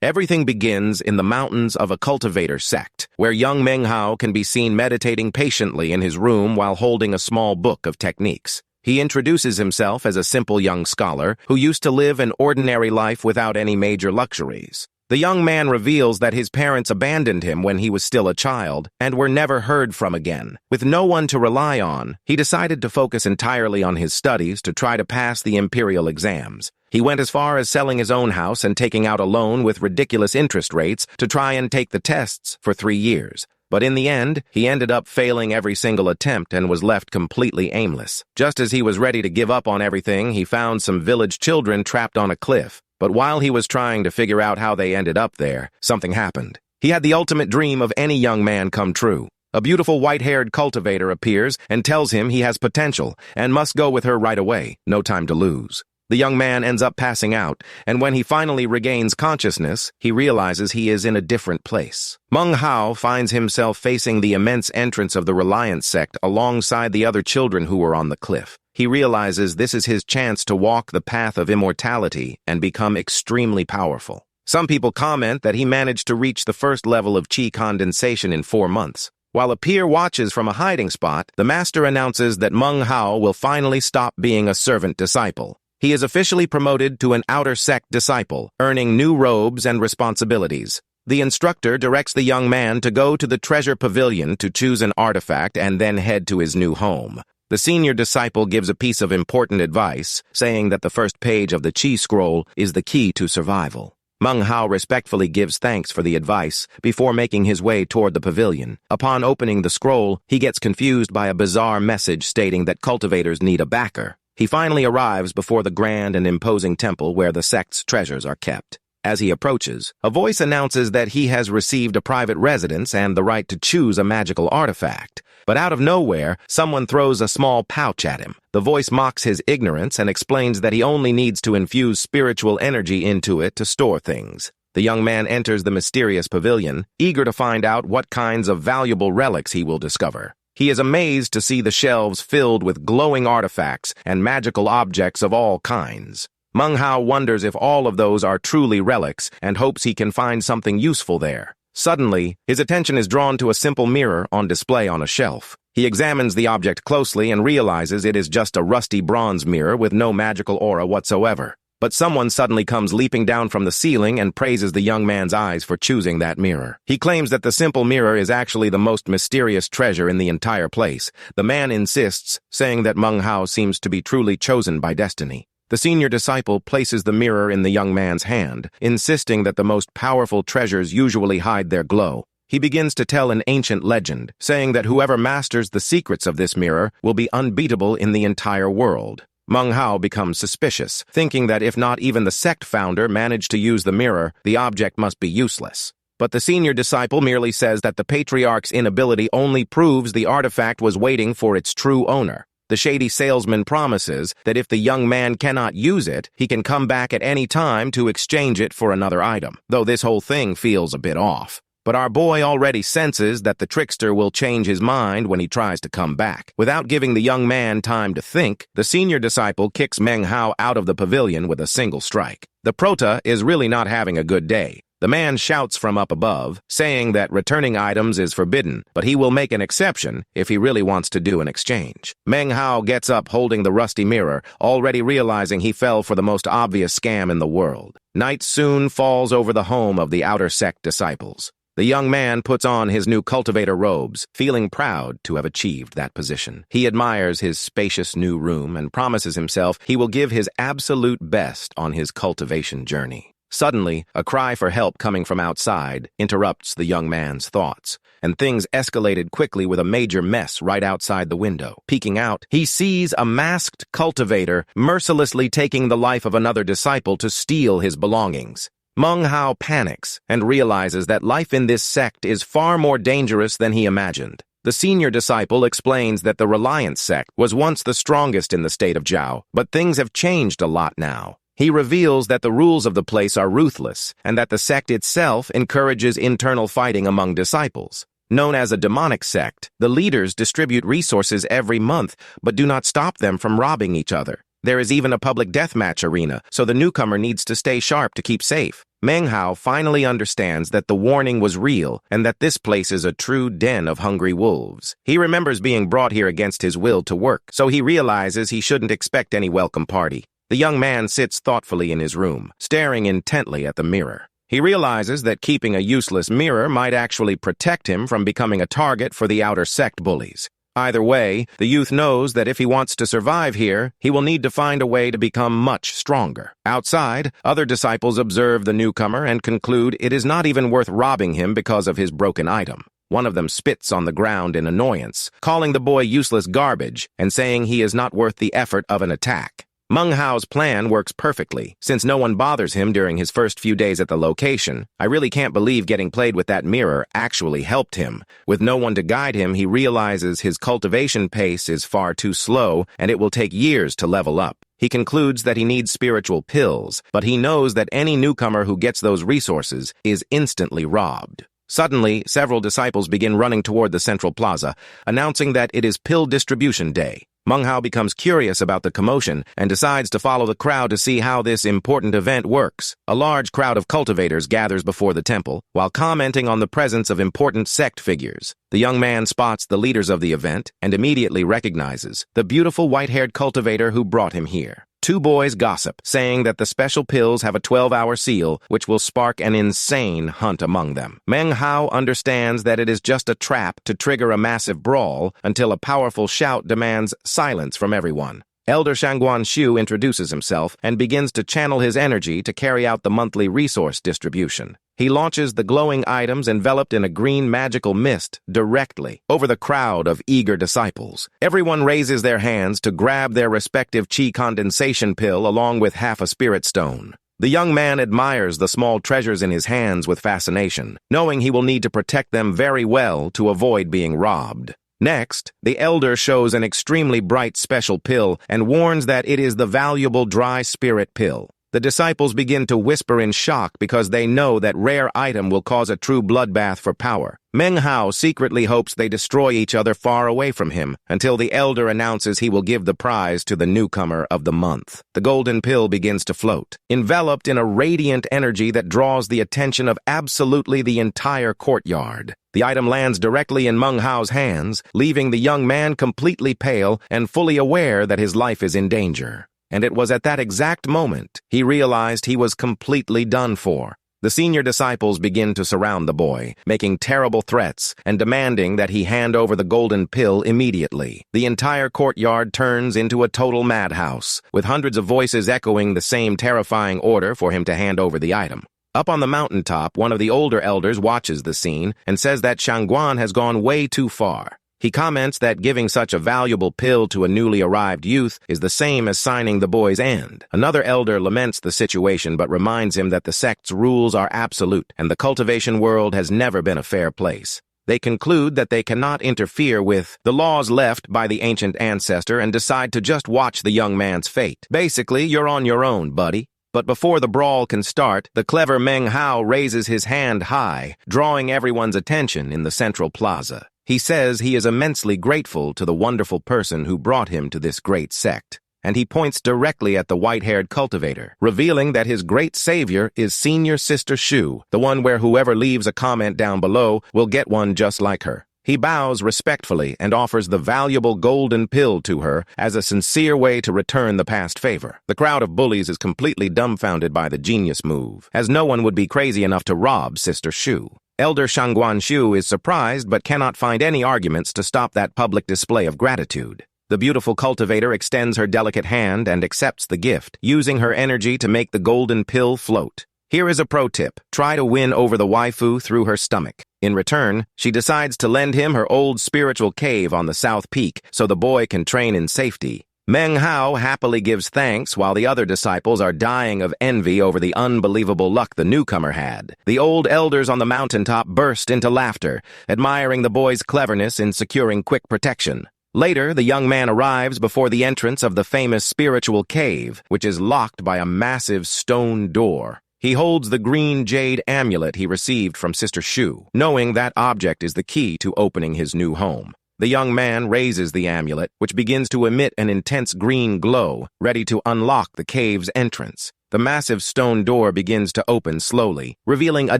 Everything begins in the mountains of a cultivator sect, where young Manhwa can be seen meditating patiently in his room while holding a small book of techniques. He introduces himself as a simple young scholar who used to live an ordinary life without any major luxuries. The young man reveals that his parents abandoned him when he was still a child and were never heard from again. With no one to rely on, he decided to focus entirely on his studies to try to pass the imperial exams. He went as far as selling his own house and taking out a loan with ridiculous interest rates to try and take the tests for 3 years. But in the end, he ended up failing every single attempt and was left completely aimless. Just as he was ready to give up on everything, he found some village children trapped on a cliff. But while he was trying to figure out how they ended up there, something happened. He had the ultimate dream of any young man come true. A beautiful white-haired cultivator appears and tells him he has potential and must go with her right away. No time to lose. The young man ends up passing out, and when he finally regains consciousness, he realizes he is in a different place. Manhwa finds himself facing the immense entrance of the Reliance sect alongside the other children who were on the cliff. He realizes this is his chance to walk the path of immortality and become extremely powerful. Some people comment that he managed to reach the first level of chi condensation in 4 months. While a peer watches from a hiding spot, the master announces that Manhwa will finally stop being a servant disciple. He is officially promoted to an outer sect disciple, earning new robes and responsibilities. The instructor directs the young man to go to the treasure pavilion to choose an artifact and then head to his new home. The senior disciple gives a piece of important advice, saying that the first page of the chi scroll is the key to survival. Manhwa respectfully gives thanks for the advice before making his way toward the pavilion. Upon opening the scroll, he gets confused by a bizarre message stating that cultivators need a backer. He finally arrives before the grand and imposing temple where the sect's treasures are kept. As he approaches, a voice announces that he has received a private residence and the right to choose a magical artifact. But out of nowhere, someone throws a small pouch at him. The voice mocks his ignorance and explains that he only needs to infuse spiritual energy into it to store things. The young man enters the mysterious pavilion, eager to find out what kinds of valuable relics he will discover. He is amazed to see the shelves filled with glowing artifacts and magical objects of all kinds. Manhwa wonders if all of those are truly relics and hopes he can find something useful there. Suddenly, his attention is drawn to a simple mirror on display on a shelf. He examines the object closely and realizes it is just a rusty bronze mirror with no magical aura whatsoever. But someone suddenly comes leaping down from the ceiling and praises the young man's eyes for choosing that mirror. He claims that the simple mirror is actually the most mysterious treasure in the entire place. The man insists, saying that Manhwa seems to be truly chosen by destiny. The senior disciple places the mirror in the young man's hand, insisting that the most powerful treasures usually hide their glow. He begins to tell an ancient legend, saying that whoever masters the secrets of this mirror will be unbeatable in the entire world. Manhwa becomes suspicious, thinking that if not even the sect founder managed to use the mirror, the object must be useless. But the senior disciple merely says that the patriarch's inability only proves the artifact was waiting for its true owner. The shady salesman promises that if the young man cannot use it, he can come back at any time to exchange it for another item, though this whole thing feels a bit off. But our boy already senses that the trickster will change his mind when he tries to come back. Without giving the young man time to think, the senior disciple kicks Manhwa out of the pavilion with a single strike. The prota is really not having a good day. The man shouts from up above, saying that returning items is forbidden, but he will make an exception if he really wants to do an exchange. Manhwa gets up holding the rusty mirror, already realizing he fell for the most obvious scam in the world. Night soon falls over the home of the outer sect disciples. The young man puts on his new cultivator robes, feeling proud to have achieved that position. He admires his spacious new room and promises himself he will give his absolute best on his cultivation journey. Suddenly, a cry for help coming from outside interrupts the young man's thoughts, and things escalated quickly with a major mess right outside the window. Peeking out, he sees a masked cultivator mercilessly taking the life of another disciple to steal his belongings. Manhwa panics and realizes that life in this sect is far more dangerous than he imagined. The senior disciple explains that the Reliance sect was once the strongest in the state of Zhao, but things have changed a lot now. He reveals that the rules of the place are ruthless and that the sect itself encourages internal fighting among disciples. Known as a demonic sect, the leaders distribute resources every month but do not stop them from robbing each other. There is even a public deathmatch arena, so the newcomer needs to stay sharp to keep safe. Manghao finally understands that the warning was real and that this place is a true den of hungry wolves. He remembers being brought here against his will to work, so he realizes he shouldn't expect any welcome party. The young man sits thoughtfully in his room, staring intently at the mirror. He realizes that keeping a useless mirror might actually protect him from becoming a target for the outer sect bullies. Either way, the youth knows that if he wants to survive here, he will need to find a way to become much stronger. Outside, other disciples observe the newcomer and conclude it is not even worth robbing him because of his broken item. One of them spits on the ground in annoyance, calling the boy useless garbage and saying he is not worth the effort of an attack. Menghao's plan works perfectly, since no one bothers him during his first few days at the location. I really can't believe getting played with that mirror actually helped him. With no one to guide him, he realizes his cultivation pace is far too slow, and it will take years to level up. He concludes that he needs spiritual pills, but he knows that any newcomer who gets those resources is instantly robbed. Suddenly, several disciples begin running toward the central plaza, announcing that it is pill distribution day. Menghao becomes curious about the commotion and decides to follow the crowd to see how this important event works. A large crowd of cultivators gathers before the temple, while commenting on the presence of important sect figures. The young man spots the leaders of the event and immediately recognizes the beautiful white-haired cultivator who brought him here. Two boys gossip, saying that the special pills have a 12-hour seal, which will spark an insane hunt among them. Menghao understands that it is just a trap to trigger a massive brawl until a powerful shout demands silence from everyone. Elder Shangguan Shu introduces himself and begins to channel his energy to carry out the monthly resource distribution. He launches the glowing items enveloped in a green magical mist directly over the crowd of eager disciples. Everyone raises their hands to grab their respective chi condensation pill along with half a spirit stone. The young man admires the small treasures in his hands with fascination, knowing he will need to protect them very well to avoid being robbed. Next, the elder shows an extremely bright special pill and warns that it is the valuable dry spirit pill. The disciples begin to whisper in shock because they know that rare item will cause a true bloodbath for power. Menghao secretly hopes they destroy each other far away from him until the elder announces he will give the prize to the newcomer of the month. The golden pill begins to float, enveloped in a radiant energy that draws the attention of absolutely the entire courtyard. The item lands directly in Menghao's hands, leaving the young man completely pale and fully aware that his life is in danger. And it was at that exact moment he realized he was completely done for. The senior disciples begin to surround the boy, making terrible threats and demanding that he hand over the golden pill immediately. The entire courtyard turns into a total madhouse, with hundreds of voices echoing the same terrifying order for him to hand over the item. Up on the mountaintop, one of the older elders watches the scene and says that Shangguan has gone way too far. He comments that giving such a valuable pill to a newly arrived youth is the same as signing the boy's end. Another elder laments the situation but reminds him that the sect's rules are absolute and the cultivation world has never been a fair place. They conclude that they cannot interfere with the laws left by the ancient ancestor and decide to just watch the young man's fate. Basically, you're on your own, buddy. But before the brawl can start, the clever Menghao raises his hand high, drawing everyone's attention in the central plaza. He says he is immensely grateful to the wonderful person who brought him to this great sect, and he points directly at the white-haired cultivator, revealing that his great savior is Senior Sister Shu, the one where whoever leaves a comment down below will get one just like her. He bows respectfully and offers the valuable golden pill to her as a sincere way to return the past favor. The crowd of bullies is completely dumbfounded by the genius move, as no one would be crazy enough to rob Sister Shu. Elder Shangguan Shu is surprised but cannot find any arguments to stop that public display of gratitude. The beautiful cultivator extends her delicate hand and accepts the gift, using her energy to make the golden pill float. Here is a pro tip. Try to win over the waifu through her stomach. In return, she decides to lend him her old spiritual cave on the South Peak so the boy can train in safety. Menghao happily gives thanks while the other disciples are dying of envy over the unbelievable luck the newcomer had. The old elders on the mountaintop burst into laughter, admiring the boy's cleverness in securing quick protection. Later, the young man arrives before the entrance of the famous spiritual cave, which is locked by a massive stone door. He holds the green jade amulet he received from Sister Shu, knowing that object is the key to opening his new home. The young man raises the amulet, which begins to emit an intense green glow, ready to unlock the cave's entrance. The massive stone door begins to open slowly, revealing a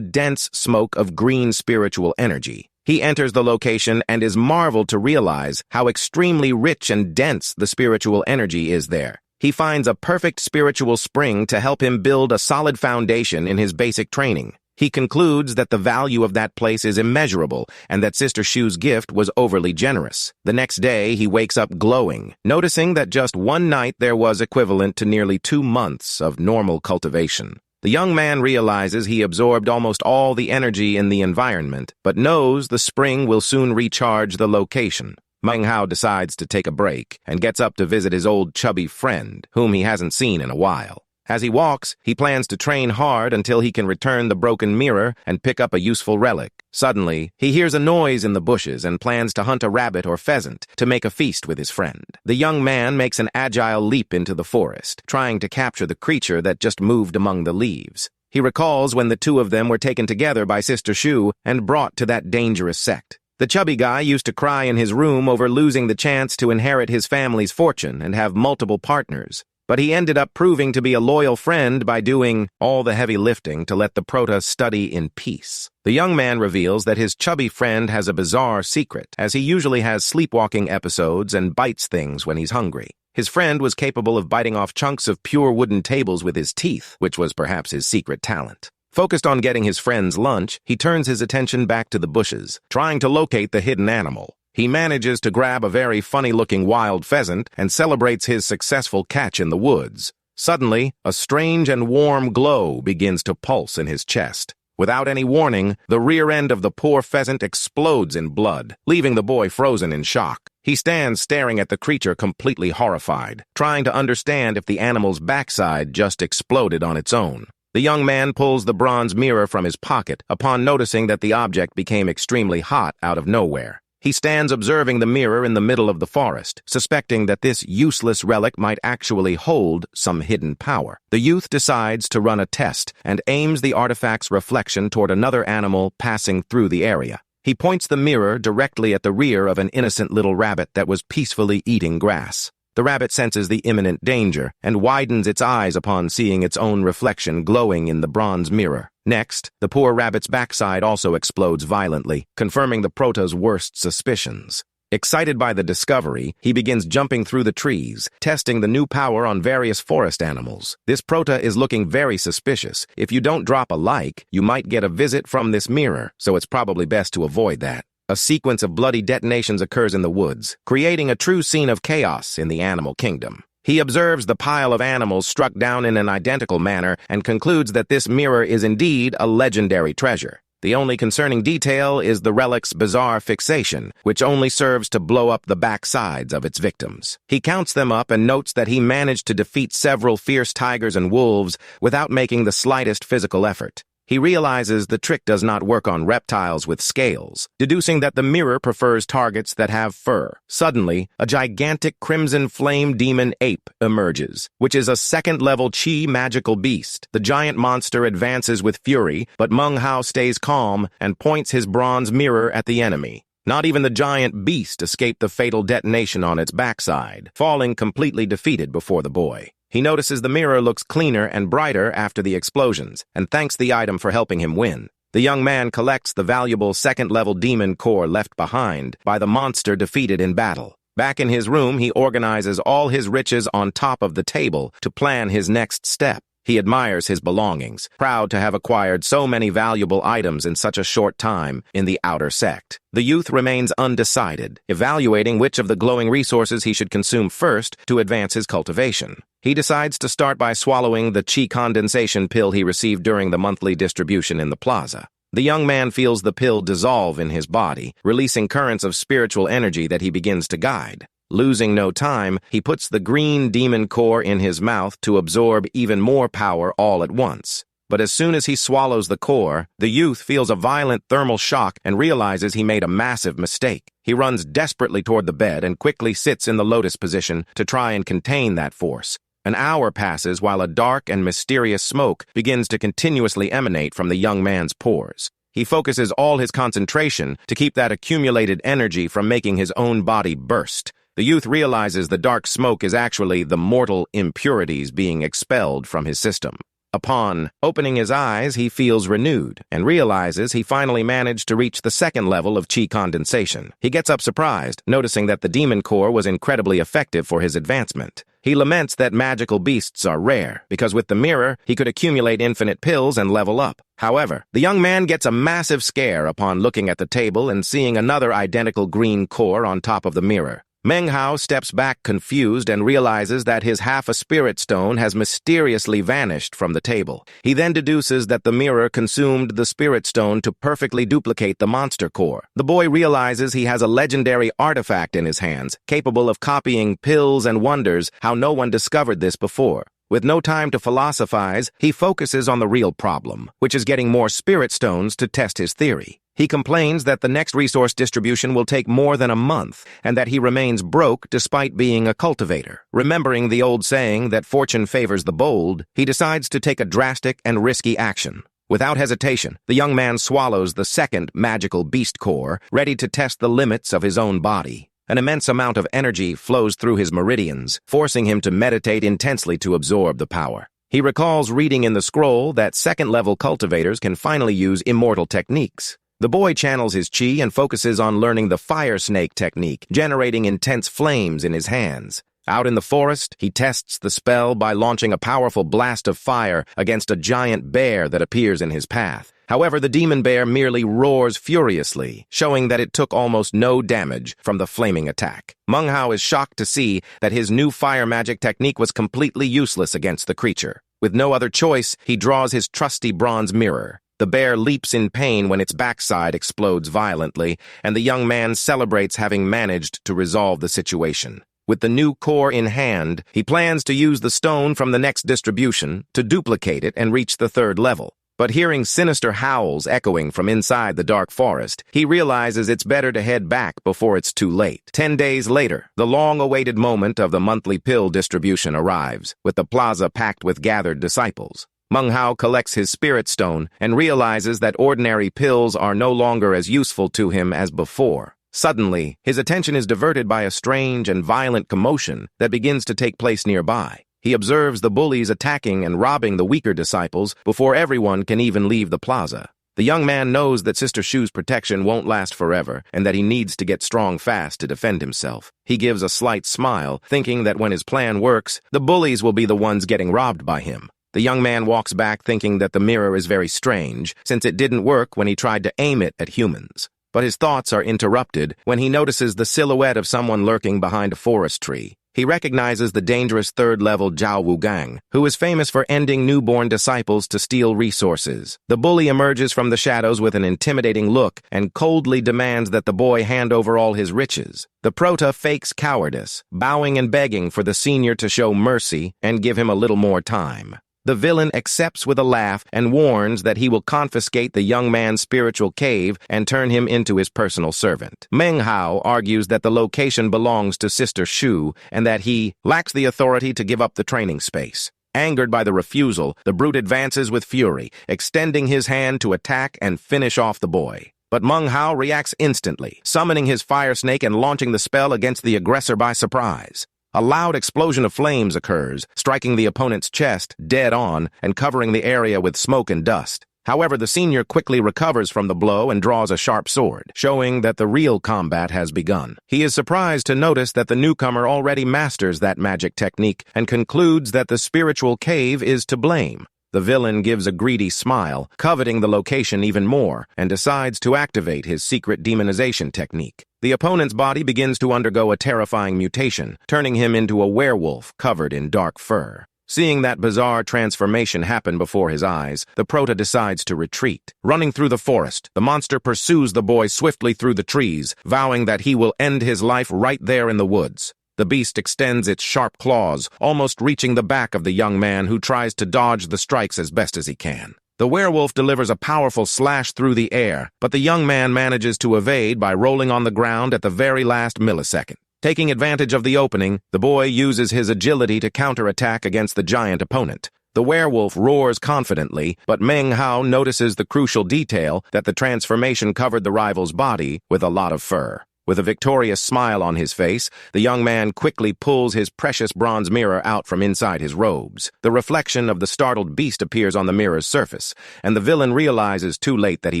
dense smoke of green spiritual energy. He enters the location and is marveled to realize how extremely rich and dense the spiritual energy is there. He finds a perfect spiritual spring to help him build a solid foundation in his basic training. He concludes that the value of that place is immeasurable and that Sister Shu's gift was overly generous. The next day, he wakes up glowing, noticing that just one night there was equivalent to nearly 2 months of normal cultivation. The young man realizes he absorbed almost all the energy in the environment, but knows the spring will soon recharge the location. Manghao decides to take a break and gets up to visit his old chubby friend, whom he hasn't seen in a while. As he walks, he plans to train hard until he can return the broken mirror and pick up a useful relic. Suddenly, he hears a noise in the bushes and plans to hunt a rabbit or pheasant to make a feast with his friend. The young man makes an agile leap into the forest, trying to capture the creature that just moved among the leaves. He recalls when the two of them were taken together by Sister Shu and brought to that dangerous sect. The chubby guy used to cry in his room over losing the chance to inherit his family's fortune and have multiple partners. But he ended up proving to be a loyal friend by doing all the heavy lifting to let the prota study in peace. The young man reveals that his chubby friend has a bizarre secret, as he usually has sleepwalking episodes and bites things when he's hungry. His friend was capable of biting off chunks of pure wooden tables with his teeth, which was perhaps his secret talent. Focused on getting his friend's lunch, he turns his attention back to the bushes, trying to locate the hidden animal. He manages to grab a very funny-looking wild pheasant and celebrates his successful catch in the woods. Suddenly, a strange and warm glow begins to pulse in his chest. Without any warning, the rear end of the poor pheasant explodes in blood, leaving the boy frozen in shock. He stands staring at the creature completely horrified, trying to understand if the animal's backside just exploded on its own. The young man pulls the bronze mirror from his pocket upon noticing that the object became extremely hot out of nowhere. He stands observing the mirror in the middle of the forest, suspecting that this useless relic might actually hold some hidden power. The youth decides to run a test and aims the artifact's reflection toward another animal passing through the area. He points the mirror directly at the rear of an innocent little rabbit that was peacefully eating grass. The rabbit senses the imminent danger and widens its eyes upon seeing its own reflection glowing in the bronze mirror. Next, the poor rabbit's backside also explodes violently, confirming the prota's worst suspicions. Excited by the discovery, he begins jumping through the trees, testing the new power on various forest animals. This prota is looking very suspicious. If you don't drop a like, you might get a visit from this mirror, so it's probably best to avoid that. A sequence of bloody detonations occurs in the woods, creating a true scene of chaos in the animal kingdom. He observes the pile of animals struck down in an identical manner and concludes that this mirror is indeed a legendary treasure. The only concerning detail is the relic's bizarre fixation, which only serves to blow up the backsides of its victims. He counts them up and notes that he managed to defeat several fierce tigers and wolves without making the slightest physical effort. He realizes the trick does not work on reptiles with scales, deducing that the mirror prefers targets that have fur. Suddenly, a gigantic crimson flame demon ape emerges, which is a second-level chi magical beast. The giant monster advances with fury, but Manghao stays calm and points his bronze mirror at the enemy. Not even the giant beast escaped the fatal detonation on its backside, falling completely defeated before the boy. He notices the mirror looks cleaner and brighter after the explosions, and thanks the item for helping him win. The young man collects the valuable second-level demon core left behind by the monster defeated in battle. Back in his room, he organizes all his riches on top of the table to plan his next step. He admires his belongings, proud to have acquired so many valuable items in such a short time in the outer sect. The youth remains undecided, evaluating which of the glowing resources he should consume first to advance his cultivation. He decides to start by swallowing the chi condensation pill he received during the monthly distribution in the plaza. The young man feels the pill dissolve in his body, releasing currents of spiritual energy that he begins to guide. Losing no time, he puts the green demon core in his mouth to absorb even more power all at once. But as soon as he swallows the core, the youth feels a violent thermal shock and realizes he made a massive mistake. He runs desperately toward the bed and quickly sits in the lotus position to try and contain that force. An hour passes while a dark and mysterious smoke begins to continuously emanate from the young man's pores. He focuses all his concentration to keep that accumulated energy from making his own body burst. The youth realizes the dark smoke is actually the mortal impurities being expelled from his system. Upon opening his eyes, he feels renewed and realizes he finally managed to reach the second level of chi condensation. He gets up surprised, noticing that the demon core was incredibly effective for his advancement. He laments that magical beasts are rare, because with the mirror, he could accumulate infinite pills and level up. However, the young man gets a massive scare upon looking at the table and seeing another identical green core on top of the mirror. Manhwa steps back confused and realizes that his half-a-spirit stone has mysteriously vanished from the table. He then deduces that the mirror consumed the spirit stone to perfectly duplicate the monster core. The boy realizes he has a legendary artifact in his hands, capable of copying pills and wonders how no one discovered this before. With no time to philosophize, he focuses on the real problem, which is getting more spirit stones to test his theory. He complains that the next resource distribution will take more than a month, and that he remains broke despite being a cultivator. Remembering the old saying that fortune favors the bold, he decides to take a drastic and risky action. Without hesitation, the young man swallows the second magical beast core, ready to test the limits of his own body. An immense amount of energy flows through his meridians, forcing him to meditate intensely to absorb the power. He recalls reading in the scroll that second-level cultivators can finally use immortal techniques. The boy channels his chi and focuses on learning the fire snake technique, generating intense flames in his hands. Out in the forest, he tests the spell by launching a powerful blast of fire against a giant bear that appears in his path. However, the demon bear merely roars furiously, showing that it took almost no damage from the flaming attack. Manhwa is shocked to see that his new fire magic technique was completely useless against the creature. With no other choice, he draws his trusty bronze mirror. The bear leaps in pain when its backside explodes violently, and the young man celebrates having managed to resolve the situation. With the new core in hand, he plans to use the stone from the next distribution to duplicate it and reach the third level. But hearing sinister howls echoing from inside the dark forest, he realizes it's better to head back before it's too late. 10 days later, the long-awaited moment of the monthly pill distribution arrives, with the plaza packed with gathered disciples. Manhwa collects his spirit stone and realizes that ordinary pills are no longer as useful to him as before. Suddenly, his attention is diverted by a strange and violent commotion that begins to take place nearby. He observes the bullies attacking and robbing the weaker disciples before everyone can even leave the plaza. The young man knows that Sister Shu's protection won't last forever and that he needs to get strong fast to defend himself. He gives a slight smile, thinking that when his plan works, the bullies will be the ones getting robbed by him. The young man walks back thinking that the mirror is very strange, since it didn't work when he tried to aim it at humans. But his thoughts are interrupted when he notices the silhouette of someone lurking behind a forest tree. He recognizes the dangerous third-level Zhao Wugang, who is famous for ending newborn disciples to steal resources. The bully emerges from the shadows with an intimidating look and coldly demands that the boy hand over all his riches. The prota fakes cowardice, bowing and begging for the senior to show mercy and give him a little more time. The villain accepts with a laugh and warns that he will confiscate the young man's spiritual cave and turn him into his personal servant. Manhwa argues that the location belongs to Sister Shu and that he lacks the authority to give up the training space. Angered by the refusal, the brute advances with fury, extending his hand to attack and finish off the boy. But Manhwa reacts instantly, summoning his fire snake and launching the spell against the aggressor by surprise. A loud explosion of flames occurs, striking the opponent's chest dead on and covering the area with smoke and dust. However, the senior quickly recovers from the blow and draws a sharp sword, showing that the real combat has begun. He is surprised to notice that the newcomer already masters that magic technique and concludes that the spiritual cave is to blame. The villain gives a greedy smile, coveting the location even more, and decides to activate his secret demonization technique. The opponent's body begins to undergo a terrifying mutation, turning him into a werewolf covered in dark fur. Seeing that bizarre transformation happen before his eyes, the prota decides to retreat. Running through the forest, the monster pursues the boy swiftly through the trees, vowing that he will end his life right there in the woods. The beast extends its sharp claws, almost reaching the back of the young man who tries to dodge the strikes as best as he can. The werewolf delivers a powerful slash through the air, but the young man manages to evade by rolling on the ground at the very last millisecond. Taking advantage of the opening, the boy uses his agility to counterattack against the giant opponent. The werewolf roars confidently, but Manhwa notices the crucial detail that the transformation covered the rival's body with a lot of fur. With a victorious smile on his face, the young man quickly pulls his precious bronze mirror out from inside his robes. The reflection of the startled beast appears on the mirror's surface, and the villain realizes too late that he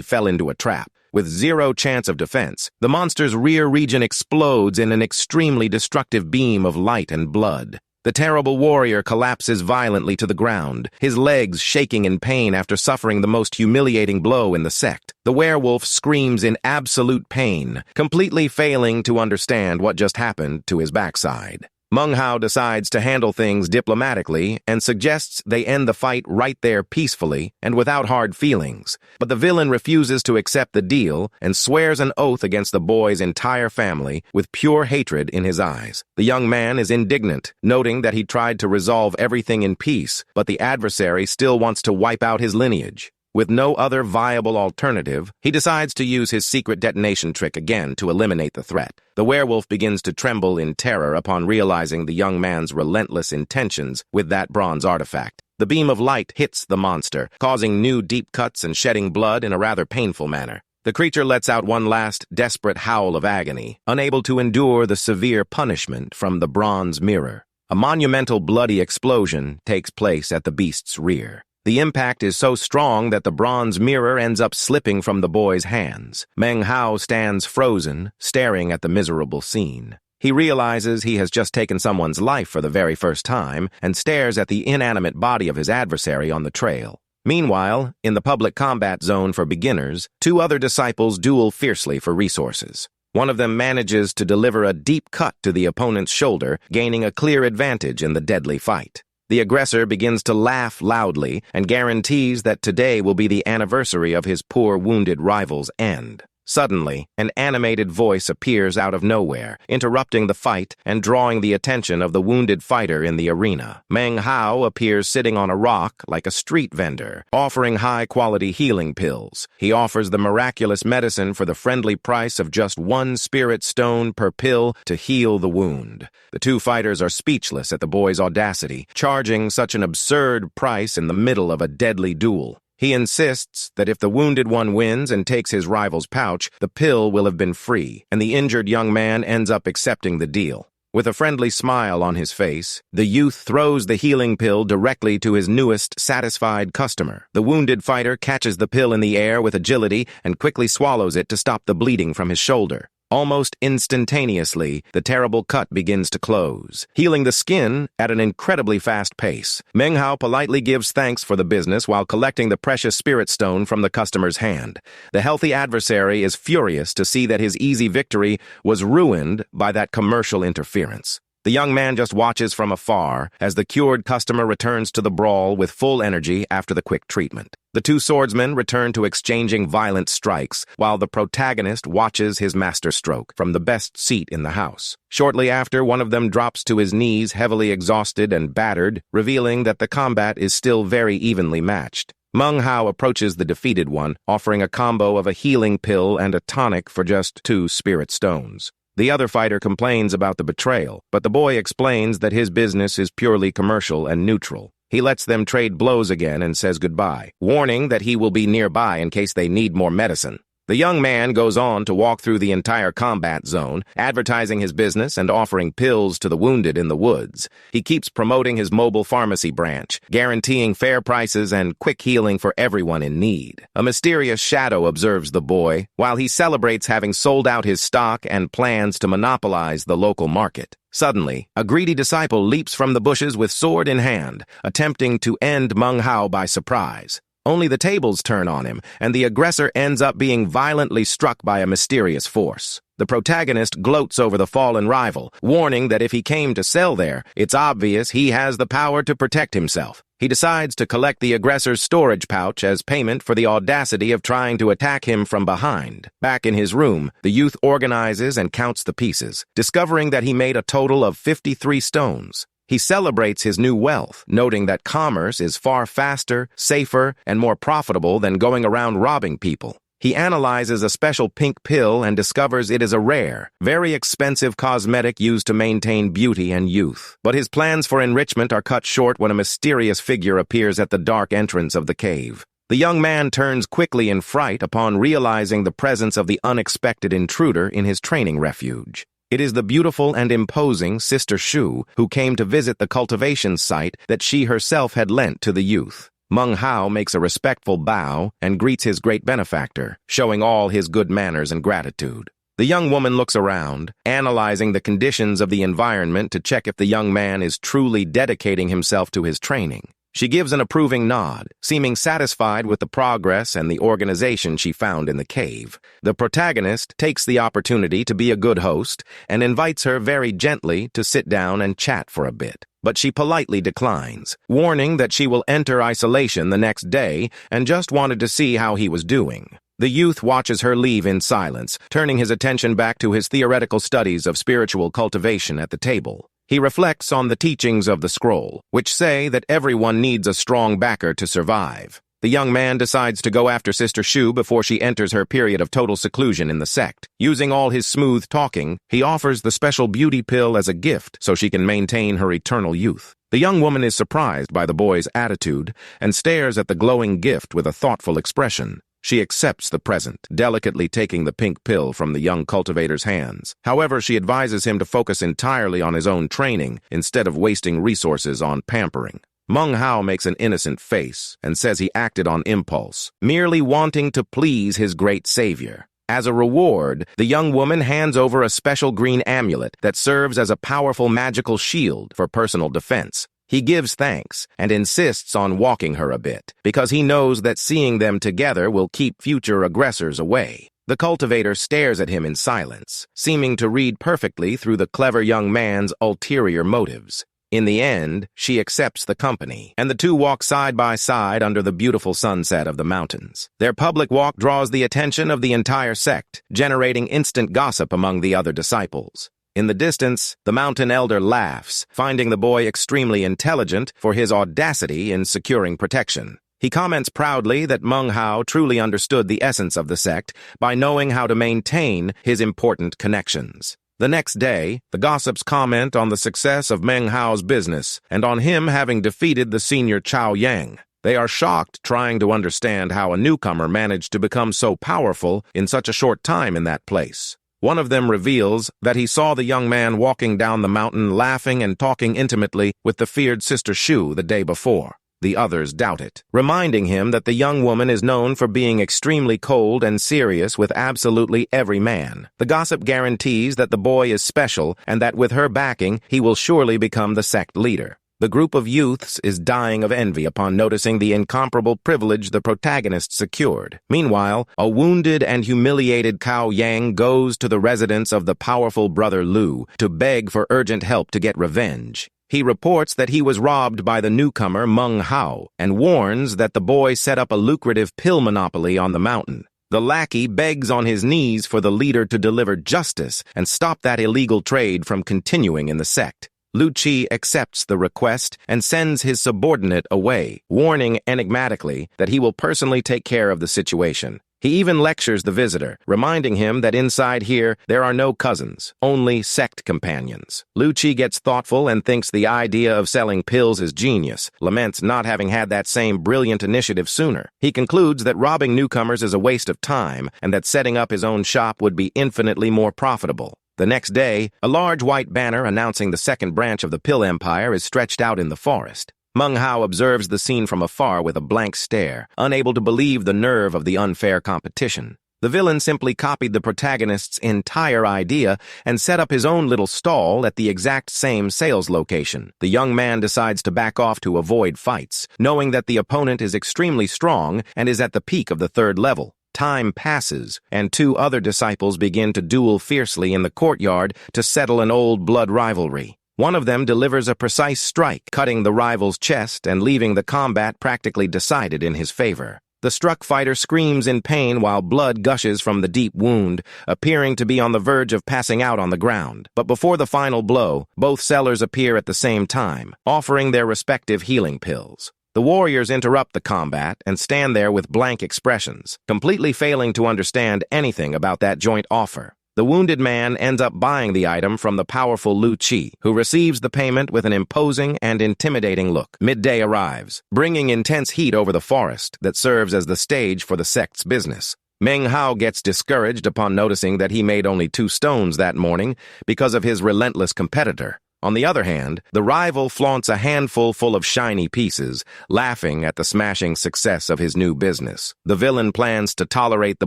fell into a trap. With zero chance of defense, the monster's rear region explodes in an extremely destructive beam of light and blood. The terrible warrior collapses violently to the ground, his legs shaking in pain after suffering the most humiliating blow in the sect. The werewolf screams in absolute pain, completely failing to understand what just happened to his backside. Manghwa decides to handle things diplomatically and suggests they end the fight right there peacefully and without hard feelings. But the villain refuses to accept the deal and swears an oath against the boy's entire family with pure hatred in his eyes. The young man is indignant, noting that he tried to resolve everything in peace, but the adversary still wants to wipe out his lineage. With no other viable alternative, he decides to use his secret detonation trick again to eliminate the threat. The werewolf begins to tremble in terror upon realizing the young man's relentless intentions with that bronze artifact. The beam of light hits the monster, causing new deep cuts and shedding blood in a rather painful manner. The creature lets out one last, desperate howl of agony, unable to endure the severe punishment from the bronze mirror. A monumental bloody explosion takes place at the beast's rear. The impact is so strong that the bronze mirror ends up slipping from the boy's hands. Manghwa stands frozen, staring at the miserable scene. He realizes he has just taken someone's life for the very first time and stares at the inanimate body of his adversary on the trail. Meanwhile, in the public combat zone for beginners, two other disciples duel fiercely for resources. One of them manages to deliver a deep cut to the opponent's shoulder, gaining a clear advantage in the deadly fight. The aggressor begins to laugh loudly and guarantees that today will be the anniversary of his poor wounded rival's end. Suddenly, an animated voice appears out of nowhere, interrupting the fight and drawing the attention of the wounded fighter in the arena. Manghwa appears sitting on a rock like a street vendor, offering high-quality healing pills. He offers the miraculous medicine for the friendly price of just 1 spirit stone per pill to heal the wound. The two fighters are speechless at the boy's audacity, charging such an absurd price in the middle of a deadly duel. He insists that if the wounded one wins and takes his rival's pouch, the pill will have been free, and the injured young man ends up accepting the deal. With a friendly smile on his face, the youth throws the healing pill directly to his newest, satisfied customer. The wounded fighter catches the pill in the air with agility and quickly swallows it to stop the bleeding from his shoulder. Almost instantaneously, the terrible cut begins to close, healing the skin at an incredibly fast pace. Manghwa politely gives thanks for the business while collecting the precious spirit stone from the customer's hand. The healthy adversary is furious to see that his easy victory was ruined by that commercial interference. The young man just watches from afar as the cured customer returns to the brawl with full energy after the quick treatment. The two swordsmen return to exchanging violent strikes, while the protagonist watches his masterstroke from the best seat in the house. Shortly after, one of them drops to his knees, heavily exhausted and battered, revealing that the combat is still very evenly matched. Manghwa approaches the defeated one, offering a combo of a healing pill and a tonic for just 2 spirit stones. The other fighter complains about the betrayal, but the boy explains that his business is purely commercial and neutral. He lets them trade blows again and says goodbye, warning that he will be nearby in case they need more medicine. The young man goes on to walk through the entire combat zone, advertising his business and offering pills to the wounded in the woods. He keeps promoting his mobile pharmacy branch, guaranteeing fair prices and quick healing for everyone in need. A mysterious shadow observes the boy, while he celebrates having sold out his stock and plans to monopolize the local market. Suddenly, a greedy disciple leaps from the bushes with sword in hand, attempting to end Manghwa by surprise. Only the tables turn on him, and the aggressor ends up being violently struck by a mysterious force. The protagonist gloats over the fallen rival, warning that if he came to sell there, it's obvious he has the power to protect himself. He decides to collect the aggressor's storage pouch as payment for the audacity of trying to attack him from behind. Back in his room, the youth organizes and counts the pieces, discovering that he made a total of 53 stones. He celebrates his new wealth, noting that commerce is far faster, safer, and more profitable than going around robbing people. He analyzes a special pink pill and discovers it is a rare, very expensive cosmetic used to maintain beauty and youth. But his plans for enrichment are cut short when a mysterious figure appears at the dark entrance of the cave. The young man turns quickly in fright upon realizing the presence of the unexpected intruder in his training refuge. It is the beautiful and imposing Sister Shu who came to visit the cultivation site that she herself had lent to the youth. Meng Hao makes a respectful bow and greets his great benefactor, showing all his good manners and gratitude. The young woman looks around, analyzing the conditions of the environment to check if the young man is truly dedicating himself to his training. She gives an approving nod, seeming satisfied with the progress and the organization she found in the cave. The protagonist takes the opportunity to be a good host and invites her very gently to sit down and chat for a bit. But she politely declines, warning that she will enter isolation the next day and just wanted to see how he was doing. The youth watches her leave in silence, turning his attention back to his theoretical studies of spiritual cultivation at the table. He reflects on the teachings of the scroll, which say that everyone needs a strong backer to survive. The young man decides to go after Sister Shu before she enters her period of total seclusion in the sect. Using all his smooth talking, he offers the special beauty pill as a gift so she can maintain her eternal youth. The young woman is surprised by the boy's attitude and stares at the glowing gift with a thoughtful expression. She accepts the present, delicately taking the pink pill from the young cultivator's hands. However, she advises him to focus entirely on his own training instead of wasting resources on pampering. Meng Hao makes an innocent face and says he acted on impulse, merely wanting to please his great savior. As a reward, the young woman hands over a special green amulet that serves as a powerful magical shield for personal defense. He gives thanks and insists on walking her a bit, because he knows that seeing them together will keep future aggressors away. The cultivator stares at him in silence, seeming to read perfectly through the clever young man's ulterior motives. In the end, she accepts the company, and the two walk side by side under the beautiful sunset of the mountains. Their public walk draws the attention of the entire sect, generating instant gossip among the other disciples. In the distance, the mountain elder laughs, finding the boy extremely intelligent for his audacity in securing protection. He comments proudly that Meng Hao truly understood the essence of the sect by knowing how to maintain his important connections. The next day, the gossips comment on the success of Meng Hao's business and on him having defeated the senior Chao Yang. They are shocked trying to understand how a newcomer managed to become so powerful in such a short time in that place. One of them reveals that he saw the young man walking down the mountain laughing and talking intimately with the feared Sister Shu the day before. The others doubt it, reminding him that the young woman is known for being extremely cold and serious with absolutely every man. The gossip guarantees that the boy is special and that with her backing, he will surely become the sect leader. The group of youths is dying of envy upon noticing the incomparable privilege the protagonist secured. Meanwhile, a wounded and humiliated Cao Yang goes to the residence of the powerful brother Lu to beg for urgent help to get revenge. He reports that he was robbed by the newcomer Meng Hao and warns that the boy set up a lucrative pill monopoly on the mountain. The lackey begs on his knees for the leader to deliver justice and stop that illegal trade from continuing in the sect. Lu Qi accepts the request and sends his subordinate away, warning enigmatically that he will personally take care of the situation. He even lectures the visitor, reminding him that inside here there are no cousins, only sect companions. Lu Qi gets thoughtful and thinks the idea of selling pills is genius, laments not having had that same brilliant initiative sooner. He concludes that robbing newcomers is a waste of time and that setting up his own shop would be infinitely more profitable. The next day, a large white banner announcing the second branch of the Pill Empire is stretched out in the forest. Meng Hao observes the scene from afar with a blank stare, unable to believe the nerve of the unfair competition. The villain simply copied the protagonist's entire idea and set up his own little stall at the exact same sales location. The young man decides to back off to avoid fights, knowing that the opponent is extremely strong and is at the peak of the third level. Time passes, and two other disciples begin to duel fiercely in the courtyard to settle an old blood rivalry. One of them delivers a precise strike, cutting the rival's chest and leaving the combat practically decided in his favor. The struck fighter screams in pain while blood gushes from the deep wound, appearing to be on the verge of passing out on the ground. But before the final blow, both sellers appear at the same time, offering their respective healing pills. The warriors interrupt the combat and stand there with blank expressions, completely failing to understand anything about that joint offer. The wounded man ends up buying the item from the powerful Lu Chi, who receives the payment with an imposing and intimidating look. Midday arrives, bringing intense heat over the forest that serves as the stage for the sect's business. Meng Hao gets discouraged upon noticing that he made only 2 stones that morning because of his relentless competitor. On the other hand, the rival flaunts a handful full of shiny pieces, laughing at the smashing success of his new business. The villain plans to tolerate the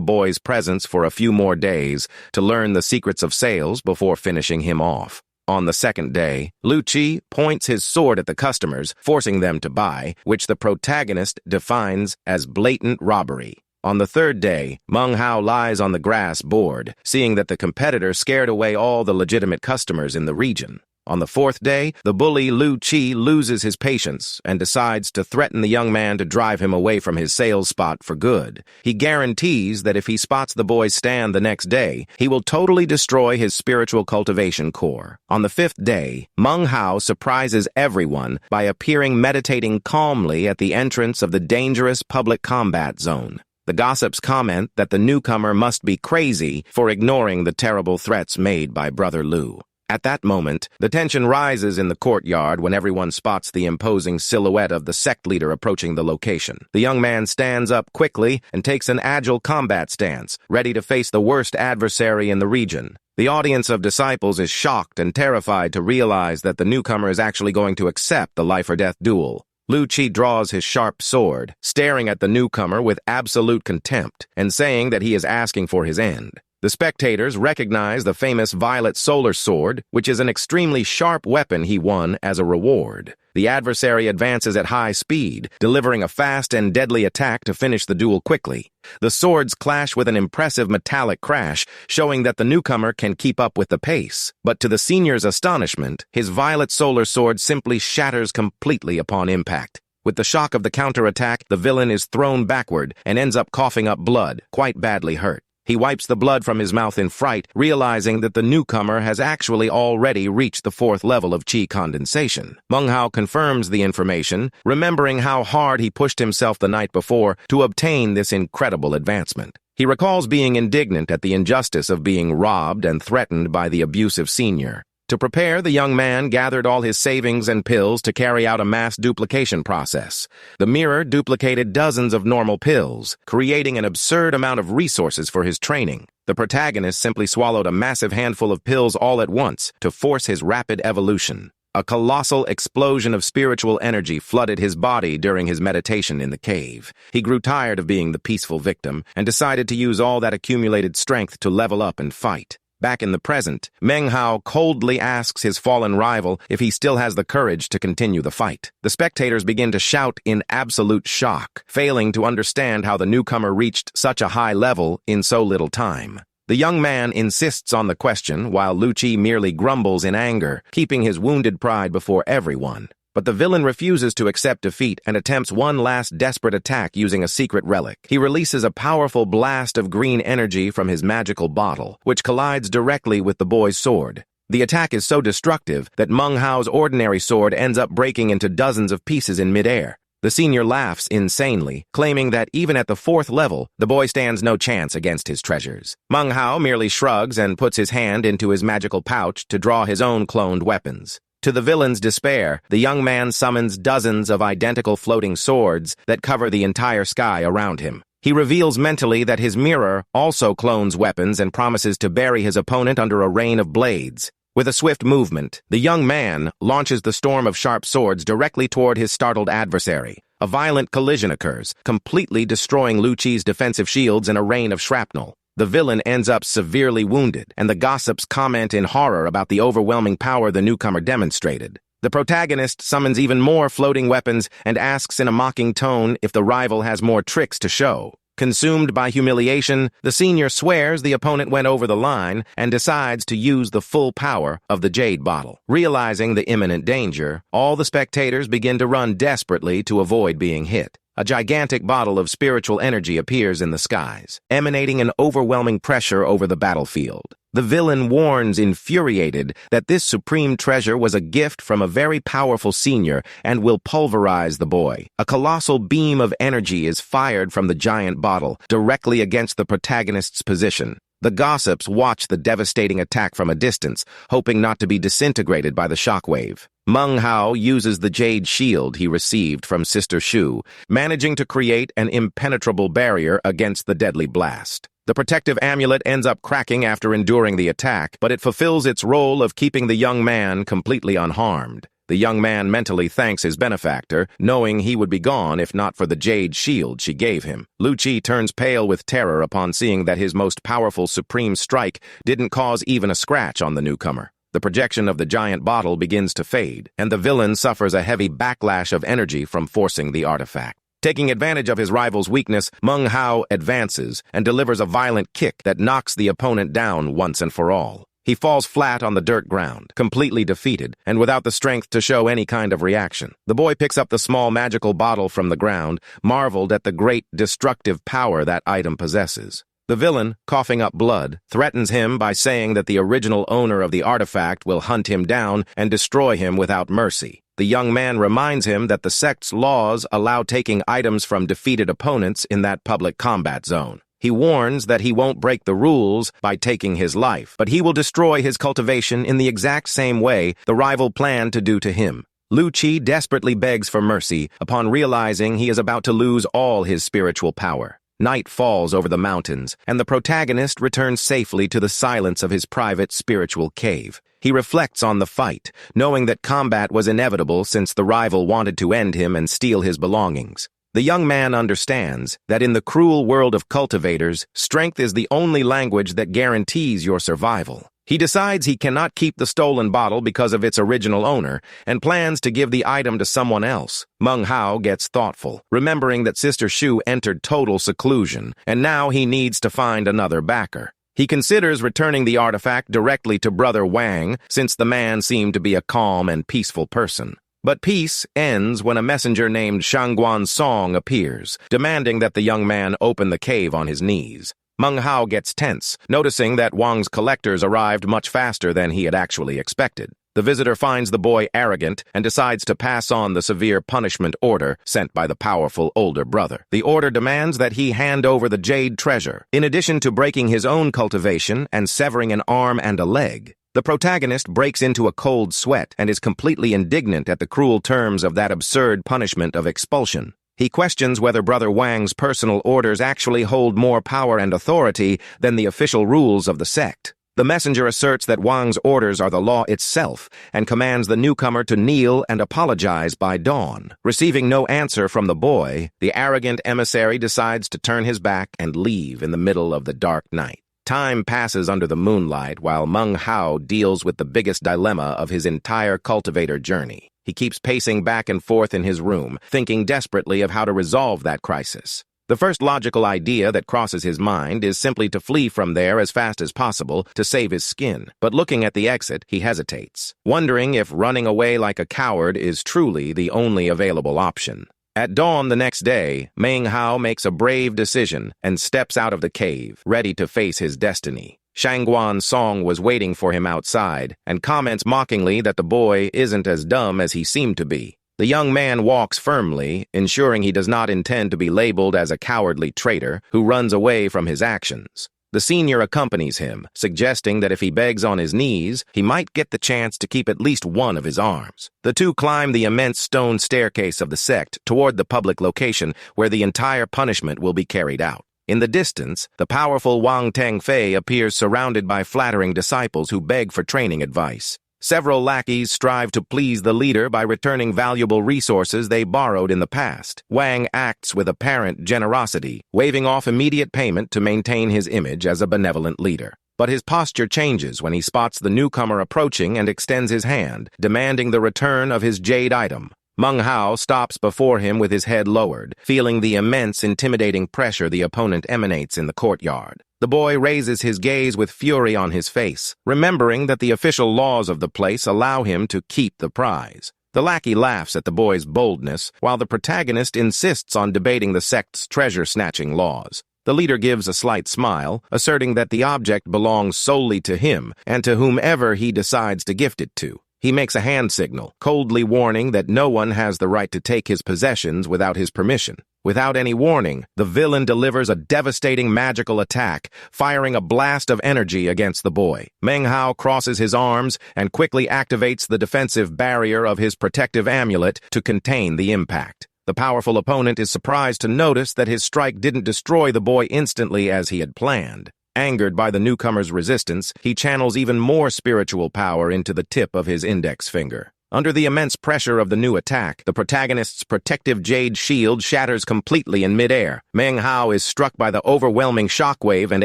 boy's presence for a few more days to learn the secrets of sales before finishing him off. On the second day, Lu Chi points his sword at the customers, forcing them to buy, which the protagonist defines as blatant robbery. On the third day, Meng Hao lies on the grass bored, seeing that the competitor scared away all the legitimate customers in the region. On the fourth day, the bully Lu Chi loses his patience and decides to threaten the young man to drive him away from his sales spot for good. He guarantees that if he spots the boy's stand the next day, he will totally destroy his spiritual cultivation core. On the fifth day, Meng Hao surprises everyone by appearing meditating calmly at the entrance of the dangerous public combat zone. The gossips comment that the newcomer must be crazy for ignoring the terrible threats made by Brother Lu. At that moment, the tension rises in the courtyard when everyone spots the imposing silhouette of the sect leader approaching the location. The young man stands up quickly and takes an agile combat stance, ready to face the worst adversary in the region. The audience of disciples is shocked and terrified to realize that the newcomer is actually going to accept the life-or-death duel. Lu Chi draws his sharp sword, staring at the newcomer with absolute contempt and saying that he is asking for his end. The spectators recognize the famous violet solar sword, which is an extremely sharp weapon he won as a reward. The adversary advances at high speed, delivering a fast and deadly attack to finish the duel quickly. The swords clash with an impressive metallic crash, showing that the newcomer can keep up with the pace. But to the senior's astonishment, his violet solar sword simply shatters completely upon impact. With the shock of the counterattack, the villain is thrown backward and ends up coughing up blood, quite badly hurt. He wipes the blood from his mouth in fright, realizing that the newcomer has actually already reached the 4th level of chi condensation. Meng Hao confirms the information, remembering how hard he pushed himself the night before to obtain this incredible advancement. He recalls being indignant at the injustice of being robbed and threatened by the abusive senior. To prepare, the young man gathered all his savings and pills to carry out a mass duplication process. The mirror duplicated dozens of normal pills, creating an absurd amount of resources for his training. The protagonist simply swallowed a massive handful of pills all at once to force his rapid evolution. A colossal explosion of spiritual energy flooded his body during his meditation in the cave. He grew tired of being the peaceful victim and decided to use all that accumulated strength to level up and fight. Back in the present, Meng Hao coldly asks his fallen rival if he still has the courage to continue the fight. The spectators begin to shout in absolute shock, failing to understand how the newcomer reached such a high level in so little time. The young man insists on the question, while Lu Chi merely grumbles in anger, keeping his wounded pride before everyone. But the villain refuses to accept defeat and attempts one last desperate attack using a secret relic. He releases a powerful blast of green energy from his magical bottle, which collides directly with the boy's sword. The attack is so destructive that Meng Hao's ordinary sword ends up breaking into dozens of pieces in midair. The senior laughs insanely, claiming that even at the 4th level, the boy stands no chance against his treasures. Meng Hao merely shrugs and puts his hand into his magical pouch to draw his own cloned weapons. To the villain's despair, the young man summons dozens of identical floating swords that cover the entire sky around him. He reveals mentally that his mirror also clones weapons and promises to bury his opponent under a rain of blades. With a swift movement, the young man launches the storm of sharp swords directly toward his startled adversary. A violent collision occurs, completely destroying Lu Chi's defensive shields in a rain of shrapnel. The villain ends up severely wounded, and the gossips comment in horror about the overwhelming power the newcomer demonstrated. The protagonist summons even more floating weapons and asks in a mocking tone if the rival has more tricks to show. Consumed by humiliation, the senior swears the opponent went over the line and decides to use the full power of the jade bottle. Realizing the imminent danger, all the spectators begin to run desperately to avoid being hit. A gigantic bottle of spiritual energy appears in the skies, emanating an overwhelming pressure over the battlefield. The villain warns, infuriated, that this supreme treasure was a gift from a very powerful senior and will pulverize the boy. A colossal beam of energy is fired from the giant bottle, directly against the protagonist's position. The gossips watch the devastating attack from a distance, hoping not to be disintegrated by the shockwave. Manghao uses the jade shield he received from Sister Shu, managing to create an impenetrable barrier against the deadly blast. The protective amulet ends up cracking after enduring the attack, but it fulfills its role of keeping the young man completely unharmed. The young man mentally thanks his benefactor, knowing he would be gone if not for the jade shield she gave him. Lu Chi turns pale with terror upon seeing that his most powerful supreme strike didn't cause even a scratch on the newcomer. The projection of the giant bottle begins to fade, and the villain suffers a heavy backlash of energy from forcing the artifact. Taking advantage of his rival's weakness, Manghao advances and delivers a violent kick that knocks the opponent down once and for all. He falls flat on the dirt ground, completely defeated, and without the strength to show any kind of reaction. The boy picks up the small magical bottle from the ground, marveled at the great destructive power that item possesses. The villain, coughing up blood, threatens him by saying that the original owner of the artifact will hunt him down and destroy him without mercy. The young man reminds him that the sect's laws allow taking items from defeated opponents in that public combat zone. He warns that he won't break the rules by taking his life, but he will destroy his cultivation in the exact same way the rival planned to do to him. Lu Chi desperately begs for mercy upon realizing he is about to lose all his spiritual power. Night falls over the mountains, and the protagonist returns safely to the silence of his private spiritual cave. He reflects on the fight, knowing that combat was inevitable since the rival wanted to end him and steal his belongings. The young man understands that in the cruel world of cultivators, strength is the only language that guarantees your survival. He decides he cannot keep the stolen bottle because of its original owner and plans to give the item to someone else. Manghao gets thoughtful, remembering that Sister Shu entered total seclusion, and now he needs to find another backer. He considers returning the artifact directly to Brother Wang, since the man seemed to be a calm and peaceful person. But peace ends when a messenger named Shangguan Song appears, demanding that the young man open the cave on his knees. Manghao gets tense, noticing that Wang's collectors arrived much faster than he had actually expected. The visitor finds the boy arrogant and decides to pass on the severe punishment order sent by the powerful older brother. The order demands that he hand over the jade treasure, in addition to breaking his own cultivation and severing an arm and a leg. The protagonist breaks into a cold sweat and is completely indignant at the cruel terms of that absurd punishment of expulsion. He questions whether Brother Wang's personal orders actually hold more power and authority than the official rules of the sect. The messenger asserts that Wang's orders are the law itself and commands the newcomer to kneel and apologize by dawn. Receiving no answer from the boy, the arrogant emissary decides to turn his back and leave in the middle of the dark night. Time passes under the moonlight while Manghao deals with the biggest dilemma of his entire cultivator journey. He keeps pacing back and forth in his room, thinking desperately of how to resolve that crisis. The first logical idea that crosses his mind is simply to flee from there as fast as possible to save his skin. But looking at the exit, he hesitates, wondering if running away like a coward is truly the only available option. At dawn the next day, Manghao makes a brave decision and steps out of the cave, ready to face his destiny. Shangguan Song was waiting for him outside and comments mockingly that the boy isn't as dumb as he seemed to be. The young man walks firmly, ensuring he does not intend to be labeled as a cowardly traitor who runs away from his actions. The senior accompanies him, suggesting that if he begs on his knees, he might get the chance to keep at least one of his arms. The two climb the immense stone staircase of the sect toward the public location where the entire punishment will be carried out. In the distance, the powerful Wang Tengfei appears surrounded by flattering disciples who beg for training advice. Several lackeys strive to please the leader by returning valuable resources they borrowed in the past. Wang acts with apparent generosity, waving off immediate payment to maintain his image as a benevolent leader. But his posture changes when he spots the newcomer approaching and extends his hand, demanding the return of his jade item. Manghao stops before him with his head lowered, feeling the immense, intimidating pressure the opponent emanates in the courtyard. The boy raises his gaze with fury on his face, remembering that the official laws of the place allow him to keep the prize. The lackey laughs at the boy's boldness, while the protagonist insists on debating the sect's treasure-snatching laws. The leader gives a slight smile, asserting that the object belongs solely to him and to whomever he decides to gift it to. He makes a hand signal, coldly warning that no one has the right to take his possessions without his permission. Without any warning, the villain delivers a devastating magical attack, firing a blast of energy against the boy. Manghwa crosses his arms and quickly activates the defensive barrier of his protective amulet to contain the impact. The powerful opponent is surprised to notice that his strike didn't destroy the boy instantly as he had planned. Angered by the newcomer's resistance, he channels even more spiritual power into the tip of his index finger. Under the immense pressure of the new attack, the protagonist's protective jade shield shatters completely in midair. Manghwa is struck by the overwhelming shockwave and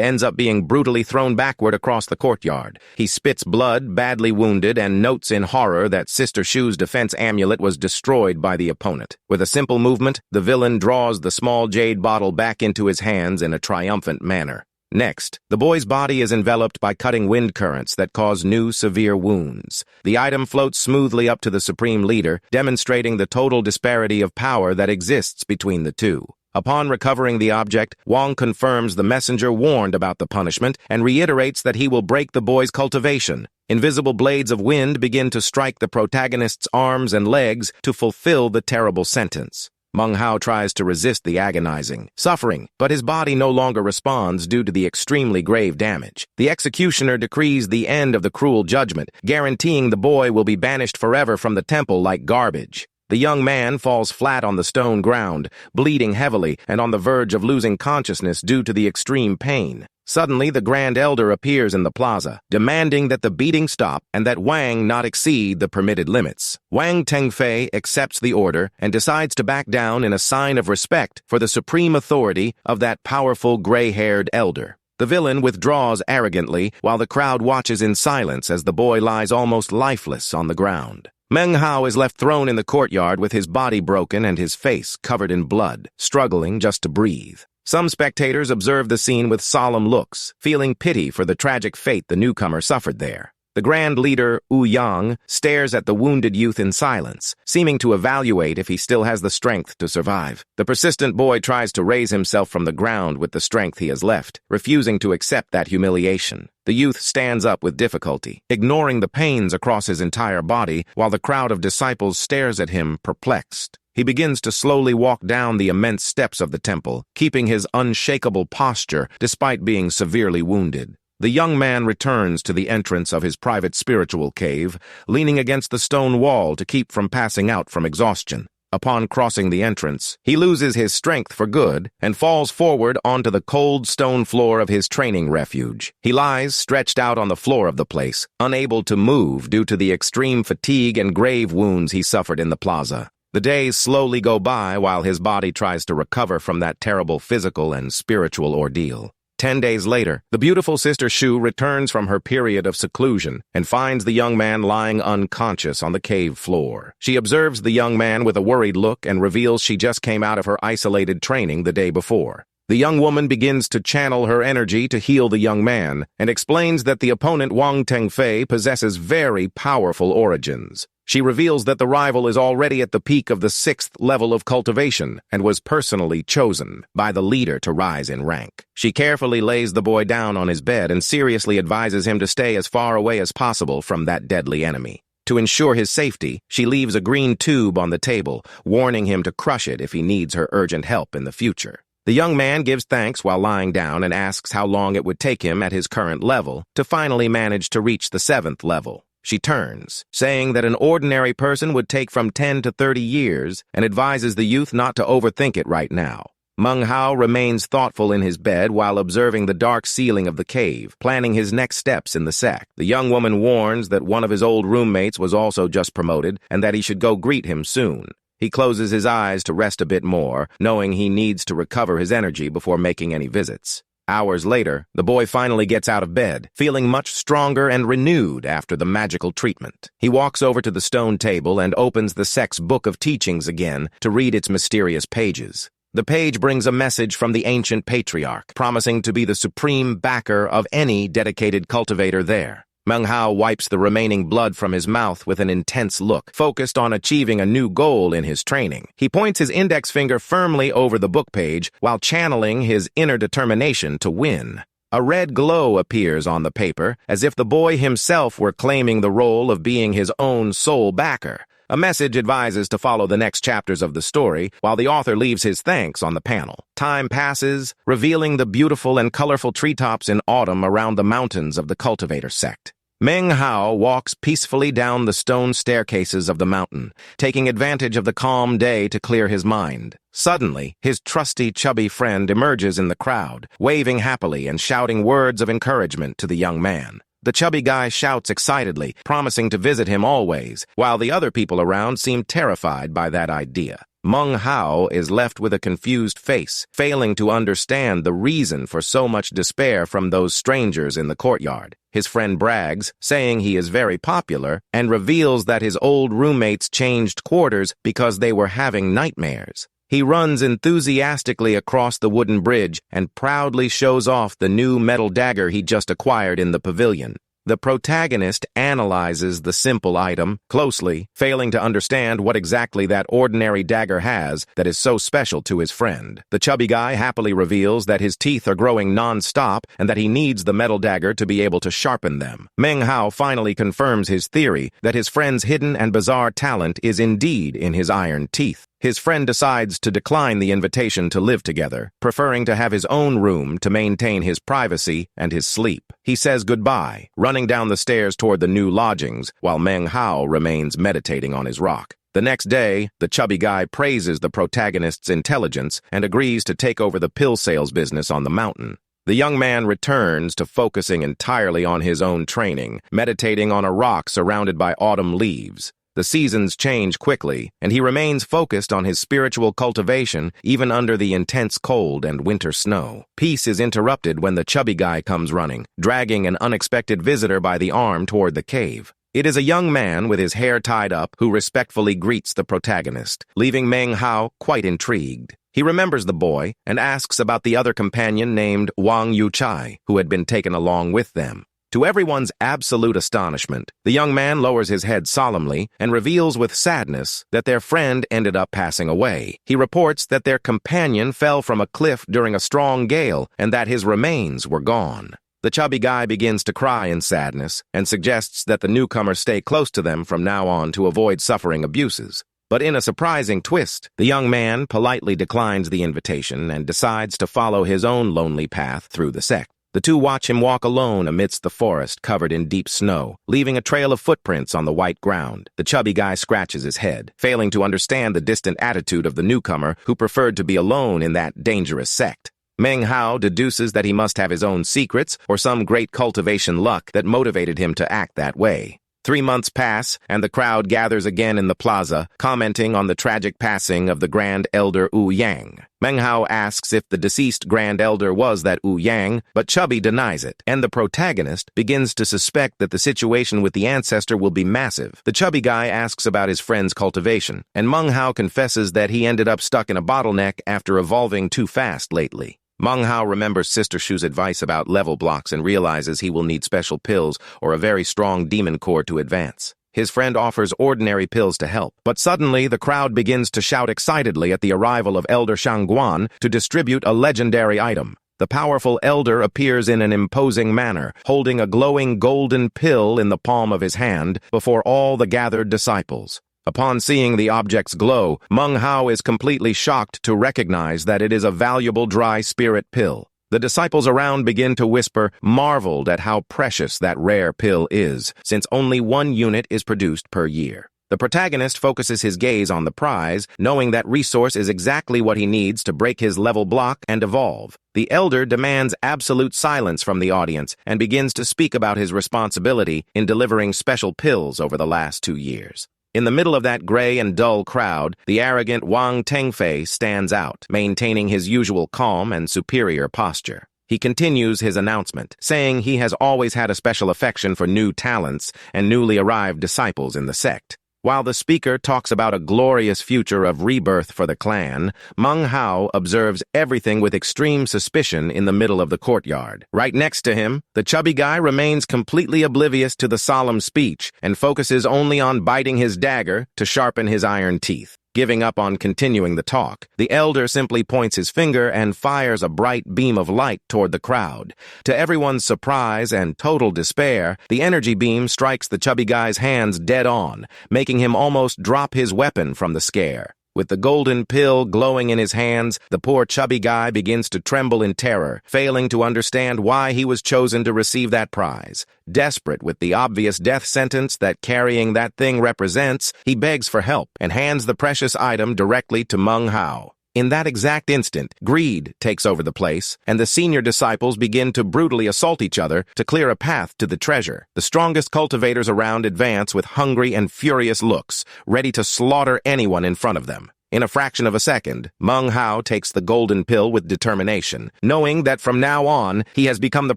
ends up being brutally thrown backward across the courtyard. He spits blood, badly wounded, and notes in horror that Sister Shu's defense amulet was destroyed by the opponent. With a simple movement, the villain draws the small jade bottle back into his hands in a triumphant manner. Next, the boy's body is enveloped by cutting wind currents that cause new severe wounds. The item floats smoothly up to the Supreme Leader, demonstrating the total disparity of power that exists between the two. Upon recovering the object, Wang confirms the messenger warned about the punishment and reiterates that he will break the boy's cultivation. Invisible blades of wind begin to strike the protagonist's arms and legs to fulfill the terrible sentence. Manghwa tries to resist the agonizing suffering, but his body no longer responds due to the extremely grave damage. The executioner decrees the end of the cruel judgment, guaranteeing the boy will be banished forever from the temple like garbage. The young man falls flat on the stone ground, bleeding heavily and on the verge of losing consciousness due to the extreme pain. Suddenly, the Grand Elder appears in the plaza, demanding that the beating stop and that Wang not exceed the permitted limits. Wang Tengfei accepts the order and decides to back down in a sign of respect for the supreme authority of that powerful gray-haired elder. The villain withdraws arrogantly while the crowd watches in silence as the boy lies almost lifeless on the ground. Manghwa is left thrown in the courtyard with his body broken and his face covered in blood, struggling just to breathe. Some spectators observe the scene with solemn looks, feeling pity for the tragic fate the newcomer suffered there. The Grand Leader, Wu Yang, stares at the wounded youth in silence, seeming to evaluate if he still has the strength to survive. The persistent boy tries to raise himself from the ground with the strength he has left, refusing to accept that humiliation. The youth stands up with difficulty, ignoring the pains across his entire body, while the crowd of disciples stares at him, perplexed. He begins to slowly walk down the immense steps of the temple, keeping his unshakable posture despite being severely wounded. The young man returns to the entrance of his private spiritual cave, leaning against the stone wall to keep from passing out from exhaustion. Upon crossing the entrance, he loses his strength for good and falls forward onto the cold stone floor of his training refuge. He lies stretched out on the floor of the place, unable to move due to the extreme fatigue and grave wounds he suffered in the plaza. The days slowly go by while his body tries to recover from that terrible physical and spiritual ordeal. 10 days later, the beautiful Sister Shu returns from her period of seclusion and finds the young man lying unconscious on the cave floor. She observes the young man with a worried look and reveals she just came out of her isolated training the day before. The young woman begins to channel her energy to heal the young man and explains that the opponent Wang Tengfei possesses very powerful origins. She reveals that the rival is already at the peak of the 6th level of cultivation and was personally chosen by the leader to rise in rank. She carefully lays the boy down on his bed and seriously advises him to stay as far away as possible from that deadly enemy. To ensure his safety, she leaves a green tube on the table, warning him to crush it if he needs her urgent help in the future. The young man gives thanks while lying down and asks how long it would take him at his current level to finally manage to reach the 7th level. She turns, saying that an ordinary person would take from 10 to 30 years and advises the youth not to overthink it right now. Manghwa remains thoughtful in his bed while observing the dark ceiling of the cave, planning his next steps in the sect. The young woman warns that one of his old roommates was also just promoted and that he should go greet him soon. He closes his eyes to rest a bit more, knowing he needs to recover his energy before making any visits. Hours later, the boy finally gets out of bed, feeling much stronger and renewed after the magical treatment. He walks over to the stone table and opens the sect's book of teachings again to read its mysterious pages. The page brings a message from the ancient patriarch, promising to be the supreme backer of any dedicated cultivator there. Manghwa wipes the remaining blood from his mouth with an intense look, focused on achieving a new goal in his training. He points his index finger firmly over the book page while channeling his inner determination to win. A red glow appears on the paper, as if the boy himself were claiming the role of being his own sole backer. A message advises to follow the next chapters of the story, while the author leaves his thanks on the panel. Time passes, revealing the beautiful and colorful treetops in autumn around the mountains of the Cultivator sect. Meng Hao walks peacefully down the stone staircases of the mountain, taking advantage of the calm day to clear his mind. Suddenly, his trusty, chubby friend emerges in the crowd, waving happily and shouting words of encouragement to the young man. The chubby guy shouts excitedly, promising to visit him always, while the other people around seem terrified by that idea. Meng Hao is left with a confused face, failing to understand the reason for so much despair from those strangers in the courtyard. His friend brags, saying he is very popular, and reveals that his old roommates changed quarters because they were having nightmares. He runs enthusiastically across the wooden bridge and proudly shows off the new metal dagger he just acquired in the pavilion. The protagonist analyzes the simple item closely, failing to understand what exactly that ordinary dagger has that is so special to his friend. The chubby guy happily reveals that his teeth are growing non-stop and that he needs the metal dagger to be able to sharpen them. Meng Hao finally confirms his theory that his friend's hidden and bizarre talent is indeed in his iron teeth. His friend decides to decline the invitation to live together, preferring to have his own room to maintain his privacy and his sleep. He says goodbye, running down the stairs toward the new lodgings, while Meng Hao remains meditating on his rock. The next day, the chubby guy praises the protagonist's intelligence and agrees to take over the pill sales business on the mountain. The young man returns to focusing entirely on his own training, meditating on a rock surrounded by autumn leaves. The seasons change quickly, and he remains focused on his spiritual cultivation even under the intense cold and winter snow. Peace is interrupted when the chubby guy comes running, dragging an unexpected visitor by the arm toward the cave. It is a young man with his hair tied up who respectfully greets the protagonist, leaving Meng Hao quite intrigued. He remembers the boy and asks about the other companion named Wang Yuchai, who had been taken along with them. To everyone's absolute astonishment, the young man lowers his head solemnly and reveals with sadness that their friend ended up passing away. He reports that their companion fell from a cliff during a strong gale and that his remains were gone. The chubby guy begins to cry in sadness and suggests that the newcomer stay close to them from now on to avoid suffering abuses. But in a surprising twist, the young man politely declines the invitation and decides to follow his own lonely path through the sect. The two watch him walk alone amidst the forest covered in deep snow, leaving a trail of footprints on the white ground. The chubby guy scratches his head, failing to understand the distant attitude of the newcomer who preferred to be alone in that dangerous sect. Meng Hao deduces that he must have his own secrets or some great cultivation luck that motivated him to act that way. 3 months pass, and the crowd gathers again in the plaza, commenting on the tragic passing of the Grand Elder Wu Yang. Meng Hao asks if the deceased Grand Elder was that Wu Yang, but Chubby denies it, and the protagonist begins to suspect that the situation with the ancestor will be massive. The chubby guy asks about his friend's cultivation, and Meng Hao confesses that he ended up stuck in a bottleneck after evolving too fast lately. Meng Hao remembers Sister Shu's advice about level blocks and realizes he will need special pills or a very strong demon core to advance. His friend offers ordinary pills to help, but suddenly the crowd begins to shout excitedly at the arrival of Elder Shangguan to distribute a legendary item. The powerful elder appears in an imposing manner, holding a glowing golden pill in the palm of his hand before all the gathered disciples. Upon seeing the object's glow, Meng Hao is completely shocked to recognize that it is a valuable dry spirit pill. The disciples around begin to whisper, marveled at how precious that rare pill is, since only 1 unit is produced per year. The protagonist focuses his gaze on the prize, knowing that resource is exactly what he needs to break his level block and evolve. The elder demands absolute silence from the audience and begins to speak about his responsibility in delivering special pills over the last 2 years. In the middle of that gray and dull crowd, the arrogant Wang Tengfei stands out, maintaining his usual calm and superior posture. He continues his announcement, saying he has always had a special affection for new talents and newly arrived disciples in the sect. While the speaker talks about a glorious future of rebirth for the clan, Meng Hao observes everything with extreme suspicion in the middle of the courtyard. Right next to him, the chubby guy remains completely oblivious to the solemn speech and focuses only on biting his dagger to sharpen his iron teeth. Giving up on continuing the talk, the elder simply points his finger and fires a bright beam of light toward the crowd. To everyone's surprise and total despair, the energy beam strikes the chubby guy's hands dead on, making him almost drop his weapon from the scare. With the golden pill glowing in his hands, the poor chubby guy begins to tremble in terror, failing to understand why he was chosen to receive that prize. Desperate with the obvious death sentence that carrying that thing represents, he begs for help and hands the precious item directly to Manhwa. In that exact instant, greed takes over the place, and the senior disciples begin to brutally assault each other to clear a path to the treasure. The strongest cultivators around advance with hungry and furious looks, ready to slaughter anyone in front of them. In a fraction of a second, Manhwa takes the golden pill with determination, knowing that from now on, he has become the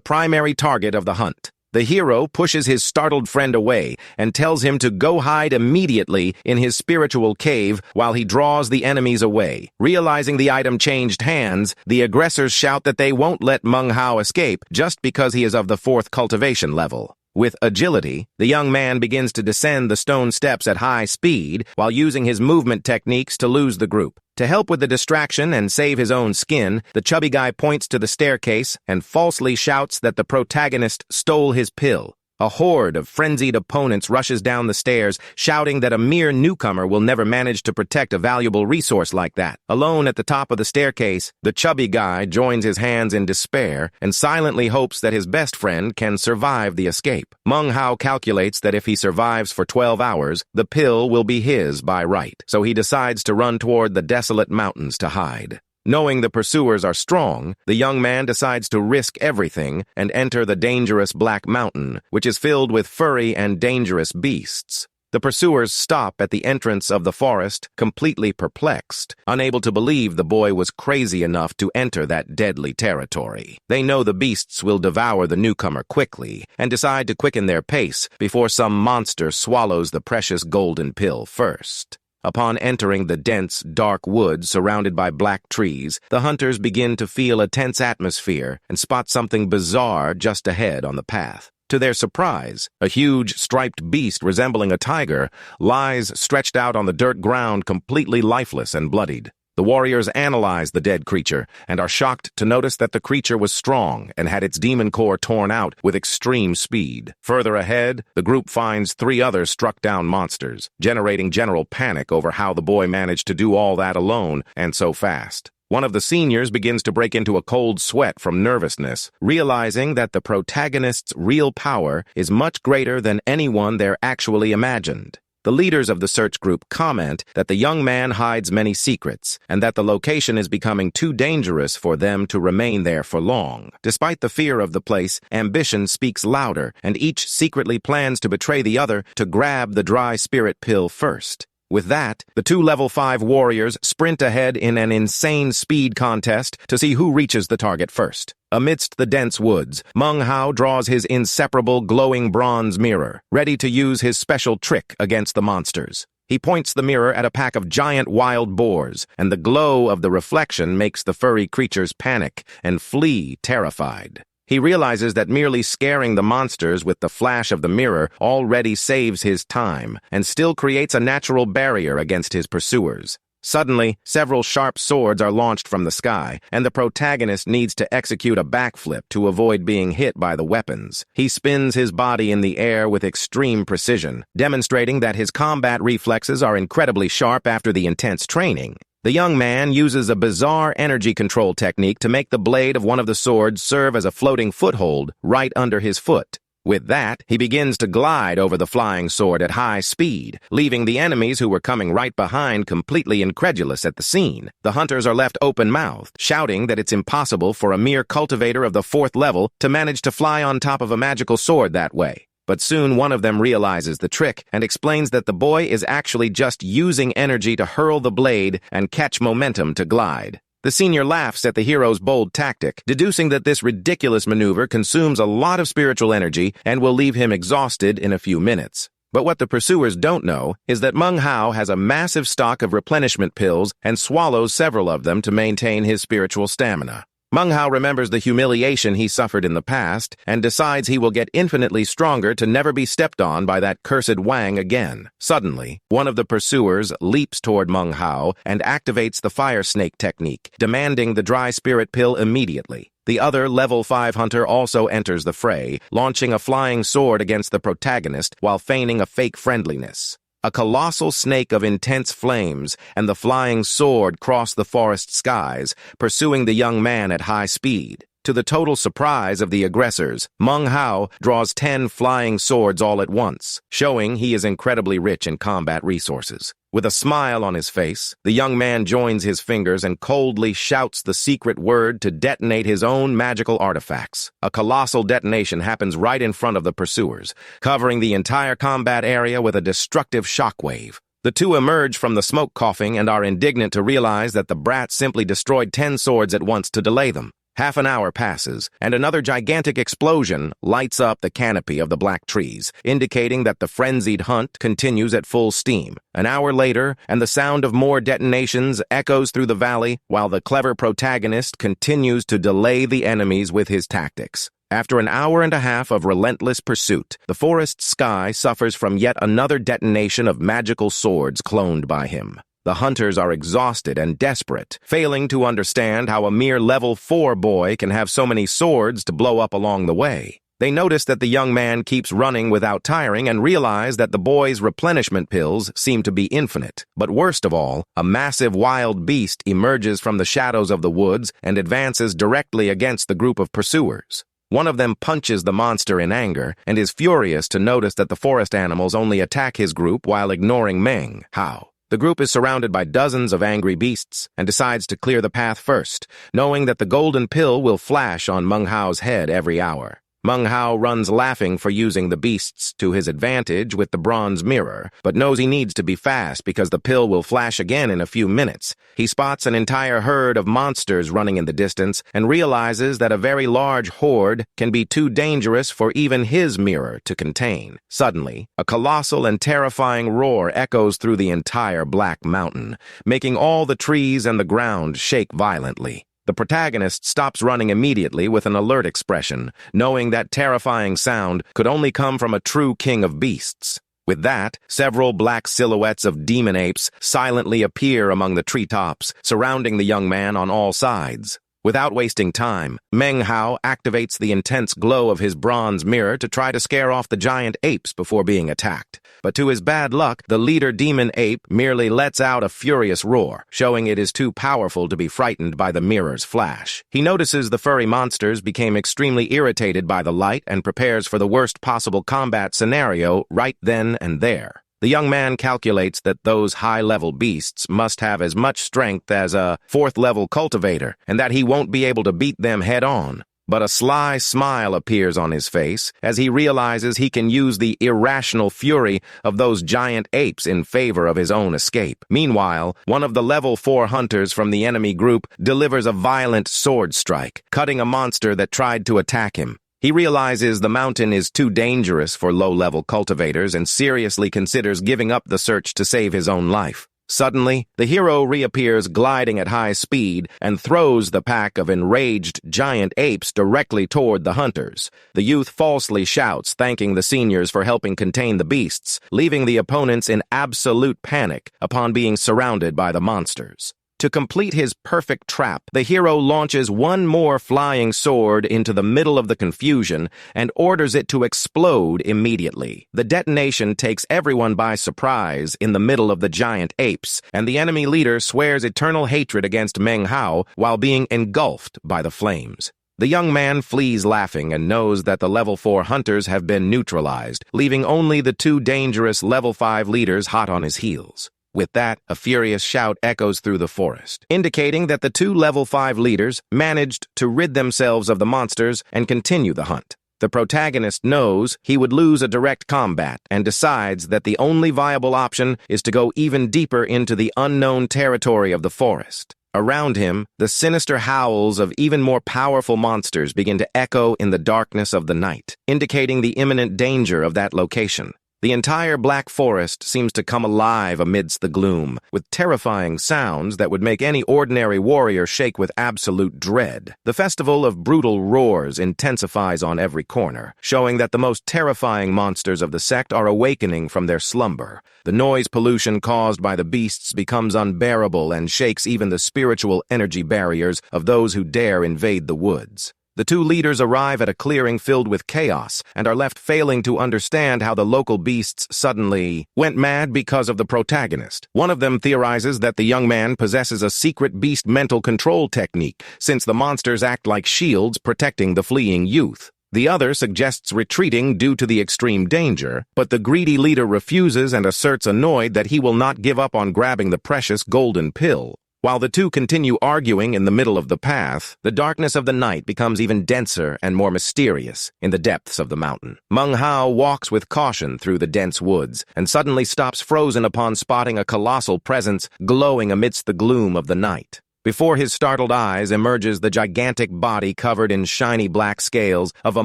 primary target of the hunt. The hero pushes his startled friend away and tells him to go hide immediately in his spiritual cave while he draws the enemies away. Realizing the item changed hands, the aggressors shout that they won't let Manhwa escape just because he is of the 4th cultivation level. With agility, the young man begins to descend the stone steps at high speed while using his movement techniques to lose the group. To help with the distraction and save his own skin, the chubby guy points to the staircase and falsely shouts that the protagonist stole his pill. A horde of frenzied opponents rushes down the stairs, shouting that a mere newcomer will never manage to protect a valuable resource like that. Alone at the top of the staircase, the chubby guy joins his hands in despair and silently hopes that his best friend can survive the escape. Manhwa calculates that if he survives for 12 hours, the pill will be his by right, so he decides to run toward the desolate mountains to hide. Knowing the pursuers are strong, the young man decides to risk everything and enter the dangerous Black Mountain, which is filled with furry and dangerous beasts. The pursuers stop at the entrance of the forest, completely perplexed, unable to believe the boy was crazy enough to enter that deadly territory. They know the beasts will devour the newcomer quickly and decide to quicken their pace before some monster swallows the precious golden pill first. Upon entering the dense, dark woods surrounded by black trees, the hunters begin to feel a tense atmosphere and spot something bizarre just ahead on the path. To their surprise, a huge, striped beast resembling a tiger lies stretched out on the dirt ground completely lifeless and bloodied. The warriors analyze the dead creature and are shocked to notice that the creature was strong and had its demon core torn out with extreme speed. Further ahead, the group finds 3 other struck-down monsters, generating general panic over how the boy managed to do all that alone and so fast. One of the seniors begins to break into a cold sweat from nervousness, realizing that the protagonist's real power is much greater than anyone there actually imagined. The leaders of the search group comment that the young man hides many secrets and that the location is becoming too dangerous for them to remain there for long. Despite the fear of the place, ambition speaks louder, and each secretly plans to betray the other to grab the dry spirit pill first. With that, the 2 level 5 warriors sprint ahead in an insane speed contest to see who reaches the target first. Amidst the dense woods, Manhwa draws his inseparable glowing bronze mirror, ready to use his special trick against the monsters. He points the mirror at a pack of giant wild boars, and the glow of the reflection makes the furry creatures panic and flee terrified. He realizes that merely scaring the monsters with the flash of the mirror already saves his time and still creates a natural barrier against his pursuers. Suddenly, several sharp swords are launched from the sky, and the protagonist needs to execute a backflip to avoid being hit by the weapons. He spins his body in the air with extreme precision, demonstrating that his combat reflexes are incredibly sharp after the intense training. The young man uses a bizarre energy control technique to make the blade of one of the swords serve as a floating foothold right under his foot. With that, he begins to glide over the flying sword at high speed, leaving the enemies who were coming right behind completely incredulous at the scene. The hunters are left open-mouthed, shouting that it's impossible for a mere cultivator of the 4th level to manage to fly on top of a magical sword that way. But soon one of them realizes the trick and explains that the boy is actually just using energy to hurl the blade and catch momentum to glide. The senior laughs at the hero's bold tactic, deducing that this ridiculous maneuver consumes a lot of spiritual energy and will leave him exhausted in a few minutes. But what the pursuers don't know is that Manhwa has a massive stock of replenishment pills and swallows several of them to maintain his spiritual stamina. Manghao remembers the humiliation he suffered in the past and decides he will get infinitely stronger to never be stepped on by that cursed Wang again. Suddenly, one of the pursuers leaps toward Manghao and activates the fire snake technique, demanding the dry spirit pill immediately. The other level 5 hunter also enters the fray, launching a flying sword against the protagonist while feigning a fake friendliness. A colossal snake of intense flames and the flying sword cross the forest skies, pursuing the young man at high speed. To the total surprise of the aggressors, Manghao draws 10 flying swords all at once, showing he is incredibly rich in combat resources. With a smile on his face, the young man joins his fingers and coldly shouts the secret word to detonate his own magical artifacts. A colossal detonation happens right in front of the pursuers, covering the entire combat area with a destructive shockwave. The two emerge from the smoke coughing and are indignant to realize that the brat simply destroyed 10 swords at once to delay them. Half an hour passes, and another gigantic explosion lights up the canopy of the black trees, indicating that the frenzied hunt continues at full steam. An hour later, and the sound of more detonations echoes through the valley, while the clever protagonist continues to delay the enemies with his tactics. After an hour and a half of relentless pursuit, the forest sky suffers from yet another detonation of magical swords cloned by him. The hunters are exhausted and desperate, failing to understand how a mere level 4 boy can have so many swords to blow up along the way. They notice that the young man keeps running without tiring and realize that the boy's replenishment pills seem to be infinite. But worst of all, a massive wild beast emerges from the shadows of the woods and advances directly against the group of pursuers. One of them punches the monster in anger and is furious to notice that the forest animals only attack his group while ignoring Meng Hao. The group is surrounded by dozens of angry beasts and decides to clear the path first, knowing that the golden pill will flash on Meng Hao's head every hour. Meng Hao runs laughing for using the beasts to his advantage with the bronze mirror, but knows he needs to be fast because the pill will flash again in a few minutes. He spots an entire herd of monsters running in the distance and realizes that a very large horde can be too dangerous for even his mirror to contain. Suddenly, a colossal and terrifying roar echoes through the entire Black Mountain, making all the trees and the ground shake violently. The protagonist stops running immediately with an alert expression, knowing that terrifying sound could only come from a true king of beasts. With that, several black silhouettes of demon apes silently appear among the treetops, surrounding the young man on all sides. Without wasting time, Meng Hao activates the intense glow of his bronze mirror to try to scare off the giant apes before being attacked. But to his bad luck, the leader demon ape merely lets out a furious roar, showing it is too powerful to be frightened by the mirror's flash. He notices the furry monsters became extremely irritated by the light and prepares for the worst possible combat scenario right then and there. The young man calculates that those high-level beasts must have as much strength as a 4th-level cultivator, and that he won't be able to beat them head-on. But a sly smile appears on his face as he realizes he can use the irrational fury of those giant apes in favor of his own escape. Meanwhile, one of the level 4 hunters from the enemy group delivers a violent sword strike, cutting a monster that tried to attack him. He realizes the mountain is too dangerous for low-level cultivators and seriously considers giving up the search to save his own life. Suddenly, the hero reappears gliding at high speed and throws the pack of enraged giant apes directly toward the hunters. The youth falsely shouts, thanking the seniors for helping contain the beasts, leaving the opponents in absolute panic upon being surrounded by the monsters. To complete his perfect trap, the hero launches one more flying sword into the middle of the confusion and orders it to explode immediately. The detonation takes everyone by surprise in the middle of the giant apes, and the enemy leader swears eternal hatred against Meng Hao while being engulfed by the flames. The young man flees laughing and knows that the level 4 hunters have been neutralized, leaving only the 2 dangerous level 5 leaders hot on his heels. With that, a furious shout echoes through the forest, indicating that the 2 level 5 leaders managed to rid themselves of the monsters and continue the hunt. The protagonist knows he would lose a direct combat and decides that the only viable option is to go even deeper into the unknown territory of the forest. Around him, the sinister howls of even more powerful monsters begin to echo in the darkness of the night, indicating the imminent danger of that location. The entire Black Forest seems to come alive amidst the gloom, with terrifying sounds that would make any ordinary warrior shake with absolute dread. The festival of brutal roars intensifies on every corner, showing that the most terrifying monsters of the sect are awakening from their slumber. The noise pollution caused by the beasts becomes unbearable and shakes even the spiritual energy barriers of those who dare invade the woods. The two leaders arrive at a clearing filled with chaos and are left failing to understand how the local beasts suddenly went mad because of the protagonist. One of them theorizes that the young man possesses a secret beast mental control technique, since the monsters act like shields protecting the fleeing youth. The other suggests retreating due to the extreme danger, but the greedy leader refuses and asserts annoyed that he will not give up on grabbing the precious golden pill. While the two continue arguing in the middle of the path, the darkness of the night becomes even denser and more mysterious in the depths of the mountain. Manhwa walks with caution through the dense woods and suddenly stops frozen upon spotting a colossal presence glowing amidst the gloom of the night. Before his startled eyes emerges the gigantic body covered in shiny black scales of a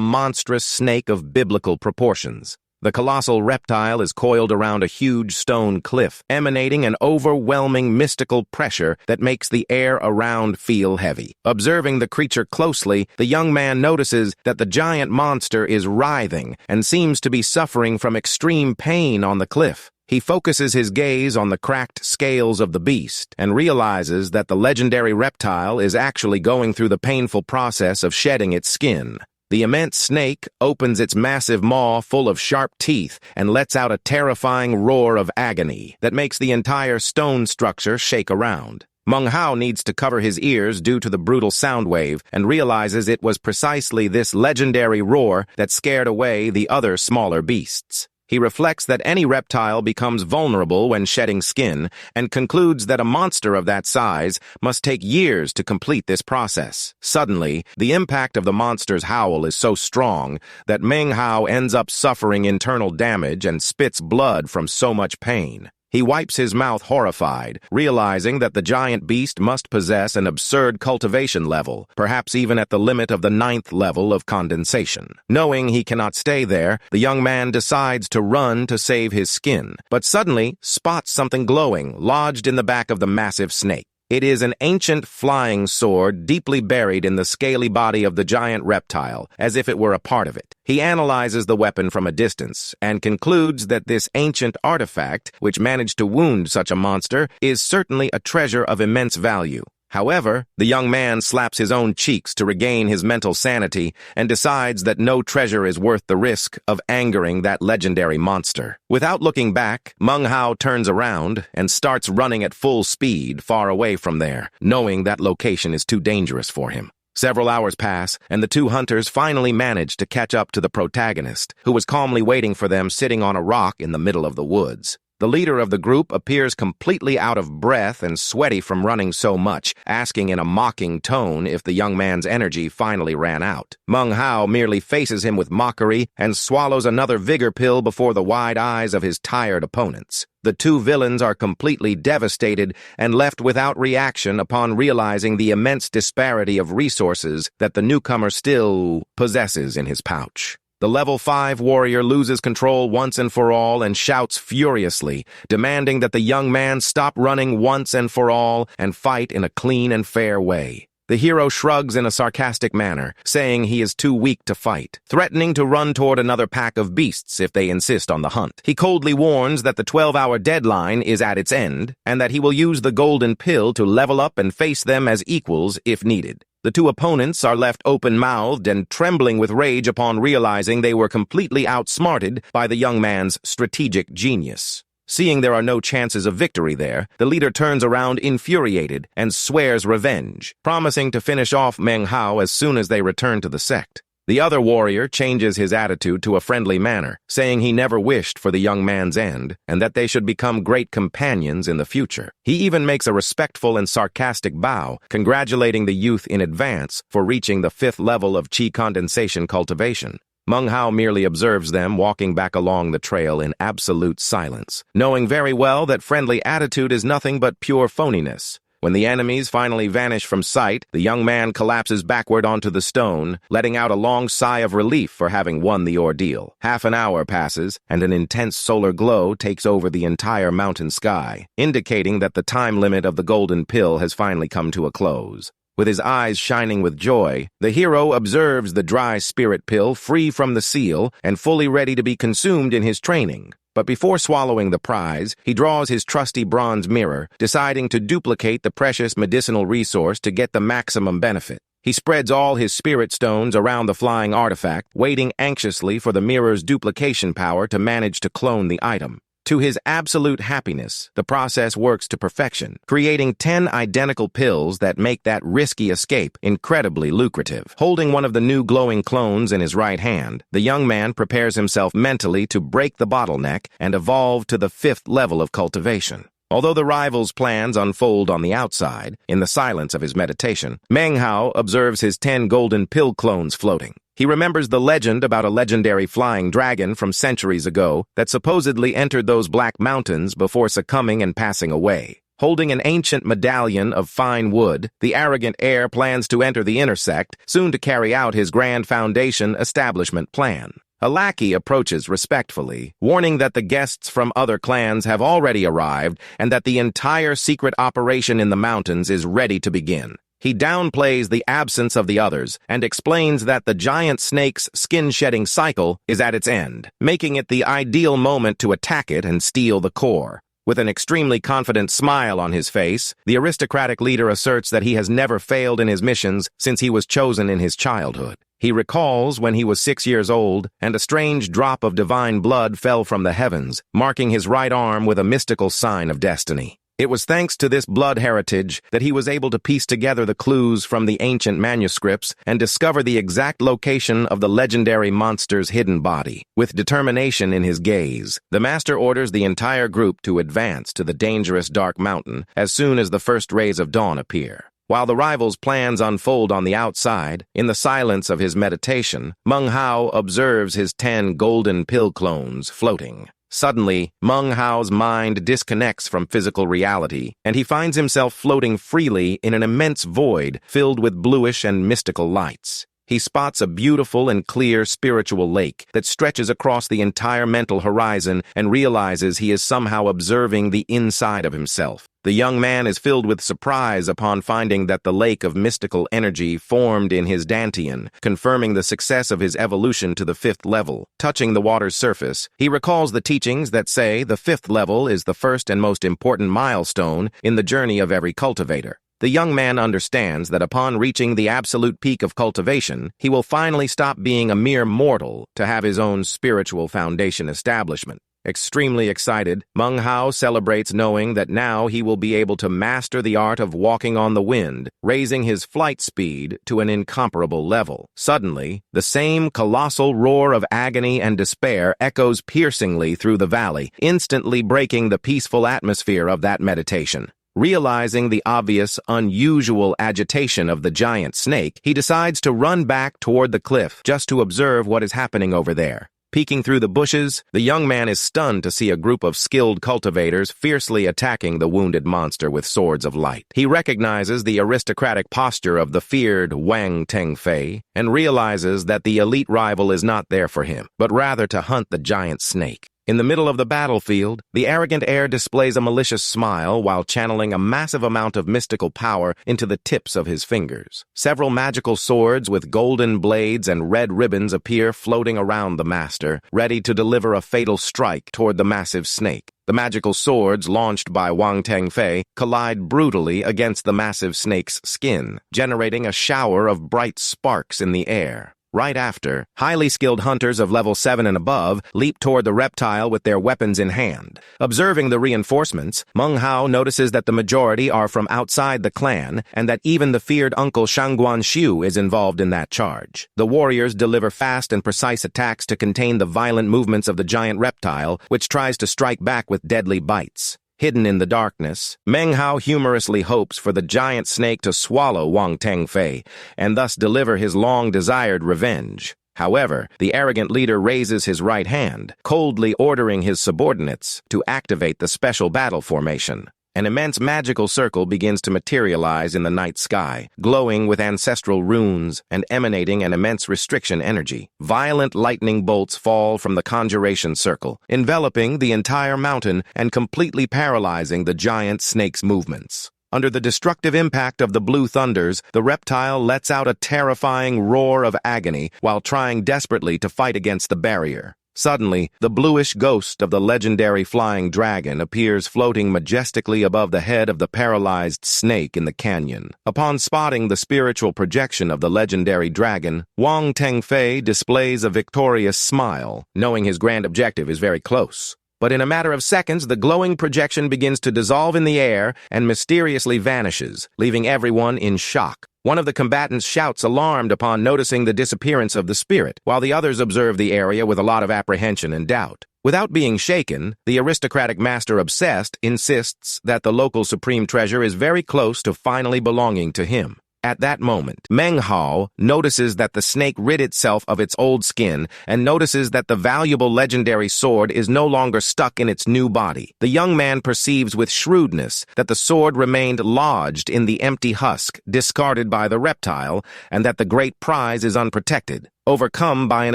monstrous snake of biblical proportions. The colossal reptile is coiled around a huge stone cliff, emanating an overwhelming mystical pressure that makes the air around feel heavy. Observing the creature closely, the young man notices that the giant monster is writhing and seems to be suffering from extreme pain on the cliff. He focuses his gaze on the cracked scales of the beast and realizes that the legendary reptile is actually going through the painful process of shedding its skin. The immense snake opens its massive maw full of sharp teeth and lets out a terrifying roar of agony that makes the entire stone structure shake around. Manghao needs to cover his ears due to the brutal sound wave and realizes it was precisely this legendary roar that scared away the other smaller beasts. He reflects that any reptile becomes vulnerable when shedding skin and concludes that a monster of that size must take years to complete this process. Suddenly, the impact of the monster's howl is so strong that Manghao ends up suffering internal damage and spits blood from so much pain. He wipes his mouth horrified, realizing that the giant beast must possess an absurd cultivation level, perhaps even at the limit of the 9th level of condensation. Knowing he cannot stay there, the young man decides to run to save his skin, but suddenly spots something glowing lodged in the back of the massive snake. It is an ancient flying sword deeply buried in the scaly body of the giant reptile, as if it were a part of it. He analyzes the weapon from a distance and concludes that this ancient artifact, which managed to wound such a monster, is certainly a treasure of immense value. However, the young man slaps his own cheeks to regain his mental sanity and decides that no treasure is worth the risk of angering that legendary monster. Without looking back, Manghao turns around and starts running at full speed far away from there, knowing that location is too dangerous for him. Several hours pass, and the two hunters finally manage to catch up to the protagonist, who was calmly waiting for them sitting on a rock in the middle of the woods. The leader of the group appears completely out of breath and sweaty from running so much, asking in a mocking tone if the young man's energy finally ran out. Manghao merely faces him with mockery and swallows another vigor pill before the wide eyes of his tired opponents. The two villains are completely devastated and left without reaction upon realizing the immense disparity of resources that the newcomer still possesses in his pouch. The level 5 warrior loses control once and for all and shouts furiously, demanding that the young man stop running once and for all and fight in a clean and fair way. The hero shrugs in a sarcastic manner, saying he is too weak to fight, threatening to run toward another pack of beasts if they insist on the hunt. He coldly warns that the 12-hour deadline is at its end, and that he will use the golden pill to level up and face them as equals if needed. The two opponents are left open-mouthed and trembling with rage upon realizing they were completely outsmarted by the young man's strategic genius. Seeing there are no chances of victory there, the leader turns around infuriated and swears revenge, promising to finish off Manghao as soon as they return to the sect. The other warrior changes his attitude to a friendly manner, saying he never wished for the young man's end and that they should become great companions in the future. He even makes a respectful and sarcastic bow, congratulating the youth in advance for reaching the 5th level of chi condensation cultivation. Manghao merely observes them walking back along the trail in absolute silence, knowing very well that friendly attitude is nothing but pure phoniness. When the enemies finally vanish from sight, the young man collapses backward onto the stone, letting out a long sigh of relief for having won the ordeal. Half an hour passes, and an intense solar glow takes over the entire mountain sky, indicating that the time limit of the golden pill has finally come to a close. With his eyes shining with joy, the hero observes the dry spirit pill free from the seal and fully ready to be consumed in his training. But before swallowing the prize, he draws his trusty bronze mirror, deciding to duplicate the precious medicinal resource to get the maximum benefit. He spreads all his spirit stones around the flying artifact, waiting anxiously for the mirror's duplication power to manage to clone the item. To his absolute happiness, the process works to perfection, creating 10 identical pills that make that risky escape incredibly lucrative. Holding one of the new glowing clones in his right hand, the young man prepares himself mentally to break the bottleneck and evolve to the 5th level of cultivation. Although the rival's plans unfold on the outside, in the silence of his meditation, Manhwa observes his 10 golden pill clones floating. He remembers the legend about a legendary flying dragon from centuries ago that supposedly entered those black mountains before succumbing and passing away. Holding an ancient medallion of fine wood, the arrogant heir plans to enter the inner sect, soon to carry out his grand foundation establishment plan. A lackey approaches respectfully, warning that the guests from other clans have already arrived and that the entire secret operation in the mountains is ready to begin. He downplays the absence of the others and explains that the giant snake's skin-shedding cycle is at its end, making it the ideal moment to attack it and steal the core. With an extremely confident smile on his face, the aristocratic leader asserts that he has never failed in his missions since he was chosen in his childhood. He recalls when he was 6 years old, and a strange drop of divine blood fell from the heavens, marking his right arm with a mystical sign of destiny. It was thanks to this blood heritage that he was able to piece together the clues from the ancient manuscripts and discover the exact location of the legendary monster's hidden body. With determination in his gaze, the master orders the entire group to advance to the dangerous dark mountain as soon as the first rays of dawn appear. While the rival's plans unfold on the outside, in the silence of his meditation, Manhwa observes his 10 golden pill clones floating. Suddenly, Manhwa's mind disconnects from physical reality, and he finds himself floating freely in an immense void filled with bluish and mystical lights. He spots a beautiful and clear spiritual lake that stretches across the entire mental horizon and realizes he is somehow observing the inside of himself. The young man is filled with surprise upon finding that the lake of mystical energy formed in his dantian, confirming the success of his evolution to the 5th level. Touching the water's surface, he recalls the teachings that say the 5th level is the first and most important milestone in the journey of every cultivator. The young man understands that upon reaching the absolute peak of cultivation, he will finally stop being a mere mortal to have his own spiritual foundation establishment. Extremely excited, Manhwa celebrates knowing that now he will be able to master the art of walking on the wind, raising his flight speed to an incomparable level. Suddenly, the same colossal roar of agony and despair echoes piercingly through the valley, instantly breaking the peaceful atmosphere of that meditation. Realizing the obvious, unusual agitation of the giant snake, he decides to run back toward the cliff just to observe what is happening over there. Peeking through the bushes, the young man is stunned to see a group of skilled cultivators fiercely attacking the wounded monster with swords of light. He recognizes the aristocratic posture of the feared Wang Tengfei and realizes that the elite rival is not there for him, but rather to hunt the giant snake. In the middle of the battlefield, the arrogant heir displays a malicious smile while channeling a massive amount of mystical power into the tips of his fingers. Several magical swords with golden blades and red ribbons appear floating around the master, ready to deliver a fatal strike toward the massive snake. The magical swords launched by Wang Tengfei collide brutally against the massive snake's skin, generating a shower of bright sparks in the air. Right after, highly skilled hunters of level 7 and above leap toward the reptile with their weapons in hand. Observing the reinforcements, Manhwa notices that the majority are from outside the clan and that even the feared uncle Shangguan Xiu is involved in that charge. The warriors deliver fast and precise attacks to contain the violent movements of the giant reptile, which tries to strike back with deadly bites. Hidden in the darkness, Manhwa humorously hopes for the giant snake to swallow Wang Tengfei and thus deliver his long-desired revenge. However, the arrogant leader raises his right hand, coldly ordering his subordinates to activate the special battle formation. An immense magical circle begins to materialize in the night sky, glowing with ancestral runes and emanating an immense restriction energy. Violent lightning bolts fall from the conjuration circle, enveloping the entire mountain and completely paralyzing the giant snake's movements. Under the destructive impact of the blue thunders, the reptile lets out a terrifying roar of agony while trying desperately to fight against the barrier. Suddenly, the bluish ghost of the legendary flying dragon appears floating majestically above the head of the paralyzed snake in the canyon. Upon spotting the spiritual projection of the legendary dragon, Wang Tengfei displays a victorious smile, knowing his grand objective is very close. But in a matter of seconds, the glowing projection begins to dissolve in the air and mysteriously vanishes, leaving everyone in shock. One of the combatants shouts alarmed upon noticing the disappearance of the spirit, while the others observe the area with a lot of apprehension and doubt. Without being shaken, the aristocratic master obsessed insists that the local supreme treasure is very close to finally belonging to him. At that moment, Manhwa notices that the snake rid itself of its old skin and notices that the valuable legendary sword is no longer stuck in its new body. The young man perceives with shrewdness that the sword remained lodged in the empty husk discarded by the reptile and that the great prize is unprotected. Overcome by an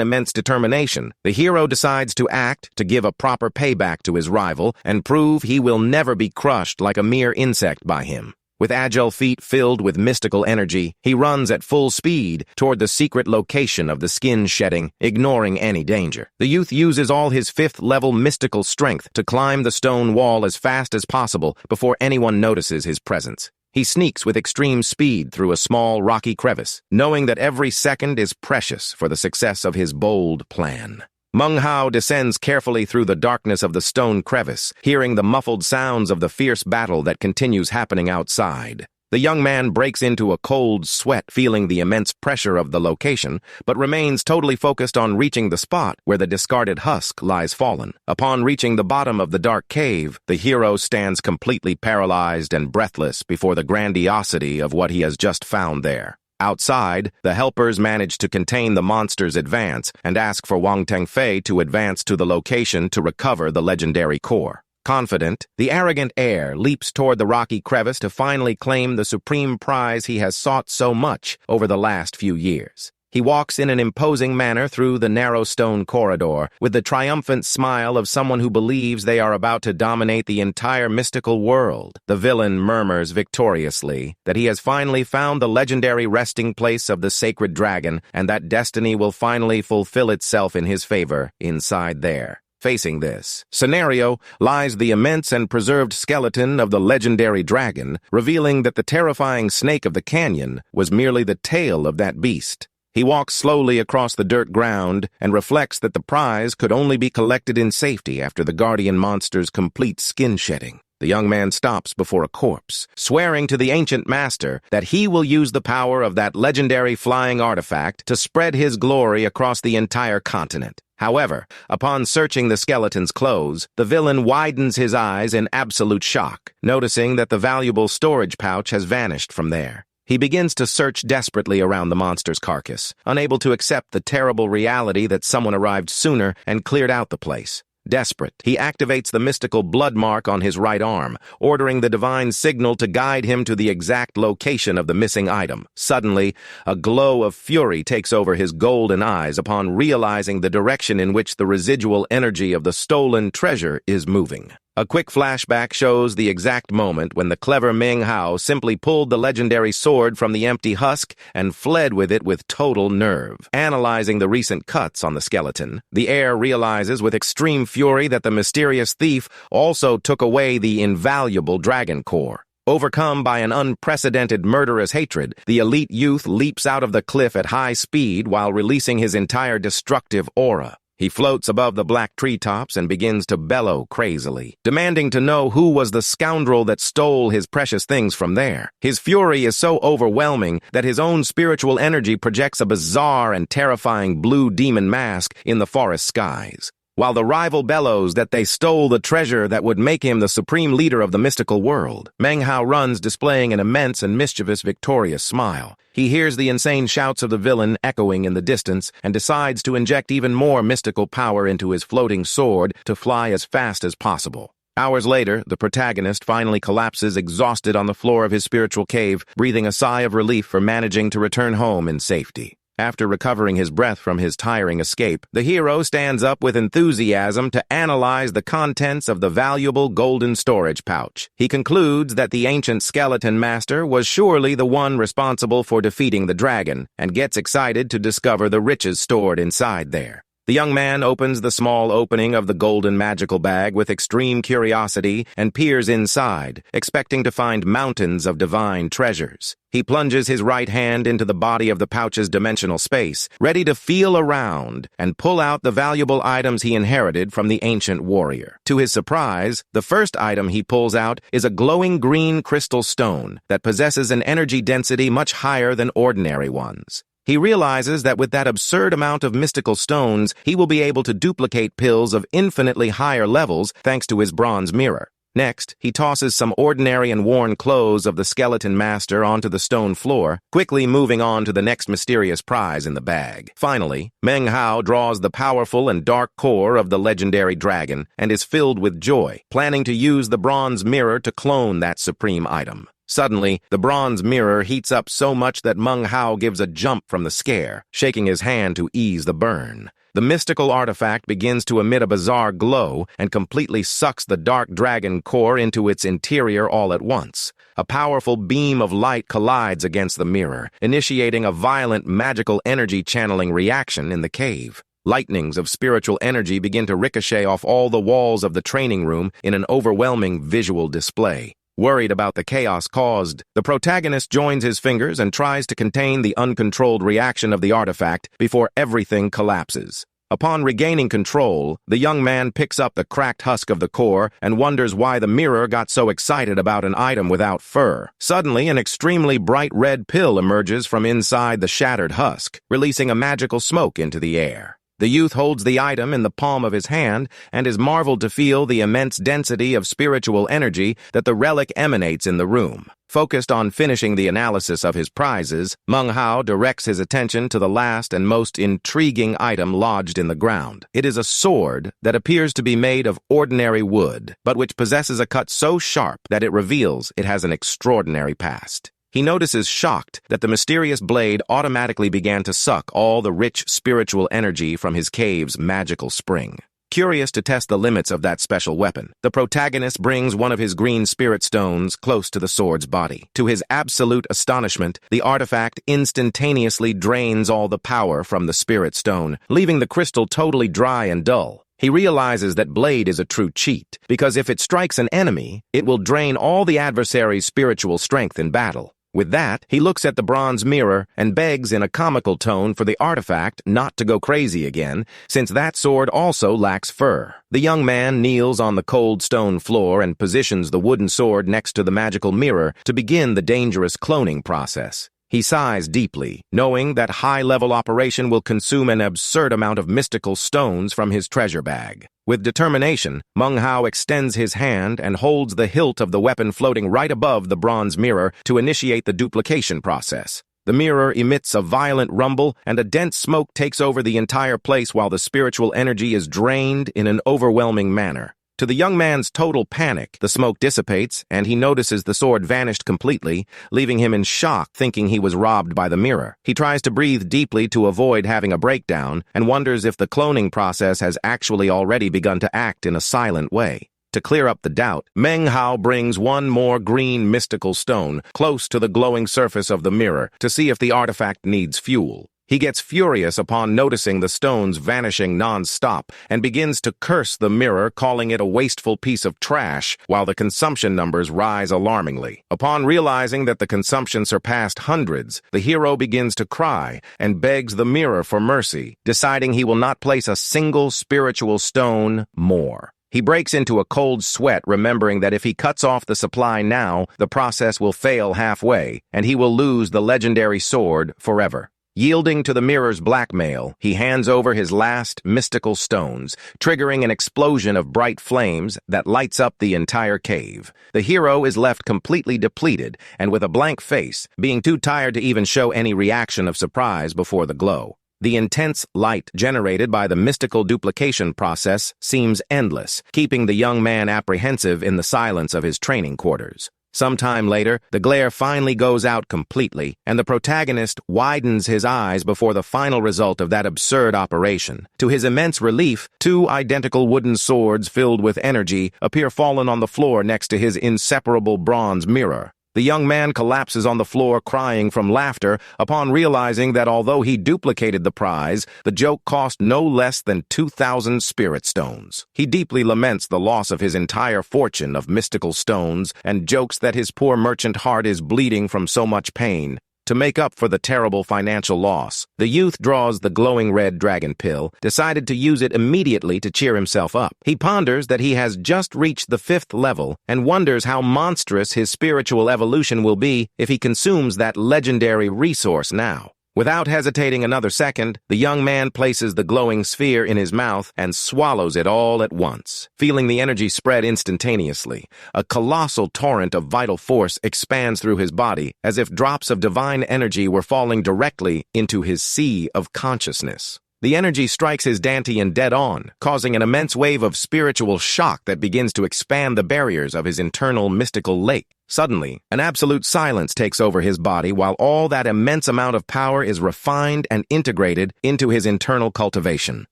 immense determination, the hero decides to act to give a proper payback to his rival and prove he will never be crushed like a mere insect by him. With agile feet filled with mystical energy, he runs at full speed toward the secret location of the skin shedding, ignoring any danger. The youth uses all his 5th-level mystical strength to climb the stone wall as fast as possible before anyone notices his presence. He sneaks with extreme speed through a small rocky crevice, knowing that every second is precious for the success of his bold plan. Manghao descends carefully through the darkness of the stone crevice, hearing the muffled sounds of the fierce battle that continues happening outside. The young man breaks into a cold sweat, feeling the immense pressure of the location, but remains totally focused on reaching the spot where the discarded husk lies fallen. Upon reaching the bottom of the dark cave, the hero stands completely paralyzed and breathless before the grandiosity of what he has just found there. Outside, the helpers manage to contain the monster's advance and ask for Wang Tengfei to advance to the location to recover the legendary core. Confident, the arrogant heir leaps toward the rocky crevice to finally claim the supreme prize he has sought so much over the last few years. He walks in an imposing manner through the narrow stone corridor with the triumphant smile of someone who believes they are about to dominate the entire mystical world. The villain murmurs victoriously that he has finally found the legendary resting place of the sacred dragon and that destiny will finally fulfill itself in his favor inside there. Facing this scenario lies the immense and preserved skeleton of the legendary dragon, revealing that the terrifying snake of the canyon was merely the tail of that beast. He walks slowly across the dirt ground and reflects that the prize could only be collected in safety after the guardian monster's complete skin shedding. The young man stops before a corpse, swearing to the ancient master that he will use the power of that legendary flying artifact to spread his glory across the entire continent. However, upon searching the skeleton's clothes, the villain widens his eyes in absolute shock, noticing that the valuable storage pouch has vanished from there. He begins to search desperately around the monster's carcass, unable to accept the terrible reality that someone arrived sooner and cleared out the place. Desperate, he activates the mystical blood mark on his right arm, ordering the divine signal to guide him to the exact location of the missing item. Suddenly, a glow of fury takes over his golden eyes upon realizing the direction in which the residual energy of the stolen treasure is moving. A quick flashback shows the exact moment when the clever Manghwa simply pulled the legendary sword from the empty husk and fled with it with total nerve. Analyzing the recent cuts on the skeleton, the heir realizes with extreme fury that the mysterious thief also took away the invaluable dragon core. Overcome by an unprecedented murderous hatred, the elite youth leaps out of the cliff at high speed while releasing his entire destructive aura. He floats above the black treetops and begins to bellow crazily, demanding to know who was the scoundrel that stole his precious things from there. His fury is so overwhelming that his own spiritual energy projects a bizarre and terrifying blue demon mask in the forest skies. While the rival bellows that they stole the treasure that would make him the supreme leader of the mystical world, Manghwa runs displaying an immense and mischievous victorious smile. He hears the insane shouts of the villain echoing in the distance and decides to inject even more mystical power into his floating sword to fly as fast as possible. Hours later, the protagonist finally collapses exhausted on the floor of his spiritual cave, breathing a sigh of relief for managing to return home in safety. After recovering his breath from his tiring escape, the hero stands up with enthusiasm to analyze the contents of the valuable golden storage pouch. He concludes that the ancient skeleton master was surely the one responsible for defeating the dragon, and gets excited to discover the riches stored inside there. The young man opens the small opening of the golden magical bag with extreme curiosity and peers inside, expecting to find mountains of divine treasures. He plunges his right hand into the body of the pouch's dimensional space, ready to feel around and pull out the valuable items he inherited from the ancient warrior. To his surprise, the first item he pulls out is a glowing green crystal stone that possesses an energy density much higher than ordinary ones. He realizes that with that absurd amount of mystical stones, he will be able to duplicate pills of infinitely higher levels thanks to his bronze mirror. Next, he tosses some ordinary and worn clothes of the skeleton master onto the stone floor, quickly moving on to the next mysterious prize in the bag. Finally, Manhwa draws the powerful and dark core of the legendary dragon and is filled with joy, planning to use the bronze mirror to clone that supreme item. Suddenly, the bronze mirror heats up so much that Manhwa gives a jump from the scare, shaking his hand to ease the burn. The mystical artifact begins to emit a bizarre glow and completely sucks the dark dragon core into its interior all at once. A powerful beam of light collides against the mirror, initiating a violent magical energy channeling reaction in the cave. Lightnings of spiritual energy begin to ricochet off all the walls of the training room in an overwhelming visual display. Worried about the chaos caused, the protagonist joins his fingers and tries to contain the uncontrolled reaction of the artifact before everything collapses. Upon regaining control, the young man picks up the cracked husk of the core and wonders why the mirror got so excited about an item without fur. Suddenly, an extremely bright red pill emerges from inside the shattered husk, releasing a magical smoke into the air. The youth holds the item in the palm of his hand and is marveled to feel the immense density of spiritual energy that the relic emanates in the room. Focused on finishing the analysis of his prizes, Manhwa directs his attention to the last and most intriguing item lodged in the ground. It is a sword that appears to be made of ordinary wood, but which possesses a cut so sharp that it reveals it has an extraordinary past. He notices shocked that the mysterious blade automatically began to suck all the rich spiritual energy from his cave's magical spring. Curious to test the limits of that special weapon, the protagonist brings one of his green spirit stones close to the sword's body. To his absolute astonishment, the artifact instantaneously drains all the power from the spirit stone, leaving the crystal totally dry and dull. He realizes that blade is a true cheat, because if it strikes an enemy, it will drain all the adversary's spiritual strength in battle. With that, he looks at the bronze mirror and begs in a comical tone for the artifact not to go crazy again, since that sword also lacks fur. The young man kneels on the cold stone floor and positions the wooden sword next to the magical mirror to begin the dangerous cloning process. He sighs deeply, knowing that high-level operation will consume an absurd amount of mystical stones from his treasure bag. With determination, Manhwa extends his hand and holds the hilt of the weapon floating right above the bronze mirror to initiate the duplication process. The mirror emits a violent rumble, and a dense smoke takes over the entire place while the spiritual energy is drained in an overwhelming manner. To the young man's total panic, the smoke dissipates, and he notices the sword vanished completely, leaving him in shock, thinking he was robbed by the mirror. He tries to breathe deeply to avoid having a breakdown, and wonders if the cloning process has actually already begun to act in a silent way. To clear up the doubt, Manhwa brings one more green mystical stone close to the glowing surface of the mirror to see if the artifact needs fuel. He gets furious upon noticing the stones vanishing non-stop and begins to curse the mirror, calling it a wasteful piece of trash, while the consumption numbers rise alarmingly. Upon realizing that the consumption surpassed hundreds, the hero begins to cry and begs the mirror for mercy, deciding he will not place a single spiritual stone more. He breaks into a cold sweat, remembering that if he cuts off the supply now, the process will fail halfway, and he will lose the legendary sword forever. Yielding to the mirror's blackmail, he hands over his last mystical stones, triggering an explosion of bright flames that lights up the entire cave. The hero is left completely depleted and with a blank face, being too tired to even show any reaction of surprise before the glow. The intense light generated by the mystical duplication process seems endless, keeping the young man apprehensive in the silence of his training quarters. Sometime later, the glare finally goes out completely, and the protagonist widens his eyes before the final result of that absurd operation. To his immense relief, two identical wooden swords filled with energy appear fallen on the floor next to his inseparable bronze mirror. The young man collapses on the floor crying from laughter upon realizing that although he duplicated the prize, the joke cost no less than 2,000 spirit stones. He deeply laments the loss of his entire fortune of mystical stones and jokes that his poor merchant heart is bleeding from so much pain. To make up for the terrible financial loss, the youth draws the glowing red dragon pill, decided to use it immediately to cheer himself up. He ponders that he has just reached the 5th level and wonders how monstrous his spiritual evolution will be if he consumes that legendary resource now. Without hesitating another second, the young man places the glowing sphere in his mouth and swallows it all at once. Feeling the energy spread instantaneously, a colossal torrent of vital force expands through his body as if drops of divine energy were falling directly into his sea of consciousness. The energy strikes his dantian dead on, causing an immense wave of spiritual shock that begins to expand the barriers of his internal mystical lake. Suddenly, an absolute silence takes over his body while all that immense amount of power is refined and integrated into his internal cultivation.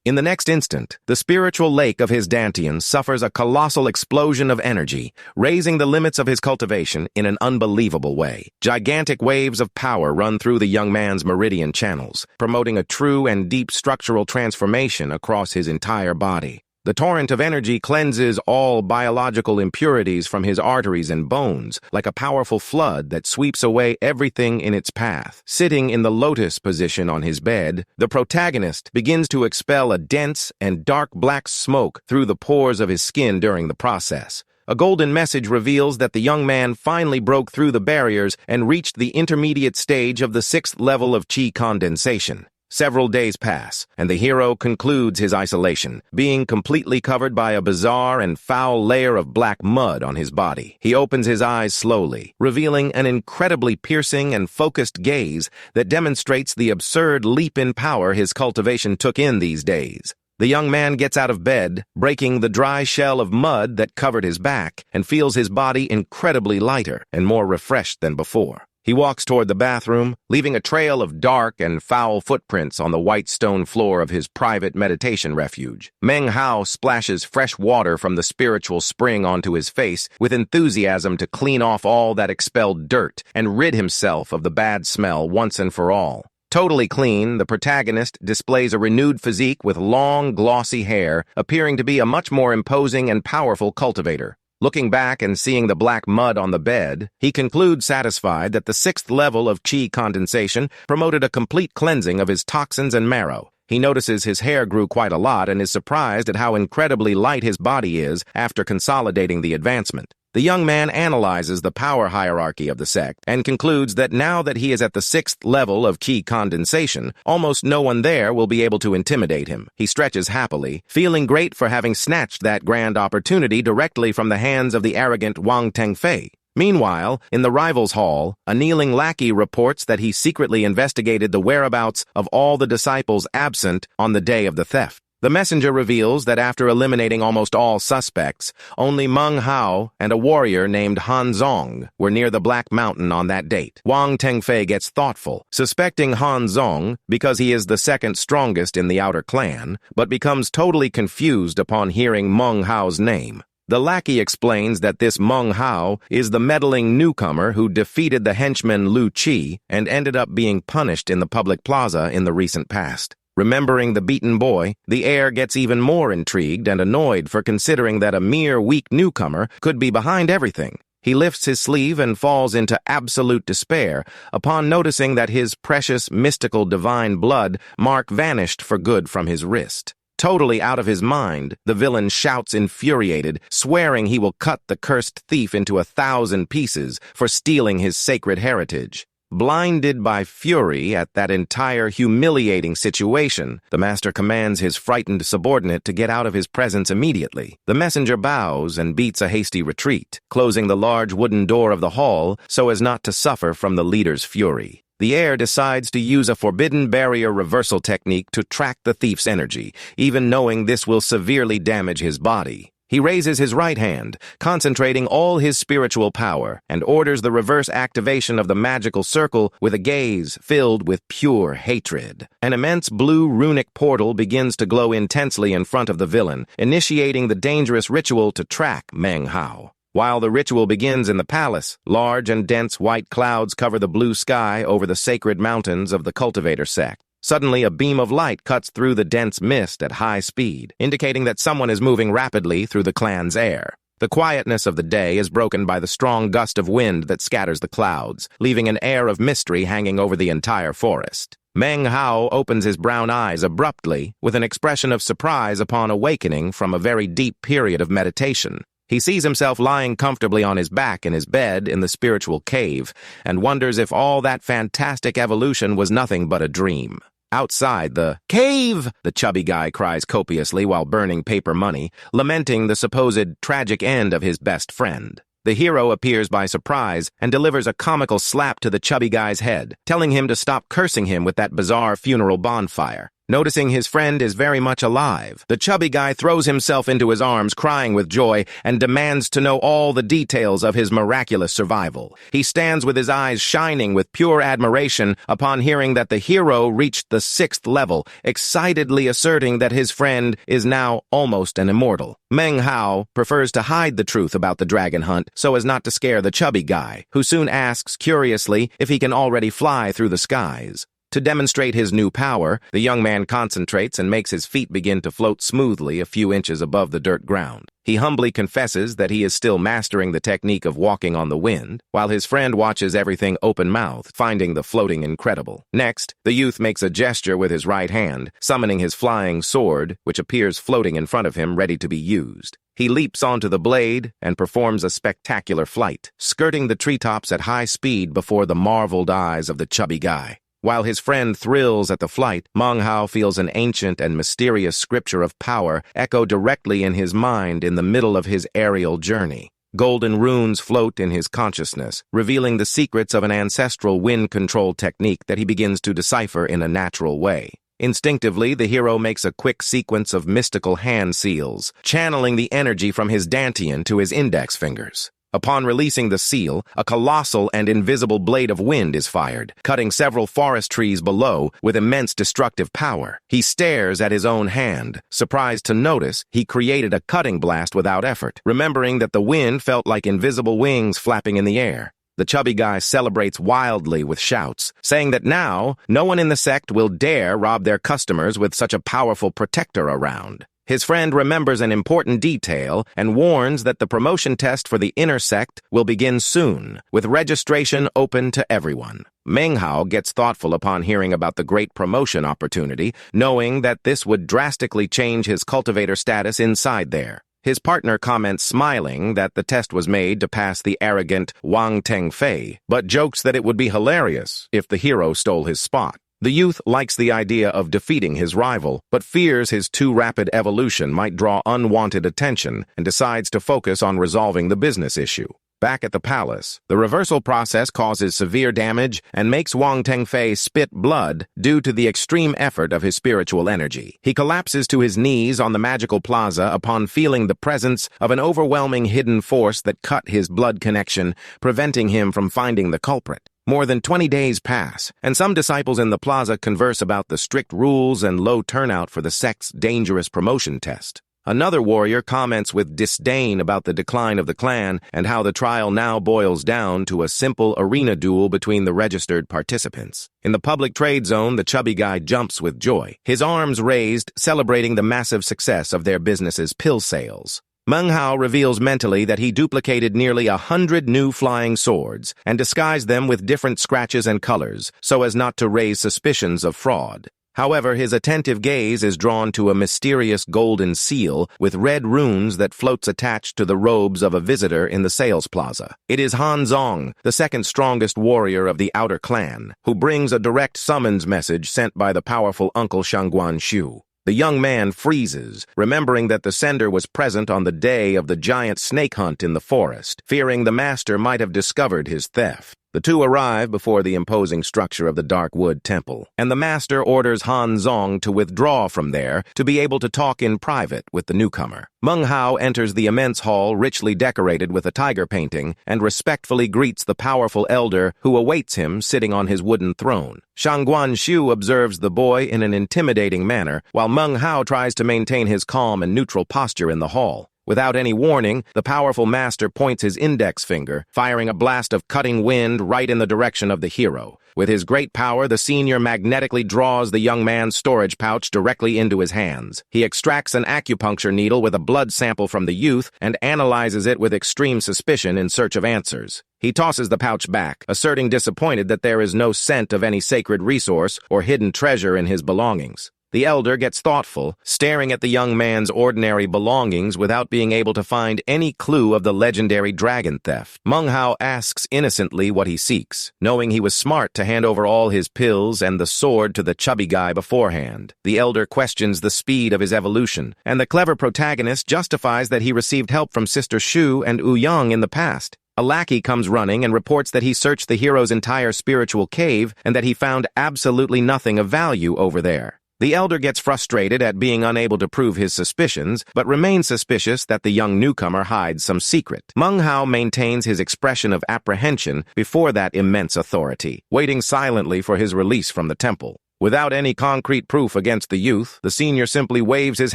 In the next instant, the spiritual lake of his dantian suffers a colossal explosion of energy, raising the limits of his cultivation in an unbelievable way. Gigantic waves of power run through the young man's meridian channels, promoting a true and deep structural transformation across his entire body. The torrent of energy cleanses all biological impurities from his arteries and bones, like a powerful flood that sweeps away everything in its path. Sitting in the lotus position on his bed, the protagonist begins to expel a dense and dark black smoke through the pores of his skin during the process. A golden message reveals that the young man finally broke through the barriers and reached the intermediate stage of the 6th level of chi condensation. Several days pass, and the hero concludes his isolation, being completely covered by a bizarre and foul layer of black mud on his body. He opens his eyes slowly, revealing an incredibly piercing and focused gaze that demonstrates the absurd leap in power his cultivation took in these days. The young man gets out of bed, breaking the dry shell of mud that covered his back, and feels his body incredibly lighter and more refreshed than before. He walks toward the bathroom, leaving a trail of dark and foul footprints on the white stone floor of his private meditation refuge. Manhwa splashes fresh water from the spiritual spring onto his face with enthusiasm to clean off all that expelled dirt and rid himself of the bad smell once and for all. Totally clean, the protagonist displays a renewed physique with long, glossy hair, appearing to be a much more imposing and powerful cultivator. Looking back and seeing the black mud on the bed, he concludes satisfied that the 6th level of chi condensation promoted a complete cleansing of his toxins and marrow. He notices his hair grew quite a lot and is surprised at how incredibly light his body is after consolidating the advancement. The young man analyzes the power hierarchy of the sect and concludes that now that he is at the 6th level of chi condensation, almost no one there will be able to intimidate him. He stretches happily, feeling great for having snatched that grand opportunity directly from the hands of the arrogant Wang Tengfei. Meanwhile, in the rivals' hall, a kneeling lackey reports that he secretly investigated the whereabouts of all the disciples absent on the day of the theft. The messenger reveals that after eliminating almost all suspects, only Meng Hao and a warrior named Han Zong were near the Black Mountain on that date. Wang Tengfei gets thoughtful, suspecting Han Zong because he is the second strongest in the outer clan, but becomes totally confused upon hearing Meng Hao's name. The lackey explains that this Meng Hao is the meddling newcomer who defeated the henchman Lu Qi and ended up being punished in the public plaza in the recent past. Remembering the beaten boy, the heir gets even more intrigued and annoyed for considering that a mere weak newcomer could be behind everything. He lifts his sleeve and falls into absolute despair upon noticing that his precious mystical divine blood mark vanished for good from his wrist. Totally out of his mind, the villain shouts infuriated, swearing he will cut the cursed thief into 1,000 pieces for stealing his sacred heritage. Blinded by fury at that entire humiliating situation, the master commands his frightened subordinate to get out of his presence immediately. The messenger bows and beats a hasty retreat, closing the large wooden door of the hall so as not to suffer from the leader's fury. the heir decides to use a forbidden barrier reversal technique to track the thief's energy, even knowing this will severely damage his body. He raises his right hand, concentrating all his spiritual power, and orders the reverse activation of the magical circle with a gaze filled with pure hatred. An immense blue runic portal begins to glow intensely in front of the villain, initiating the dangerous ritual to track Manhwa. While the ritual begins in the palace, large and dense white clouds cover the blue sky over the sacred mountains of the Cultivator sect. Suddenly, a beam of light cuts through the dense mist at high speed, indicating that someone is moving rapidly through the clan's air. The quietness of the day is broken by the strong gust of wind that scatters the clouds, leaving an air of mystery hanging over the entire forest. Manhwa opens his brown eyes abruptly, with an expression of surprise upon awakening from a very deep period of meditation. He sees himself lying comfortably on his back in his bed in the spiritual cave, and wonders if all that fantastic evolution was nothing but a dream. Outside the cave, the chubby guy cries copiously while burning paper money, lamenting the supposed tragic end of his best friend. The hero appears by surprise and delivers a comical slap to the chubby guy's head, telling him to stop cursing him with that bizarre funeral bonfire. Noticing his friend is very much alive, the chubby guy throws himself into his arms, crying with joy, and demands to know all the details of his miraculous survival. He stands with his eyes shining with pure admiration upon hearing that the hero reached the 6th level, excitedly asserting that his friend is now almost an immortal. Manhwa prefers to hide the truth about the dragon hunt so as not to scare the chubby guy, who soon asks curiously if he can already fly through the skies. To demonstrate his new power, the young man concentrates and makes his feet begin to float smoothly a few inches above the dirt ground. He humbly confesses that he is still mastering the technique of walking on the wind, while his friend watches everything open-mouthed, finding the floating incredible. Next, the youth makes a gesture with his right hand, summoning his flying sword, which appears floating in front of him, ready to be used. He leaps onto the blade and performs a spectacular flight, skirting the treetops at high speed before the marveled eyes of the chubby guy. While his friend thrills at the flight, Manhwa feels an ancient and mysterious scripture of power echo directly in his mind in the middle of his aerial journey. Golden runes float in his consciousness, revealing the secrets of an ancestral wind control technique that he begins to decipher in a natural way. Instinctively, the hero makes a quick sequence of mystical hand seals, channeling the energy from his dantian to his index fingers. Upon releasing the seal, a colossal and invisible blade of wind is fired, cutting several forest trees below with immense destructive power. He stares at his own hand, surprised to notice he created a cutting blast without effort, remembering that the wind felt like invisible wings flapping in the air. The chubby guy celebrates wildly with shouts, saying that now no one in the sect will dare rob their customers with such a powerful protector around. His friend remembers an important detail and warns that the promotion test for the inner sect will begin soon, with registration open to everyone. Manhwa gets thoughtful upon hearing about the great promotion opportunity, knowing that this would drastically change his cultivator status inside there. His partner comments smiling that the test was made to pass the arrogant Wang Tengfei, but jokes that it would be hilarious if the hero stole his spot. The youth likes the idea of defeating his rival, but fears his too rapid evolution might draw unwanted attention and decides to focus on resolving the business issue. Back at the palace, the reversal process causes severe damage and makes Wang Tengfei spit blood due to the extreme effort of his spiritual energy. He collapses to his knees on the magical plaza upon feeling the presence of an overwhelming hidden force that cut his blood connection, preventing him from finding the culprit. More than 20 days pass, and some disciples in the plaza converse about the strict rules and low turnout for the sect's dangerous promotion test. Another warrior comments with disdain about the decline of the clan and how the trial now boils down to a simple arena duel between the registered participants. In the public trade zone, the chubby guy jumps with joy, his arms raised, celebrating the massive success of their business's pill sales. Manhwa reveals mentally that he duplicated nearly 100 new flying swords and disguised them with different scratches and colors so as not to raise suspicions of fraud. However, his attentive gaze is drawn to a mysterious golden seal with red runes that floats attached to the robes of a visitor in the sales plaza. It is Han Zong, the second strongest warrior of the outer clan, who brings a direct summons message sent by the powerful Uncle Shangguan Shu. The young man freezes, remembering that the sender was present on the day of the giant snake hunt in the forest, fearing the master might have discovered his theft. The two arrive before the imposing structure of the Dark Wood Temple, and the master orders Han Zong to withdraw from there to be able to talk in private with the newcomer. Meng Hao enters the immense hall richly decorated with a tiger painting and respectfully greets the powerful elder who awaits him sitting on his wooden throne. Shangguan Xu observes the boy in an intimidating manner, while Meng Hao tries to maintain his calm and neutral posture in the hall. Without any warning, the powerful master points his index finger, firing a blast of cutting wind right in the direction of the hero. With his great power, the senior magnetically draws the young man's storage pouch directly into his hands. He extracts an acupuncture needle with a blood sample from the youth and analyzes it with extreme suspicion in search of answers. He tosses the pouch back, asserting disappointed that there is no scent of any sacred resource or hidden treasure in his belongings. The elder gets thoughtful, staring at the young man's ordinary belongings without being able to find any clue of the legendary dragon theft. Meng Hao asks innocently what he seeks, knowing he was smart to hand over all his pills and the sword to the chubby guy beforehand. The elder questions the speed of his evolution, and the clever protagonist justifies that he received help from Sister Shu and Ouyang in the past. A lackey comes running and reports that he searched the hero's entire spiritual cave and that he found absolutely nothing of value over there. The elder gets frustrated at being unable to prove his suspicions, but remains suspicious that the young newcomer hides some secret. Meng Hao maintains his expression of apprehension before that immense authority, waiting silently for his release from the temple. Without any concrete proof against the youth, the senior simply waves his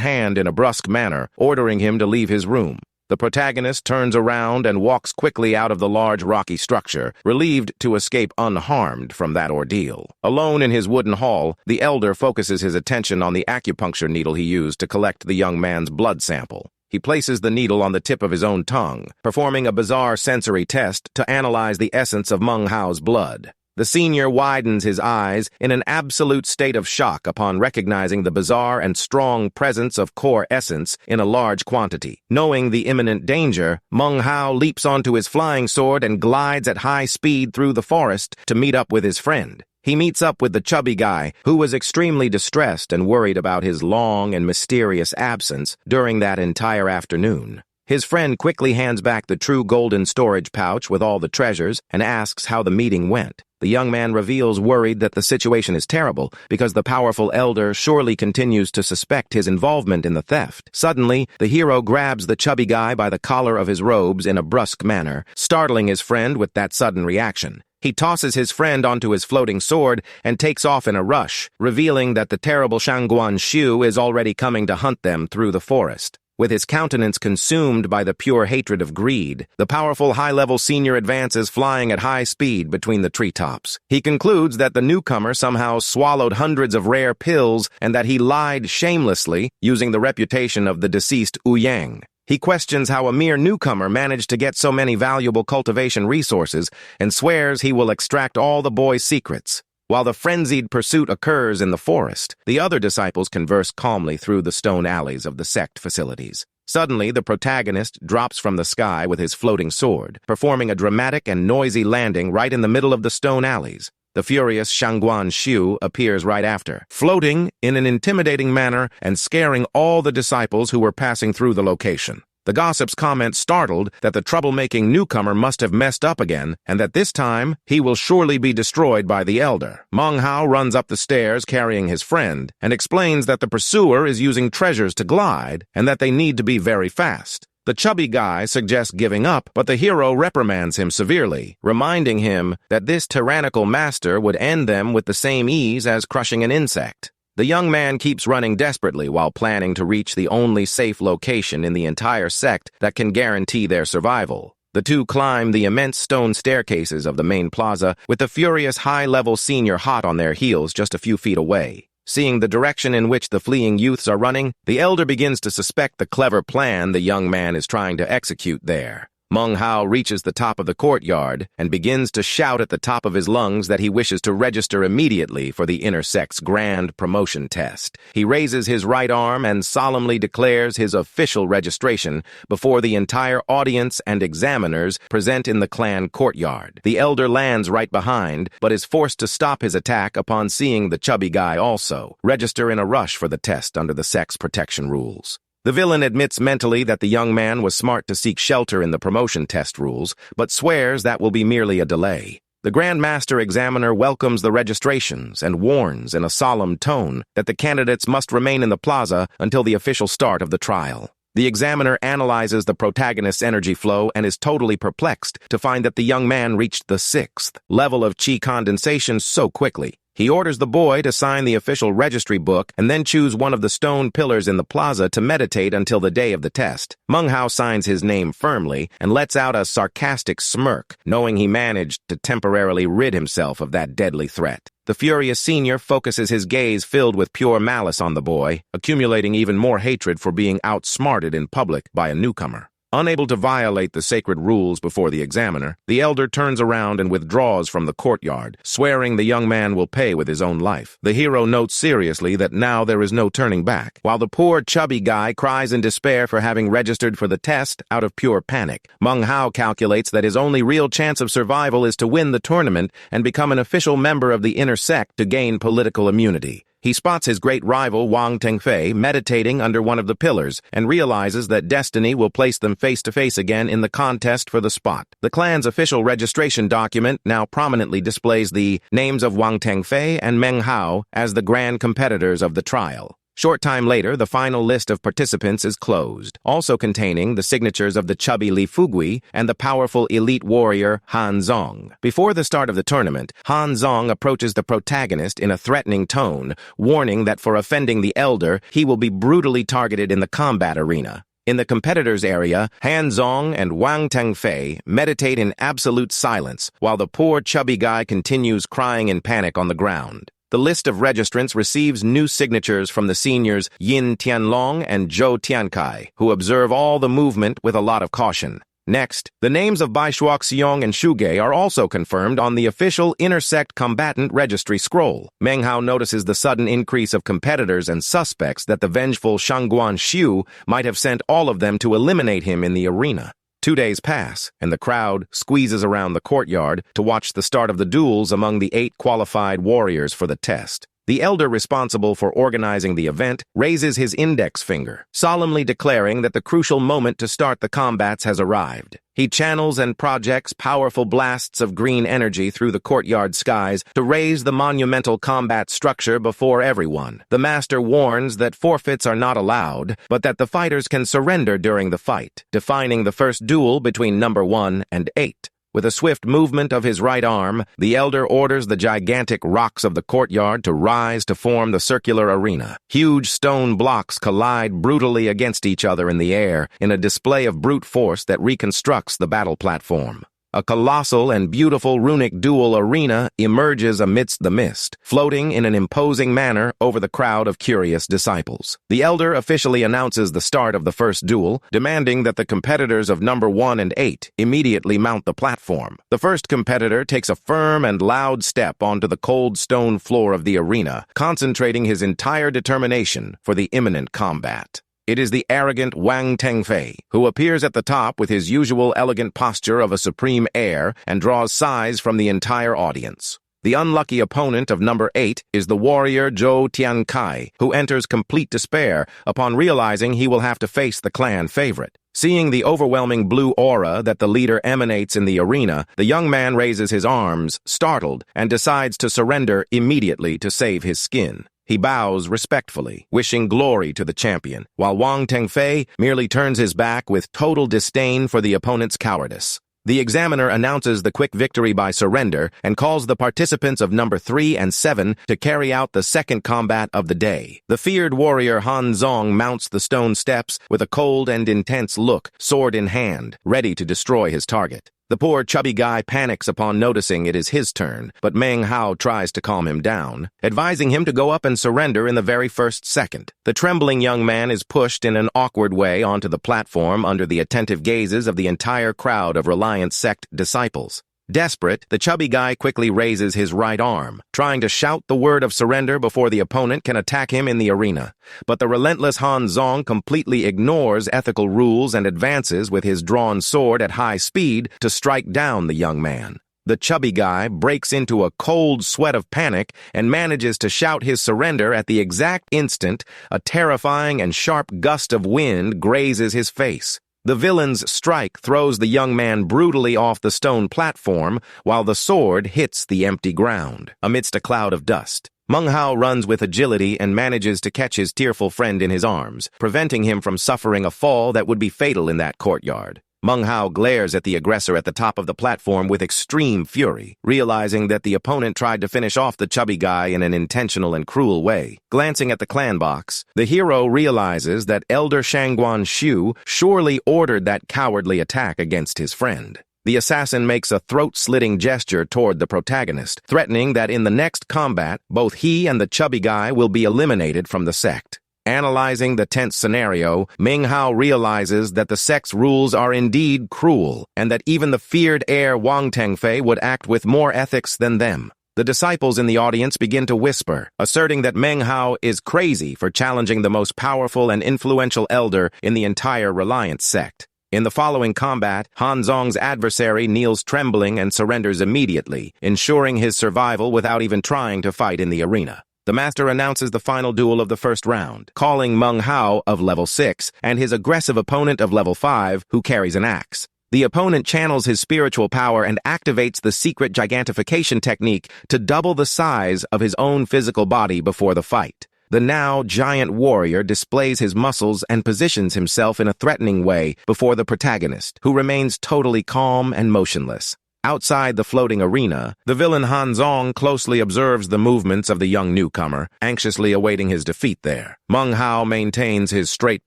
hand in a brusque manner, ordering him to leave his room. The protagonist turns around and walks quickly out of the large rocky structure, relieved to escape unharmed from that ordeal. Alone in his wooden hall, the elder focuses his attention on the acupuncture needle he used to collect the young man's blood sample. He places the needle on the tip of his own tongue, performing a bizarre sensory test to analyze the essence of Meng Hao's blood. The senior widens his eyes in an absolute state of shock upon recognizing the bizarre and strong presence of core essence in a large quantity. Knowing the imminent danger, Meng Hao leaps onto his flying sword and glides at high speed through the forest to meet up with his friend. He meets up with the chubby guy, who was extremely distressed and worried about his long and mysterious absence during that entire afternoon. His friend quickly hands back the true golden storage pouch with all the treasures and asks how the meeting went. The young man reveals worried that the situation is terrible because the powerful elder surely continues to suspect his involvement in the theft. Suddenly, the hero grabs the chubby guy by the collar of his robes in a brusque manner, startling his friend with that sudden reaction. He tosses his friend onto his floating sword and takes off in a rush, revealing that the terrible Shangguan Xu is already coming to hunt them through the forest. With his countenance consumed by the pure hatred of greed, the powerful high-level senior advances flying at high speed between the treetops. He concludes that the newcomer somehow swallowed hundreds of rare pills and that he lied shamelessly, using the reputation of the deceased Ouyang. He questions how a mere newcomer managed to get so many valuable cultivation resources and swears he will extract all the boy's secrets. While the frenzied pursuit occurs in the forest, the other disciples converse calmly through the stone alleys of the sect facilities. Suddenly, the protagonist drops from the sky with his floating sword, performing a dramatic and noisy landing right in the middle of the stone alleys. The furious Shangguan Xu appears right after, floating in an intimidating manner and scaring all the disciples who were passing through the location. The gossips comment startled that the troublemaking newcomer must have messed up again, and that this time he will surely be destroyed by the elder. Meng Hao runs up the stairs carrying his friend, and explains that the pursuer is using treasures to glide, and that they need to be very fast. The chubby guy suggests giving up, but the hero reprimands him severely, reminding him that this tyrannical master would end them with the same ease as crushing an insect. The young man keeps running desperately while planning to reach the only safe location in the entire sect that can guarantee their survival. The two climb the immense stone staircases of the main plaza, with the furious high-level senior hot on their heels just a few feet away. Seeing the direction in which the fleeing youths are running, the elder begins to suspect the clever plan the young man is trying to execute there. Meng Hao reaches the top of the courtyard and begins to shout at the top of his lungs that he wishes to register immediately for the inner sect's grand promotion test. He raises his right arm and solemnly declares his official registration before the entire audience and examiners present in the clan courtyard. The elder lands right behind, but is forced to stop his attack upon seeing the chubby guy also register in a rush for the test under the sect's protection rules. The villain admits mentally that the young man was smart to seek shelter in the promotion test rules, but swears that will be merely a delay. The Grand Master Examiner welcomes the registrations and warns in a solemn tone that the candidates must remain in the plaza until the official start of the trial. The examiner analyzes the protagonist's energy flow and is totally perplexed to find that the young man reached the 6th level of chi condensation so quickly. He orders the boy to sign the official registry book and then choose one of the stone pillars in the plaza to meditate until the day of the test. Manghao signs his name firmly and lets out a sarcastic smirk, knowing he managed to temporarily rid himself of that deadly threat. The furious senior focuses his gaze filled with pure malice on the boy, accumulating even more hatred for being outsmarted in public by a newcomer. Unable to violate the sacred rules before the examiner, the elder turns around and withdraws from the courtyard, swearing the young man will pay with his own life. The hero notes seriously that now there is no turning back, while the poor chubby guy cries in despair for having registered for the test out of pure panic. Manghao calculates that his only real chance of survival is to win the tournament and become an official member of the inner sect to gain political immunity. He spots his great rival Wang Tengfei meditating under one of the pillars and realizes that destiny will place them face-to-face again in the contest for the spot. The clan's official registration document now prominently displays the names of Wang Tengfei and Meng Hao as the grand competitors of the trial. Short time later, the final list of participants is closed, also containing the signatures of the chubby Li Fugui and the powerful elite warrior Han Zong. Before the start of the tournament, Han Zong approaches the protagonist in a threatening tone, warning that for offending the elder, he will be brutally targeted in the combat arena. In the competitors' area, Han Zong and Wang Tengfei meditate in absolute silence, while the poor chubby guy continues crying in panic on the ground. The list of registrants receives new signatures from the seniors Yin Tianlong and Zhou Tiankai, who observe all the movement with a lot of caution. Next, the names of Bai Shuoxiong and Shuge are also confirmed on the official intersect combatant registry scroll. Meng Hao notices the sudden increase of competitors and suspects that the vengeful Shangguan Xiu might have sent all of them to eliminate him in the arena. 2 days pass, and the crowd squeezes around the courtyard to watch the start of the duels among the 8 qualified warriors for the test. The elder responsible for organizing the event raises his index finger, solemnly declaring that the crucial moment to start the combats has arrived. He channels and projects powerful blasts of green energy through the courtyard skies to raise the monumental combat structure before everyone. The master warns that forfeits are not allowed, but that the fighters can surrender during the fight, defining the first duel between number 1 and 8. With a swift movement of his right arm, the elder orders the gigantic rocks of the courtyard to rise to form the circular arena. Huge stone blocks collide brutally against each other in the air in a display of brute force that reconstructs the battle platform. A colossal and beautiful runic duel arena emerges amidst the mist, floating in an imposing manner over the crowd of curious disciples. The elder officially announces the start of the first duel, demanding that the competitors of number 1 and 8 immediately mount the platform. The first competitor takes a firm and loud step onto the cold stone floor of the arena, concentrating his entire determination for the imminent combat. It is the arrogant Wang Tengfei, who appears at the top with his usual elegant posture of a supreme heir and draws sighs from the entire audience. The unlucky opponent of number 8 is the warrior Zhou Tiankai, who enters complete despair upon realizing he will have to face the clan favorite. Seeing the overwhelming blue aura that the leader emanates in the arena, the young man raises his arms, startled, and decides to surrender immediately to save his skin. He bows respectfully, wishing glory to the champion, while Wang Tengfei merely turns his back with total disdain for the opponent's cowardice. The examiner announces the quick victory by surrender and calls the participants of number 3 and 7 to carry out the second combat of the day. The feared warrior Han Zong mounts the stone steps with a cold and intense look, sword in hand, ready to destroy his target. The poor chubby guy panics upon noticing it is his turn, but Meng Hao tries to calm him down, advising him to go up and surrender in the very first second. The trembling young man is pushed in an awkward way onto the platform under the attentive gazes of the entire crowd of Reliance sect disciples. Desperate, the chubby guy quickly raises his right arm, trying to shout the word of surrender before the opponent can attack him in the arena. But the relentless Han Zong completely ignores ethical rules and advances with his drawn sword at high speed to strike down the young man. The chubby guy breaks into a cold sweat of panic and manages to shout his surrender at the exact instant a terrifying and sharp gust of wind grazes his face. The villain's strike throws the young man brutally off the stone platform, while the sword hits the empty ground, amidst a cloud of dust. Manghao runs with agility and manages to catch his tearful friend in his arms, preventing him from suffering a fall that would be fatal in that courtyard. Manghao glares at the aggressor at the top of the platform with extreme fury, realizing that the opponent tried to finish off the chubby guy in an intentional and cruel way. Glancing at the clan box, the hero realizes that Elder Shangguan Shu surely ordered that cowardly attack against his friend. The assassin makes a throat-slitting gesture toward the protagonist, threatening that in the next combat, both he and the chubby guy will be eliminated from the sect. Analyzing the tense scenario, Manghao realizes that the sect's rules are indeed cruel, and that even the feared heir Wang Tengfei would act with more ethics than them. The disciples in the audience begin to whisper, asserting that Manghao is crazy for challenging the most powerful and influential elder in the entire Reliance sect. In the following combat, Han Zong's adversary kneels trembling and surrenders immediately, ensuring his survival without even trying to fight in the arena. The master announces the final duel of the first round, calling Manghao of level 6 and his aggressive opponent of level 5, who carries an axe. The opponent channels his spiritual power and activates the secret gigantification technique to double the size of his own physical body before the fight. The now giant warrior displays his muscles and positions himself in a threatening way before the protagonist, who remains totally calm and motionless. Outside the floating arena, the villain Han Zong closely observes the movements of the young newcomer, anxiously awaiting his defeat there. Manghao maintains his straight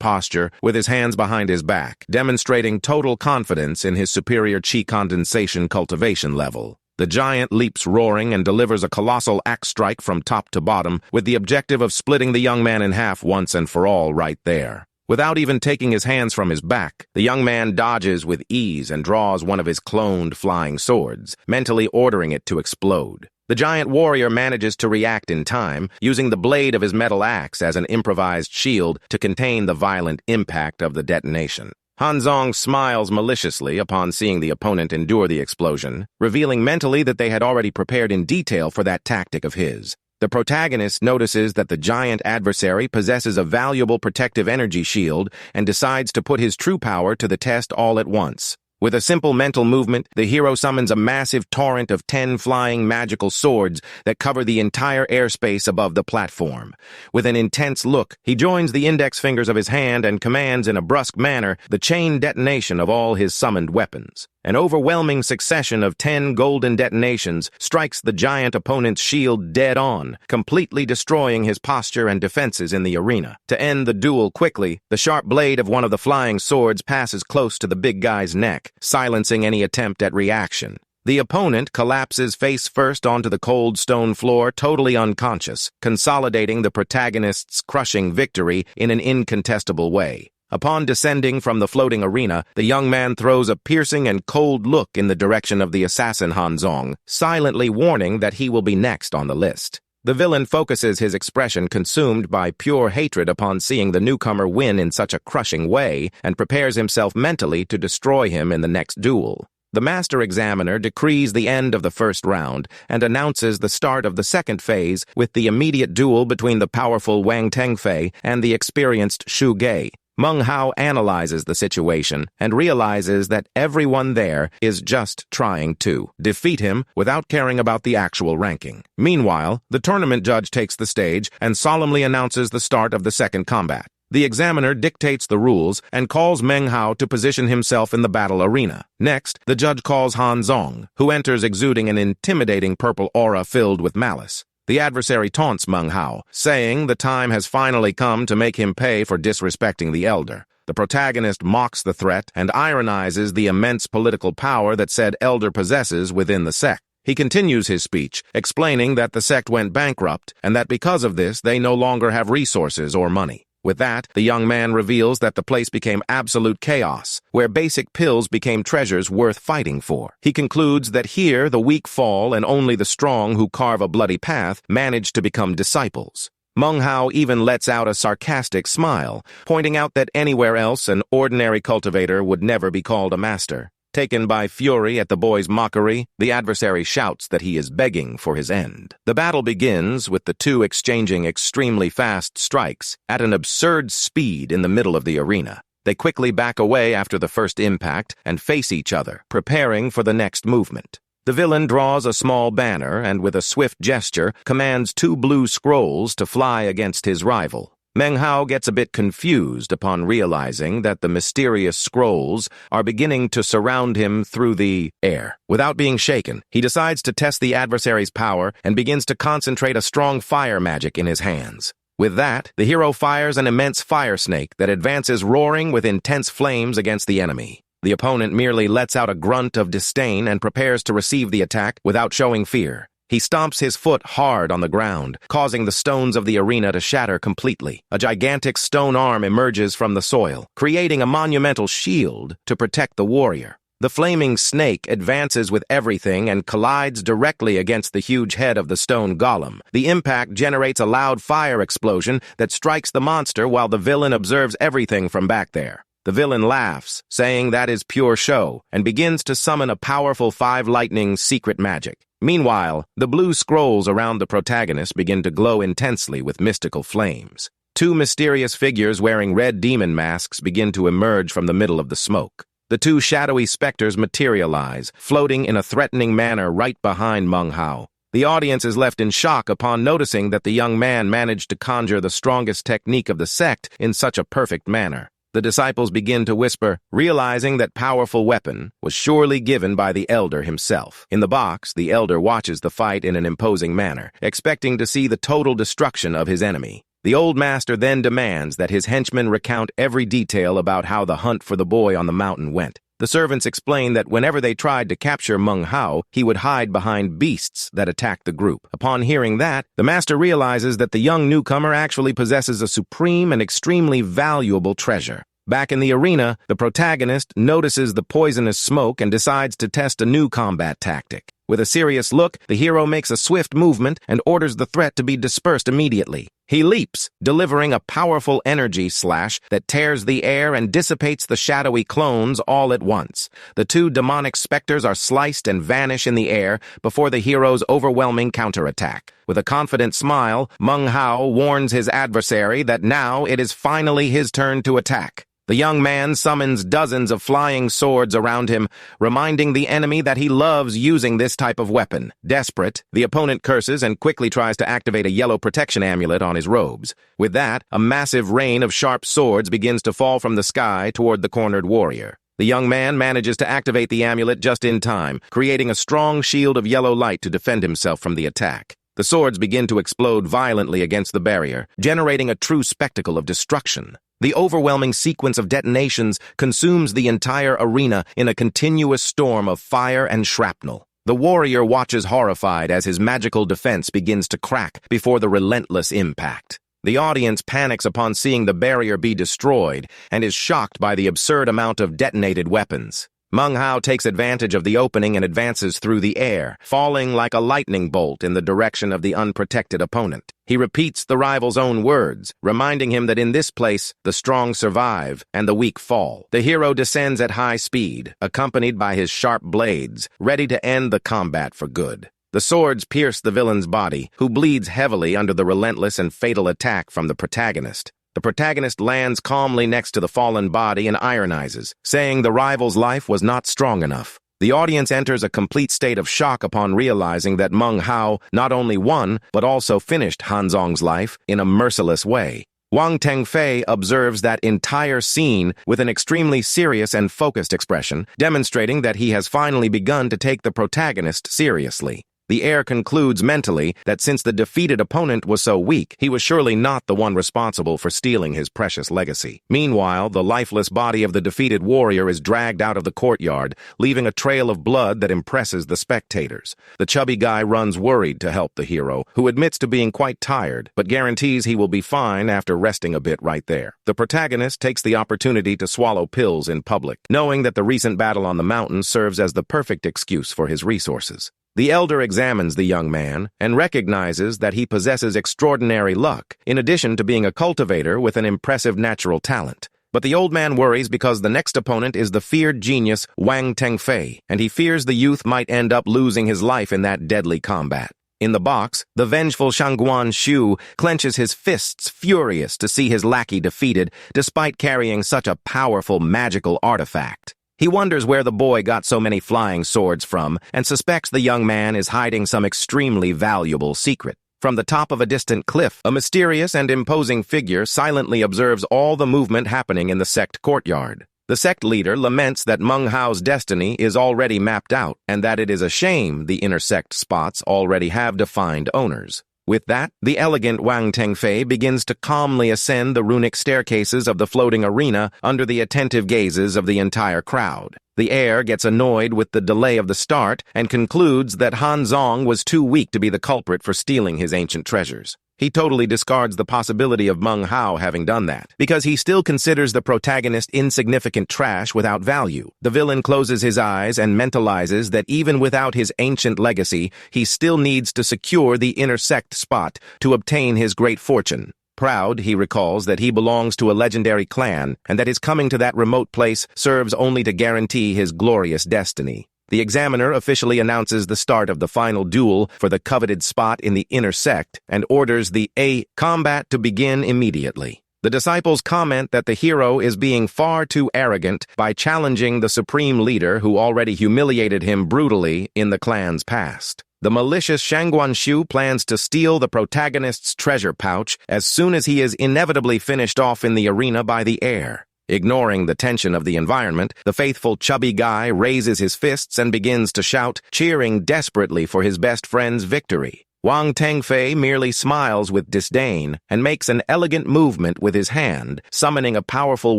posture with his hands behind his back, demonstrating total confidence in his superior chi condensation cultivation level. The giant leaps roaring and delivers a colossal axe strike from top to bottom, with the objective of splitting the young man in half once and for all right there. Without even taking his hands from his back, the young man dodges with ease and draws one of his cloned flying swords, mentally ordering it to explode. The giant warrior manages to react in time, using the blade of his metal axe as an improvised shield to contain the violent impact of the detonation. Han Zong smiles maliciously upon seeing the opponent endure the explosion, revealing mentally that they had already prepared in detail for that tactic of his. The protagonist notices that the giant adversary possesses a valuable protective energy shield and decides to put his true power to the test all at once. With a simple mental movement, the hero summons a massive torrent of 10 flying magical swords that cover the entire airspace above the platform. With an intense look, he joins the index fingers of his hand and commands in a brusque manner the chain detonation of all his summoned weapons. An overwhelming succession of 10 golden detonations strikes the giant opponent's shield dead on, completely destroying his posture and defenses in the arena. To end the duel quickly, the sharp blade of one of the flying swords passes close to the big guy's neck, silencing any attempt at reaction. The opponent collapses face first onto the cold stone floor, totally unconscious, consolidating the protagonist's crushing victory in an incontestable way. Upon descending from the floating arena, the young man throws a piercing and cold look in the direction of the assassin Han Zong, silently warning that he will be next on the list. The villain focuses his expression consumed by pure hatred upon seeing the newcomer win in such a crushing way and prepares himself mentally to destroy him in the next duel. The master examiner decrees the end of the first round and announces the start of the second phase with the immediate duel between the powerful Wang Tengfei and the experienced Shu Ge. Manghao analyzes the situation and realizes that everyone there is just trying to defeat him without caring about the actual ranking. Meanwhile, the tournament judge takes the stage and solemnly announces the start of the second combat. The examiner dictates the rules and calls Manghao to position himself in the battle arena. Next, the judge calls Han Zong, who enters exuding an intimidating purple aura filled with malice. The adversary taunts Manghao, saying the time has finally come to make him pay for disrespecting the elder. The protagonist mocks the threat and ironizes the immense political power that said elder possesses within the sect. He continues his speech, explaining that the sect went bankrupt and that because of this they no longer have resources or money. With that, the young man reveals that the place became absolute chaos, where basic pills became treasures worth fighting for. He concludes that here the weak fall and only the strong who carve a bloody path manage to become disciples. Manghao even lets out a sarcastic smile, pointing out that anywhere else an ordinary cultivator would never be called a master. Taken by fury at the boy's mockery, the adversary shouts that he is begging for his end. The battle begins with the two exchanging extremely fast strikes at an absurd speed in the middle of the arena. They quickly back away after the first impact and face each other, preparing for the next movement. The villain draws a small banner and with a swift gesture commands 2 blue scrolls to fly against his rival. Manhwa gets a bit confused upon realizing that the mysterious scrolls are beginning to surround him through the air. Without being shaken, he decides to test the adversary's power and begins to concentrate a strong fire magic in his hands. With that, the hero fires an immense fire snake that advances roaring with intense flames against the enemy. The opponent merely lets out a grunt of disdain and prepares to receive the attack without showing fear. He stomps his foot hard on the ground, causing the stones of the arena to shatter completely. A gigantic stone arm emerges from the soil, creating a monumental shield to protect the warrior. The flaming snake advances with everything and collides directly against the huge head of the stone golem. The impact generates a loud fire explosion that strikes the monster while the villain observes everything from back there. The villain laughs, saying that is pure show, and begins to summon a powerful 5 lightning secret magic. Meanwhile, the blue scrolls around the protagonist begin to glow intensely with mystical flames. 2 mysterious figures wearing red demon masks begin to emerge from the middle of the smoke. The 2 shadowy specters materialize, floating in a threatening manner right behind Manhwa. The audience is left in shock upon noticing that the young man managed to conjure the strongest technique of the sect in such a perfect manner. The disciples begin to whisper, realizing that powerful weapon was surely given by the elder himself. In the box, the elder watches the fight in an imposing manner, expecting to see the total destruction of his enemy. The old master then demands that his henchmen recount every detail about how the hunt for the boy on the mountain went. The servants explain that whenever they tried to capture Manhwa, he would hide behind beasts that attacked the group. Upon hearing that, the master realizes that the young newcomer actually possesses a supreme and extremely valuable treasure. Back in the arena, the protagonist notices the poisonous smoke and decides to test a new combat tactic. With a serious look, the hero makes a swift movement and orders the threat to be dispersed immediately. He leaps, delivering a powerful energy slash that tears the air and dissipates the shadowy clones all at once. The 2 demonic specters are sliced and vanish in the air before the hero's overwhelming counterattack. With a confident smile, Manhwa warns his adversary that now it is finally his turn to attack. The young man summons dozens of flying swords around him, reminding the enemy that he loves using this type of weapon. Desperate, the opponent curses and quickly tries to activate a yellow protection amulet on his robes. With that, a massive rain of sharp swords begins to fall from the sky toward the cornered warrior. The young man manages to activate the amulet just in time, creating a strong shield of yellow light to defend himself from the attack. The swords begin to explode violently against the barrier, generating a true spectacle of destruction. The overwhelming sequence of detonations consumes the entire arena in a continuous storm of fire and shrapnel. The warrior watches horrified as his magical defense begins to crack before the relentless impact. The audience panics upon seeing the barrier be destroyed and is shocked by the absurd amount of detonated weapons. Manhwa takes advantage of the opening and advances through the air, falling like a lightning bolt in the direction of the unprotected opponent. He repeats the rival's own words, reminding him that in this place, the strong survive and the weak fall. The hero descends at high speed, accompanied by his sharp blades, ready to end the combat for good. The swords pierce the villain's body, who bleeds heavily under the relentless and fatal attack from the protagonist. The protagonist lands calmly next to the fallen body and ironizes, saying the rival's life was not strong enough. The audience enters a complete state of shock upon realizing that Manhwa not only won, but also finished Hanzong's life in a merciless way. Wang Tengfei observes that entire scene with an extremely serious and focused expression, demonstrating that he has finally begun to take the protagonist seriously. The heir concludes mentally that since the defeated opponent was so weak, he was surely not the one responsible for stealing his precious legacy. Meanwhile, the lifeless body of the defeated warrior is dragged out of the courtyard, leaving a trail of blood that impresses the spectators. The chubby guy runs worried to help the hero, who admits to being quite tired, but guarantees he will be fine after resting a bit right there. The protagonist takes the opportunity to swallow pills in public, knowing that the recent battle on the mountain serves as the perfect excuse for his resources. The elder examines the young man and recognizes that he possesses extraordinary luck, in addition to being a cultivator with an impressive natural talent. But the old man worries because the next opponent is the feared genius Wang Tengfei, and he fears the youth might end up losing his life in that deadly combat. In the box, the vengeful Shangguan Shu clenches his fists, furious to see his lackey defeated, despite carrying such a powerful magical artifact. He wonders where the boy got so many flying swords from, and suspects the young man is hiding some extremely valuable secret. From the top of a distant cliff, a mysterious and imposing figure silently observes all the movement happening in the sect courtyard. The sect leader laments that Meng Hao's destiny is already mapped out, and that it is a shame the intersect spots already have defined owners. With that, the elegant Wang Tengfei begins to calmly ascend the runic staircases of the floating arena under the attentive gazes of the entire crowd. The heir gets annoyed with the delay of the start and concludes that Han Zong was too weak to be the culprit for stealing his ancient treasures. He totally discards the possibility of Meng Hao having done that, because he still considers the protagonist insignificant trash without value. The villain closes his eyes and mentalizes that even without his ancient legacy, he still needs to secure the intersect spot to obtain his great fortune. Proud, he recalls that he belongs to a legendary clan, and that his coming to that remote place serves only to guarantee his glorious destiny. The examiner officially announces the start of the final duel for the coveted spot in the intersect and orders the combat to begin immediately. The disciples comment that the hero is being far too arrogant by challenging the supreme leader who already humiliated him brutally in the clan's past. The malicious Shangguan Shu plans to steal the protagonist's treasure pouch as soon as he is inevitably finished off in the arena by the heir. Ignoring the tension of the environment, the faithful chubby guy raises his fists and begins to shout, cheering desperately for his best friend's victory. Wang Tengfei merely smiles with disdain and makes an elegant movement with his hand, summoning a powerful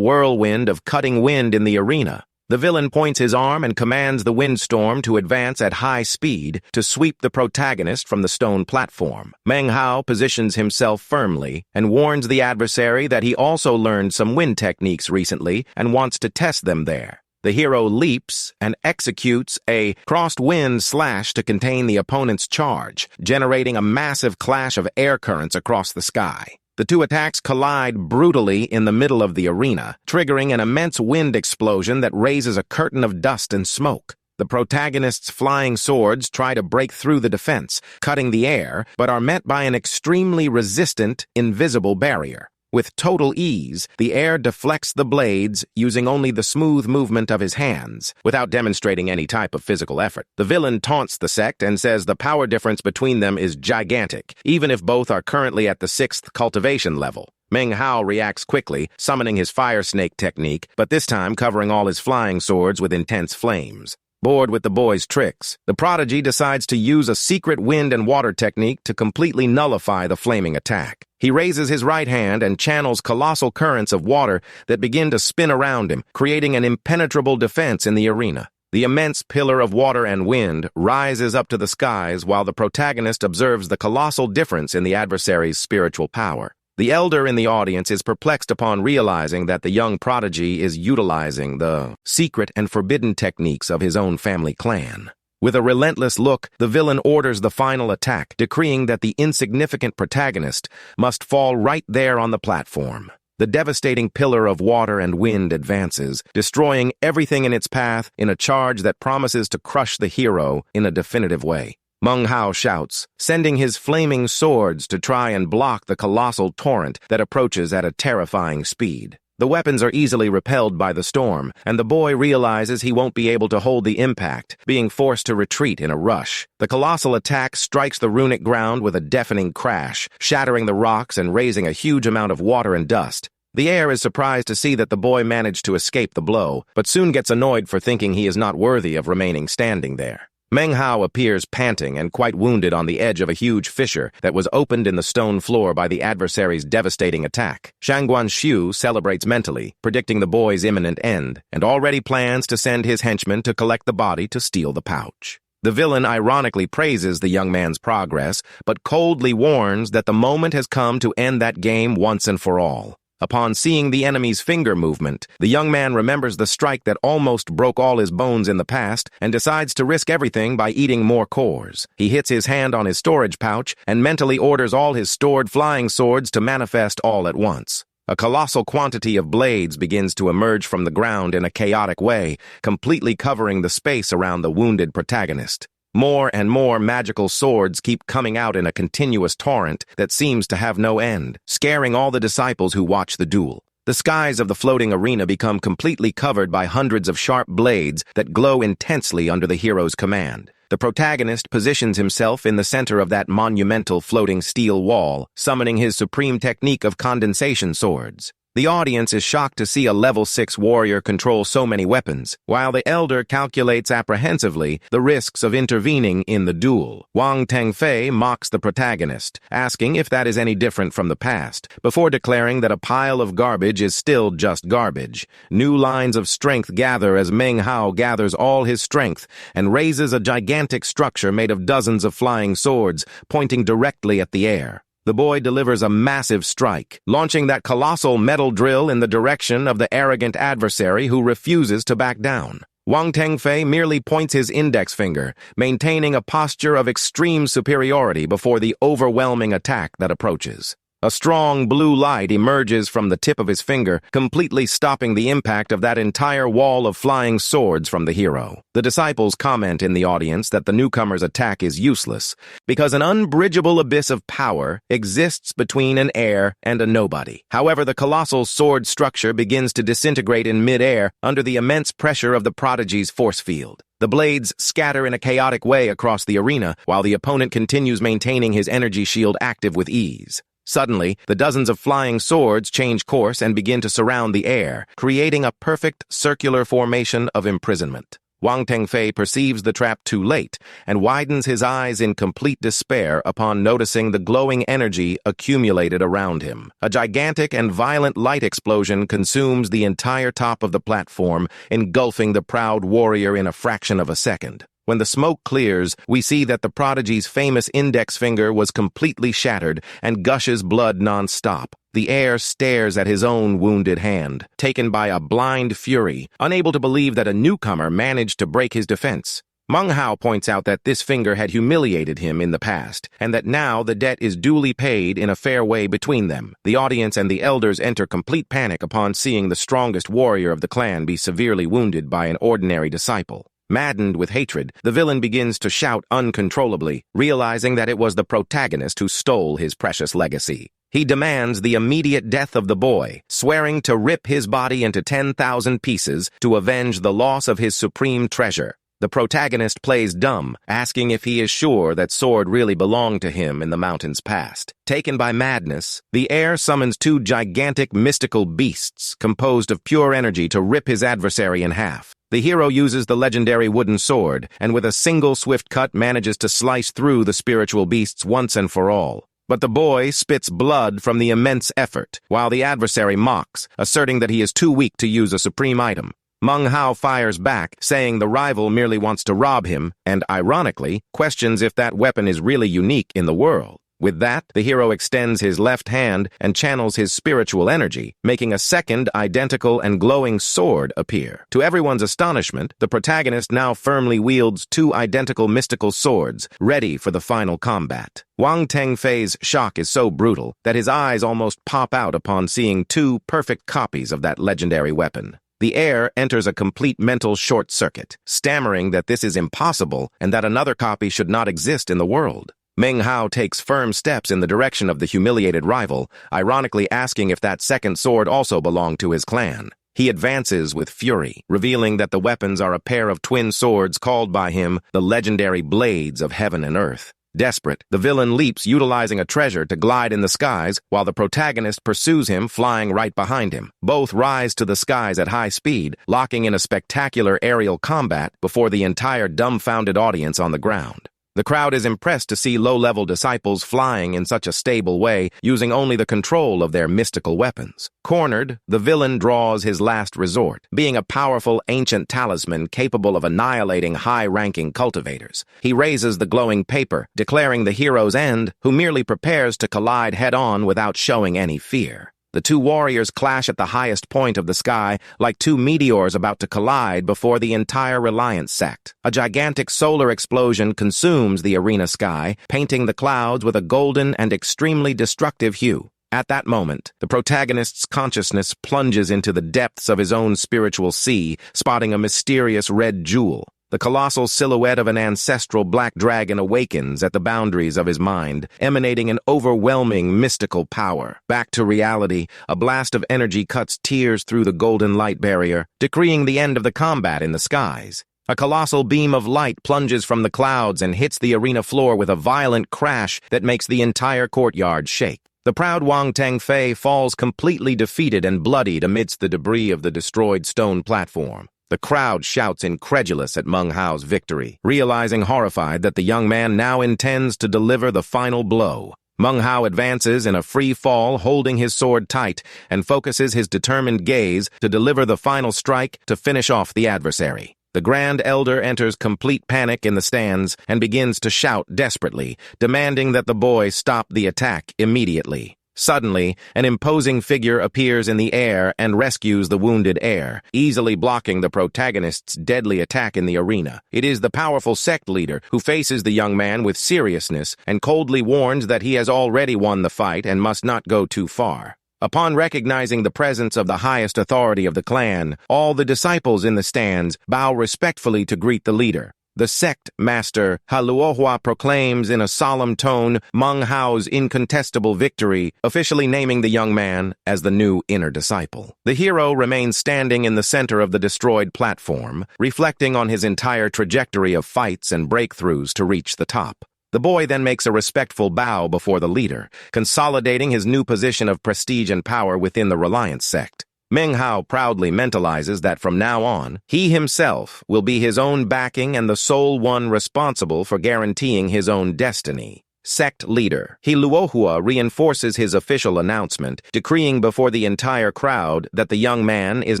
whirlwind of cutting wind in the arena. The villain points his arm and commands the windstorm to advance at high speed to sweep the protagonist from the stone platform. Meng Hao positions himself firmly and warns the adversary that he also learned some wind techniques recently and wants to test them there. The hero leaps and executes a crossed wind slash to contain the opponent's charge, generating a massive clash of air currents across the sky. The two attacks collide brutally in the middle of the arena, triggering an immense wind explosion that raises a curtain of dust and smoke. The protagonist's flying swords try to break through the defense, cutting the air, but are met by an extremely resistant, invisible barrier. With total ease, the heir deflects the blades using only the smooth movement of his hands, without demonstrating any type of physical effort. The villain taunts the sect and says the power difference between them is gigantic, even if both are currently at the 6th cultivation level. Meng Hao reacts quickly, summoning his fire snake technique, but this time covering all his flying swords with intense flames. Bored with the boy's tricks, the prodigy decides to use a secret wind and water technique to completely nullify the flaming attack. He raises his right hand and channels colossal currents of water that begin to spin around him, creating an impenetrable defense in the arena. The immense pillar of water and wind rises up to the skies while the protagonist observes the colossal difference in the adversary's spiritual power. The elder in the audience is perplexed upon realizing that the young prodigy is utilizing the secret and forbidden techniques of his own family clan. With a relentless look, the villain orders the final attack, decreeing that the insignificant protagonist must fall right there on the platform. The devastating pillar of water and wind advances, destroying everything in its path in a charge that promises to crush the hero in a definitive way. Meng Hao shouts, sending his flaming swords to try and block the colossal torrent that approaches at a terrifying speed. The weapons are easily repelled by the storm, and the boy realizes he won't be able to hold the impact, being forced to retreat in a rush. The colossal attack strikes the runic ground with a deafening crash, shattering the rocks and raising a huge amount of water and dust. The heir is surprised to see that the boy managed to escape the blow, but soon gets annoyed for thinking he is not worthy of remaining standing there. Meng Hao appears panting and quite wounded on the edge of a huge fissure that was opened in the stone floor by the adversary's devastating attack. Shangguan Shu celebrates mentally, predicting the boy's imminent end, and already plans to send his henchmen to collect the body to steal the pouch. The villain ironically praises the young man's progress, but coldly warns that the moment has come to end that game once and for all. Upon seeing the enemy's finger movement, the young man remembers the strike that almost broke all his bones in the past and decides to risk everything by eating more cores. He hits his hand on his storage pouch and mentally orders all his stored flying swords to manifest all at once. A colossal quantity of blades begins to emerge from the ground in a chaotic way, completely covering the space around the wounded protagonist. More and more magical swords keep coming out in a continuous torrent that seems to have no end, scaring all the disciples who watch the duel. The skies of the floating arena become completely covered by hundreds of sharp blades that glow intensely under the hero's command. The protagonist positions himself in the center of that monumental floating steel wall, summoning his supreme technique of condensation swords. The audience is shocked to see a level 6 warrior control so many weapons, while the elder calculates apprehensively the risks of intervening in the duel. Wang Tengfei mocks the protagonist, asking if that is any different from the past, before declaring that a pile of garbage is still just garbage. New lines of strength gather as Meng Hao gathers all his strength and raises a gigantic structure made of dozens of flying swords, pointing directly at the air. The boy delivers a massive strike, launching that colossal metal drill in the direction of the arrogant adversary who refuses to back down. Wang Tengfei merely points his index finger, maintaining a posture of extreme superiority before the overwhelming attack that approaches. A strong blue light emerges from the tip of his finger, completely stopping the impact of that entire wall of flying swords from the hero. The disciples comment in the audience that the newcomer's attack is useless, because an unbridgeable abyss of power exists between an heir and a nobody. However, the colossal sword structure begins to disintegrate in mid-air under the immense pressure of the prodigy's force field. The blades scatter in a chaotic way across the arena, while the opponent continues maintaining his energy shield active with ease. Suddenly, the dozens of flying swords change course and begin to surround the air, creating a perfect circular formation of imprisonment. Wang Tengfei perceives the trap too late and widens his eyes in complete despair upon noticing the glowing energy accumulated around him. A gigantic and violent light explosion consumes the entire top of the platform, engulfing the proud warrior in a fraction of a second. When the smoke clears, we see that the prodigy's famous index finger was completely shattered and gushes blood non-stop. The heir stares at his own wounded hand, taken by a blind fury, unable to believe that a newcomer managed to break his defense. Meng Hao points out that this finger had humiliated him in the past, and that now the debt is duly paid in a fair way between them. The audience and the elders enter complete panic upon seeing the strongest warrior of the clan be severely wounded by an ordinary disciple. Maddened with hatred, the villain begins to shout uncontrollably, realizing that it was the protagonist who stole his precious legacy. He demands the immediate death of the boy, swearing to rip his body into 10,000 pieces to avenge the loss of his supreme treasure. The protagonist plays dumb, asking if he is sure that sword really belonged to him in the mountains past. Taken by madness, the heir summons two gigantic mystical beasts composed of pure energy to rip his adversary in half. The hero uses the legendary wooden sword, and with a single swift cut manages to slice through the spiritual beasts once and for all. But the boy spits blood from the immense effort, while the adversary mocks, asserting that he is too weak to use a supreme item. Meng Hao fires back, saying the rival merely wants to rob him, and, ironically, questions if that weapon is really unique in the world. With that, the hero extends his left hand and channels his spiritual energy, making a second identical and glowing sword appear. To everyone's astonishment, the protagonist now firmly wields two identical mystical swords, ready for the final combat. Wang Tengfei's shock is so brutal that his eyes almost pop out upon seeing two perfect copies of that legendary weapon. The heir enters a complete mental short circuit, stammering that this is impossible and that another copy should not exist in the world. Meng Hao takes firm steps in the direction of the humiliated rival, ironically asking if that second sword also belonged to his clan. He advances with fury, revealing that the weapons are a pair of twin swords called by him the legendary blades of heaven and earth. Desperate, the villain leaps, utilizing a treasure to glide in the skies, while the protagonist pursues him, flying right behind him. Both rise to the skies at high speed, locking in a spectacular aerial combat before the entire dumbfounded audience on the ground. The crowd is impressed to see low-level disciples flying in such a stable way, using only the control of their mystical weapons. Cornered, the villain draws his last resort, being a powerful ancient talisman capable of annihilating high-ranking cultivators. He raises the glowing paper, declaring the hero's end, who merely prepares to collide head-on without showing any fear. The two warriors clash at the highest point of the sky, like two meteors about to collide before the entire Reliance sect. A gigantic solar explosion consumes the arena sky, painting the clouds with a golden and extremely destructive hue. At that moment, the protagonist's consciousness plunges into the depths of his own spiritual sea, spotting a mysterious red jewel. The colossal silhouette of an ancestral black dragon awakens at the boundaries of his mind, emanating an overwhelming mystical power. Back to reality, a blast of energy cuts tears through the golden light barrier, decreeing the end of the combat in the skies. A colossal beam of light plunges from the clouds and hits the arena floor with a violent crash that makes the entire courtyard shake. The proud Wang Tengfei falls completely defeated and bloodied amidst the debris of the destroyed stone platform. The crowd shouts incredulous at Meng Hao's victory, realizing horrified that the young man now intends to deliver the final blow. Meng Hao advances in a free fall, holding his sword tight, and focuses his determined gaze to deliver the final strike to finish off the adversary. The Grand Elder enters complete panic in the stands and begins to shout desperately, demanding that the boy stop the attack immediately. Suddenly, an imposing figure appears in the air and rescues the wounded heir, easily blocking the protagonist's deadly attack in the arena. It is the powerful sect leader who faces the young man with seriousness and coldly warns that he has already won the fight and must not go too far. Upon recognizing the presence of the highest authority of the clan, all the disciples in the stands bow respectfully to greet the leader. The sect master, Haluohua, proclaims in a solemn tone Meng Hao's incontestable victory, officially naming the young man as the new inner disciple. The hero remains standing in the center of the destroyed platform, reflecting on his entire trajectory of fights and breakthroughs to reach the top. The boy then makes a respectful bow before the leader, consolidating his new position of prestige and power within the Reliance sect. Meng Hao proudly mentalizes that from now on, he himself will be his own backing and the sole one responsible for guaranteeing his own destiny. Sect leader Haluohua reinforces his official announcement, decreeing before the entire crowd that the young man is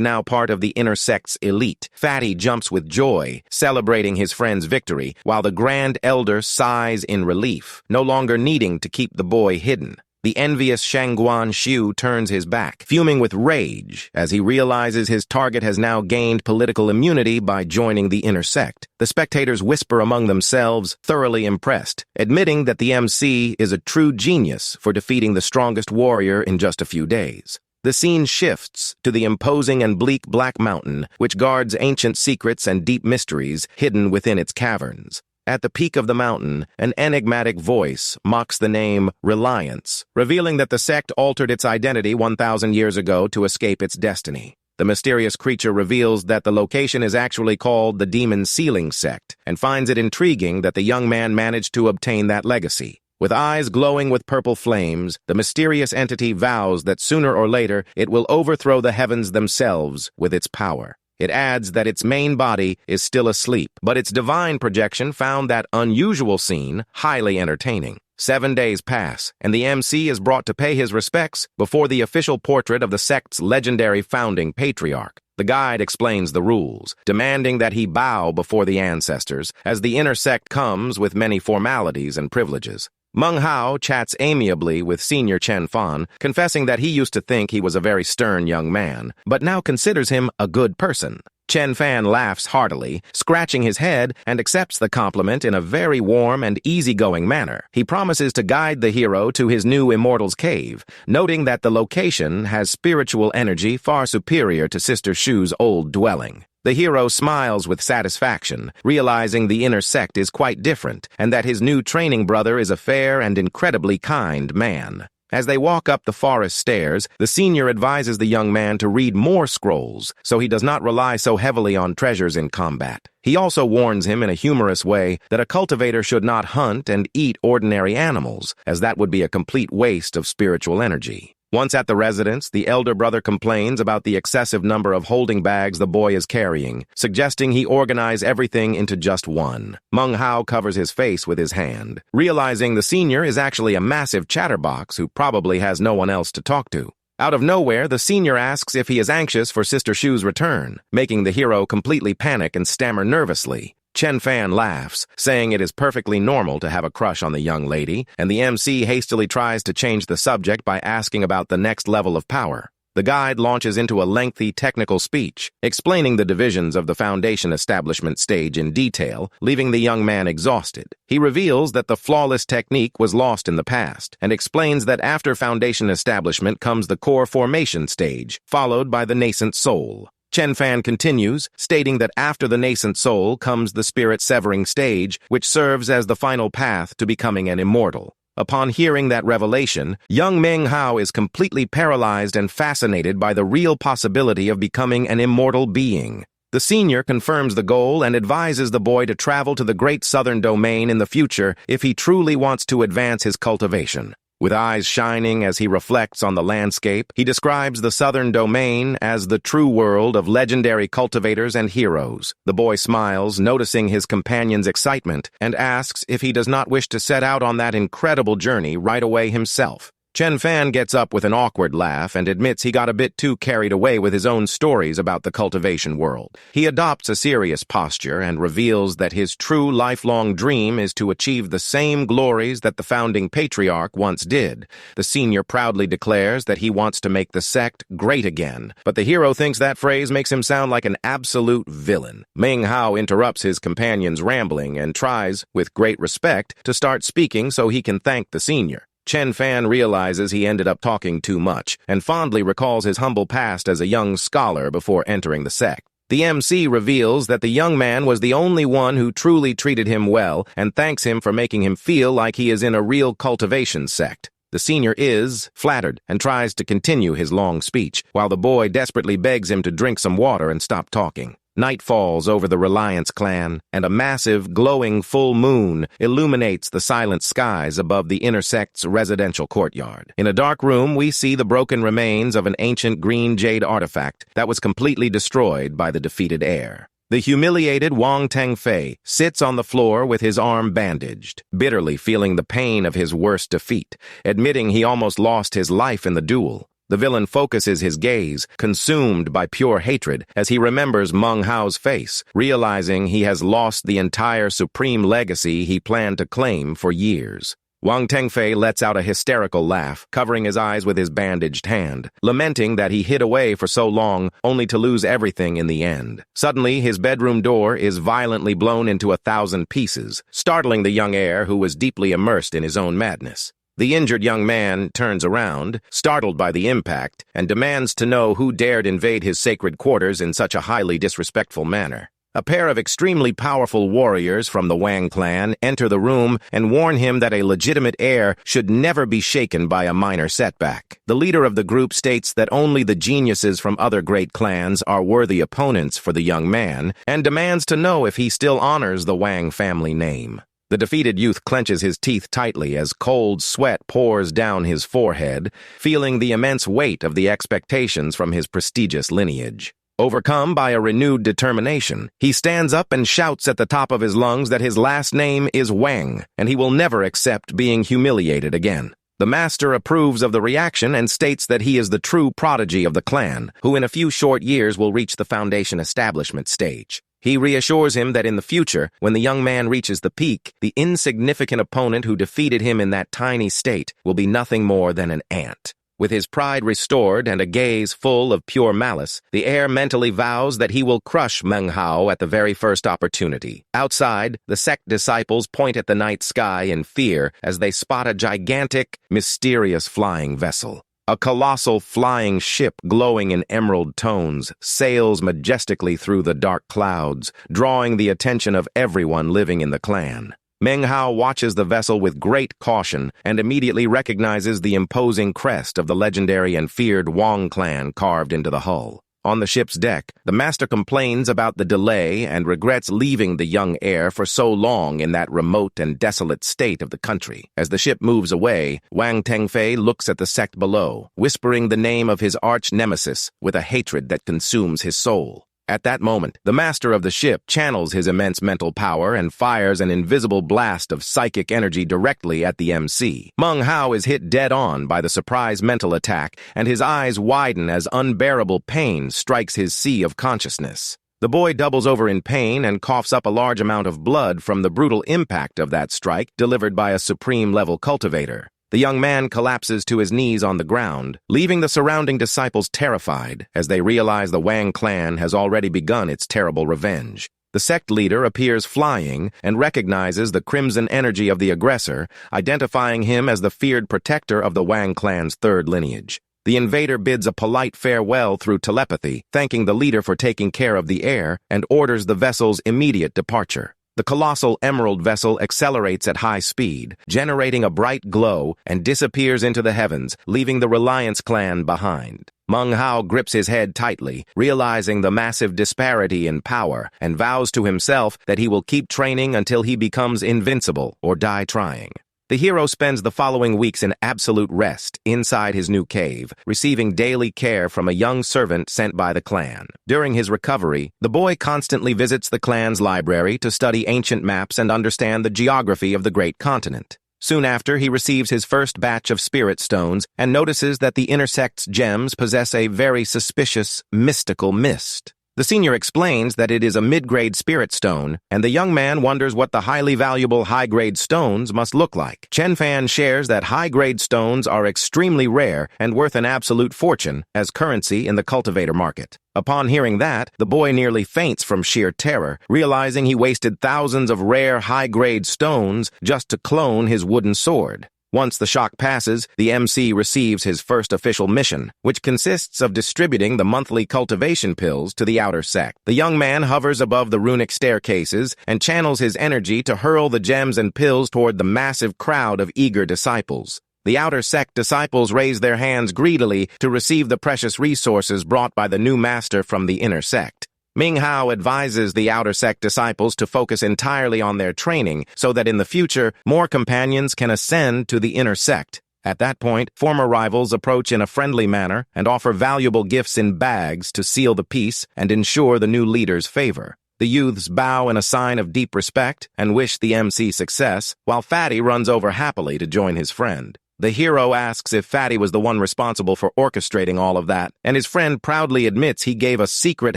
now part of the inner sect's elite. Fatty jumps with joy, celebrating his friend's victory, while the Grand Elder sighs in relief, no longer needing to keep the boy hidden. The envious Shangguan Xiu turns his back, fuming with rage as he realizes his target has now gained political immunity by joining the inner sect. The spectators whisper among themselves, thoroughly impressed, admitting that the MC is a true genius for defeating the strongest warrior in just a few days. The scene shifts to the imposing and bleak Black Mountain, which guards ancient secrets and deep mysteries hidden within its caverns. At the peak of the mountain, an enigmatic voice mocks the name Reliance, revealing that the sect altered its identity 1,000 years ago to escape its destiny. The mysterious creature reveals that the location is actually called the Demon Sealing Sect, and finds it intriguing that the young man managed to obtain that legacy. With eyes glowing with purple flames, the mysterious entity vows that sooner or later it will overthrow the heavens themselves with its power. It adds that its main body is still asleep, but its divine projection found that unusual scene highly entertaining. 7 days pass, and the MC is brought to pay his respects before the official portrait of the sect's legendary founding patriarch. The guide explains the rules, demanding that he bow before the ancestors, as the inner sect comes with many formalities and privileges. Meng Hao chats amiably with Senior Chen Fan, confessing that he used to think he was a very stern young man, but now considers him a good person. Chen Fan laughs heartily, scratching his head, and accepts the compliment in a very warm and easygoing manner. He promises to guide the hero to his new Immortal's Cave, noting that the location has spiritual energy far superior to Sister Shu's old dwelling. The hero smiles with satisfaction, realizing the inner sect is quite different, and that his new training brother is a fair and incredibly kind man. As they walk up the forest stairs, the senior advises the young man to read more scrolls, so he does not rely so heavily on treasures in combat. He also warns him in a humorous way that a cultivator should not hunt and eat ordinary animals, as that would be a complete waste of spiritual energy. Once at the residence, the elder brother complains about the excessive number of holding bags the boy is carrying, suggesting he organize everything into just one. Meng Hao covers his face with his hand, realizing the senior is actually a massive chatterbox who probably has no one else to talk to. Out of nowhere, the senior asks if he is anxious for Sister Shu's return, making the hero completely panic and stammer nervously. Chen Fan laughs, saying it is perfectly normal to have a crush on the young lady, and the MC hastily tries to change the subject by asking about the next level of power. The guide launches into a lengthy technical speech, explaining the divisions of the Foundation establishment stage in detail, leaving the young man exhausted. He reveals that the flawless technique was lost in the past, and explains that after Foundation establishment comes the core formation stage, followed by the nascent soul. Chen Fan continues, stating that after the nascent soul comes the spirit-severing stage, which serves as the final path to becoming an immortal. Upon hearing that revelation, young Meng Hao is completely paralyzed and fascinated by the real possibility of becoming an immortal being. The senior confirms the goal and advises the boy to travel to the Great Southern Domain in the future if he truly wants to advance his cultivation. With eyes shining as he reflects on the landscape, he describes the Southern Domain as the true world of legendary cultivators and heroes. The boy smiles, noticing his companion's excitement, and asks if he does not wish to set out on that incredible journey right away himself. Chen Fan gets up with an awkward laugh and admits he got a bit too carried away with his own stories about the cultivation world. He adopts a serious posture and reveals that his true lifelong dream is to achieve the same glories that the founding patriarch once did. The senior proudly declares that he wants to make the sect great again, but the hero thinks that phrase makes him sound like an absolute villain. Meng Hao interrupts his companion's rambling and tries, with great respect, to start speaking so he can thank the senior. Chen Fan realizes he ended up talking too much and fondly recalls his humble past as a young scholar before entering the sect. The MC reveals that the young man was the only one who truly treated him well and thanks him for making him feel like he is in a real cultivation sect. The senior is flattered and tries to continue his long speech, while the boy desperately begs him to drink some water and stop talking. Night falls over the Reliance clan, and a massive, glowing full moon illuminates the silent skies above the inner sect's residential courtyard. In a dark room, we see the broken remains of an ancient green jade artifact that was completely destroyed by the defeated heir. The humiliated Wang Tengfei sits on the floor with his arm bandaged, bitterly feeling the pain of his worst defeat, admitting he almost lost his life in the duel. The villain focuses his gaze, consumed by pure hatred, as he remembers Meng Hao's face, realizing he has lost the entire supreme legacy he planned to claim for years. Wang Tengfei lets out a hysterical laugh, covering his eyes with his bandaged hand, lamenting that he hid away for so long, only to lose everything in the end. Suddenly, his bedroom door is violently blown into 1,000 pieces, startling the young heir who was deeply immersed in his own madness. The injured young man turns around, startled by the impact, and demands to know who dared invade his sacred quarters in such a highly disrespectful manner. A pair of extremely powerful warriors from the Wang clan enter the room and warn him that a legitimate heir should never be shaken by a minor setback. The leader of the group states that only the geniuses from other great clans are worthy opponents for the young man, and demands to know if he still honors the Wang family name. The defeated youth clenches his teeth tightly as cold sweat pours down his forehead, feeling the immense weight of the expectations from his prestigious lineage. Overcome by a renewed determination, he stands up and shouts at the top of his lungs that his last name is Wang, and he will never accept being humiliated again. The master approves of the reaction and states that he is the true prodigy of the clan, who in a few short years will reach the foundation establishment stage. He reassures him that in the future, when the young man reaches the peak, the insignificant opponent who defeated him in that tiny state will be nothing more than an ant. With his pride restored and a gaze full of pure malice, the heir mentally vows that he will crush Meng Hao at the very first opportunity. Outside, the sect disciples point at the night sky in fear as they spot a gigantic, mysterious flying vessel. A colossal flying ship glowing in emerald tones sails majestically through the dark clouds, drawing the attention of everyone living in the clan. Meng Hao watches the vessel with great caution and immediately recognizes the imposing crest of the legendary and feared Wang clan carved into the hull. On the ship's deck, the master complains about the delay and regrets leaving the young heir for so long in that remote and desolate state of the country. As the ship moves away, Wang Tengfei looks at the sect below, whispering the name of his arch-nemesis with a hatred that consumes his soul. At that moment, the master of the ship channels his immense mental power and fires an invisible blast of psychic energy directly at the MC. Meng Hao is hit dead on by the surprise mental attack, and his eyes widen as unbearable pain strikes his sea of consciousness. The boy doubles over in pain and coughs up a large amount of blood from the brutal impact of that strike delivered by a supreme-level cultivator. The young man collapses to his knees on the ground, leaving the surrounding disciples terrified as they realize the Wang clan has already begun its terrible revenge. The sect leader appears flying and recognizes the crimson energy of the aggressor, identifying him as the feared protector of the Wang clan's third lineage. The invader bids a polite farewell through telepathy, thanking the leader for taking care of the air, and orders the vessel's immediate departure. The colossal emerald vessel accelerates at high speed, generating a bright glow, and disappears into the heavens, leaving the Reliance clan behind. Manghao grips his head tightly, realizing the massive disparity in power, and vows to himself that he will keep training until he becomes invincible or die trying. The hero spends the following weeks in absolute rest inside his new cave, receiving daily care from a young servant sent by the clan. During his recovery, the boy constantly visits the clan's library to study ancient maps and understand the geography of the great continent. Soon after, he receives his first batch of spirit stones and notices that the intersect's gems possess a very suspicious, mystical mist. The senior explains that it is a mid-grade spirit stone, and the young man wonders what the highly valuable high-grade stones must look like. Chen Fan shares that high-grade stones are extremely rare and worth an absolute fortune as currency in the cultivator market. Upon hearing that, the boy nearly faints from sheer terror, realizing he wasted thousands of rare high-grade stones just to clone his wooden sword. Once the shock passes, the MC receives his first official mission, which consists of distributing the monthly cultivation pills to the outer sect. The young man hovers above the runic staircases and channels his energy to hurl the gems and pills toward the massive crowd of eager disciples. The outer sect disciples raise their hands greedily to receive the precious resources brought by the new master from the inner sect. Ming Hao advises the outer sect disciples to focus entirely on their training so that in the future, more companions can ascend to the inner sect. At that point, former rivals approach in a friendly manner and offer valuable gifts in bags to seal the peace and ensure the new leader's favor. The youths bow in a sign of deep respect and wish the MC success, while Fatty runs over happily to join his friend. The hero asks if Fatty was the one responsible for orchestrating all of that, and his friend proudly admits he gave a secret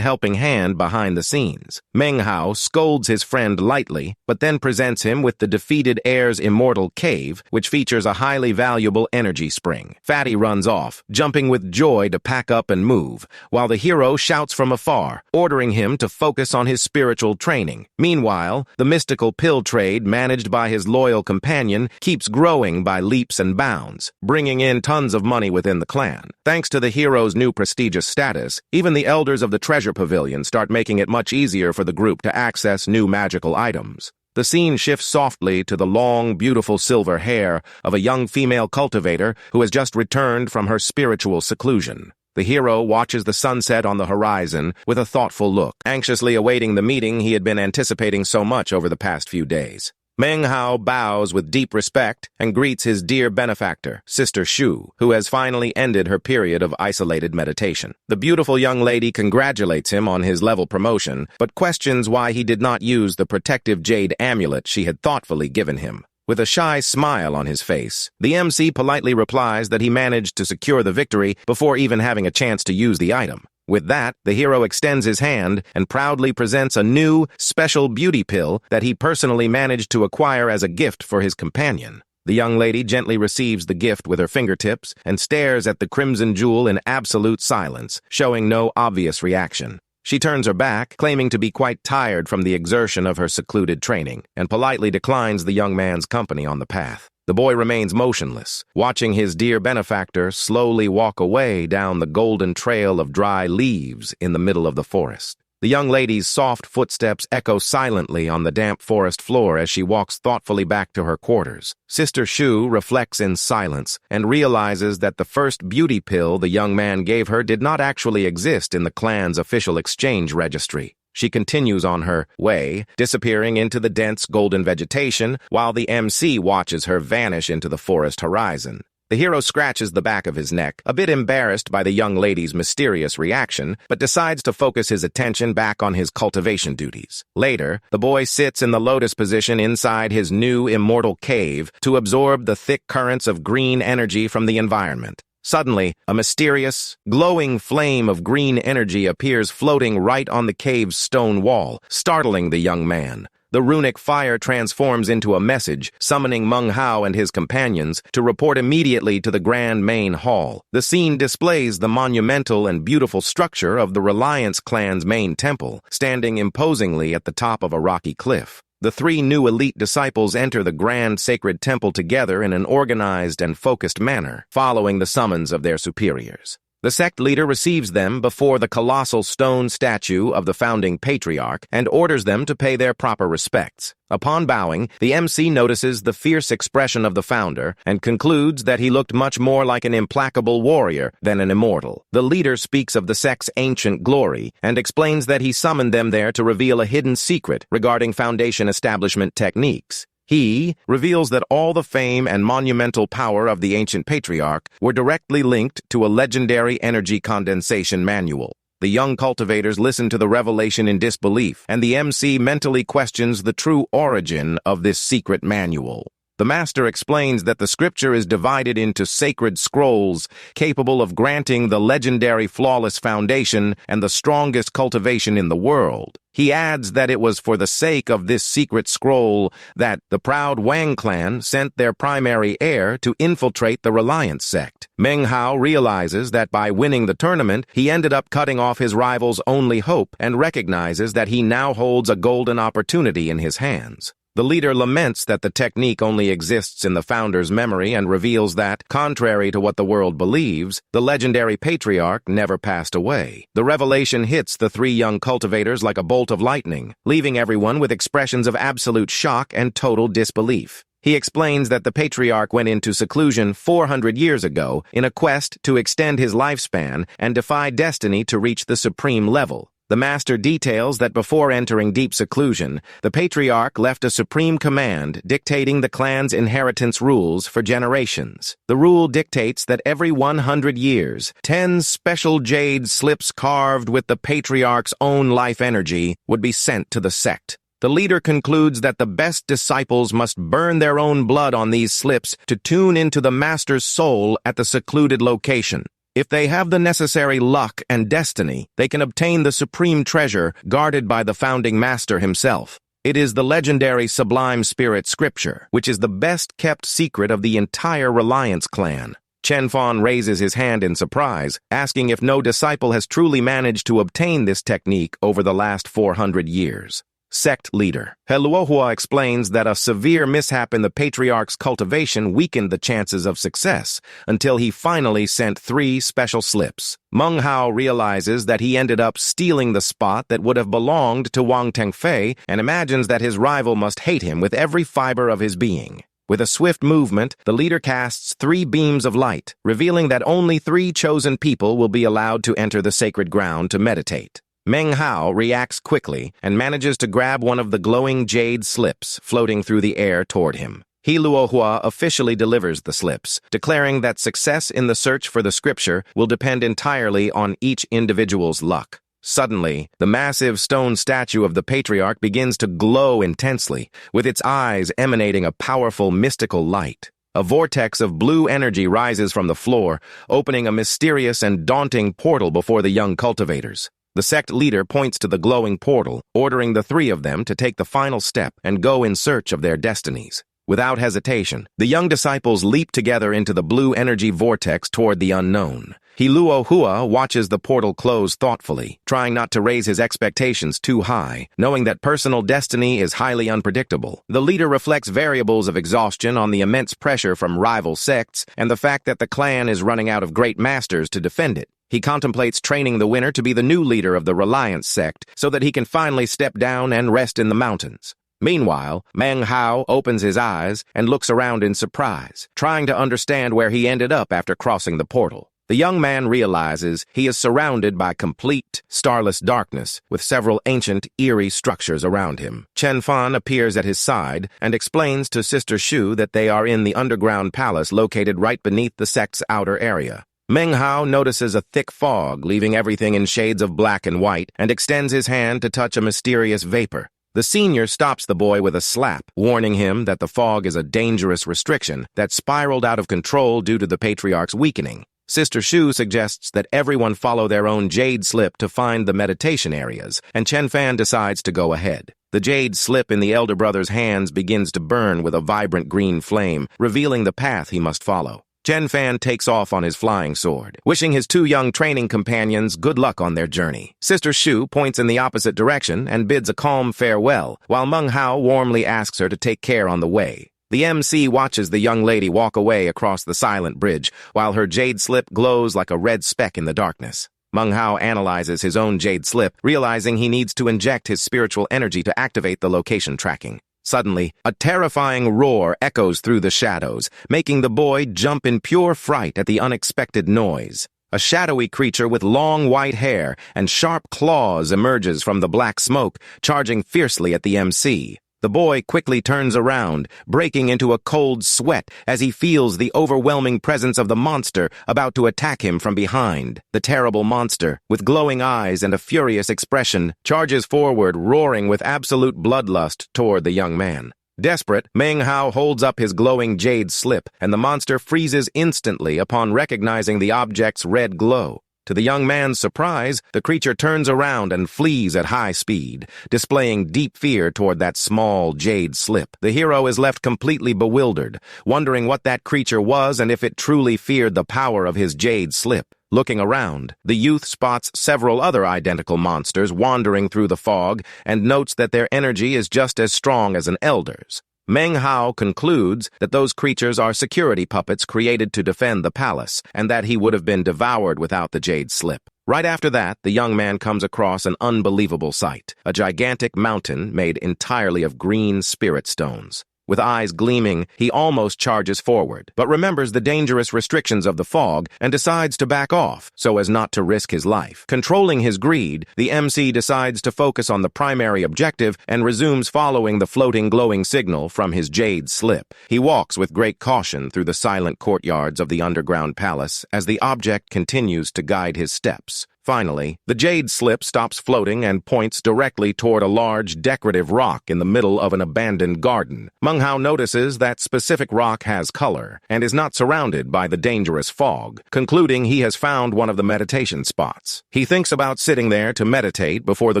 helping hand behind the scenes. Meng Hao scolds his friend lightly, but then presents him with the defeated heir's immortal cave, which features a highly valuable energy spring. Fatty runs off, jumping with joy to pack up and move, while the hero shouts from afar, ordering him to focus on his spiritual training. Meanwhile, the mystical pill trade managed by his loyal companion keeps growing by leaps and bounds, bringing in tons of money within the clan. Thanks to the hero's new prestigious status, even the elders of the treasure pavilion start making it much easier for the group to access new magical items. The scene shifts softly to the long, beautiful silver hair of a young female cultivator who has just returned from her spiritual seclusion. The hero watches the sunset on the horizon with a thoughtful look, anxiously awaiting the meeting he had been anticipating so much over the past few days. Meng Hao bows with deep respect and greets his dear benefactor, Sister Shu, who has finally ended her period of isolated meditation. The beautiful young lady congratulates him on his level promotion, but questions why he did not use the protective jade amulet she had thoughtfully given him. With a shy smile on his face, the MC politely replies that he managed to secure the victory before even having a chance to use the item. With that, the hero extends his hand and proudly presents a new, special beauty pill that he personally managed to acquire as a gift for his companion. The young lady gently receives the gift with her fingertips and stares at the crimson jewel in absolute silence, showing no obvious reaction. She turns her back, claiming to be quite tired from the exertion of her secluded training, and politely declines the young man's company on the path. The boy remains motionless, watching his dear benefactor slowly walk away down the golden trail of dry leaves in the middle of the forest. The young lady's soft footsteps echo silently on the damp forest floor as she walks thoughtfully back to her quarters. Sister Shu reflects in silence and realizes that the first beauty pill the young man gave her did not actually exist in the clan's official exchange registry. She continues on her way, disappearing into the dense golden vegetation, while the MC watches her vanish into the forest horizon. The hero scratches the back of his neck, a bit embarrassed by the young lady's mysterious reaction, but decides to focus his attention back on his cultivation duties. Later, the boy sits in the lotus position inside his new immortal cave to absorb the thick currents of green energy from the environment. Suddenly, a mysterious, glowing flame of green energy appears floating right on the cave's stone wall, startling the young man. The runic fire transforms into a message, summoning Meng Hao and his companions to report immediately to the grand main hall. The scene displays the monumental and beautiful structure of the Reliance clan's main temple, standing imposingly at the top of a rocky cliff. The three new elite disciples enter the grand sacred temple together in an organized and focused manner, following the summons of their superiors. The sect leader receives them before the colossal stone statue of the founding patriarch and orders them to pay their proper respects. Upon bowing, the MC notices the fierce expression of the founder and concludes that he looked much more like an implacable warrior than an immortal. The leader speaks of the sect's ancient glory and explains that he summoned them there to reveal a hidden secret regarding Foundation establishment techniques. He reveals that all the fame and monumental power of the ancient patriarch were directly linked to a legendary energy condensation manual. The young cultivators listen to the revelation in disbelief, and the MC mentally questions the true origin of this secret manual. The master explains that the scripture is divided into sacred scrolls capable of granting the legendary flawless foundation and the strongest cultivation in the world. He adds that it was for the sake of this secret scroll that the proud Wang clan sent their primary heir to infiltrate the Reliance sect. Meng Hao realizes that by winning the tournament, he ended up cutting off his rival's only hope and recognizes that he now holds a golden opportunity in his hands. The leader laments that the technique only exists in the founder's memory and reveals that, contrary to what the world believes, the legendary patriarch never passed away. The revelation hits the three young cultivators like a bolt of lightning, leaving everyone with expressions of absolute shock and total disbelief. He explains that the patriarch went into seclusion 400 years ago in a quest to extend his lifespan and defy destiny to reach the supreme level. The master details that before entering deep seclusion, the patriarch left a supreme command dictating the clan's inheritance rules for generations. The rule dictates that every 100 years, 10 special jade slips carved with the patriarch's own life energy would be sent to the sect. The leader concludes that the best disciples must burn their own blood on these slips to tune into the master's soul at the secluded location. If they have the necessary luck and destiny, they can obtain the supreme treasure guarded by the founding master himself. It is the legendary Sublime Spirit Scripture, which is the best-kept secret of the entire Reliance clan. Chen Fan raises his hand in surprise, asking if no disciple has truly managed to obtain this technique over the last 400 years. Sect leader Yahello explains that a severe mishap in the patriarch's cultivation weakened the chances of success until he finally sent 3 special slips. Meng Hao realizes that he ended up stealing the spot that would have belonged to Wang Tengfei and imagines that his rival must hate him with every fiber of his being. With a swift movement, the leader casts 3 beams of light, revealing that only 3 chosen people will be allowed to enter the sacred ground to meditate. Meng Hao reacts quickly and manages to grab one of the glowing jade slips floating through the air toward him. Yahello officially delivers the slips, declaring that success in the search for the scripture will depend entirely on each individual's luck. Suddenly, the massive stone statue of the patriarch begins to glow intensely, with its eyes emanating a powerful mystical light. A vortex of blue energy rises from the floor, opening a mysterious and daunting portal before the young cultivators. The sect leader points to the glowing portal, ordering the 3 of them to take the final step and go in search of their destinies. Without hesitation, the young disciples leap together into the blue energy vortex toward the unknown. Yahello watches the portal close thoughtfully, trying not to raise his expectations too high, knowing that personal destiny is highly unpredictable. The leader reflects variables of exhaustion on the immense pressure from rival sects and the fact that the clan is running out of great masters to defend it. He contemplates training the winner to be the new leader of the Reliance sect so that he can finally step down and rest in the mountains. Meanwhile, Meng Hao opens his eyes and looks around in surprise, trying to understand where he ended up after crossing the portal. The young man realizes he is surrounded by complete, starless darkness, with several ancient, eerie structures around him. Chen Fan appears at his side and explains to Sister Shu that they are in the underground palace located right beneath the sect's outer area. Meng Hao notices a thick fog, leaving everything in shades of black and white, and extends his hand to touch a mysterious vapor. The senior stops the boy with a slap, warning him that the fog is a dangerous restriction that spiraled out of control due to the patriarch's weakening. Sister Shu suggests that everyone follow their own jade slip to find the meditation areas, and Chen Fan decides to go ahead. The jade slip in the elder brother's hands begins to burn with a vibrant green flame, revealing the path he must follow. Chen Fan takes off on his flying sword, wishing his two young training companions good luck on their journey. Sister Shu points in the opposite direction and bids a calm farewell, while Meng Hao warmly asks her to take care on the way. The MC watches the young lady walk away across the silent bridge, while her jade slip glows like a red speck in the darkness. Meng Hao analyzes his own jade slip, realizing he needs to inject his spiritual energy to activate the location tracking. Suddenly, a terrifying roar echoes through the shadows, making the boy jump in pure fright at the unexpected noise. A shadowy creature with long white hair and sharp claws emerges from the black smoke, charging fiercely at the MC. The boy quickly turns around, breaking into a cold sweat as he feels the overwhelming presence of the monster about to attack him from behind. The terrible monster, with glowing eyes and a furious expression, charges forward, roaring with absolute bloodlust toward the young man. Desperate, Meng Hao holds up his glowing jade slip, and the monster freezes instantly upon recognizing the object's red glow. To the young man's surprise, the creature turns around and flees at high speed, displaying deep fear toward that small jade slip. The hero is left completely bewildered, wondering what that creature was and if it truly feared the power of his jade slip. Looking around, the youth spots several other identical monsters wandering through the fog and notes that their energy is just as strong as an elder's. Meng Hao concludes that those creatures are security puppets created to defend the palace, and that he would have been devoured without the jade slip. Right after that, the young man comes across an unbelievable sight, a gigantic mountain made entirely of green spirit stones. With eyes gleaming, he almost charges forward, but remembers the dangerous restrictions of the fog and decides to back off so as not to risk his life. Controlling his greed, the MC decides to focus on the primary objective and resumes following the floating glowing signal from his jade slip. He walks with great caution through the silent courtyards of the underground palace as the object continues to guide his steps. Finally, the jade slip stops floating and points directly toward a large decorative rock in the middle of an abandoned garden. Meng Hao notices that specific rock has color and is not surrounded by the dangerous fog, concluding he has found one of the meditation spots. He thinks about sitting there to meditate before the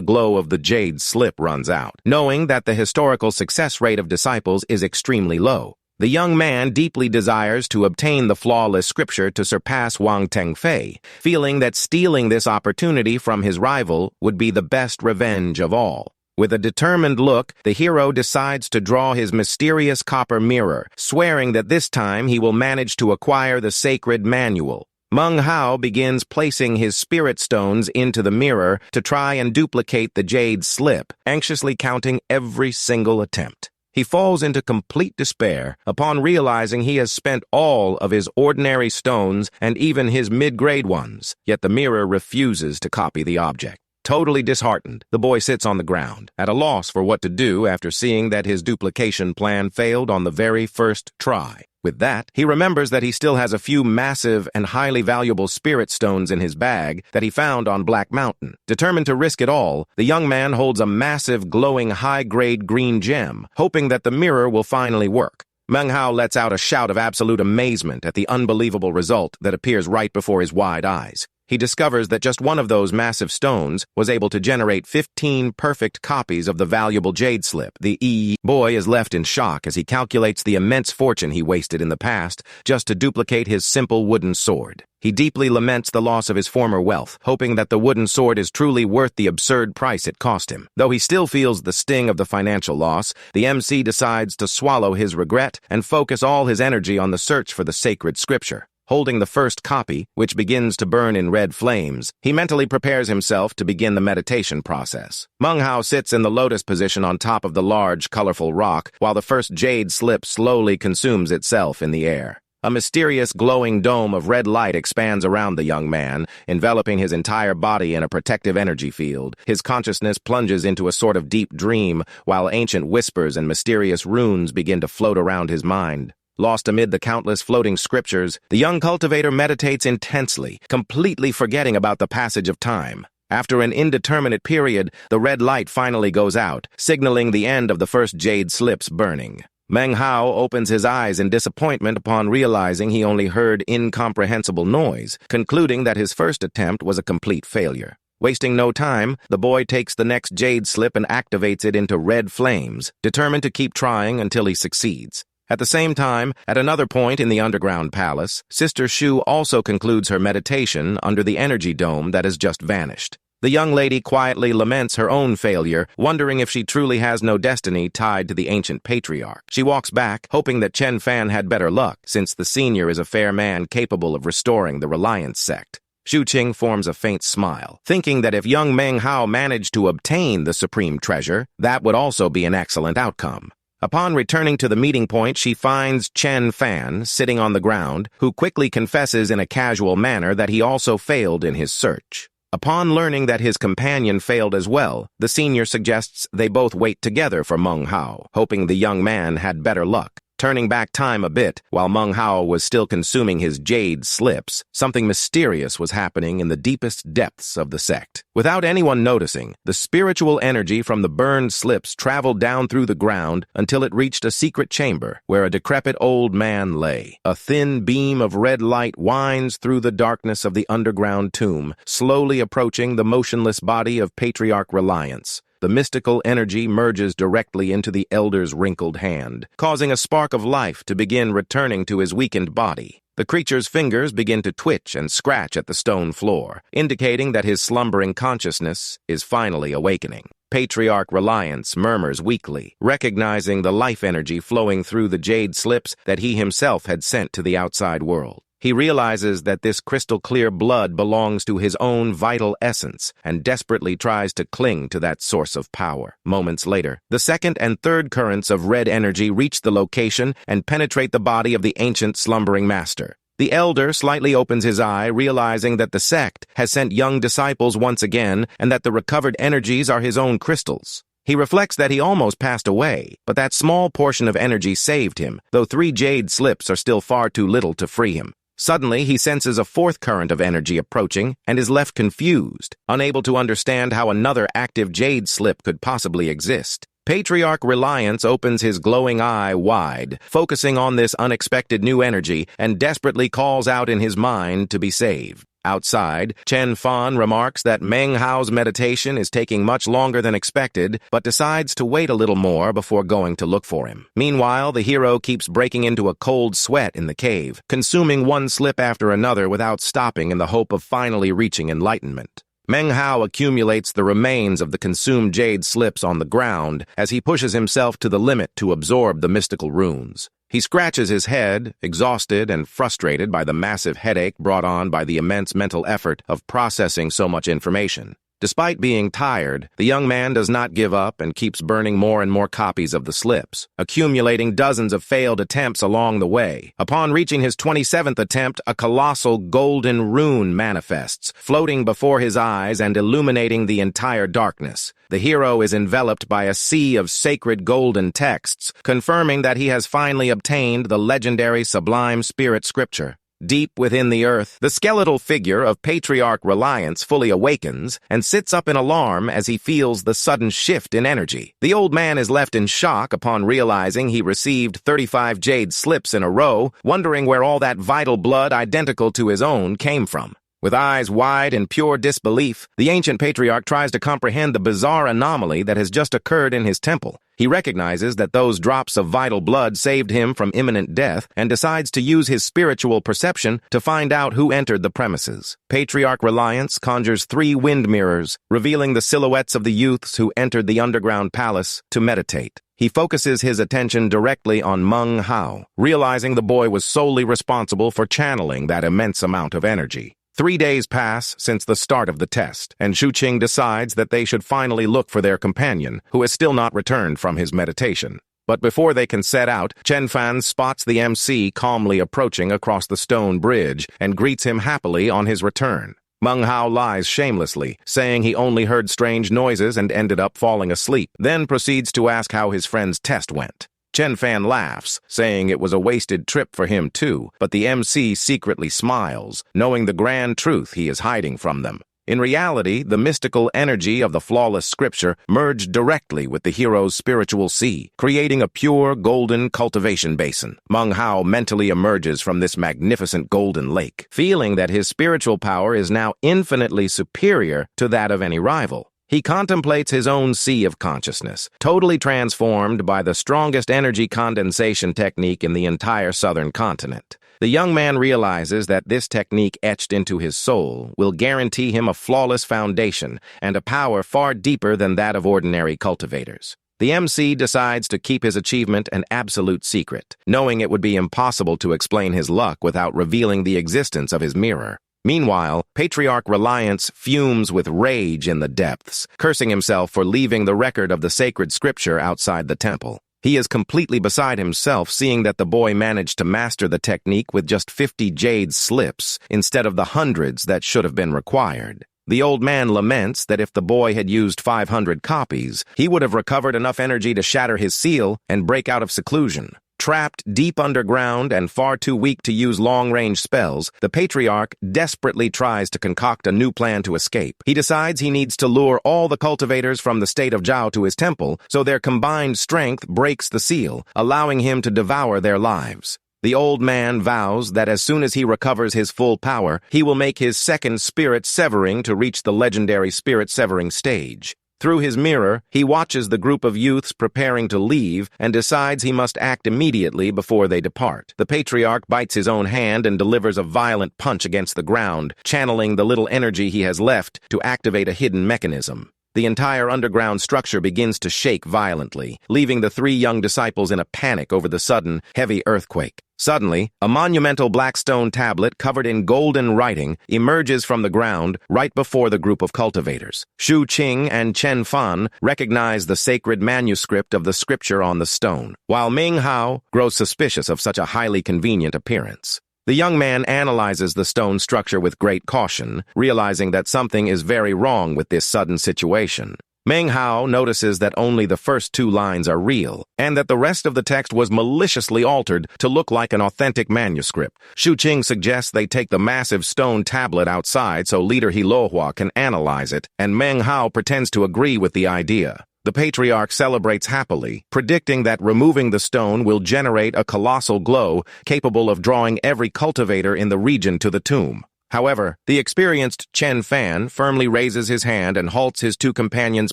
glow of the jade slip runs out, knowing that the historical success rate of disciples is extremely low. The young man deeply desires to obtain the flawless scripture to surpass Wang Tengfei, feeling that stealing this opportunity from his rival would be the best revenge of all. With a determined look, the hero decides to draw his mysterious copper mirror, swearing that this time he will manage to acquire the sacred manual. Meng Hao begins placing his spirit stones into the mirror to try and duplicate the jade slip, anxiously counting every single attempt. He falls into complete despair upon realizing he has spent all of his ordinary stones and even his mid-grade ones, yet the mirror refuses to copy the object. Totally disheartened, the boy sits on the ground, at a loss for what to do after seeing that his duplication plan failed on the very first try. With that, he remembers that he still has a few massive and highly valuable spirit stones in his bag that he found on Black Mountain. Determined to risk it all, the young man holds a massive, glowing, high-grade green gem, hoping that the mirror will finally work. Meng Hao lets out a shout of absolute amazement at the unbelievable result that appears right before his wide eyes. He discovers that just one of those massive stones was able to generate 15 perfect copies of the valuable jade slip. The boy is left in shock as he calculates the immense fortune he wasted in the past just to duplicate his simple wooden sword. He deeply laments the loss of his former wealth, hoping that the wooden sword is truly worth the absurd price it cost him. Though he still feels the sting of the financial loss, the MC decides to swallow his regret and focus all his energy on the search for the sacred scripture. Holding the first copy, which begins to burn in red flames, he mentally prepares himself to begin the meditation process. Meng Hao sits in the lotus position on top of the large, colorful rock, while the first jade slip slowly consumes itself in the air. A mysterious glowing dome of red light expands around the young man, enveloping his entire body in a protective energy field. His consciousness plunges into a sort of deep dream, while ancient whispers and mysterious runes begin to float around his mind. Lost amid the countless floating scriptures, the young cultivator meditates intensely, completely forgetting about the passage of time. After an indeterminate period, the red light finally goes out, signaling the end of the first jade slip's burning. Meng Hao opens his eyes in disappointment upon realizing he only heard incomprehensible noise, concluding that his first attempt was a complete failure. Wasting no time, the boy takes the next jade slip and activates it into red flames, determined to keep trying until he succeeds. At the same time, at another point in the underground palace, Sister Shu also concludes her meditation under the energy dome that has just vanished. The young lady quietly laments her own failure, wondering if she truly has no destiny tied to the ancient patriarch. She walks back, hoping that Chen Fan had better luck, since the senior is a fair man capable of restoring the Reliance sect. Shu Qing forms a faint smile, thinking that if young Meng Hao managed to obtain the supreme treasure, that would also be an excellent outcome. Upon returning to the meeting point, she finds Chen Fan sitting on the ground, who quickly confesses in a casual manner that he also failed in his search. Upon learning that his companion failed as well, the senior suggests they both wait together for Meng Hao, hoping the young man had better luck. Turning back time a bit, while Meng Hao was still consuming his jade slips, something mysterious was happening in the deepest depths of the sect. Without anyone noticing, the spiritual energy from the burned slips traveled down through the ground until it reached a secret chamber where a decrepit old man lay. A thin beam of red light winds through the darkness of the underground tomb, slowly approaching the motionless body of Patriarch Reliance. The mystical energy merges directly into the elder's wrinkled hand, causing a spark of life to begin returning to his weakened body. The creature's fingers begin to twitch and scratch at the stone floor, indicating that his slumbering consciousness is finally awakening. Patriarch Reliance murmurs weakly, recognizing the life energy flowing through the jade slips that he himself had sent to the outside world. He realizes that this crystal-clear blood belongs to his own vital essence and desperately tries to cling to that source of power. Moments later, the second and third currents of red energy reach the location and penetrate the body of the ancient slumbering master. The elder slightly opens his eye, realizing that the sect has sent young disciples once again and that the recovered energies are his own crystals. He reflects that he almost passed away, but that small portion of energy saved him, though 3 jade slips are still far too little to free him. Suddenly, he senses a fourth current of energy approaching and is left confused, unable to understand how another active jade slip could possibly exist. Patriarch Reliance opens his glowing eye wide, focusing on this unexpected new energy, and desperately calls out in his mind to be saved. Outside, Chen Fan remarks that Meng Hao's meditation is taking much longer than expected, but decides to wait a little more before going to look for him. Meanwhile, the hero keeps breaking into a cold sweat in the cave, consuming one slip after another without stopping in the hope of finally reaching enlightenment. Meng Hao accumulates the remains of the consumed jade slips on the ground as he pushes himself to the limit to absorb the mystical runes. He scratches his head, exhausted and frustrated by the massive headache brought on by the immense mental effort of processing so much information. Despite being tired, the young man does not give up and keeps burning more and more copies of the slips, accumulating dozens of failed attempts along the way. Upon reaching his 27th attempt, a colossal golden rune manifests, floating before his eyes and illuminating the entire darkness. The hero is enveloped by a sea of sacred golden texts, confirming that he has finally obtained the legendary Sublime Spirit Scripture. Deep within the earth, the skeletal figure of Patriarch Reliance fully awakens and sits up in alarm as he feels the sudden shift in energy. The old man is left in shock upon realizing he received 35 jade slips in a row, wondering where all that vital blood identical to his own came from. With eyes wide in pure disbelief, the ancient patriarch tries to comprehend the bizarre anomaly that has just occurred in his temple. He recognizes that those drops of vital blood saved him from imminent death and decides to use his spiritual perception to find out who entered the premises. Patriarch Reliance conjures 3 wind mirrors, revealing the silhouettes of the youths who entered the underground palace to meditate. He focuses his attention directly on Meng Hao, realizing the boy was solely responsible for channeling that immense amount of energy. 3 days pass since the start of the test, and Shu Qing decides that they should finally look for their companion, who has still not returned from his meditation. But before they can set out, Chen Fan spots the MC calmly approaching across the stone bridge and greets him happily on his return. Meng Hao lies shamelessly, saying he only heard strange noises and ended up falling asleep, then proceeds to ask how his friend's test went. Chen Fan laughs, saying it was a wasted trip for him too, but the MC secretly smiles, knowing the grand truth he is hiding from them. In reality, the mystical energy of the flawless scripture merged directly with the hero's spiritual sea, creating a pure golden cultivation basin. Meng Hao mentally emerges from this magnificent golden lake, feeling that his spiritual power is now infinitely superior to that of any rival. He contemplates his own sea of consciousness, totally transformed by the strongest energy condensation technique in the entire southern continent. The young man realizes that this technique etched into his soul will guarantee him a flawless foundation and a power far deeper than that of ordinary cultivators. The MC decides to keep his achievement an absolute secret, knowing it would be impossible to explain his luck without revealing the existence of his mirror. Meanwhile, Patriarch Reliance fumes with rage in the depths, cursing himself for leaving the record of the sacred scripture outside the temple. He is completely beside himself seeing that the boy managed to master the technique with just 50 jade slips instead of the hundreds that should have been required. The old man laments that if the boy had used 500 copies, he would have recovered enough energy to shatter his seal and break out of seclusion. Trapped deep underground and far too weak to use long-range spells, the Patriarch desperately tries to concoct a new plan to escape. He decides he needs to lure all the cultivators from the state of Zhao to his temple, so their combined strength breaks the seal, allowing him to devour their lives. The old man vows that as soon as he recovers his full power, he will make his second spirit severing to reach the legendary spirit severing stage. Through his mirror, he watches the group of youths preparing to leave and decides he must act immediately before they depart. The Patriarch bites his own hand and delivers a violent punch against the ground, channeling the little energy he has left to activate a hidden mechanism. The entire underground structure begins to shake violently, leaving the three young disciples in a panic over the sudden, heavy earthquake. Suddenly, a monumental black stone tablet covered in golden writing emerges from the ground right before the group of cultivators. Shu Qing and Chen Fan recognize the sacred manuscript of the scripture on the stone, while Ming Hao grows suspicious of such a highly convenient appearance. The young man analyzes the stone structure with great caution, realizing that something is very wrong with this sudden situation. Meng Hao notices that only the first two lines are real, and that the rest of the text was maliciously altered to look like an authentic manuscript. Shu Qing suggests they take the massive stone tablet outside so leader Hilohua can analyze it, and Meng Hao pretends to agree with the idea. The Patriarch celebrates happily, predicting that removing the stone will generate a colossal glow capable of drawing every cultivator in the region to the tomb. However, the experienced Chen Fan firmly raises his hand and halts his two companions'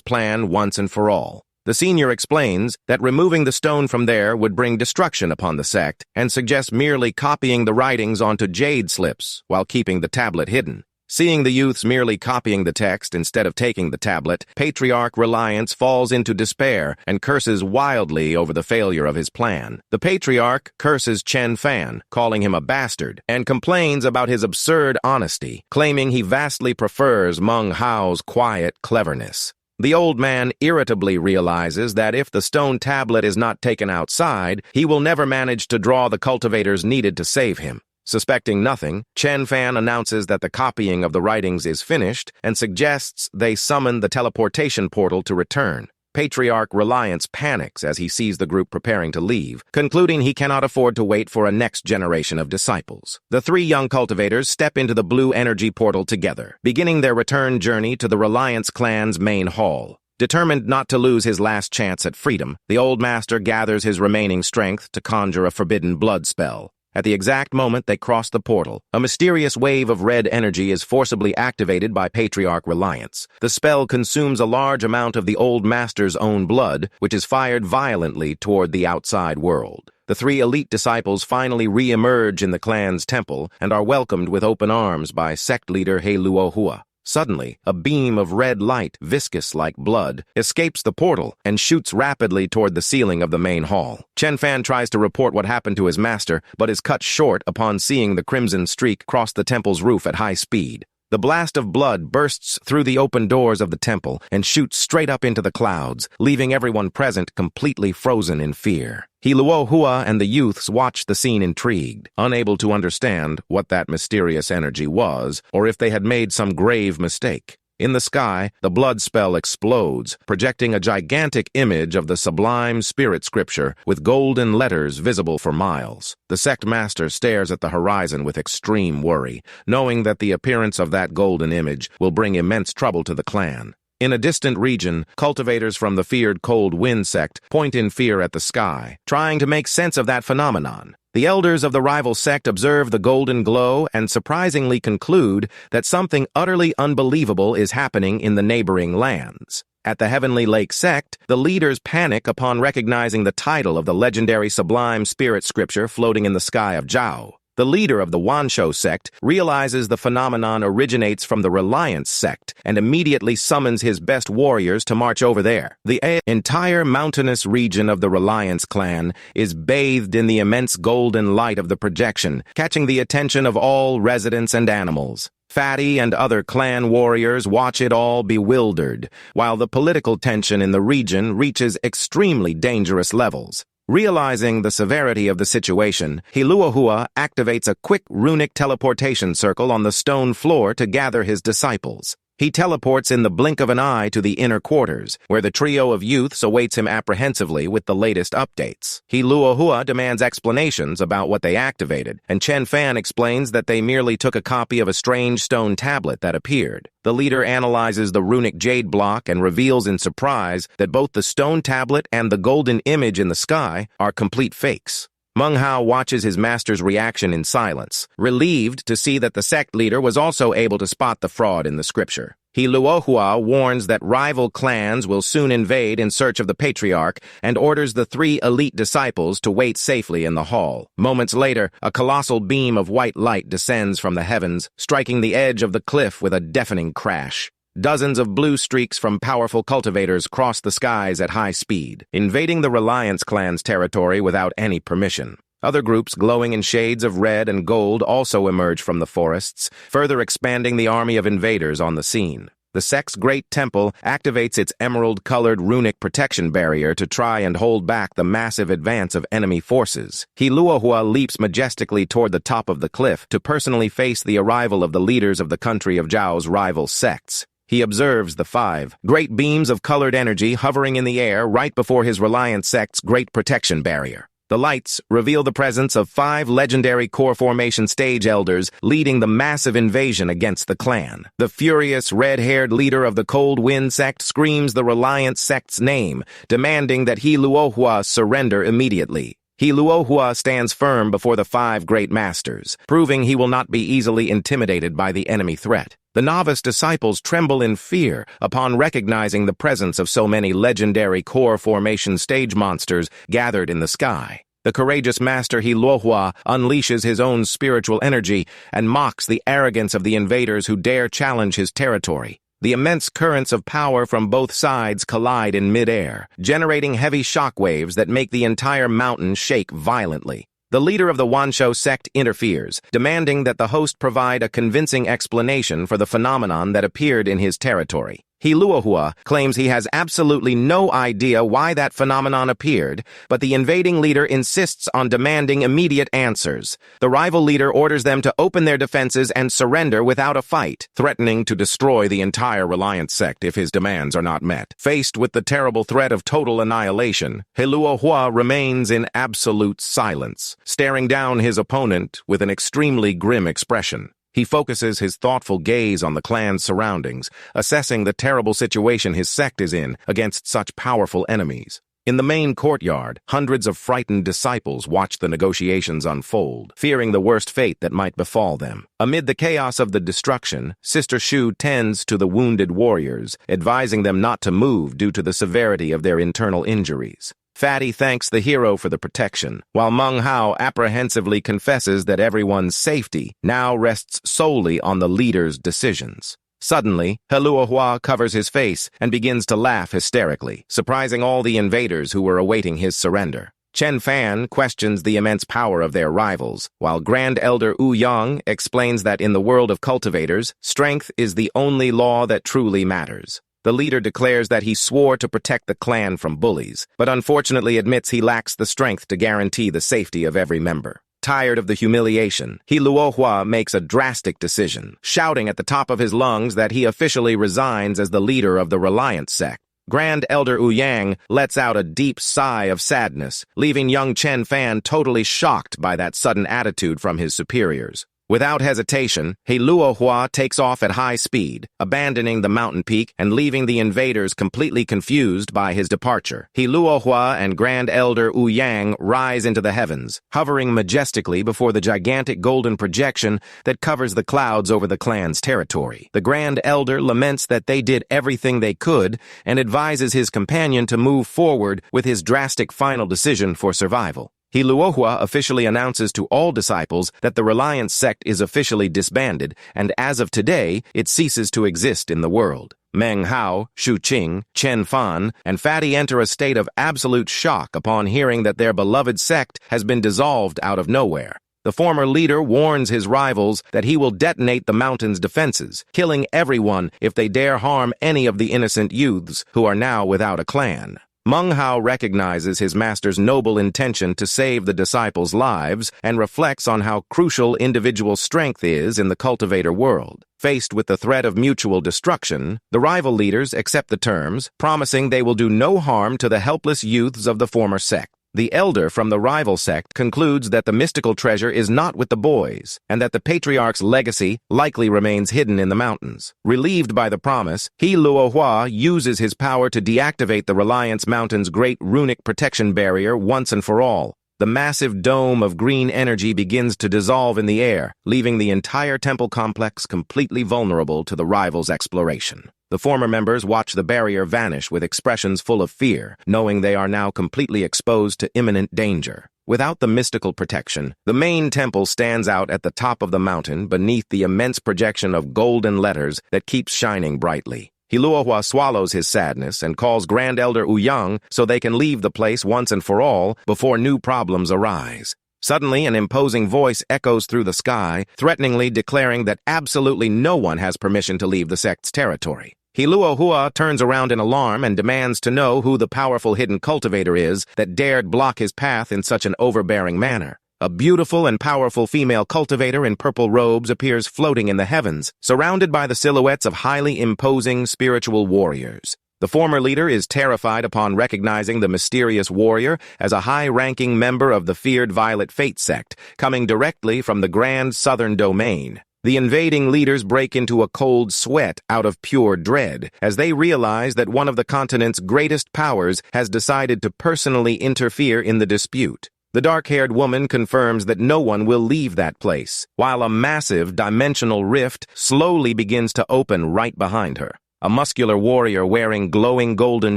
plan once and for all. The senior explains that removing the stone from there would bring destruction upon the sect and suggests merely copying the writings onto jade slips while keeping the tablet hidden. Seeing the youths merely copying the text instead of taking the tablet, Patriarch Reliance falls into despair and curses wildly over the failure of his plan. The Patriarch curses Chen Fan, calling him a bastard, and complains about his absurd honesty, claiming he vastly prefers Meng Hao's quiet cleverness. The old man irritably realizes that if the stone tablet is not taken outside, he will never manage to draw the cultivators needed to save him. Suspecting nothing, Chen Fan announces that the copying of the writings is finished and suggests they summon the teleportation portal to return. Patriarch Reliance panics as he sees the group preparing to leave, concluding he cannot afford to wait for a next generation of disciples. The three young cultivators step into the blue energy portal together, beginning their return journey to the Reliance clan's main hall. Determined not to lose his last chance at freedom, the old master gathers his remaining strength to conjure a forbidden blood spell. At the exact moment they cross the portal, a mysterious wave of red energy is forcibly activated by Patriarch Reliance. The spell consumes a large amount of the old master's own blood, which is fired violently toward the outside world. The three elite disciples finally re-emerge in the clan's temple and are welcomed with open arms by sect leader Yahello. Suddenly, a beam of red light, viscous like blood, escapes the portal and shoots rapidly toward the ceiling of the main hall. Chen Fan tries to report what happened to his master, but is cut short upon seeing the crimson streak cross the temple's roof at high speed. The blast of blood bursts through the open doors of the temple and shoots straight up into the clouds, leaving everyone present completely frozen in fear. Hilohua and the youths watched the scene intrigued, unable to understand what that mysterious energy was, or if they had made some grave mistake. In the sky, the blood spell explodes, projecting a gigantic image of the sublime spirit scripture with golden letters visible for miles. The sect master stares at the horizon with extreme worry, knowing that the appearance of that golden image will bring immense trouble to the clan. In a distant region, cultivators from the feared Cold Wind sect point in fear at the sky, trying to make sense of that phenomenon. The elders of the rival sect observe the golden glow and surprisingly conclude that something utterly unbelievable is happening in the neighboring lands. At the Heavenly Lake sect, the leaders panic upon recognizing the title of the legendary sublime spirit scripture floating in the sky of Zhao. The leader of the Wansho sect realizes the phenomenon originates from the Reliance sect and immediately summons his best warriors to march over there. The entire mountainous region of the Reliance clan is bathed in the immense golden light of the projection, catching the attention of all residents and animals. Fatty and other clan warriors watch it all bewildered, while the political tension in the region reaches extremely dangerous levels. Realizing the severity of the situation, Heluahua activates a quick runic teleportation circle on the stone floor to gather his disciples. He teleports in the blink of an eye to the inner quarters, where the trio of youths awaits him apprehensively with the latest updates. Heluahua demands explanations about what they activated, and Chen Fan explains that they merely took a copy of a strange stone tablet that appeared. The leader analyzes the runic jade block and reveals in surprise that both the stone tablet and the golden image in the sky are complete fakes. Manhwa watches his master's reaction in silence, relieved to see that the sect leader was also able to spot the fraud in the scripture. Heluahua warns that rival clans will soon invade in search of the patriarch and orders the 3 elite disciples to wait safely in the hall. Moments later, a colossal beam of white light descends from the heavens, striking the edge of the cliff with a deafening crash. Dozens of blue streaks from powerful cultivators cross the skies at high speed, invading the Reliance clan's territory without any permission. Other groups glowing in shades of red and gold also emerge from the forests, further expanding the army of invaders on the scene. The sect's great temple activates its emerald-colored runic protection barrier to try and hold back the massive advance of enemy forces. Heluahua leaps majestically toward the top of the cliff to personally face the arrival of the leaders of the country of Zhao's rival sects. He observes the 5 great beams of colored energy hovering in the air right before his Reliance sect's great protection barrier. The lights reveal the presence of 5 legendary core formation stage elders leading the massive invasion against the clan. The furious red-haired leader of the Cold Wind sect screams the Reliance sect's name, demanding that Heluahua surrender immediately. Heluahua stands firm before the 5 great masters, proving he will not be easily intimidated by the enemy threat. The novice disciples tremble in fear upon recognizing the presence of so many legendary core formation stage monsters gathered in the sky. The courageous master Heluahua unleashes his own spiritual energy and mocks the arrogance of the invaders who dare challenge his territory. The immense currents of power from both sides collide in midair, generating heavy shockwaves that make the entire mountain shake violently. The leader of the Wansho sect interferes, demanding that the host provide a convincing explanation for the phenomenon that appeared in his territory. Heluahua claims he has absolutely no idea why that phenomenon appeared, but the invading leader insists on demanding immediate answers. The rival leader orders them to open their defenses and surrender without a fight, threatening to destroy the entire Reliance sect if his demands are not met. Faced with the terrible threat of total annihilation, Heluahua remains in absolute silence, staring down his opponent with an extremely grim expression. He focuses his thoughtful gaze on the clan's surroundings, assessing the terrible situation his sect is in against such powerful enemies. In the main courtyard, hundreds of frightened disciples watch the negotiations unfold, fearing the worst fate that might befall them. Amid the chaos of the destruction, Sister Shu tends to the wounded warriors, advising them not to move due to the severity of their internal injuries. Fatty thanks the hero for the protection, while Manghao apprehensively confesses that everyone's safety now rests solely on the leader's decisions. Suddenly, Heluahua covers his face and begins to laugh hysterically, surprising all the invaders who were awaiting his surrender. Chen Fan questions the immense power of their rivals, while Grand Elder Wu Yang explains that in the world of cultivators, strength is the only law that truly matters. The leader declares that he swore to protect the clan from bullies, but unfortunately admits he lacks the strength to guarantee the safety of every member. Tired of the humiliation, Heluahua makes a drastic decision, shouting at the top of his lungs that he officially resigns as the leader of the Reliance sect. Grand Elder Wu Yang lets out a deep sigh of sadness, leaving young Chen Fan totally shocked by that sudden attitude from his superiors. Without hesitation, Yahello takes off at high speed, abandoning the mountain peak and leaving the invaders completely confused by his departure. Yahello and Grand Elder Ouyang rise into the heavens, hovering majestically before the gigantic golden projection that covers the clouds over the clan's territory. The Grand Elder laments that they did everything they could and advises his companion to move forward with his drastic final decision for survival. Yahello officially announces to all disciples that the Reliance sect is officially disbanded, and as of today, it ceases to exist in the world. Meng Hao, Shu Qing, Chen Fan, and Fatty enter a state of absolute shock upon hearing that their beloved sect has been dissolved out of nowhere. The former leader warns his rivals that he will detonate the mountain's defenses, killing everyone if they dare harm any of the innocent youths who are now without a clan. Meng Hao recognizes his master's noble intention to save the disciples' lives and reflects on how crucial individual strength is in the cultivator world. Faced with the threat of mutual destruction, the rival leaders accept the terms, promising they will do no harm to the helpless youths of the former sect. The elder from the rival sect concludes that the mystical treasure is not with the boys, and that the patriarch's legacy likely remains hidden in the mountains. Relieved by the promise, Yahello uses his power to deactivate the Reliance Mountain's great runic protection barrier once and for all. The massive dome of green energy begins to dissolve in the air, leaving the entire temple complex completely vulnerable to the rivals' exploration. The former members watch the barrier vanish with expressions full of fear, knowing they are now completely exposed to imminent danger. Without the mystical protection, the main temple stands out at the top of the mountain beneath the immense projection of golden letters that keeps shining brightly. Yahello swallows his sadness and calls Grand Elder Ouyang so they can leave the place once and for all before new problems arise. Suddenly, an imposing voice echoes through the sky, threateningly declaring that absolutely no one has permission to leave the sect's territory. Yahello turns around in alarm and demands to know who the powerful hidden cultivator is that dared block his path in such an overbearing manner. A beautiful and powerful female cultivator in purple robes appears floating in the heavens, surrounded by the silhouettes of highly imposing spiritual warriors. The former leader is terrified upon recognizing the mysterious warrior as a high-ranking member of the feared Violet Fate sect, coming directly from the Grand Southern Domain. The invading leaders break into a cold sweat out of pure dread as they realize that one of the continent's greatest powers has decided to personally interfere in the dispute. The dark-haired woman confirms that no one will leave that place, while a massive dimensional rift slowly begins to open right behind her. A muscular warrior wearing glowing golden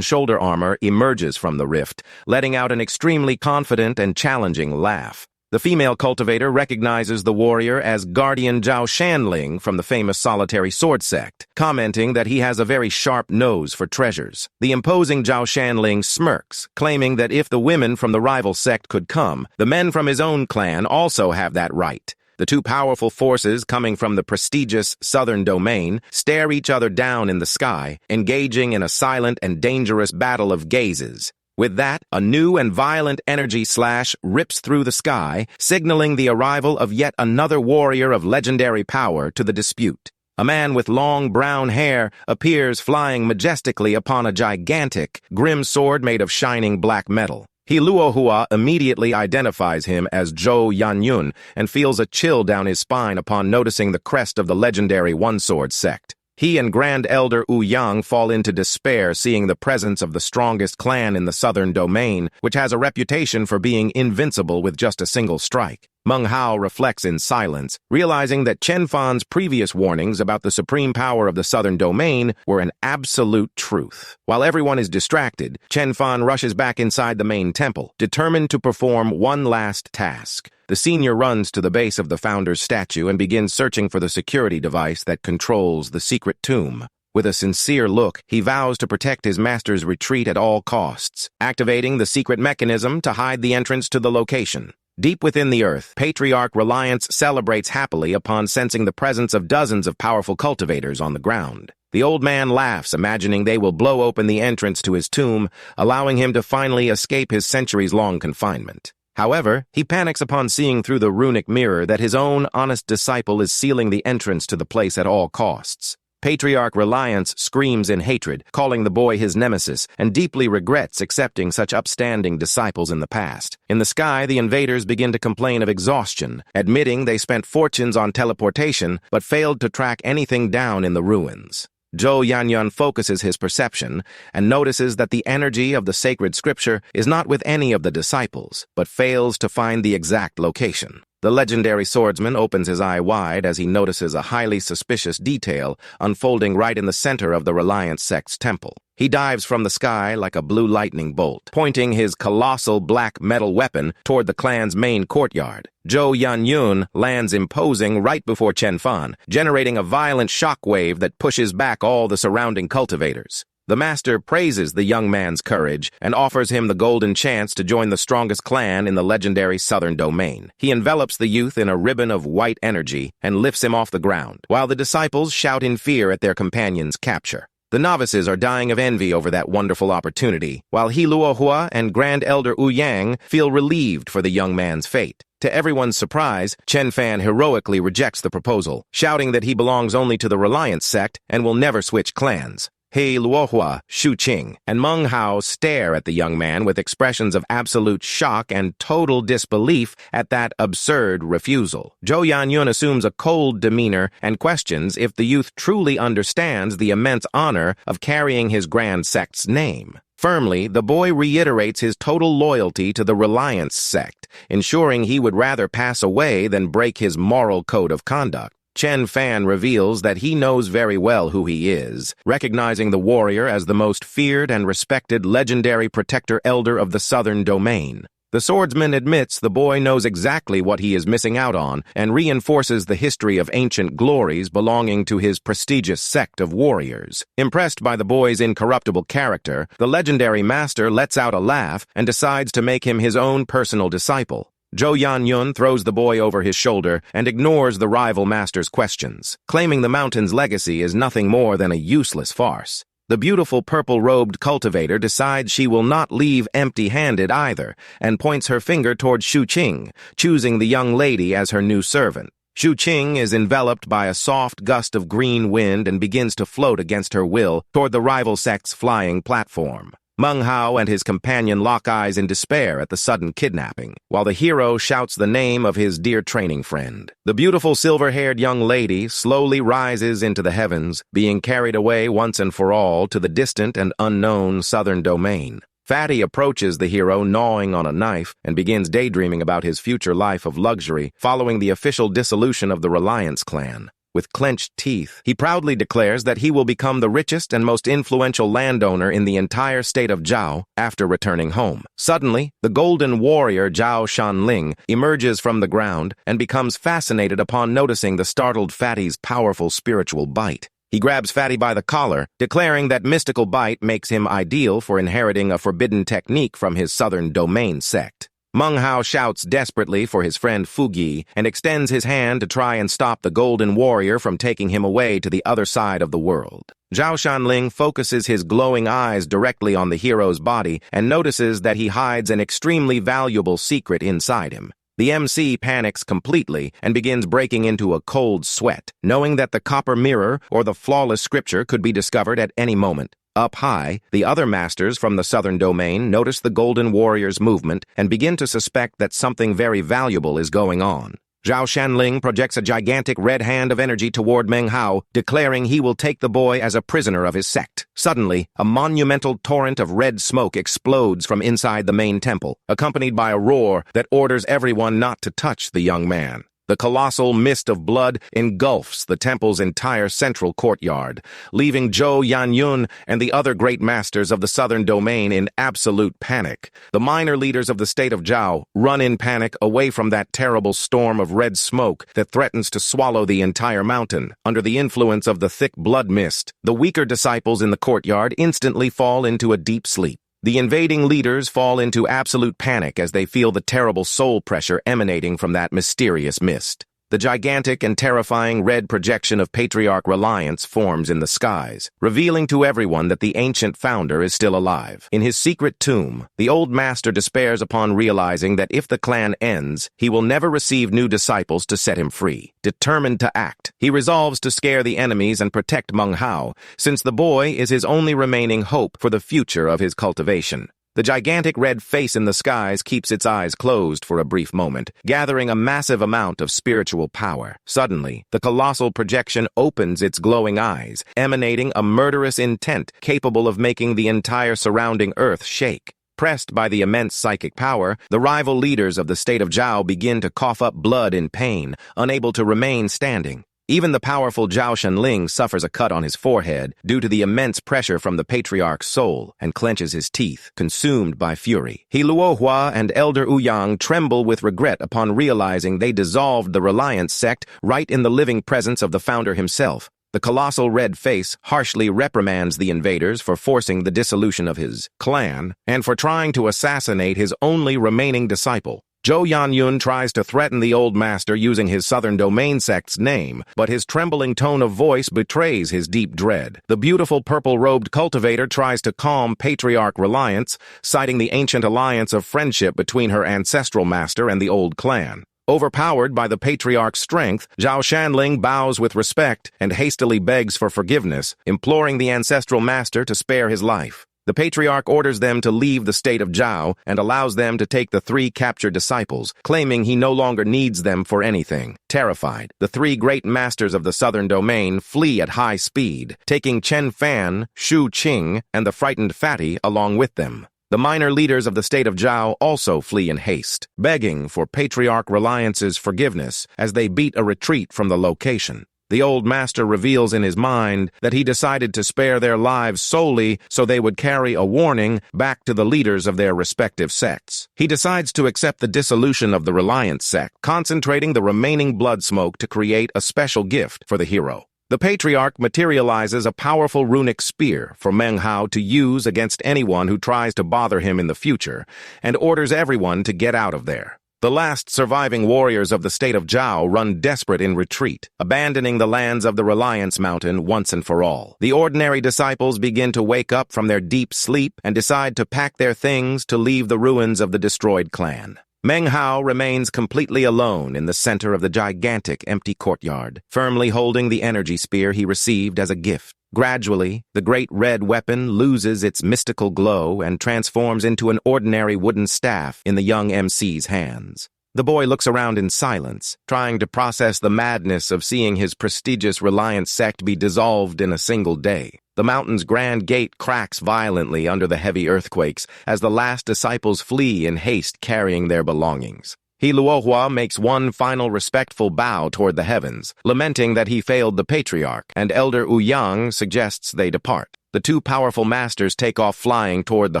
shoulder armor emerges from the rift, letting out an extremely confident and challenging laugh. The female cultivator recognizes the warrior as Guardian Zhao Shanling from the famous solitary sword sect, commenting that he has a very sharp nose for treasures. The imposing Zhao Shanling smirks, claiming that if the women from the rival sect could come, the men from his own clan also have that right. The two powerful forces coming from the prestigious Southern Domain stare each other down in the sky, engaging in a silent and dangerous battle of gazes. With that, a new and violent energy slash rips through the sky, signaling the arrival of yet another warrior of legendary power to the dispute. A man with long brown hair appears flying majestically upon a gigantic, grim sword made of shining black metal. Yahello immediately identifies him as Zhou Yanyun and feels a chill down his spine upon noticing the crest of the legendary one-sword sect. He and Grand Elder Ouyang fall into despair seeing the presence of the strongest clan in the Southern Domain, which has a reputation for being invincible with just a single strike. Meng Hao reflects in silence, realizing that Chen Fan's previous warnings about the supreme power of the Southern Domain were an absolute truth. While everyone is distracted, Chen Fan rushes back inside the main temple, determined to perform one last task. The senior runs to the base of the founder's statue and begins searching for the security device that controls the secret tomb. With a sincere look, he vows to protect his master's retreat at all costs, activating the secret mechanism to hide the entrance to the location. Deep within the earth, Patriarch Reliance celebrates happily upon sensing the presence of dozens of powerful cultivators on the ground. The old man laughs, imagining they will blow open the entrance to his tomb, allowing him to finally escape his centuries-long confinement. However, he panics upon seeing through the runic mirror that his own honest disciple is sealing the entrance to the place at all costs. Patriarch Reliance screams in hatred, calling the boy his nemesis, and deeply regrets accepting such upstanding disciples in the past. In the sky, the invaders begin to complain of exhaustion, admitting they spent fortunes on teleportation but failed to track anything down in the ruins. Zhou Yanyan focuses his perception and notices that the energy of the sacred scripture is not with any of the disciples, but fails to find the exact location. The legendary swordsman opens his eye wide as he notices a highly suspicious detail unfolding right in the center of the Reliance sect's temple. He dives from the sky like a blue lightning bolt, pointing his colossal black metal weapon toward the clan's main courtyard. Zhou Yanyun lands imposing right before Chen Fan, generating a violent shockwave that pushes back all the surrounding cultivators. The master praises the young man's courage and offers him the golden chance to join the strongest clan in the legendary southern domain. He envelops the youth in a ribbon of white energy and lifts him off the ground, while the disciples shout in fear at their companion's capture. The novices are dying of envy over that wonderful opportunity, while Hiluohua and Grand Elder Ouyang feel relieved for the young man's fate. To everyone's surprise, Chen Fan heroically rejects the proposal, shouting that he belongs only to the Reliance sect and will never switch clans. He Luohua, Shu Qing, and Meng Hao stare at the young man with expressions of absolute shock and total disbelief at that absurd refusal. Zhou Yanyun assumes a cold demeanor and questions if the youth truly understands the immense honor of carrying his grand sect's name. Firmly, the boy reiterates his total loyalty to the Reliance sect, ensuring he would rather pass away than break his moral code of conduct. Chen Fan reveals that he knows very well who he is, recognizing the warrior as the most feared and respected legendary protector elder of the southern domain. The swordsman admits the boy knows exactly what he is missing out on and reinforces the history of ancient glories belonging to his prestigious sect of warriors. Impressed by the boy's incorruptible character, the legendary master lets out a laugh and decides to make him his own personal disciple. Zhou Yanyun throws the boy over his shoulder and ignores the rival master's questions, claiming the mountain's legacy is nothing more than a useless farce. The beautiful purple-robed cultivator decides she will not leave empty-handed either, and points her finger toward Shu Qing, choosing the young lady as her new servant. Shu Qing is enveloped by a soft gust of green wind and begins to float against her will toward the rival sect's flying platform. Meng Hao and his companion lock eyes in despair at the sudden kidnapping, while the hero shouts the name of his dear training friend. The beautiful silver-haired young lady slowly rises into the heavens, being carried away once and for all to the distant and unknown southern domain. Fatty approaches the hero gnawing on a knife and begins daydreaming about his future life of luxury following the official dissolution of the Reliance clan. With clenched teeth, he proudly declares that he will become the richest and most influential landowner in the entire state of Zhao after returning home. Suddenly, the golden warrior Zhao Shanling emerges from the ground and becomes fascinated upon noticing the startled Fatty's powerful spiritual bite. He grabs Fatty by the collar, declaring that mystical bite makes him ideal for inheriting a forbidden technique from his southern domain sect. Meng Hao shouts desperately for his friend Fugi and extends his hand to try and stop the golden warrior from taking him away to the other side of the world. Zhao Shanling focuses his glowing eyes directly on the hero's body and notices that he hides an extremely valuable secret inside him. The MC panics completely and begins breaking into a cold sweat, knowing that the copper mirror or the flawless scripture could be discovered at any moment. Up high, the other masters from the southern domain notice the golden warrior's movement and begin to suspect that something very valuable is going on. Zhao Shanling projects a gigantic red hand of energy toward Meng Hao, declaring he will take the boy as a prisoner of his sect. Suddenly, a monumental torrent of red smoke explodes from inside the main temple, accompanied by a roar that orders everyone not to touch the young man. The colossal mist of blood engulfs the temple's entire central courtyard, leaving Zhou Yanyun and the other great masters of the southern domain in absolute panic. The minor leaders of the state of Zhao run in panic away from that terrible storm of red smoke that threatens to swallow the entire mountain. Under the influence of the thick blood mist, the weaker disciples in the courtyard instantly fall into a deep sleep. The invading leaders fall into absolute panic as they feel the terrible soul pressure emanating from that mysterious mist. The gigantic and terrifying red projection of Patriarch Reliance forms in the skies, revealing to everyone that the ancient founder is still alive. In his secret tomb, the old master despairs upon realizing that if the clan ends, he will never receive new disciples to set him free. Determined to act, he resolves to scare the enemies and protect Manghao, since the boy is his only remaining hope for the future of his cultivation. The gigantic red face in the skies keeps its eyes closed for a brief moment, gathering a massive amount of spiritual power. Suddenly, the colossal projection opens its glowing eyes, emanating a murderous intent capable of making the entire surrounding earth shake. Pressed by the immense psychic power, the rival leaders of the state of Zhao begin to cough up blood in pain, unable to remain standing. Even the powerful Zhao Shenling suffers a cut on his forehead due to the immense pressure from the Patriarch's soul and clenches his teeth, consumed by fury. He Luohua and Elder Ouyang tremble with regret upon realizing they dissolved the Reliance sect right in the living presence of the founder himself. The colossal red face harshly reprimands the invaders for forcing the dissolution of his clan and for trying to assassinate his only remaining disciple. Zhou Yanyun tries to threaten the old master using his Southern Domain sect's name, but his trembling tone of voice betrays his deep dread. The beautiful purple-robed cultivator tries to calm Patriarch Reliance, citing the ancient alliance of friendship between her ancestral master and the old clan. Overpowered by the Patriarch's strength, Zhao Shanling bows with respect and hastily begs for forgiveness, imploring the ancestral master to spare his life. The Patriarch orders them to leave the state of Zhao and allows them to take the 3 captured disciples, claiming he no longer needs them for anything. Terrified, the 3 great masters of the Southern Domain flee at high speed, taking Chen Fan, Shu Qing, and the frightened Fatty along with them. The minor leaders of the state of Zhao also flee in haste, begging for Patriarch Reliance's forgiveness as they beat a retreat from the location. The old master reveals in his mind that he decided to spare their lives solely so they would carry a warning back to the leaders of their respective sects. He decides to accept the dissolution of the Reliance sect, concentrating the remaining blood smoke to create a special gift for the hero. The Patriarch materializes a powerful runic spear for Manghao to use against anyone who tries to bother him in the future, and orders everyone to get out of there. The last surviving warriors of the state of Zhao run desperate in retreat, abandoning the lands of the Reliance Mountain once and for all. The ordinary disciples begin to wake up from their deep sleep and decide to pack their things to leave the ruins of the destroyed clan. Manghao remains completely alone in the center of the gigantic empty courtyard, firmly holding the energy spear he received as a gift. Gradually, the great red weapon loses its mystical glow and transforms into an ordinary wooden staff in the young MC's hands. The boy looks around in silence, trying to process the madness of seeing his prestigious Reliance sect be dissolved in a single day. The mountain's grand gate cracks violently under the heavy earthquakes as the last disciples flee in haste carrying their belongings. He Luohua makes one final respectful bow toward the heavens, lamenting that he failed the Patriarch, and Elder Ouyang suggests they depart. The 2 powerful masters take off flying toward the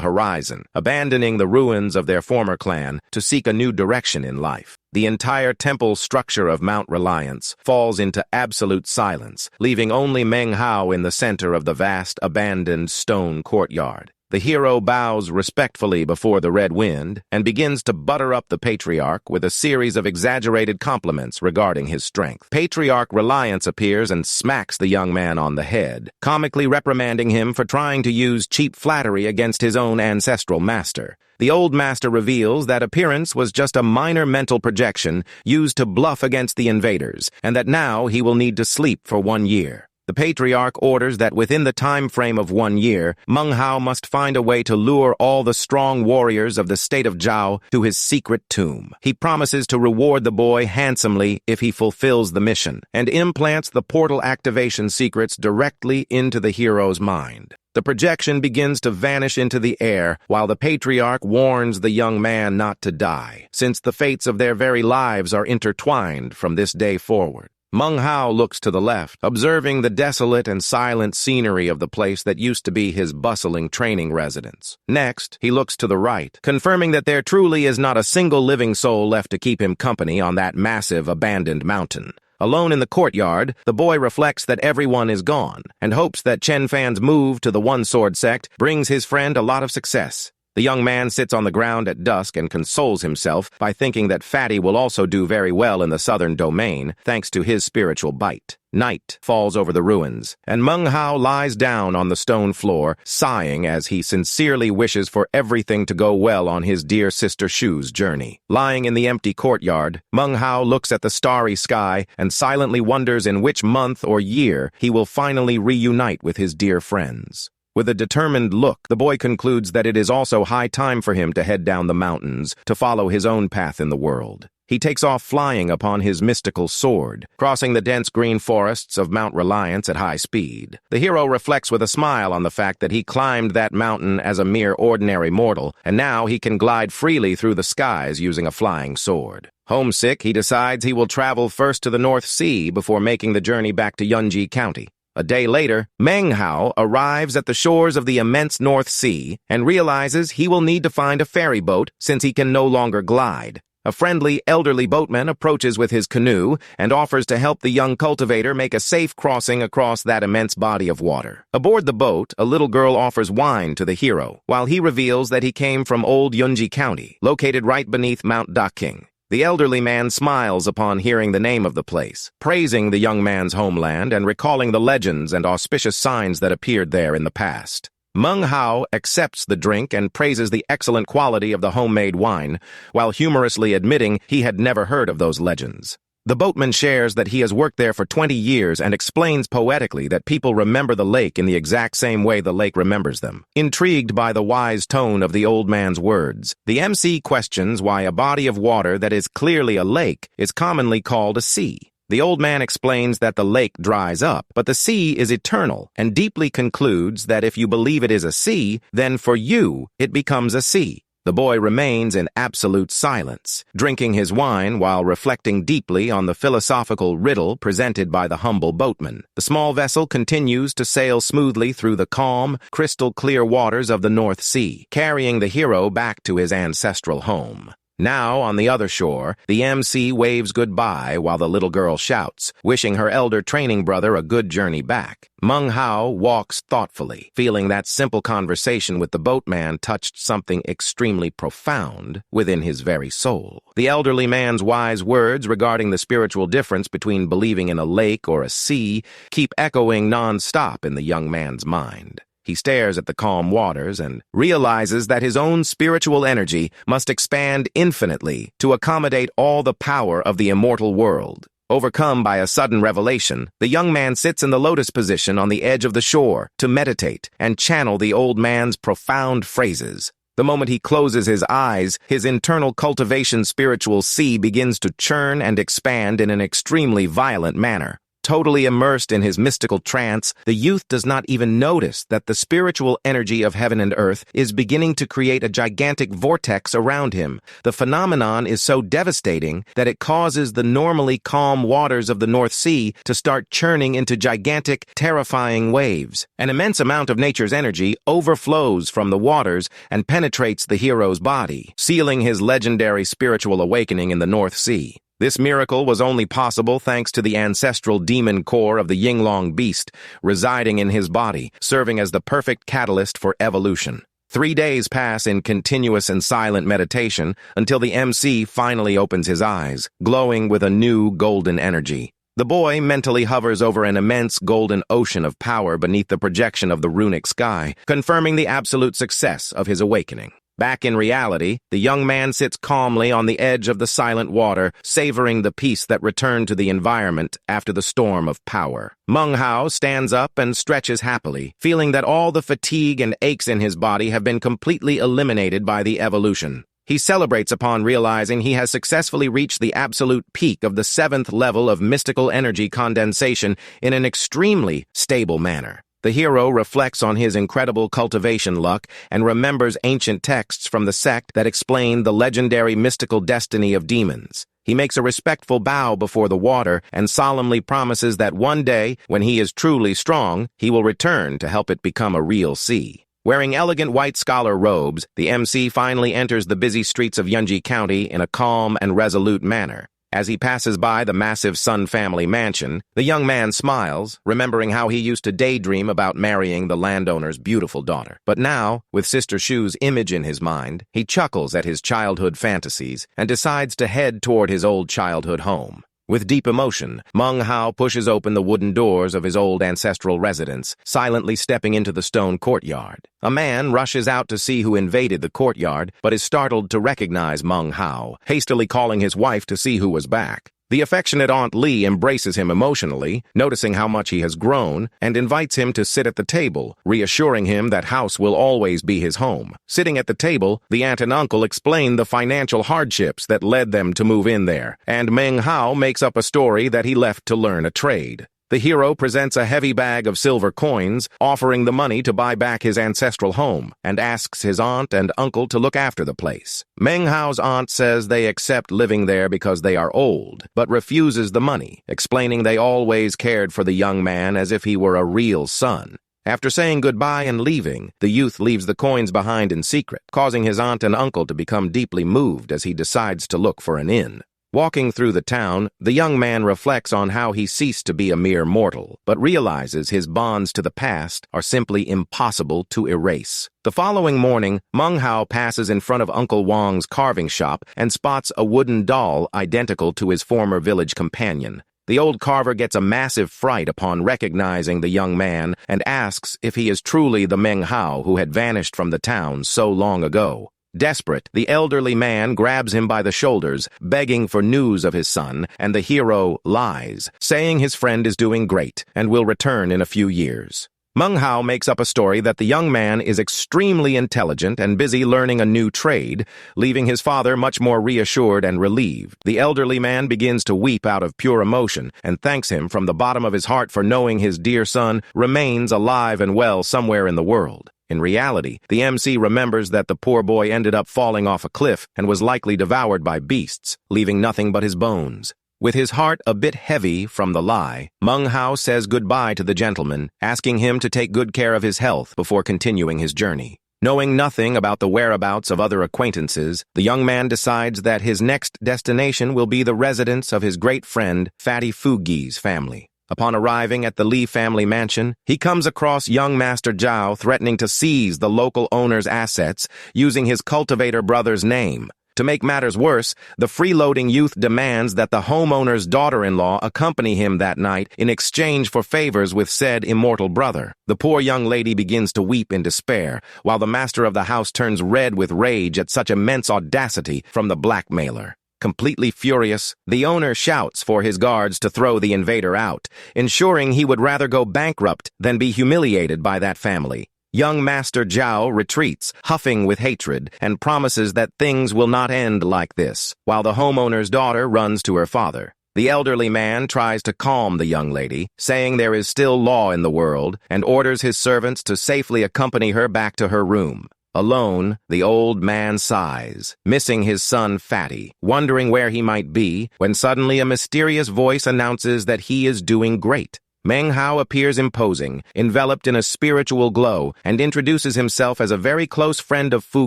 horizon, abandoning the ruins of their former clan to seek a new direction in life. The entire temple structure of Mount Reliance falls into absolute silence, leaving only Manghao in the center of the vast, abandoned stone courtyard. The hero bows respectfully before the red wind and begins to butter up the Patriarch with a series of exaggerated compliments regarding his strength. Patriarch Reliance appears and smacks the young man on the head, comically reprimanding him for trying to use cheap flattery against his own ancestral master. The old master reveals that appearance was just a minor mental projection used to bluff against the invaders, and that now he will need to sleep for 1 year. The Patriarch orders that within the time frame of 1 year, Manghao must find a way to lure all the strong warriors of the state of Zhao to his secret tomb. He promises to reward the boy handsomely if he fulfills the mission, and implants the portal activation secrets directly into the hero's mind. The projection begins to vanish into the air, while the Patriarch warns the young man not to die, since the fates of their very lives are intertwined from this day forward. Manghao looks to the left, observing the desolate and silent scenery of the place that used to be his bustling training residence. Next, he looks to the right, confirming that there truly is not a single living soul left to keep him company on that massive abandoned mountain. Alone in the courtyard, the boy reflects that everyone is gone, and hopes that Chen Fan's move to the One Sword sect brings his friend a lot of success. The young man sits on the ground at dusk and consoles himself by thinking that Fatty will also do very well in the southern domain, thanks to his spiritual bite. Night falls over the ruins, and Manghao lies down on the stone floor, sighing as he sincerely wishes for everything to go well on his dear sister Shu's journey. Lying in the empty courtyard, Manghao looks at the starry sky and silently wonders in which month or year he will finally reunite with his dear friends. With a determined look, the boy concludes that it is also high time for him to head down the mountains to follow his own path in the world. He takes off flying upon his mystical sword, crossing the dense green forests of Mount Reliance at high speed. The hero reflects with a smile on the fact that he climbed that mountain as a mere ordinary mortal, and now he can glide freely through the skies using a flying sword. Homesick, he decides he will travel first to the North Sea before making the journey back to Yunji County. A day later, Manghao arrives at the shores of the immense North Sea and realizes he will need to find a ferry boat since he can no longer glide. A friendly, elderly boatman approaches with his canoe and offers to help the young cultivator make a safe crossing across that immense body of water. Aboard the boat, a little girl offers wine to the hero, while he reveals that he came from Old Yunji County, located right beneath Mount Daking. The elderly man smiles upon hearing the name of the place, praising the young man's homeland and recalling the legends and auspicious signs that appeared there in the past. Manghao accepts the drink and praises the excellent quality of the homemade wine, while humorously admitting he had never heard of those legends. The boatman shares that he has worked there for 20 years and explains poetically that people remember the lake in the exact same way the lake remembers them. Intrigued by the wise tone of the old man's words, the MC questions why a body of water that is clearly a lake is commonly called a sea. The old man explains that the lake dries up, but the sea is eternal, and deeply concludes that if you believe it is a sea, then for you, it becomes a sea. The boy remains in absolute silence, drinking his wine while reflecting deeply on the philosophical riddle presented by the humble boatman. The small vessel continues to sail smoothly through the calm, crystal-clear waters of the North Sea, carrying the hero back to his ancestral home. Now, on the other shore, the MC waves goodbye while the little girl shouts, wishing her elder training brother a good journey back. Manghao walks thoughtfully, feeling that simple conversation with the boatman touched something extremely profound within his very soul. The elderly man's wise words regarding the spiritual difference between believing in a lake or a sea keep echoing non-stop in the young man's mind. He stares at the calm waters and realizes that his own spiritual energy must expand infinitely to accommodate all the power of the immortal world. Overcome by a sudden revelation, the young man sits in the lotus position on the edge of the shore to meditate and channel the old man's profound phrases. The moment he closes his eyes, his internal cultivation spiritual sea begins to churn and expand in an extremely violent manner. Totally immersed in his mystical trance, the youth does not even notice that the spiritual energy of heaven and earth is beginning to create a gigantic vortex around him. The phenomenon is so devastating that it causes the normally calm waters of the North Sea to start churning into gigantic, terrifying waves. An immense amount of nature's energy overflows from the waters and penetrates the hero's body, sealing his legendary spiritual awakening in the North Sea. This miracle was only possible thanks to the ancestral demon core of the Yinglong beast residing in his body, serving as the perfect catalyst for evolution. 3 days pass in continuous and silent meditation until the MC finally opens his eyes, glowing with a new golden energy. The boy mentally hovers over an immense golden ocean of power beneath the projection of the runic sky, confirming the absolute success of his awakening. Back in reality, the young man sits calmly on the edge of the silent water, savoring the peace that returned to the environment after the storm of power. Manghao stands up and stretches happily, feeling that all the fatigue and aches in his body have been completely eliminated by the evolution. He celebrates upon realizing he has successfully reached the absolute peak of the 7th level of mystical energy condensation in an extremely stable manner. The hero reflects on his incredible cultivation luck and remembers ancient texts from the sect that explain the legendary mystical destiny of demons. He makes a respectful bow before the water and solemnly promises that one day, when he is truly strong, he will return to help it become a real sea. Wearing elegant white scholar robes, the MC finally enters the busy streets of Yunji County in a calm and resolute manner. As he passes by the massive Sun family mansion, the young man smiles, remembering how he used to daydream about marrying the landowner's beautiful daughter. But now, with Sister Shu's image in his mind, he chuckles at his childhood fantasies and decides to head toward his old childhood home. With deep emotion, Meng Hao pushes open the wooden doors of his old ancestral residence, silently stepping into the stone courtyard. A man rushes out to see who invaded the courtyard, but is startled to recognize Meng Hao, hastily calling his wife to see who was back. The affectionate Aunt Li embraces him emotionally, noticing how much he has grown, and invites him to sit at the table, reassuring him that house will always be his home. Sitting at the table, the aunt and uncle explain the financial hardships that led them to move in there, and Meng Hao makes up a story that he left to learn a trade. The hero presents a heavy bag of silver coins, offering the money to buy back his ancestral home, and asks his aunt and uncle to look after the place. Meng Hao's aunt says they accept living there because they are old, but refuses the money, explaining they always cared for the young man as if he were a real son. After saying goodbye and leaving, the youth leaves the coins behind in secret, causing his aunt and uncle to become deeply moved as he decides to look for an inn. Walking through the town, the young man reflects on how he ceased to be a mere mortal, but realizes his bonds to the past are simply impossible to erase. The following morning, Meng Hao passes in front of Uncle Wang's carving shop and spots a wooden doll identical to his former village companion. The old carver gets a massive fright upon recognizing the young man and asks if he is truly the Meng Hao who had vanished from the town so long ago. Desperate, the elderly man grabs him by the shoulders, begging for news of his son, and the hero lies, saying his friend is doing great and will return in a few years. Meng Hao makes up a story that the young man is extremely intelligent and busy learning a new trade, leaving his father much more reassured and relieved. The elderly man begins to weep out of pure emotion and thanks him from the bottom of his heart for knowing his dear son remains alive and well somewhere in the world. In reality, the MC remembers that the poor boy ended up falling off a cliff and was likely devoured by beasts, leaving nothing but his bones. With his heart a bit heavy from the lie, Meng Hao says goodbye to the gentleman, asking him to take good care of his health before continuing his journey. Knowing nothing about the whereabouts of other acquaintances, the young man decides that his next destination will be the residence of his great friend, Fatty Fugi's family. Upon arriving at the Li family mansion, he comes across young Master Zhao threatening to seize the local owner's assets using his cultivator brother's name. To make matters worse, the freeloading youth demands that the homeowner's daughter-in-law accompany him that night in exchange for favors with said immortal brother. The poor young lady begins to weep in despair, while the master of the house turns red with rage at such immense audacity from the blackmailer. Completely furious, the owner shouts for his guards to throw the invader out, ensuring he would rather go bankrupt than be humiliated by that family. Young Master Zhao retreats, huffing with hatred, and promises that things will not end like this, while the homeowner's daughter runs to her father. The elderly man tries to calm the young lady, saying there is still law in the world, and orders his servants to safely accompany her back to her room. Alone, the old man sighs, missing his son Fatty, wondering where he might be, when suddenly a mysterious voice announces that he is doing great. Meng Hao appears imposing, enveloped in a spiritual glow, and introduces himself as a very close friend of Fu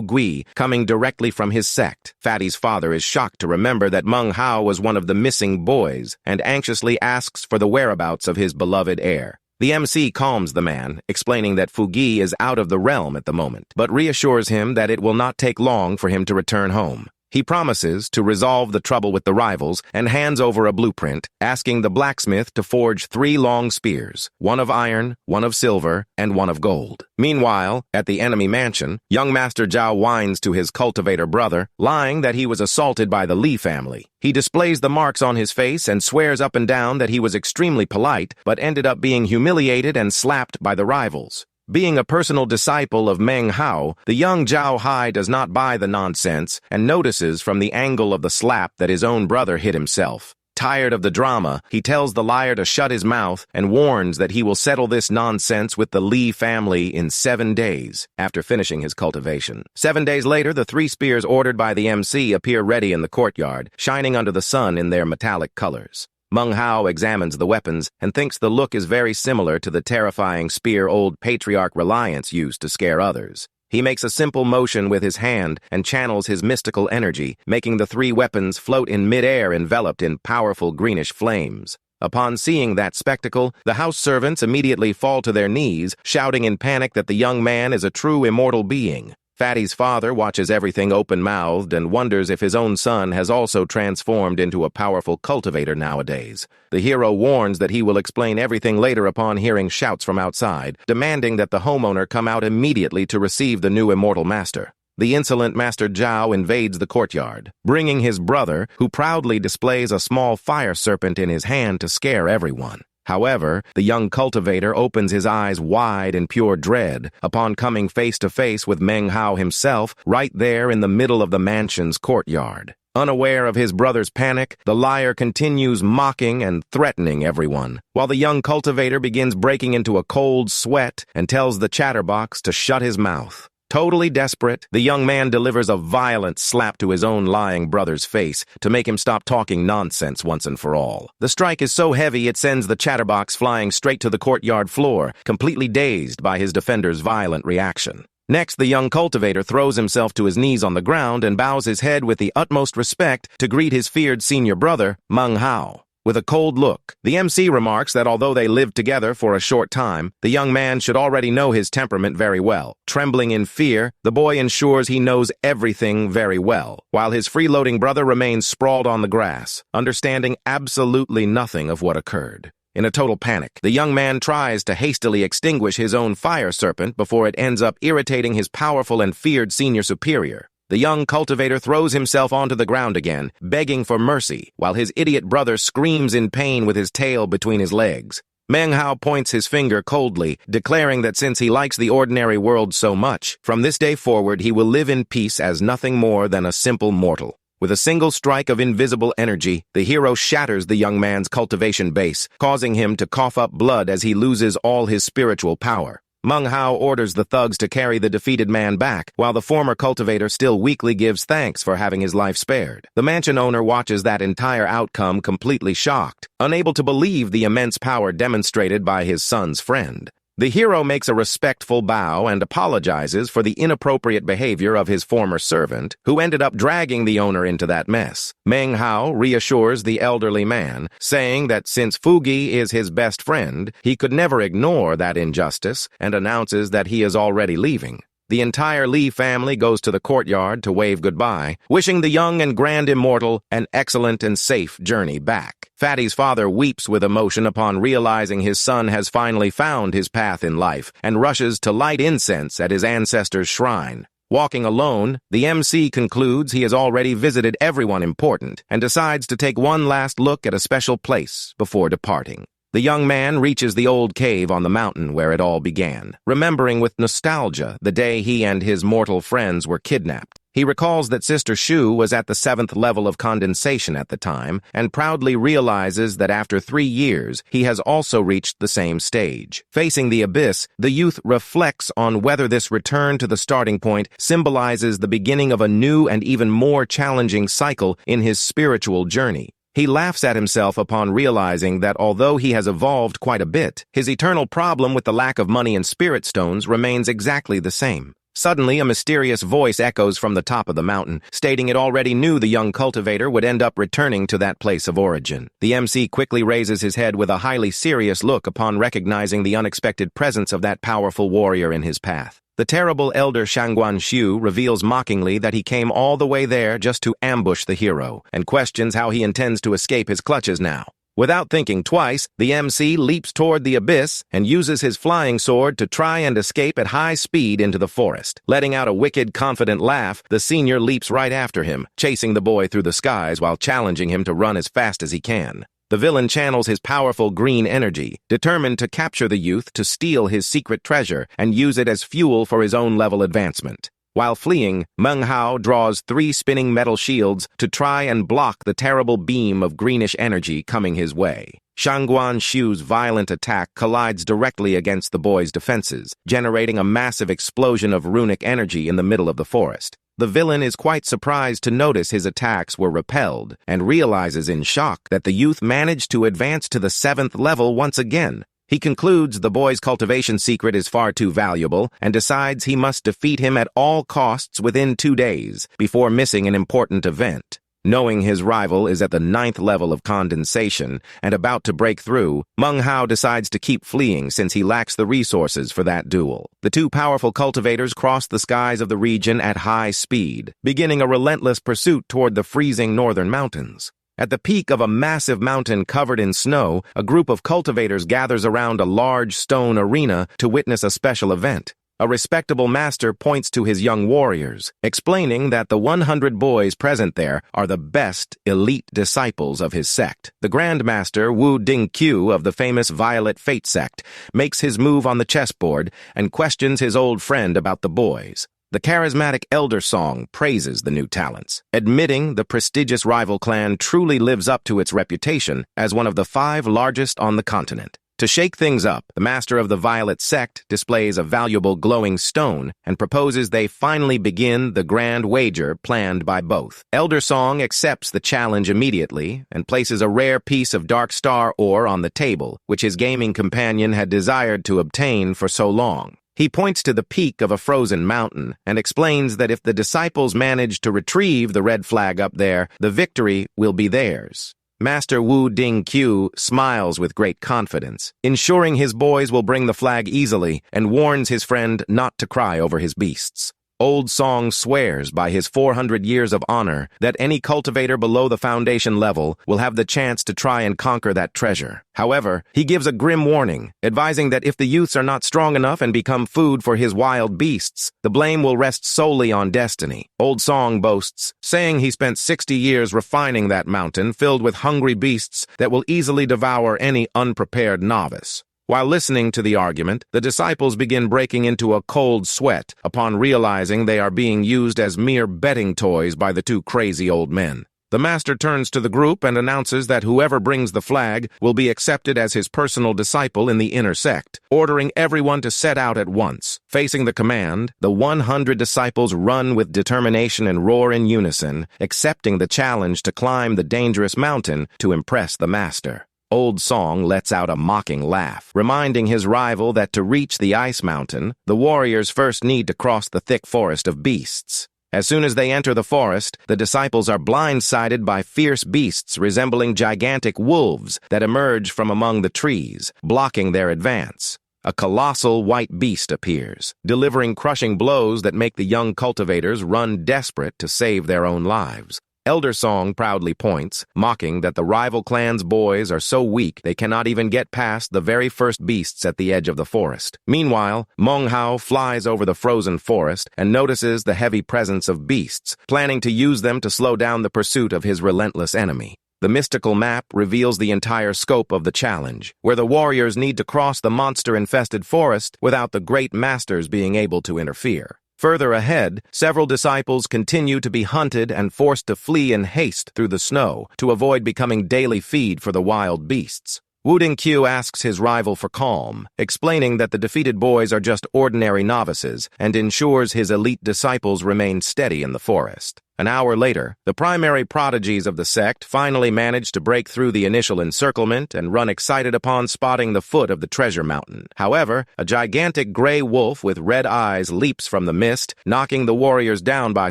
Gui, coming directly from his sect. Fatty's father is shocked to remember that Meng Hao was one of the missing boys, and anxiously asks for the whereabouts of his beloved heir. The MC calms the man, explaining that Fu Gui is out of the realm at the moment, but reassures him that it will not take long for him to return home. He promises to resolve the trouble with the rivals and hands over a blueprint, asking the blacksmith to forge 3 long spears, one of iron, one of silver, and one of gold. Meanwhile, at the enemy mansion, young Master Zhao whines to his cultivator brother, lying that he was assaulted by the Li family. He displays the marks on his face and swears up and down that he was extremely polite, but ended up being humiliated and slapped by the rivals. Being a personal disciple of Meng Hao, the young Zhao Hai does not buy the nonsense and notices from the angle of the slap that his own brother hit himself. Tired of the drama, he tells the liar to shut his mouth and warns that he will settle this nonsense with the Li family in 7 days, after finishing his cultivation. 7 days later, the 3 spears ordered by the MC appear ready in the courtyard, shining under the sun in their metallic colors. Meng Hao examines the weapons and thinks the look is very similar to the terrifying spear old patriarch Reliance used to scare others. He makes a simple motion with his hand and channels his mystical energy, making the three weapons float in midair enveloped in powerful greenish flames. Upon seeing that spectacle, the house servants immediately fall to their knees, shouting in panic that the young man is a true immortal being. Fatty's father watches everything open-mouthed and wonders if his own son has also transformed into a powerful cultivator nowadays. The hero warns that he will explain everything later upon hearing shouts from outside, demanding that the homeowner come out immediately to receive the new immortal master. The insolent Master Zhao invades the courtyard, bringing his brother, who proudly displays a small fire serpent in his hand to scare everyone. However, the young cultivator opens his eyes wide in pure dread upon coming face to face with Manhwa himself right there in the middle of the mansion's courtyard. Unaware of his brother's panic, the liar continues mocking and threatening everyone, while the young cultivator begins breaking into a cold sweat and tells the chatterbox to shut his mouth. Totally desperate, the young man delivers a violent slap to his own lying brother's face to make him stop talking nonsense once and for all. The strike is so heavy it sends the chatterbox flying straight to the courtyard floor, completely dazed by his defender's violent reaction. Next, the young cultivator throws himself to his knees on the ground and bows his head with the utmost respect to greet his feared senior brother, Manghao. With a cold look, the MC remarks that although they lived together for a short time, the young man should already know his temperament very well. Trembling in fear, the boy ensures he knows everything very well, while his freeloading brother remains sprawled on the grass, understanding absolutely nothing of what occurred. In a total panic, the young man tries to hastily extinguish his own fire serpent before it ends up irritating his powerful and feared senior superior. The young cultivator throws himself onto the ground again, begging for mercy, while his idiot brother screams in pain with his tail between his legs. Manghwa points his finger coldly, declaring that since he likes the ordinary world so much, from this day forward he will live in peace as nothing more than a simple mortal. With a single strike of invisible energy, the hero shatters the young man's cultivation base, causing him to cough up blood as he loses all his spiritual power. Manghwa orders the thugs to carry the defeated man back, while the former cultivator still weakly gives thanks for having his life spared. The mansion owner watches that entire outcome completely shocked, unable to believe the immense power demonstrated by his son's friend. The hero makes a respectful bow and apologizes for the inappropriate behavior of his former servant, who ended up dragging the owner into that mess. Manghwa reassures the elderly man, saying that since Fugi is his best friend, he could never ignore that injustice, and announces that he is already leaving. The entire Lee family goes to the courtyard to wave goodbye, wishing the young and grand immortal an excellent and safe journey back. Fatty's father weeps with emotion upon realizing his son has finally found his path in life and rushes to light incense at his ancestor's shrine. Walking alone, the MC concludes he has already visited everyone important and decides to take one last look at a special place before departing. The young man reaches the old cave on the mountain where it all began, remembering with nostalgia the day he and his mortal friends were kidnapped. He recalls that Sister Shu was at the 7th level of condensation at the time, and proudly realizes that after 3 years, he has also reached the same stage. Facing the abyss, the youth reflects on whether this return to the starting point symbolizes the beginning of a new and even more challenging cycle in his spiritual journey. He laughs at himself upon realizing that although he has evolved quite a bit, his eternal problem with the lack of money and spirit stones remains exactly the same. Suddenly, a mysterious voice echoes from the top of the mountain, stating it already knew the young cultivator would end up returning to that place of origin. The MC quickly raises his head with a highly serious look upon recognizing the unexpected presence of that powerful warrior in his path. The terrible elder Shangguan Xiu reveals mockingly that he came all the way there just to ambush the hero, and questions how he intends to escape his clutches now. Without thinking twice, the MC leaps toward the abyss and uses his flying sword to try and escape at high speed into the forest. Letting out a wicked, confident laugh, the senior leaps right after him, chasing the boy through the skies while challenging him to run as fast as he can. The villain channels his powerful green energy, determined to capture the youth to steal his secret treasure and use it as fuel for his own level advancement. While fleeing, Manghwa draws 3 spinning metal shields to try and block the terrible beam of greenish energy coming his way. Shangguan Xiu's violent attack collides directly against the boy's defenses, generating a massive explosion of runic energy in the middle of the forest. The villain is quite surprised to notice his attacks were repelled and realizes in shock that the youth managed to advance to the 7th level once again. He concludes the boy's cultivation secret is far too valuable and decides he must defeat him at all costs within 2 days before missing an important event. Knowing his rival is at the 9th level of condensation and about to break through, Manghao decides to keep fleeing since he lacks the resources for that duel. The two powerful cultivators cross the skies of the region at high speed, beginning a relentless pursuit toward the freezing northern mountains. At the peak of a massive mountain covered in snow, a group of cultivators gathers around a large stone arena to witness a special event. A respectable master points to his young warriors, explaining that the 100 boys present there are the best elite disciples of his sect. The Grand Master Wu Dingqiu of the famous Violet Fate sect makes his move on the chessboard and questions his old friend about the boys. The charismatic Elder Song praises the new talents, admitting the prestigious rival clan truly lives up to its reputation as one of the 5 largest on the continent. To shake things up, the master of the Violet sect displays a valuable glowing stone and proposes they finally begin the grand wager planned by both. Elder Song accepts the challenge immediately and places a rare piece of dark star ore on the table, which his gaming companion had desired to obtain for so long. He points to the peak of a frozen mountain and explains that if the disciples manage to retrieve the red flag up there, the victory will be theirs. Master Wu Dingqiu smiles with great confidence, ensuring his boys will bring the flag easily and warns his friend not to cry over his beasts. Old Song swears by his 400 years of honor that any cultivator below the foundation level will have the chance to try and conquer that treasure. However, he gives a grim warning, advising that if the youths are not strong enough and become food for his wild beasts, the blame will rest solely on destiny. Old Song boasts, saying he spent 60 years refining that mountain filled with hungry beasts that will easily devour any unprepared novice. While listening to the argument, the disciples begin breaking into a cold sweat upon realizing they are being used as mere betting toys by the two crazy old men. The master turns to the group and announces that whoever brings the flag will be accepted as his personal disciple in the inner sect, ordering everyone to set out at once. Facing the command, the 100 disciples run with determination and roar in unison, accepting the challenge to climb the dangerous mountain to impress the master. Old Song lets out a mocking laugh, reminding his rival that to reach the ice mountain, the warriors first need to cross the thick forest of beasts. As soon as they enter the forest, the disciples are blindsided by fierce beasts resembling gigantic wolves that emerge from among the trees, blocking their advance. A colossal white beast appears, delivering crushing blows that make the young cultivators run desperate to save their own lives. Elder Song proudly points, mocking that the rival clan's boys are so weak they cannot even get past the very first beasts at the edge of the forest. Meanwhile, Manghao flies over the frozen forest and notices the heavy presence of beasts, planning to use them to slow down the pursuit of his relentless enemy. The mystical map reveals the entire scope of the challenge, where the warriors need to cross the monster-infested forest without the great masters being able to interfere. Further ahead, several disciples continue to be hunted and forced to flee in haste through the snow to avoid becoming daily feed for the wild beasts. Wu Dingqiu asks his rival for calm, explaining that the defeated boys are just ordinary novices and ensures his elite disciples remain steady in the forest. An hour later, the primary prodigies of the sect finally manage to break through the initial encirclement and run excited upon spotting the foot of the treasure mountain. However, a gigantic gray wolf with red eyes leaps from the mist, knocking the warriors down by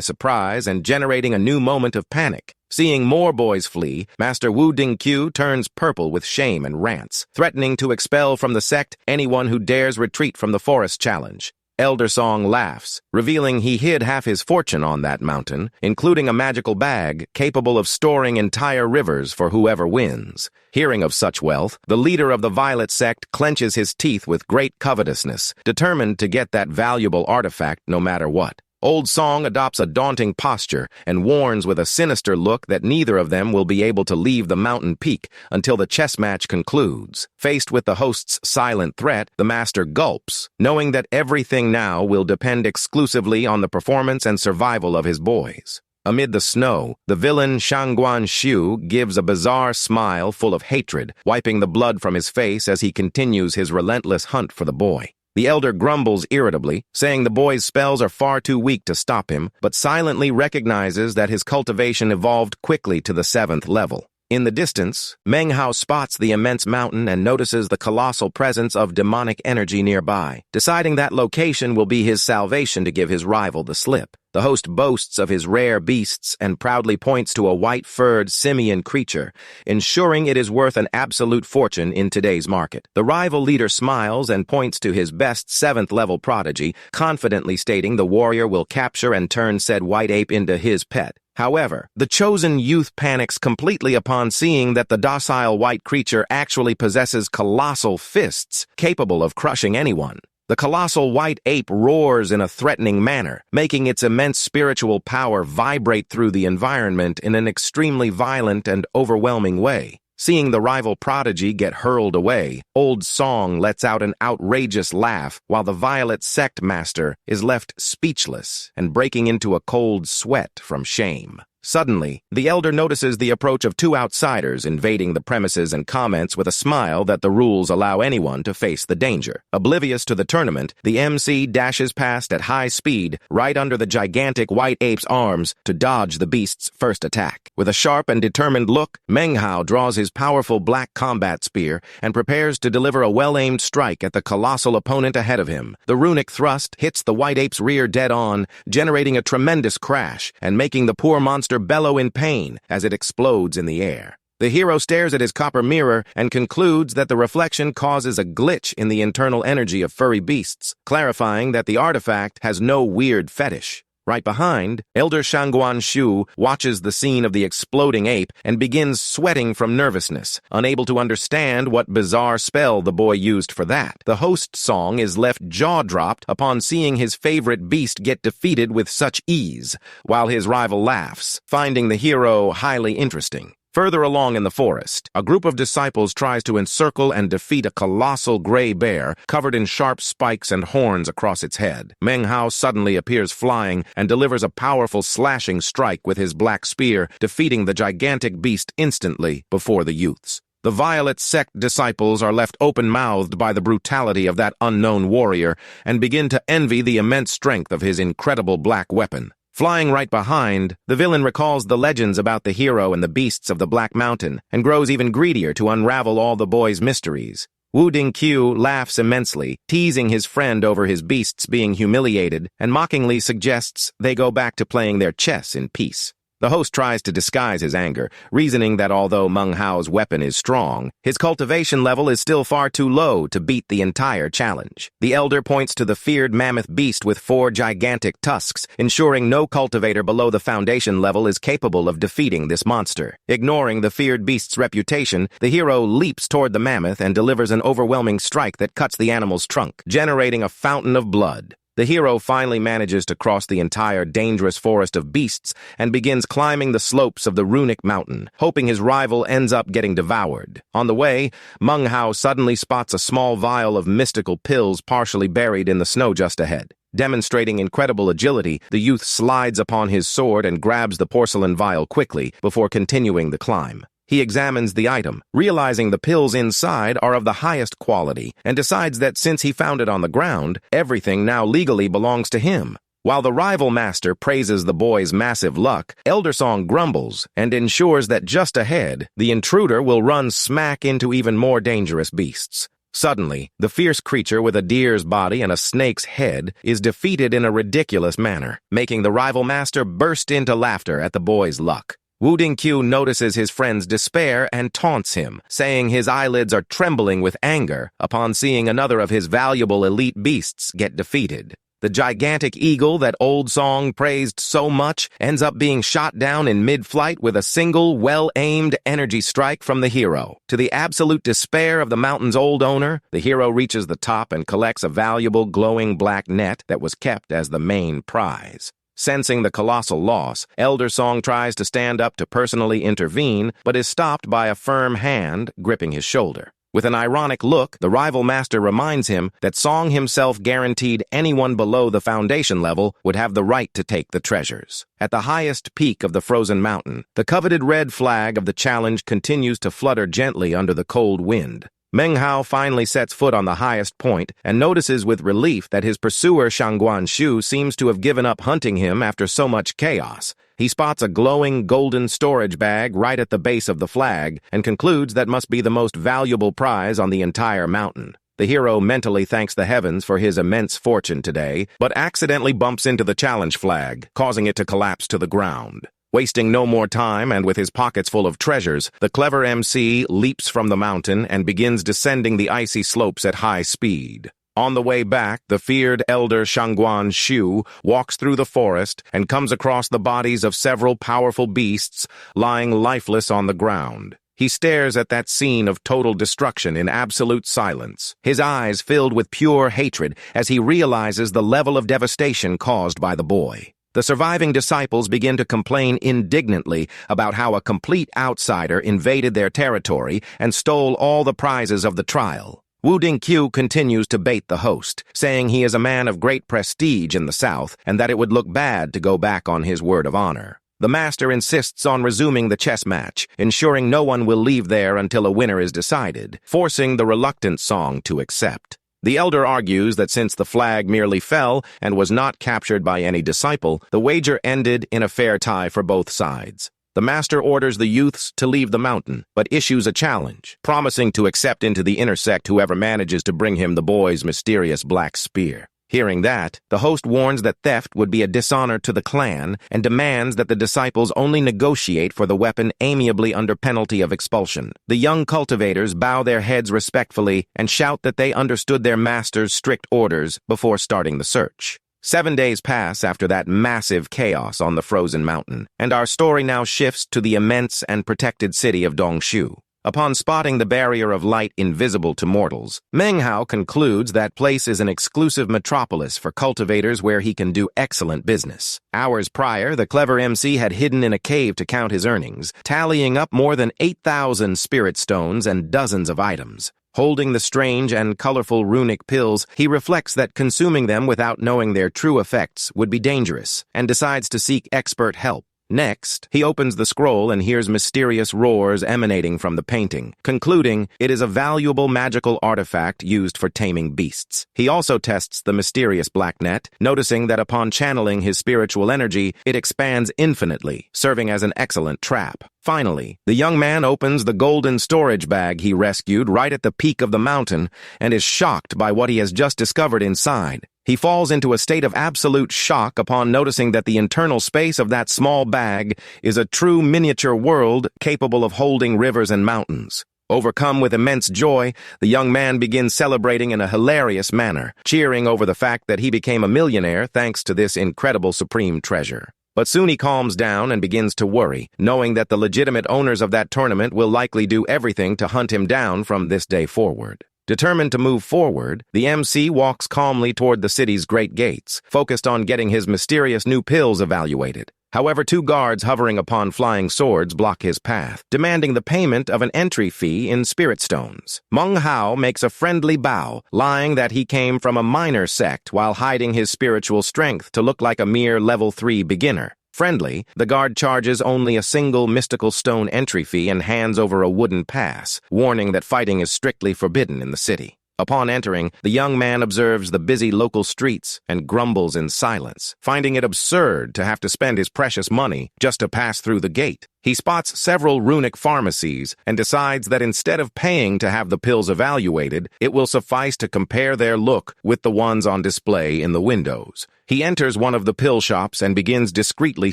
surprise and generating a new moment of panic. Seeing more boys flee, Master Wu Dingqiu turns purple with shame and rants, threatening to expel from the sect anyone who dares retreat from the forest challenge. Elder Song laughs, revealing he hid half his fortune on that mountain, including a magical bag capable of storing entire rivers for whoever wins. Hearing of such wealth, the leader of the Violet sect clenches his teeth with great covetousness, determined to get that valuable artifact no matter what. Old Song adopts a daunting posture and warns with a sinister look that neither of them will be able to leave the mountain peak until the chess match concludes. Faced with the host's silent threat, the master gulps, knowing that everything now will depend exclusively on the performance and survival of his boys. Amid the snow, the villain Shangguan Shu gives a bizarre smile full of hatred, wiping the blood from his face as he continues his relentless hunt for the boy. The elder grumbles irritably, saying the boy's spells are far too weak to stop him, but silently recognizes that his cultivation evolved quickly to the 7th level. In the distance, Menghao spots the immense mountain and notices the colossal presence of demonic energy nearby, deciding that location will be his salvation to give his rival the slip. The host boasts of his rare beasts and proudly points to a white-furred simian creature, ensuring it is worth an absolute fortune in today's market. The rival leader smiles and points to his best 7th-level prodigy, confidently stating the warrior will capture and turn said white ape into his pet. However, the chosen youth panics completely upon seeing that the docile white creature actually possesses colossal fists capable of crushing anyone. The colossal white ape roars in a threatening manner, making its immense spiritual power vibrate through the environment in an extremely violent and overwhelming way. Seeing the rival prodigy get hurled away, Old Song lets out an outrageous laugh while the Violet Sect Master is left speechless and breaking into a cold sweat from shame. Suddenly, the elder notices the approach of 2 outsiders invading the premises and comments with a smile that the rules allow anyone to face the danger. Oblivious to the tournament, the MC dashes past at high speed right under the gigantic white ape's arms to dodge the beast's first attack. With a sharp and determined look, Menghao draws his powerful black combat spear and prepares to deliver a well-aimed strike at the colossal opponent ahead of him. The runic thrust hits the white ape's rear dead on, generating a tremendous crash and making the poor monster bellow in pain as it explodes in the air. The hero stares at his copper mirror and concludes that the reflection causes a glitch in the internal energy of furry beasts, clarifying that the artifact has no weird fetish. Right behind, Elder Shangguan Shu watches the scene of the exploding ape and begins sweating from nervousness, unable to understand what bizarre spell the boy used for that. The host song is left jaw-dropped upon seeing his favorite beast get defeated with such ease, while his rival laughs, finding the hero highly interesting. Further along in the forest, a group of disciples tries to encircle and defeat a colossal gray bear covered in sharp spikes and horns across its head. Menghao suddenly appears flying and delivers a powerful slashing strike with his black spear, defeating the gigantic beast instantly before the youths. The Violet Sect disciples are left open-mouthed by the brutality of that unknown warrior and begin to envy the immense strength of his incredible black weapon. Flying right behind, the villain recalls the legends about the hero and the beasts of the Black Mountain and grows even greedier to unravel all the boy's mysteries. Wu Dingqiu laughs immensely, teasing his friend over his beasts being humiliated and mockingly suggests they go back to playing their chess in peace. The host tries to disguise his anger, reasoning that although Menghao's weapon is strong, his cultivation level is still far too low to beat the entire challenge. The elder points to the feared mammoth beast with 4 gigantic tusks, ensuring no cultivator below the foundation level is capable of defeating this monster. Ignoring the feared beast's reputation, the hero leaps toward the mammoth and delivers an overwhelming strike that cuts the animal's trunk, generating a fountain of blood. The hero finally manages to cross the entire dangerous forest of beasts and begins climbing the slopes of the runic mountain, hoping his rival ends up getting devoured. On the way, Menghao suddenly spots a small vial of mystical pills partially buried in the snow just ahead. Demonstrating incredible agility, the youth slides upon his sword and grabs the porcelain vial quickly before continuing the climb. He examines the item, realizing the pills inside are of the highest quality, and decides that since he found it on the ground, everything now legally belongs to him. While the rival master praises the boy's massive luck, Elder Song grumbles and ensures that just ahead, the intruder will run smack into even more dangerous beasts. Suddenly, the fierce creature with a deer's body and a snake's head is defeated in a ridiculous manner, making the rival master burst into laughter at the boy's luck. Wu Dingqiu notices his friend's despair and taunts him, saying his eyelids are trembling with anger upon seeing another of his valuable elite beasts get defeated. The gigantic eagle that Old Song praised so much ends up being shot down in mid-flight with a single, well-aimed energy strike from the hero. To the absolute despair of the mountain's old owner, the hero reaches the top and collects a valuable glowing black net that was kept as the main prize. Sensing the colossal loss, Elder Song tries to stand up to personally intervene, but is stopped by a firm hand gripping his shoulder. With an ironic look, the rival master reminds him that Song himself guaranteed anyone below the foundation level would have the right to take the treasures. At the highest peak of the frozen mountain, the coveted red flag of the challenge continues to flutter gently under the cold wind. Menghao finally sets foot on the highest point and notices with relief that his pursuer Shangguan Shu seems to have given up hunting him after so much chaos. He spots a glowing golden storage bag right at the base of the flag and concludes that must be the most valuable prize on the entire mountain. The hero mentally thanks the heavens for his immense fortune today, but accidentally bumps into the challenge flag, causing it to collapse to the ground. Wasting no more time and with his pockets full of treasures, the clever MC leaps from the mountain and begins descending the icy slopes at high speed. On the way back, the feared elder Shangguan Shu walks through the forest and comes across the bodies of several powerful beasts lying lifeless on the ground. He stares at that scene of total destruction in absolute silence, his eyes filled with pure hatred as he realizes the level of devastation caused by the boy. The surviving disciples begin to complain indignantly about how a complete outsider invaded their territory and stole all the prizes of the trial. Wu Dingqiu continues to bait the host, saying he is a man of great prestige in the south and that it would look bad to go back on his word of honor. The master insists on resuming the chess match, ensuring no one will leave there until a winner is decided, forcing the reluctant Song to accept. The elder argues that since the flag merely fell and was not captured by any disciple, the wager ended in a fair tie for both sides. The master orders the youths to leave the mountain, but issues a challenge, promising to accept into the inner sect whoever manages to bring him the boy's mysterious black spear. Hearing that, the host warns that theft would be a dishonor to the clan and demands that the disciples only negotiate for the weapon amiably under penalty of expulsion. The young cultivators bow their heads respectfully and shout that they understood their master's strict orders before starting the search. 7 days pass after that massive chaos on the frozen mountain, and our story now shifts to the immense and protected city of Dongshu. Upon spotting the barrier of light invisible to mortals, Menghao concludes that place is an exclusive metropolis for cultivators where he can do excellent business. Hours prior, the clever MC had hidden in a cave to count his earnings, tallying up more than 8,000 spirit stones and dozens of items. Holding the strange and colorful runic pills, he reflects that consuming them without knowing their true effects would be dangerous, and decides to seek expert help. Next, he opens the scroll and hears mysterious roars emanating from the painting, concluding it is a valuable magical artifact used for taming beasts. He also tests the mysterious black net, noticing that upon channeling his spiritual energy, it expands infinitely, serving as an excellent trap. Finally, the young man opens the golden storage bag he rescued right at the peak of the mountain and is shocked by what he has just discovered inside. He falls into a state of absolute shock upon noticing that the internal space of that small bag is a true miniature world capable of holding rivers and mountains. Overcome with immense joy, the young man begins celebrating in a hilarious manner, cheering over the fact that he became a millionaire thanks to this incredible supreme treasure. But soon he calms down and begins to worry, knowing that the legitimate owners of that tournament will likely do everything to hunt him down from this day forward. Determined to move forward, the MC walks calmly toward the city's great gates, focused on getting his mysterious new pills evaluated. However, 2 guards hovering upon flying swords block his path, demanding the payment of an entry fee in spirit stones. Meng Hao makes a friendly bow, lying that he came from a minor sect while hiding his spiritual strength to look like a mere level 3 beginner. Friendly, the guard charges only a single mystical stone entry fee and hands over a wooden pass, warning that fighting is strictly forbidden in the city. Upon entering, the young man observes the busy local streets and grumbles in silence, finding it absurd to have to spend his precious money just to pass through the gate. He spots several runic pharmacies and decides that instead of paying to have the pills evaluated, it will suffice to compare their look with the ones on display in the windows. He enters one of the pill shops and begins discreetly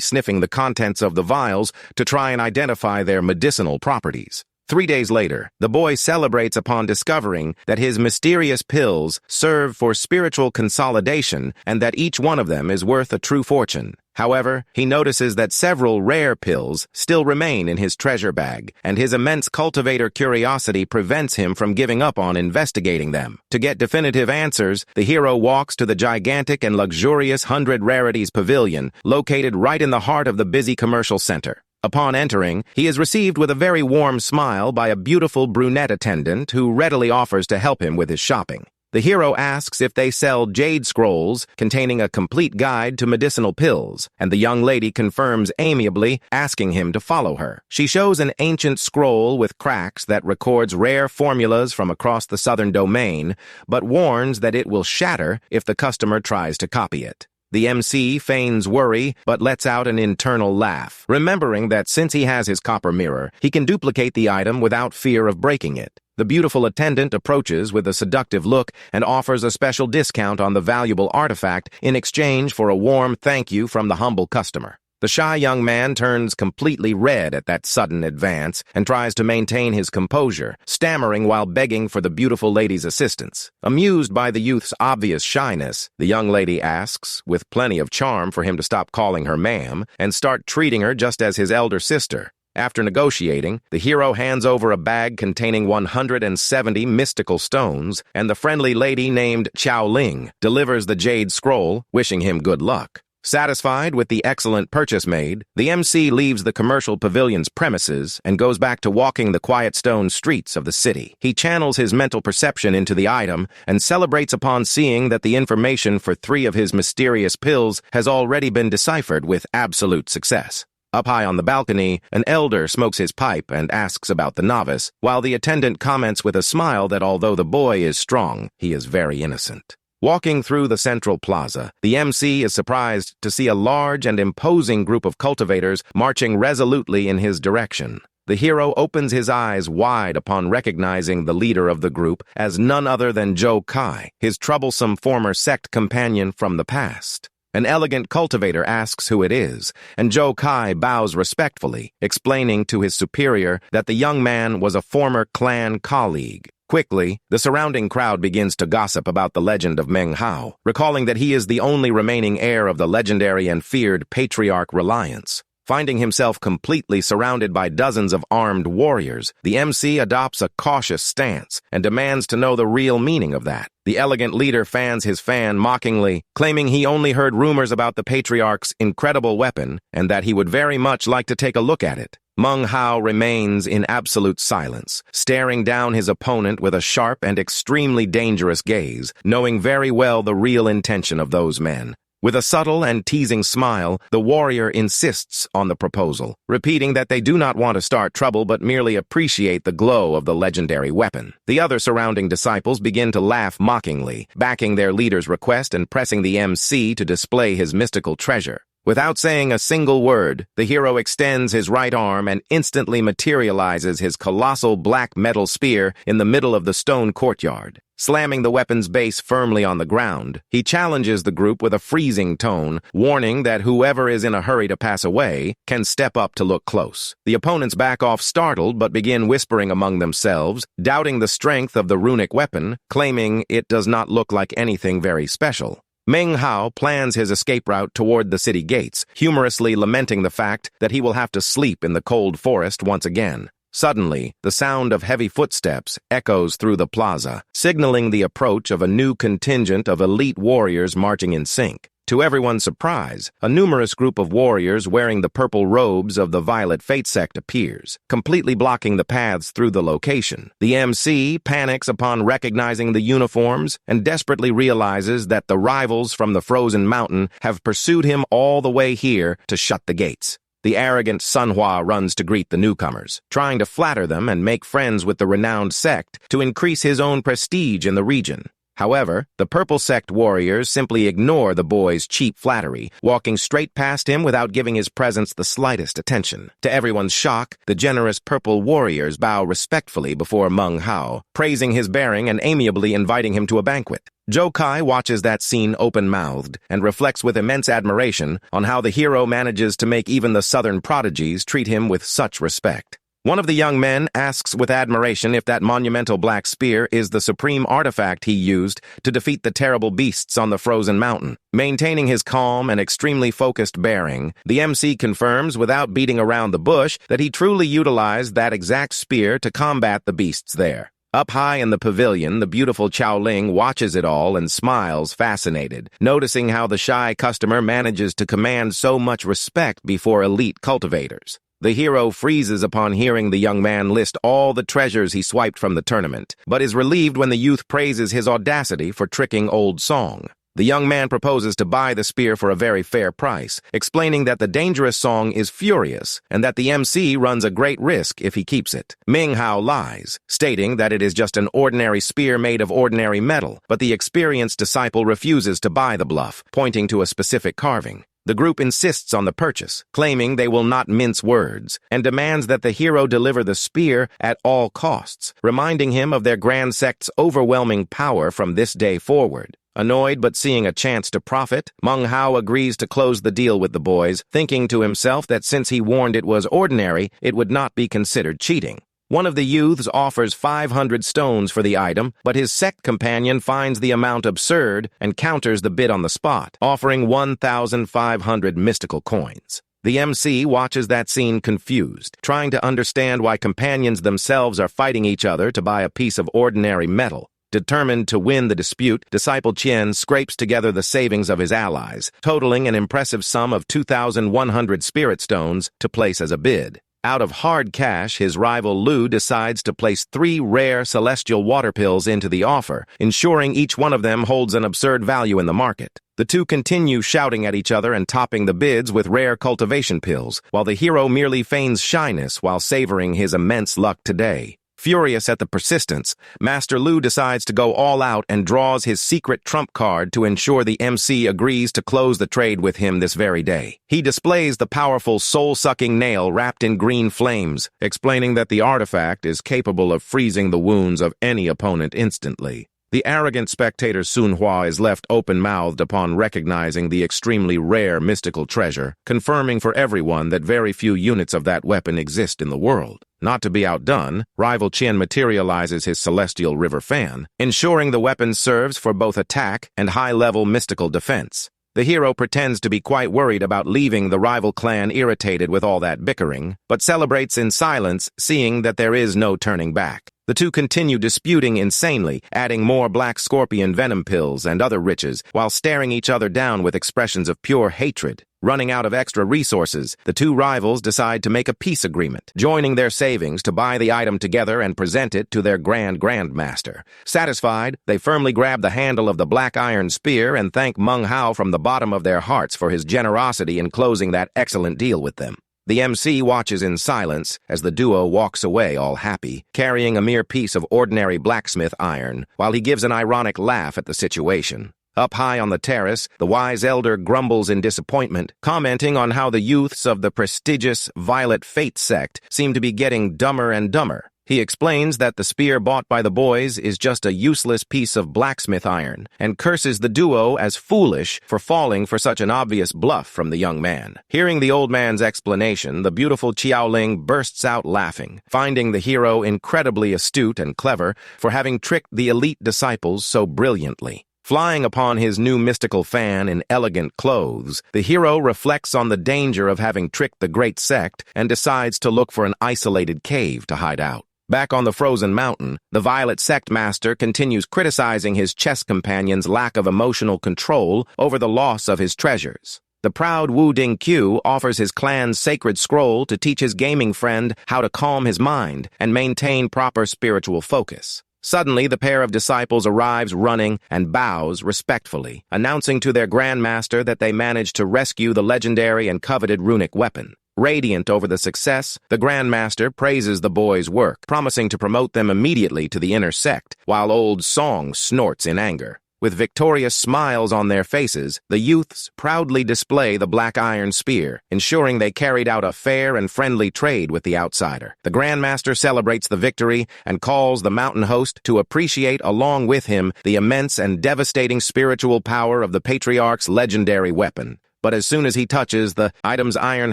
sniffing the contents of the vials to try and identify their medicinal properties. 3 days later, the boy celebrates upon discovering that his mysterious pills serve for spiritual consolidation and that each one of them is worth a true fortune. However, he notices that several rare pills still remain in his treasure bag, and his immense cultivator curiosity prevents him from giving up on investigating them. To get definitive answers, the hero walks to the gigantic and luxurious 100 Rarities Pavilion, located right in the heart of the busy commercial center. Upon entering, he is received with a very warm smile by a beautiful brunette attendant who readily offers to help him with his shopping. The hero asks if they sell jade scrolls containing a complete guide to medicinal pills, and the young lady confirms amiably, asking him to follow her. She shows an ancient scroll with cracks that records rare formulas from across the southern domain, but warns that it will shatter if the customer tries to copy it. The MC feigns worry, but lets out an internal laugh, remembering that since he has his copper mirror, he can duplicate the item without fear of breaking it. The beautiful attendant approaches with a seductive look and offers a special discount on the valuable artifact in exchange for a warm thank you from the humble customer. The shy young man turns completely red at that sudden advance and tries to maintain his composure, stammering while begging for the beautiful lady's assistance. Amused by the youth's obvious shyness, the young lady asks, with plenty of charm, for him to stop calling her ma'am and start treating her just as his elder sister. After negotiating, the hero hands over a bag containing 170 mystical stones, and the friendly lady named Chao Ling delivers the jade scroll, wishing him good luck. Satisfied with the excellent purchase made, the MC leaves the commercial pavilion's premises and goes back to walking the quiet stone streets of the city. He channels his mental perception into the item and celebrates upon seeing that the information for 3 of his mysterious pills has already been deciphered with absolute success. Up high on the balcony, an elder smokes his pipe and asks about the novice, while the attendant comments with a smile that although the boy is strong, he is very innocent. Walking through the central plaza, the MC is surprised to see a large and imposing group of cultivators marching resolutely in his direction. The hero opens his eyes wide upon recognizing the leader of the group as none other than Zhou Kai, his troublesome former sect companion from the past. An elegant cultivator asks who it is, and Zhou Kai bows respectfully, explaining to his superior that the young man was a former clan colleague. Quickly, the surrounding crowd begins to gossip about the legend of Meng Hao, recalling that he is the only remaining heir of the legendary and feared patriarch Reliance. Finding himself completely surrounded by dozens of armed warriors, the MC adopts a cautious stance and demands to know the real meaning of that. The elegant leader fans his fan mockingly, claiming he only heard rumors about the patriarch's incredible weapon and that he would very much like to take a look at it. Meng Hao remains in absolute silence, staring down his opponent with a sharp and extremely dangerous gaze, knowing very well the real intention of those men. With a subtle and teasing smile, the warrior insists on the proposal, repeating that they do not want to start trouble but merely appreciate the glow of the legendary weapon. The other surrounding disciples begin to laugh mockingly, backing their leader's request and pressing the MC to display his mystical treasure. Without saying a single word, the hero extends his right arm and instantly materializes his colossal black metal spear in the middle of the stone courtyard. Slamming the weapon's base firmly on the ground, he challenges the group with a freezing tone, warning that whoever is in a hurry to pass away can step up to look close. The opponents back off startled but begin whispering among themselves, doubting the strength of the runic weapon, claiming it does not look like anything very special. Meng Hao plans his escape route toward the city gates, humorously lamenting the fact that he will have to sleep in the cold forest once again. Suddenly, the sound of heavy footsteps echoes through the plaza, signaling the approach of a new contingent of elite warriors marching in sync. To everyone's surprise, a numerous group of warriors wearing the purple robes of the Violet Fate sect appears, completely blocking the paths through the location. The MC panics upon recognizing the uniforms and desperately realizes that the rivals from the Frozen Mountain have pursued him all the way here to shut the gates. The arrogant Manhwa runs to greet the newcomers, trying to flatter them and make friends with the renowned sect to increase his own prestige in the region. However, the Purple Sect warriors simply ignore the boy's cheap flattery, walking straight past him without giving his presence the slightest attention. To everyone's shock, the generous Purple warriors bow respectfully before Meng Hao, praising his bearing and amiably inviting him to a banquet. Zhou Kai watches that scene open-mouthed and reflects with immense admiration on how the hero manages to make even the southern prodigies treat him with such respect. One of the young men asks with admiration if that monumental black spear is the supreme artifact he used to defeat the terrible beasts on the Frozen Mountain. Maintaining his calm and extremely focused bearing, the MC confirms without beating around the bush that he truly utilized that exact spear to combat the beasts there. Up high in the pavilion, the beautiful Chao Ling watches it all and smiles fascinated, noticing how the shy customer manages to command so much respect before elite cultivators. The hero freezes upon hearing the young man list all the treasures he swiped from the tournament, but is relieved when the youth praises his audacity for tricking old Song. The young man proposes to buy the spear for a very fair price, explaining that the dangerous song is furious and that the MC runs a great risk if he keeps it. Ming Hao lies, stating that it is just an ordinary spear made of ordinary metal, but the experienced disciple refuses to buy the bluff, pointing to a specific carving. The group insists on the purchase, claiming they will not mince words, and demands that the hero deliver the spear at all costs, reminding him of their grand sect's overwhelming power from this day forward. Annoyed but seeing a chance to profit, Meng Hao agrees to close the deal with the boys, thinking to himself that since he warned it was ordinary, it would not be considered cheating. One of the youths offers 500 stones for the item, but his sect companion finds the amount absurd and counters the bid on the spot, offering 1,500 mystical coins. The MC watches that scene confused, trying to understand why companions themselves are fighting each other to buy a piece of ordinary metal. Determined to win the dispute, Disciple Qian scrapes together the savings of his allies, totaling an impressive sum of 2,100 spirit stones to place as a bid. Out of hard cash, his rival Lu decides to place 3 rare celestial water pills into the offer, ensuring each one of them holds an absurd value in the market. The two continue shouting at each other and topping the bids with rare cultivation pills, while the hero merely feigns shyness while savoring his immense luck today. Furious at the persistence, Master Lu decides to go all out and draws his secret trump card to ensure the MC agrees to close the trade with him this very day. He displays the powerful soul-sucking nail wrapped in green flames, explaining that the artifact is capable of freezing the wounds of any opponent instantly. The arrogant spectator Sun Hua is left open-mouthed upon recognizing the extremely rare mystical treasure, confirming for everyone that very few units of that weapon exist in the world. Not to be outdone, rival Qian materializes his celestial river fan, ensuring the weapon serves for both attack and high-level mystical defense. The hero pretends to be quite worried about leaving the rival clan irritated with all that bickering, but celebrates in silence, seeing that there is no turning back. The two continue disputing insanely, adding more black scorpion venom pills and other riches, while staring each other down with expressions of pure hatred. Running out of extra resources, the two rivals decide to make a peace agreement, joining their savings to buy the item together and present it to their grandmaster. Satisfied, they firmly grab the handle of the black iron spear and thank Meng Hao from the bottom of their hearts for his generosity in closing that excellent deal with them. The MC watches in silence as the duo walks away all happy, carrying a mere piece of ordinary blacksmith iron, while he gives an ironic laugh at the situation. Up high on the terrace, the wise elder grumbles in disappointment, commenting on how the youths of the prestigious Violet Fate sect seem to be getting dumber and dumber. He explains that the spear bought by the boys is just a useless piece of blacksmith iron, and curses the duo as foolish for falling for such an obvious bluff from the young man. Hearing the old man's explanation, the beautiful Qiaoling bursts out laughing, finding the hero incredibly astute and clever for having tricked the elite disciples so brilliantly. Flying upon his new mystical fan in elegant clothes, the hero reflects on the danger of having tricked the great sect and decides to look for an isolated cave to hide out. Back on the frozen mountain, the Violet Sect Master continues criticizing his chess companion's lack of emotional control over the loss of his treasures. The proud Wu Dingqiu offers his clan's sacred scroll to teach his gaming friend how to calm his mind and maintain proper spiritual focus. Suddenly, the pair of disciples arrives running and bows respectfully, announcing to their grandmaster that they managed to rescue the legendary and coveted runic weapon. Radiant over the success, the grandmaster praises the boys' work, promising to promote them immediately to the inner sect, while old Song snorts in anger. With victorious smiles on their faces, the youths proudly display the black iron spear, ensuring they carried out a fair and friendly trade with the outsider. The Grandmaster celebrates the victory and calls the mountain host to appreciate along with him the immense and devastating spiritual power of the Patriarch's legendary weapon. But as soon as he touches the item's iron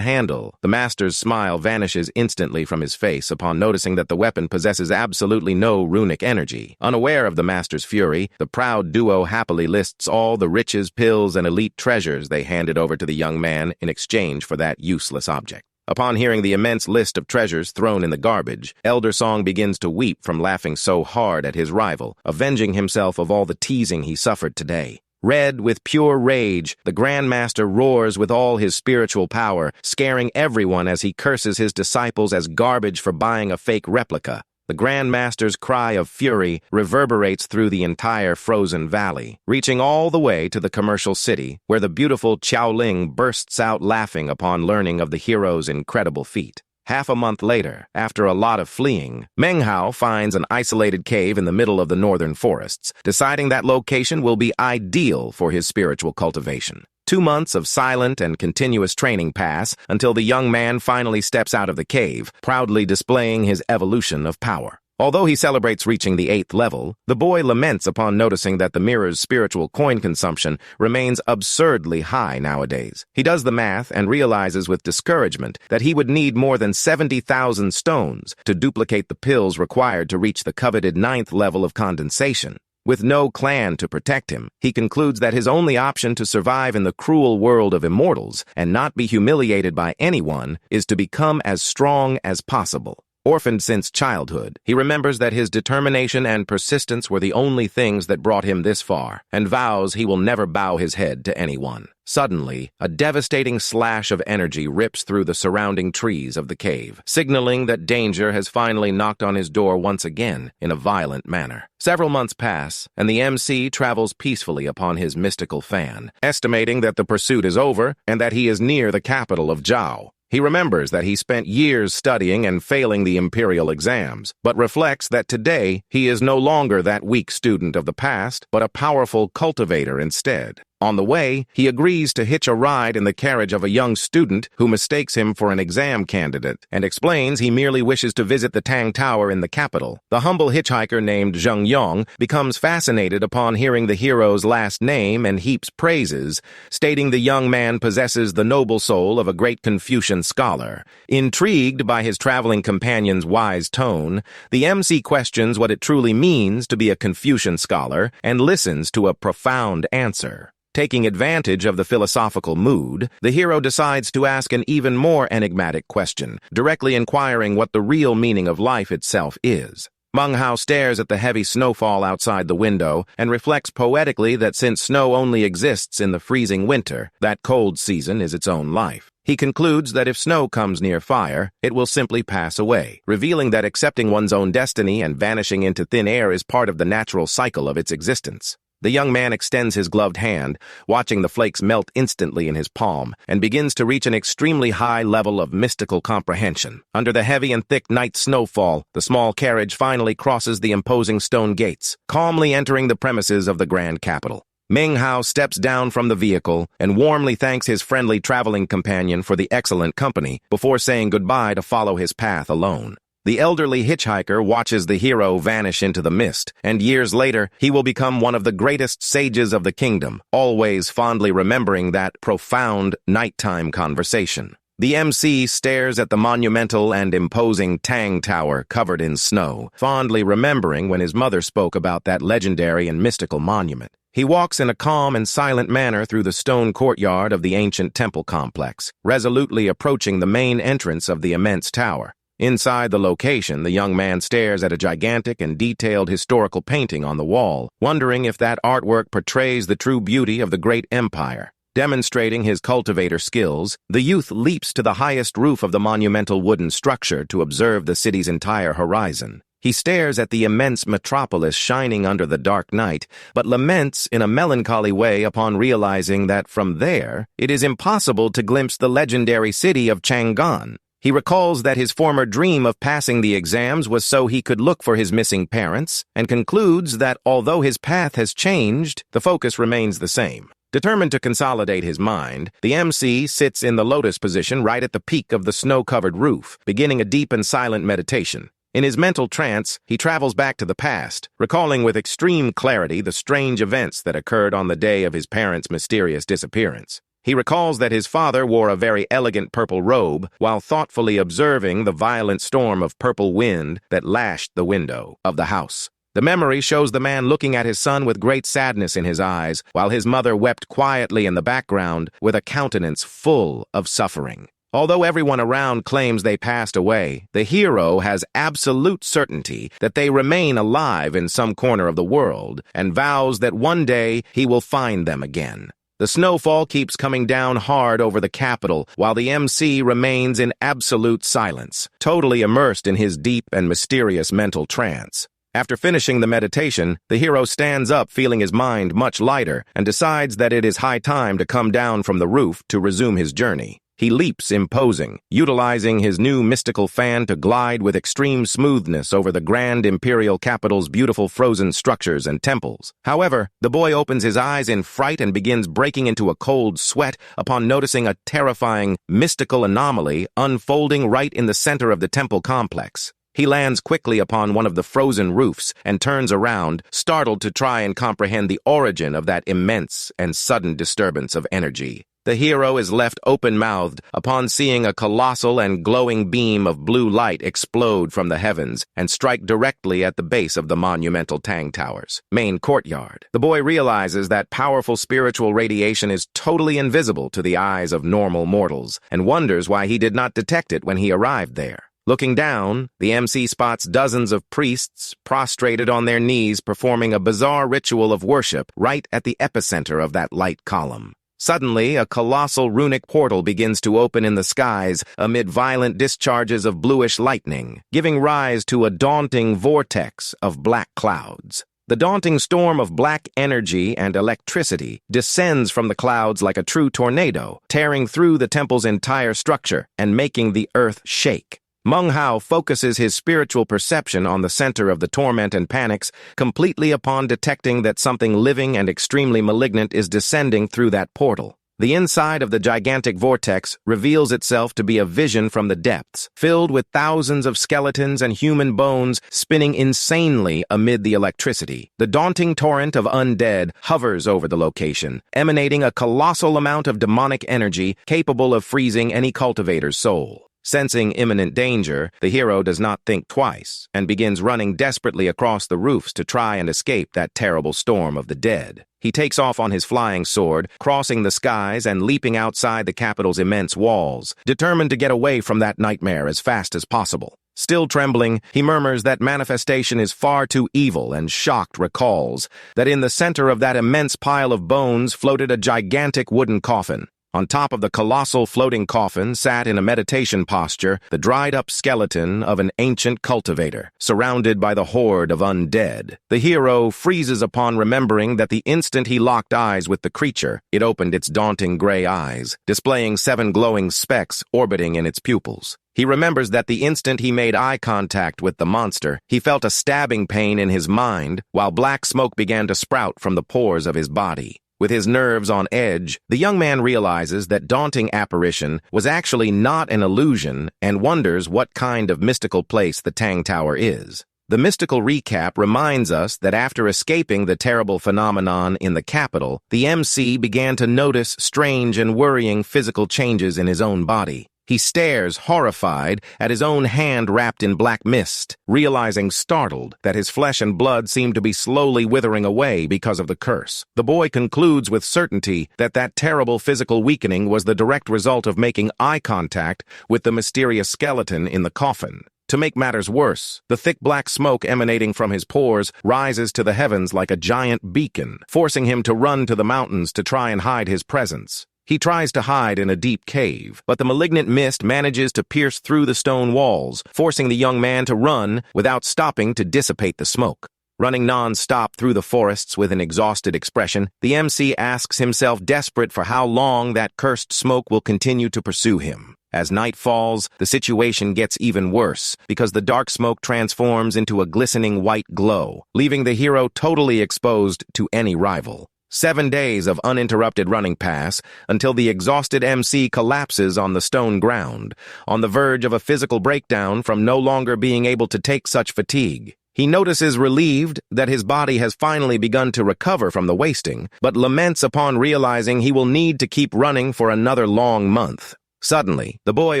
handle, the master's smile vanishes instantly from his face upon noticing that the weapon possesses absolutely no runic energy. Unaware of the master's fury, the proud duo happily lists all the riches, pills, and elite treasures they handed over to the young man in exchange for that useless object. Upon hearing the immense list of treasures thrown in the garbage, Elder Song begins to weep from laughing so hard at his rival, avenging himself of all the teasing he suffered today. Red with pure rage, the Grandmaster roars with all his spiritual power, scaring everyone as he curses his disciples as garbage for buying a fake replica. The Grand Master's cry of fury reverberates through the entire frozen valley, reaching all the way to the commercial city, where the beautiful Xiaoling bursts out laughing upon learning of the hero's incredible feat. Half a month later, after a lot of fleeing, Menghao finds an isolated cave in the middle of the northern forests, deciding that location will be ideal for his spiritual cultivation. 2 months of silent and continuous training pass until the young man finally steps out of the cave, proudly displaying his evolution of power. Although he celebrates reaching the 8th level, the boy laments upon noticing that the mirror's spiritual coin consumption remains absurdly high nowadays. He does the math and realizes with discouragement that he would need more than 70,000 stones to duplicate the pills required to reach the coveted 9th level of condensation. With no clan to protect him, he concludes that his only option to survive in the cruel world of immortals and not be humiliated by anyone is to become as strong as possible. Orphaned since childhood, he remembers that his determination and persistence were the only things that brought him this far, and vows he will never bow his head to anyone. Suddenly, a devastating slash of energy rips through the surrounding trees of the cave, signaling that danger has finally knocked on his door once again in a violent manner. Several months pass, and the MC travels peacefully upon his mystical fan, estimating that the pursuit is over and that he is near the capital of Zhao. He remembers that he spent years studying and failing the imperial exams, but reflects that today he is no longer that weak student of the past, but a powerful cultivator instead. On the way, he agrees to hitch a ride in the carriage of a young student who mistakes him for an exam candidate and explains he merely wishes to visit the Tang Tower in the capital. The humble hitchhiker named Zheng Yong becomes fascinated upon hearing the hero's last name and heaps praises, stating the young man possesses the noble soul of a great Confucian scholar. Intrigued by his traveling companion's wise tone, the MC questions what it truly means to be a Confucian scholar and listens to a profound answer. Taking advantage of the philosophical mood, the hero decides to ask an even more enigmatic question, directly inquiring what the real meaning of life itself is. Menghao stares at the heavy snowfall outside the window and reflects poetically that since snow only exists in the freezing winter, that cold season is its own life. He concludes that if snow comes near fire, it will simply pass away, revealing that accepting one's own destiny and vanishing into thin air is part of the natural cycle of its existence. The young man extends his gloved hand, watching the flakes melt instantly in his palm, and begins to reach an extremely high level of mystical comprehension. Under the heavy and thick night snowfall, the small carriage finally crosses the imposing stone gates, calmly entering the premises of the grand capital. Menghao steps down from the vehicle and warmly thanks his friendly traveling companion for the excellent company before saying goodbye to follow his path alone. The elderly hitchhiker watches the hero vanish into the mist, and years later, he will become one of the greatest sages of the kingdom, always fondly remembering that profound nighttime conversation. The MC stares at the monumental and imposing Tang Tower covered in snow, fondly remembering when his mother spoke about that legendary and mystical monument. He walks in a calm and silent manner through the stone courtyard of the ancient temple complex, resolutely approaching the main entrance of the immense tower. Inside the location, the young man stares at a gigantic and detailed historical painting on the wall, wondering if that artwork portrays the true beauty of the great empire. Demonstrating his cultivator skills, the youth leaps to the highest roof of the monumental wooden structure to observe the city's entire horizon. He stares at the immense metropolis shining under the dark night, but laments in a melancholy way upon realizing that from there, it is impossible to glimpse the legendary city of Chang'an. He recalls that his former dream of passing the exams was so he could look for his missing parents, and concludes that although his path has changed, the focus remains the same. Determined to consolidate his mind, the MC sits in the lotus position right at the peak of the snow-covered roof, beginning a deep and silent meditation. In his mental trance, he travels back to the past, recalling with extreme clarity the strange events that occurred on the day of his parents' mysterious disappearance. He recalls that his father wore a very elegant purple robe while thoughtfully observing the violent storm of purple wind that lashed the window of the house. The memory shows the man looking at his son with great sadness in his eyes, while his mother wept quietly in the background with a countenance full of suffering. Although everyone around claims they passed away, the hero has absolute certainty that they remain alive in some corner of the world and vows that one day he will find them again. The snowfall keeps coming down hard over the capital, while the MC remains in absolute silence, totally immersed in his deep and mysterious mental trance. After finishing the meditation, the hero stands up feeling his mind much lighter and decides that it is high time to come down from the roof to resume his journey. He leaps imposing, utilizing his new mystical fan to glide with extreme smoothness over the grand imperial capital's beautiful frozen structures and temples. However, the boy opens his eyes in fright and begins breaking into a cold sweat upon noticing a terrifying, mystical anomaly unfolding right in the center of the temple complex. He lands quickly upon one of the frozen roofs and turns around, startled to try and comprehend the origin of that immense and sudden disturbance of energy. The hero is left open-mouthed upon seeing a colossal and glowing beam of blue light explode from the heavens and strike directly at the base of the monumental Tang Tower's main courtyard. The boy realizes that powerful spiritual radiation is totally invisible to the eyes of normal mortals and wonders why he did not detect it when he arrived there. Looking down, the MC spots dozens of priests prostrated on their knees performing a bizarre ritual of worship right at the epicenter of that light column. Suddenly, a colossal runic portal begins to open in the skies amid violent discharges of bluish lightning, giving rise to a daunting vortex of black clouds. The daunting storm of black energy and electricity descends from the clouds like a true tornado, tearing through the temple's entire structure and making the earth shake. Manhwa focuses his spiritual perception on the center of the torment and panics completely upon detecting that something living and extremely malignant is descending through that portal. The inside of the gigantic vortex reveals itself to be a vision from the depths, filled with thousands of skeletons and human bones spinning insanely amid the electricity. The daunting torrent of undead hovers over the location, emanating a colossal amount of demonic energy capable of freezing any cultivator's soul. Sensing imminent danger, the hero does not think twice and begins running desperately across the roofs to try and escape that terrible storm of the dead. He takes off on his flying sword, crossing the skies and leaping outside the capital's immense walls, determined to get away from that nightmare as fast as possible. Still trembling, he murmurs that manifestation is far too evil and shocked recalls that in the center of that immense pile of bones floated a gigantic wooden coffin. On top of the colossal floating coffin sat in a meditation posture the dried-up skeleton of an ancient cultivator, surrounded by the horde of undead. The hero freezes upon remembering that the instant he locked eyes with the creature, it opened its daunting gray eyes, displaying 7 glowing specks orbiting in its pupils. He remembers that the instant he made eye contact with the monster, he felt a stabbing pain in his mind, while black smoke began to sprout from the pores of his body. With his nerves on edge, the young man realizes that daunting apparition was actually not an illusion and wonders what kind of mystical place the Tang Tower is. The mystical recap reminds us that after escaping the terrible phenomenon in the capital, the MC began to notice strange and worrying physical changes in his own body. He stares, horrified, at his own hand wrapped in black mist, realizing startled that his flesh and blood seem to be slowly withering away because of the curse. The boy concludes with certainty that that terrible physical weakening was the direct result of making eye contact with the mysterious skeleton in the coffin. To make matters worse, the thick black smoke emanating from his pores rises to the heavens like a giant beacon, forcing him to run to the mountains to try and hide his presence. He tries to hide in a deep cave, but the malignant mist manages to pierce through the stone walls, forcing the young man to run without stopping to dissipate the smoke. Running non-stop through the forests with an exhausted expression, the MC asks himself desperate for how long that cursed smoke will continue to pursue him. As night falls, the situation gets even worse because the dark smoke transforms into a glistening white glow, leaving the hero totally exposed to any rival. 7 days of uninterrupted running pass until the exhausted MC collapses on the stone ground, on the verge of a physical breakdown from no longer being able to take such fatigue. He notices relieved that his body has finally begun to recover from the wasting, but laments upon realizing he will need to keep running for another long month. Suddenly, the boy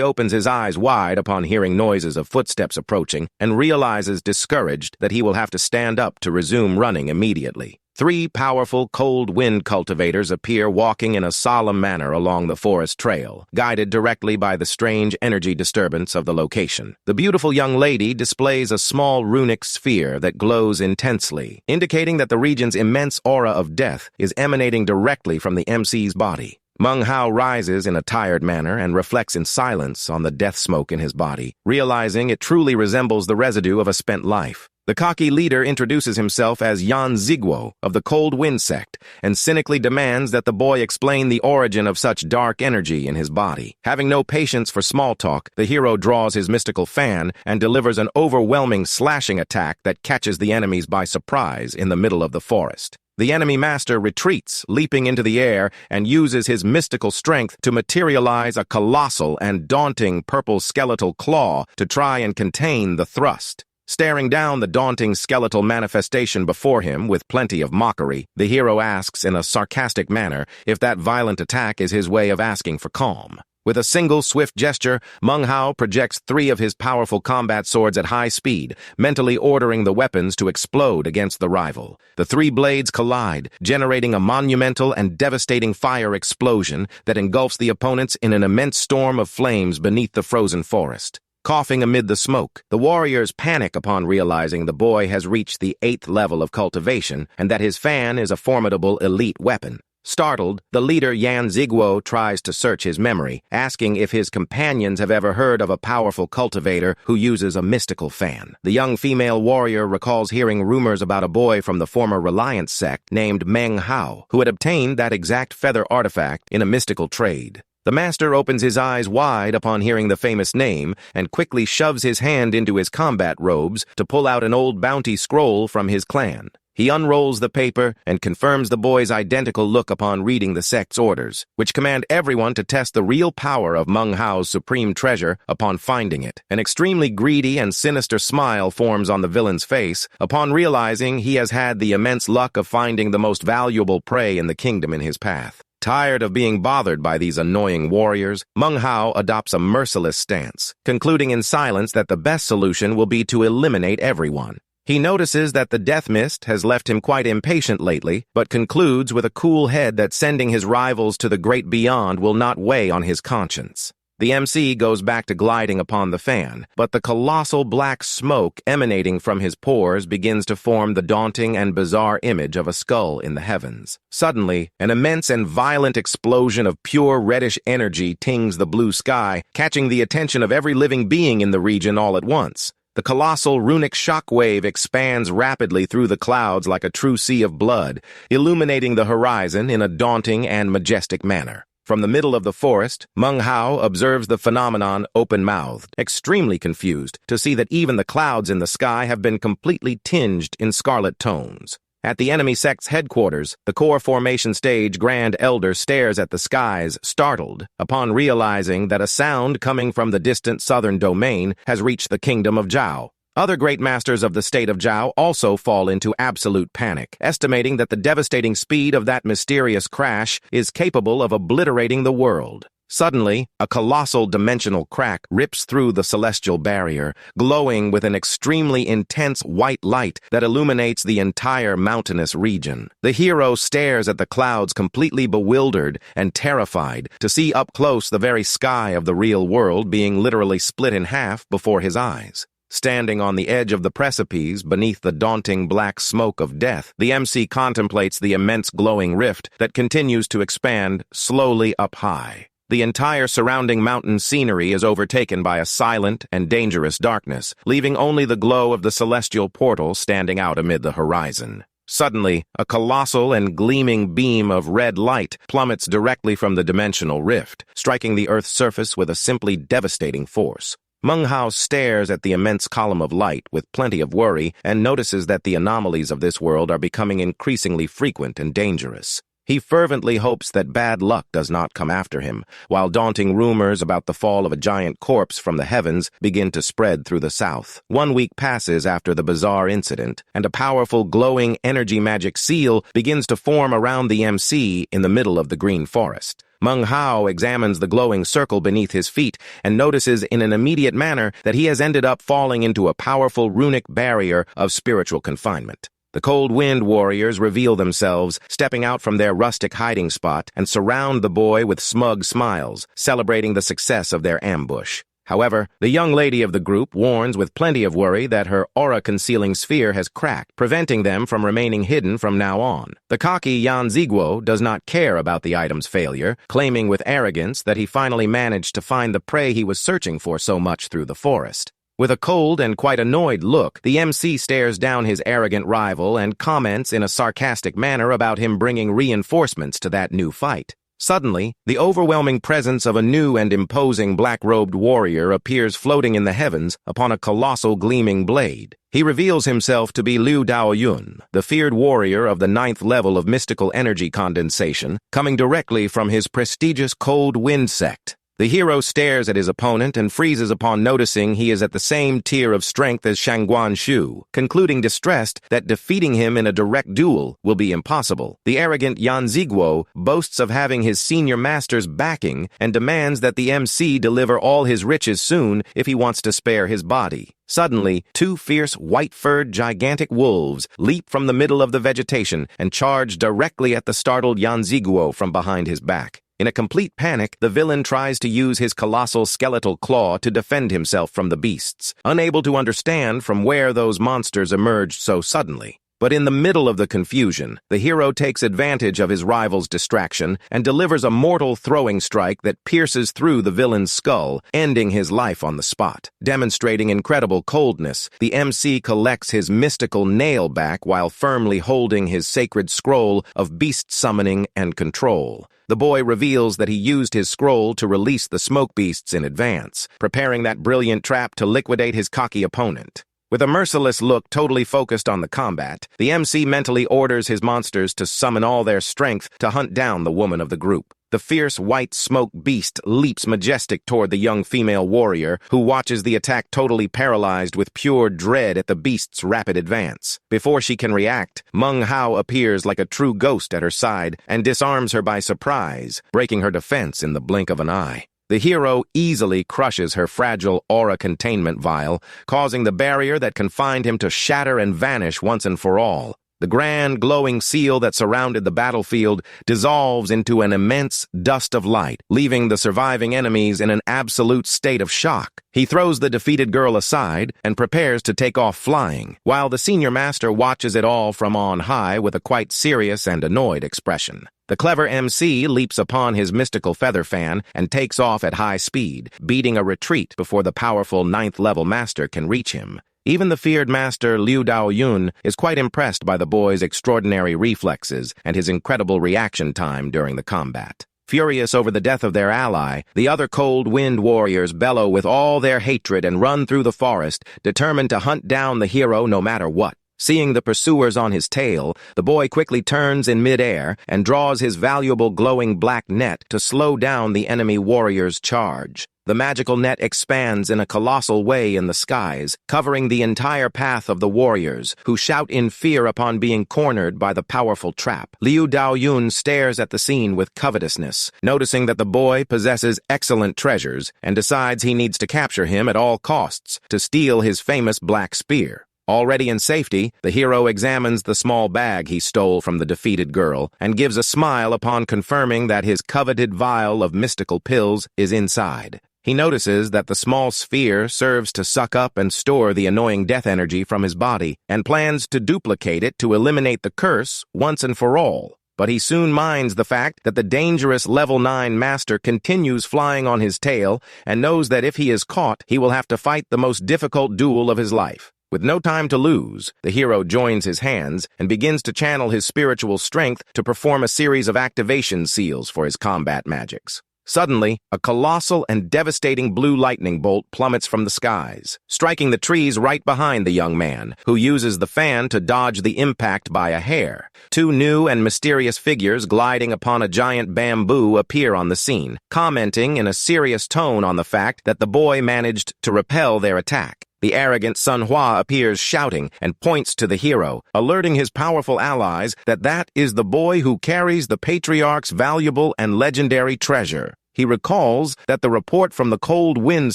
opens his eyes wide upon hearing noises of footsteps approaching and realizes discouraged that he will have to stand up to resume running immediately. Three powerful cold wind cultivators appear walking in a solemn manner along the forest trail, guided directly by the strange energy disturbance of the location. The beautiful young lady displays a small runic sphere that glows intensely, indicating that the region's immense aura of death is emanating directly from the MC's body. Manghao rises in a tired manner and reflects in silence on the death smoke in his body, realizing it truly resembles the residue of a spent life. The cocky leader introduces himself as Yan Ziguo of the Cold Wind sect and cynically demands that the boy explain the origin of such dark energy in his body. Having no patience for small talk, the hero draws his mystical fan and delivers an overwhelming slashing attack that catches the enemies by surprise in the middle of the forest. The enemy master retreats, leaping into the air, and uses his mystical strength to materialize a colossal and daunting purple skeletal claw to try and contain the thrust. Staring down the daunting skeletal manifestation before him with plenty of mockery, the hero asks in a sarcastic manner if that violent attack is his way of asking for calm. With a single swift gesture, Manghao projects three of his powerful combat swords at high speed, mentally ordering the weapons to explode against the rival. The three blades collide, generating a monumental and devastating fire explosion that engulfs the opponents in an immense storm of flames beneath the frozen forest. Coughing amid the smoke, the warriors panic upon realizing the boy has reached the 8th level of cultivation and that his fan is a formidable elite weapon. Startled, the leader Yan Ziguo tries to search his memory, asking if his companions have ever heard of a powerful cultivator who uses a mystical fan. The young female warrior recalls hearing rumors about a boy from the former Reliance sect named Manghao, who had obtained that exact feather artifact in a mystical trade. The master opens his eyes wide upon hearing the famous name and quickly shoves his hand into his combat robes to pull out an old bounty scroll from his clan. He unrolls the paper and confirms the boy's identical look upon reading the sect's orders, which command everyone to test the real power of Menghao's supreme treasure upon finding it. An extremely greedy and sinister smile forms on the villain's face upon realizing he has had the immense luck of finding the most valuable prey in the kingdom in his path. Tired of being bothered by these annoying warriors, Manghao adopts a merciless stance, concluding in silence that the best solution will be to eliminate everyone. He notices that the death mist has left him quite impatient lately, but concludes with a cool head that sending his rivals to the great beyond will not weigh on his conscience. The MC goes back to gliding upon the fan, but the colossal black smoke emanating from his pores begins to form the daunting and bizarre image of a skull in the heavens. Suddenly, an immense and violent explosion of pure reddish energy tings the blue sky, catching the attention of every living being in the region all at once. The colossal runic shockwave expands rapidly through the clouds like a true sea of blood, illuminating the horizon in a daunting and majestic manner. From the middle of the forest, Manghao observes the phenomenon open-mouthed, extremely confused to see that even the clouds in the sky have been completely tinged in scarlet tones. At the enemy sect's headquarters, the core formation stage Grand Elder stares at the skies, startled, upon realizing that a sound coming from the distant southern domain has reached the kingdom of Zhao. Other great masters of the state of Zhao also fall into absolute panic, estimating that the devastating speed of that mysterious crash is capable of obliterating the world. Suddenly, a colossal dimensional crack rips through the celestial barrier, glowing with an extremely intense white light that illuminates the entire mountainous region. The hero stares at the clouds completely bewildered and terrified to see up close the very sky of the real world being literally split in half before his eyes. Standing on the edge of the precipice beneath the daunting black smoke of death, the MC contemplates the immense glowing rift that continues to expand slowly up high. The entire surrounding mountain scenery is overtaken by a silent and dangerous darkness, leaving only the glow of the celestial portal standing out amid the horizon. Suddenly, a colossal and gleaming beam of red light plummets directly from the dimensional rift, striking the Earth's surface with a simply devastating force. Manghao stares at the immense column of light with plenty of worry and notices that the anomalies of this world are becoming increasingly frequent and dangerous. He fervently hopes that bad luck does not come after him, while daunting rumors about the fall of a giant corpse from the heavens begin to spread through the south. 1 week passes after the bizarre incident, and a powerful glowing energy magic seal begins to form around the MC in the middle of the green forest. Manghao examines the glowing circle beneath his feet and notices in an immediate manner that he has ended up falling into a powerful runic barrier of spiritual confinement. The cold wind warriors reveal themselves, stepping out from their rustic hiding spot, and surround the boy with smug smiles, celebrating the success of their ambush. However, the young lady of the group warns with plenty of worry that her aura-concealing sphere has cracked, preventing them from remaining hidden from now on. The cocky Yan Ziguo does not care about the item's failure, claiming with arrogance that he finally managed to find the prey he was searching for so much through the forest. With a cold and quite annoyed look, the MC stares down his arrogant rival and comments in a sarcastic manner about him bringing reinforcements to that new fight. Suddenly, the overwhelming presence of a new and imposing black-robed warrior appears floating in the heavens upon a colossal gleaming blade. He reveals himself to be Liu Daoyun, the feared warrior of the 9th level of mystical energy condensation, coming directly from his prestigious Cold Wind sect. The hero stares at his opponent and freezes upon noticing he is at the same tier of strength as Shangguan Shu, concluding distressed that defeating him in a direct duel will be impossible. The arrogant Yan Ziguo boasts of having his senior master's backing and demands that the MC deliver all his riches soon if he wants to spare his body. Suddenly, 2 fierce, white-furred, gigantic wolves leap from the middle of the vegetation and charge directly at the startled Yan Ziguo from behind his back. In a complete panic, the villain tries to use his colossal skeletal claw to defend himself from the beasts, unable to understand from where those monsters emerged so suddenly. But in the middle of the confusion, the hero takes advantage of his rival's distraction and delivers a mortal throwing strike that pierces through the villain's skull, ending his life on the spot. Demonstrating incredible coldness, the MC collects his mystical nail back while firmly holding his sacred scroll of beast summoning and control. The boy reveals that he used his scroll to release the smoke beasts in advance, preparing that brilliant trap to liquidate his cocky opponent. With a merciless look totally focused on the combat, the MC mentally orders his monsters to summon all their strength to hunt down the woman of the group. The fierce white smoke beast leaps majestic toward the young female warrior, who watches the attack totally paralyzed with pure dread at the beast's rapid advance. Before she can react, Manhwa appears like a true ghost at her side and disarms her by surprise, breaking her defense in the blink of an eye. The hero easily crushes her fragile aura containment vial, causing the barrier that confined him to shatter and vanish once and for all. The grand, glowing seal that surrounded the battlefield dissolves into an immense dust of light, leaving the surviving enemies in an absolute state of shock. He throws the defeated girl aside and prepares to take off flying, while the senior master watches it all from on high with a quite serious and annoyed expression. The clever MC leaps upon his mystical feather fan and takes off at high speed, beating a retreat before the powerful 9th-level master can reach him. Even the feared master Liu Daoyun is quite impressed by the boy's extraordinary reflexes and his incredible reaction time during the combat. Furious over the death of their ally, the other cold wind warriors bellow with all their hatred and run through the forest, determined to hunt down the hero no matter what. Seeing the pursuers on his tail, the boy quickly turns in midair and draws his valuable glowing black net to slow down the enemy warrior's charge. The magical net expands in a colossal way in the skies, covering the entire path of the warriors, who shout in fear upon being cornered by the powerful trap. Liu Daoyun stares at the scene with covetousness, noticing that the boy possesses excellent treasures, and decides he needs to capture him at all costs to steal his famous black spear. Already in safety, the hero examines the small bag he stole from the defeated girl and gives a smile upon confirming that his coveted vial of mystical pills is inside. He notices that the small sphere serves to suck up and store the annoying death energy from his body and plans to duplicate it to eliminate the curse once and for all. But he soon minds the fact that the dangerous level 9 master continues flying on his tail and knows that if he is caught, he will have to fight the most difficult duel of his life. With no time to lose, the hero joins his hands and begins to channel his spiritual strength to perform a series of activation seals for his combat magics. Suddenly, a colossal and devastating blue lightning bolt plummets from the skies, striking the trees right behind the young man, who uses the fan to dodge the impact by a hair. 2 new and mysterious figures gliding upon a giant bamboo appear on the scene, commenting in a serious tone on the fact that the boy managed to repel their attack. The arrogant Manhwa appears shouting and points to the hero, alerting his powerful allies that is the boy who carries the patriarch's valuable and legendary treasure. He recalls that the report from the Cold Wind